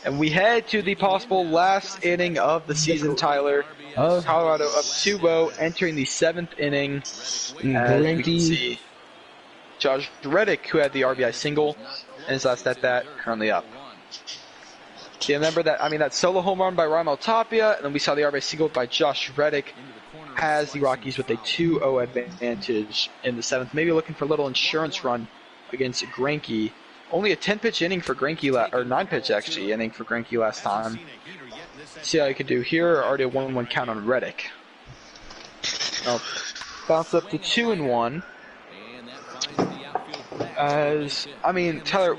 S1: and we head to the possible last inning of the season, Tyler. Colorado up 2-0, entering the 7th inning. As we can see, Josh Reddick, who had the RBI single in his last at-bat, currently up. Do you remember that? That solo home run by Raimel Tapia, and then we saw the RBI single by Josh Reddick, has the Rockies with a 2-0 advantage in the 7th. Maybe looking for a little insurance run against Greinke. Only a 10-pitch inning for Greinke, or 9-pitch actually inning for Greinke last time. See how you can do here. Already a 1-1 count on Reddick. Bounce up to 2-1. Tyler,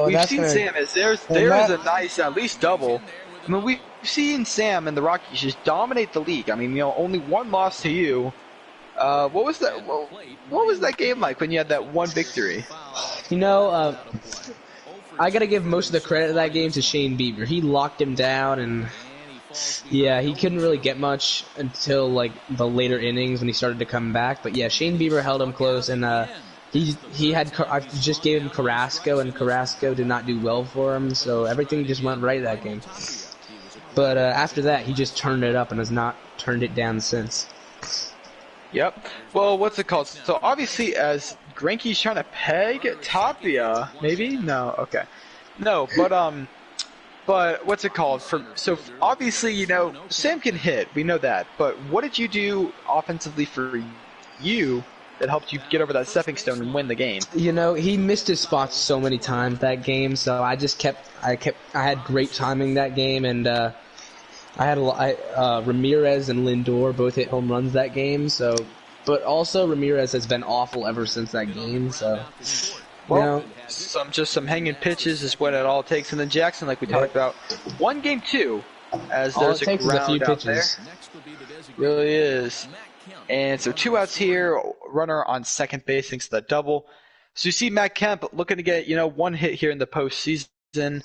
S1: we've seen Sam as there's a nice at least double. We've seen Sam and the Rockies just dominate the league. Only 1 loss to you. What was that game like when you had that 1 victory?
S3: I gotta give most of the credit of that game to Shane Bieber. He locked him down, and yeah, he couldn't really get much until the later innings when he started to come back. But yeah, Shane Bieber held him close, and I just gave him Carrasco, and Carrasco did not do well for him, so everything just went right that game. But after that, he just turned it up and has not turned it down since.
S1: Yep. Well, what's it called? So obviously, as Greinke's trying to peg Tapia, maybe? No. Okay. No, but But what's it called? So obviously, you know, Sam can hit. We know that. But what did you do offensively for you that helped you get over that stepping stone and win the game?
S3: You know, he missed his spots so many times that game, so I had great timing that game, and I had Ramirez and Lindor both hit home runs that game. So, but also Ramirez has been awful ever since that game. So,
S1: well, some hanging pitches is what it all takes. And then Jackson, like we talked about, one game two, as
S3: all
S1: there's
S3: it takes is a few
S1: out there.
S3: pitches.
S1: Really is. And so 2 outs here, runner on second base thanks to that double. So you see Matt Kemp looking to get, you know, 1 hit here in the postseason,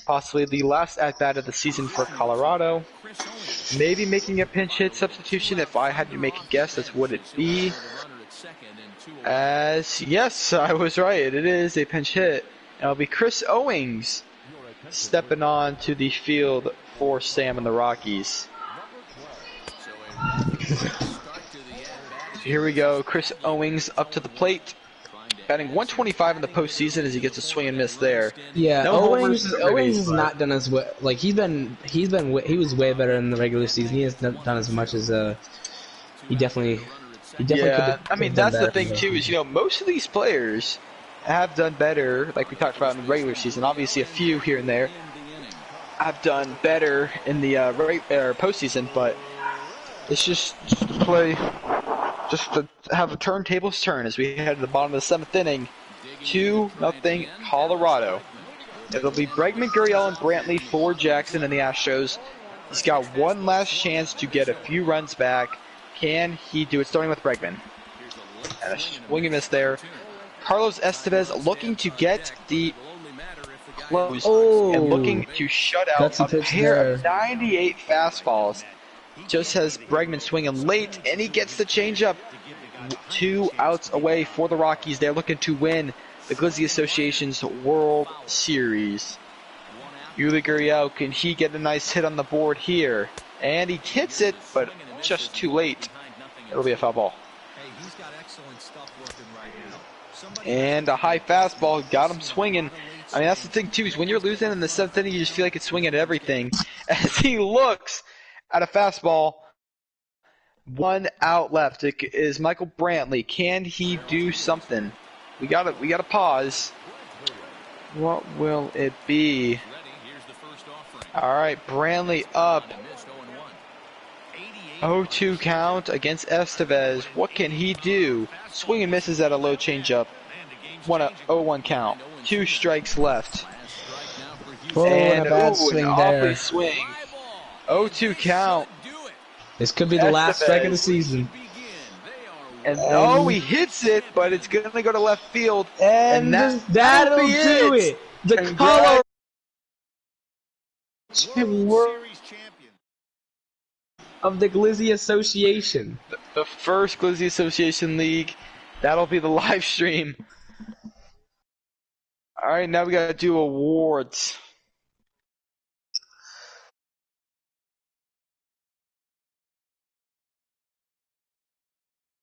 S1: possibly the last at bat of the season for Colorado. Maybe making a pinch hit substitution. If I had to make a guess, that's what it'd be. As yes, I was right. It is a pinch hit. It'll be Chris Owings stepping on to the field for Sam and the Rockies. Here we go. Chris Owings up to the plate, batting 125 in the postseason as he gets a swing and miss there.
S3: Yeah,
S1: No
S3: Owings
S1: homers,
S3: has not done as well. Like he was way better in the regular season. He hasn't done as much as he definitely.
S1: Yeah, I mean that's the thing too. Is, you know, most of these players have done better, like we talked about in the regular season. Obviously, a few here and there have done better in the postseason, but it's just to play, just to have a turntables turn as we head to the bottom of the 7th inning. 2-0 Colorado. It'll be Bregman, Gurriel, and Brantley for Jackson and the Astros. He's got one last chance to get a few runs back. Can he do it? Starting with Bregman. And a swing and miss there. Carlos Estevez looking to get the close and looking to shut out a pair of 98 fastballs. Just has Bregman swinging late, and he gets the changeup. 2 outs away for the Rockies. They're looking to win the Glizzy Association's World Series. Yuli Gurriel, can he get a nice hit on the board here? And he hits it, but just too late. It'll be a foul ball. And a high fastball got him swinging. I mean, that's the thing too, is when you're losing in the 7th inning, you just feel like it's swinging at everything. As he looks at a fastball, 1 out left. It is Michael Brantley. Can he do something? We gotta pause. What will it be? All right, Brantley up. 0-2 count against Estevez. What can he do? Swing and misses at a low changeup. 0-1 count. 2 strikes left.
S3: Oh, and a bad swing there.
S1: Swing. 0-2 count.
S3: This could be the last strike of the season.
S1: And he hits it, but it's going to go to left field.
S3: And that'll do it. The Colorado of the Glizzy Association.
S1: The first Glizzy Association League. That'll be the live stream. All right, now we got to do awards.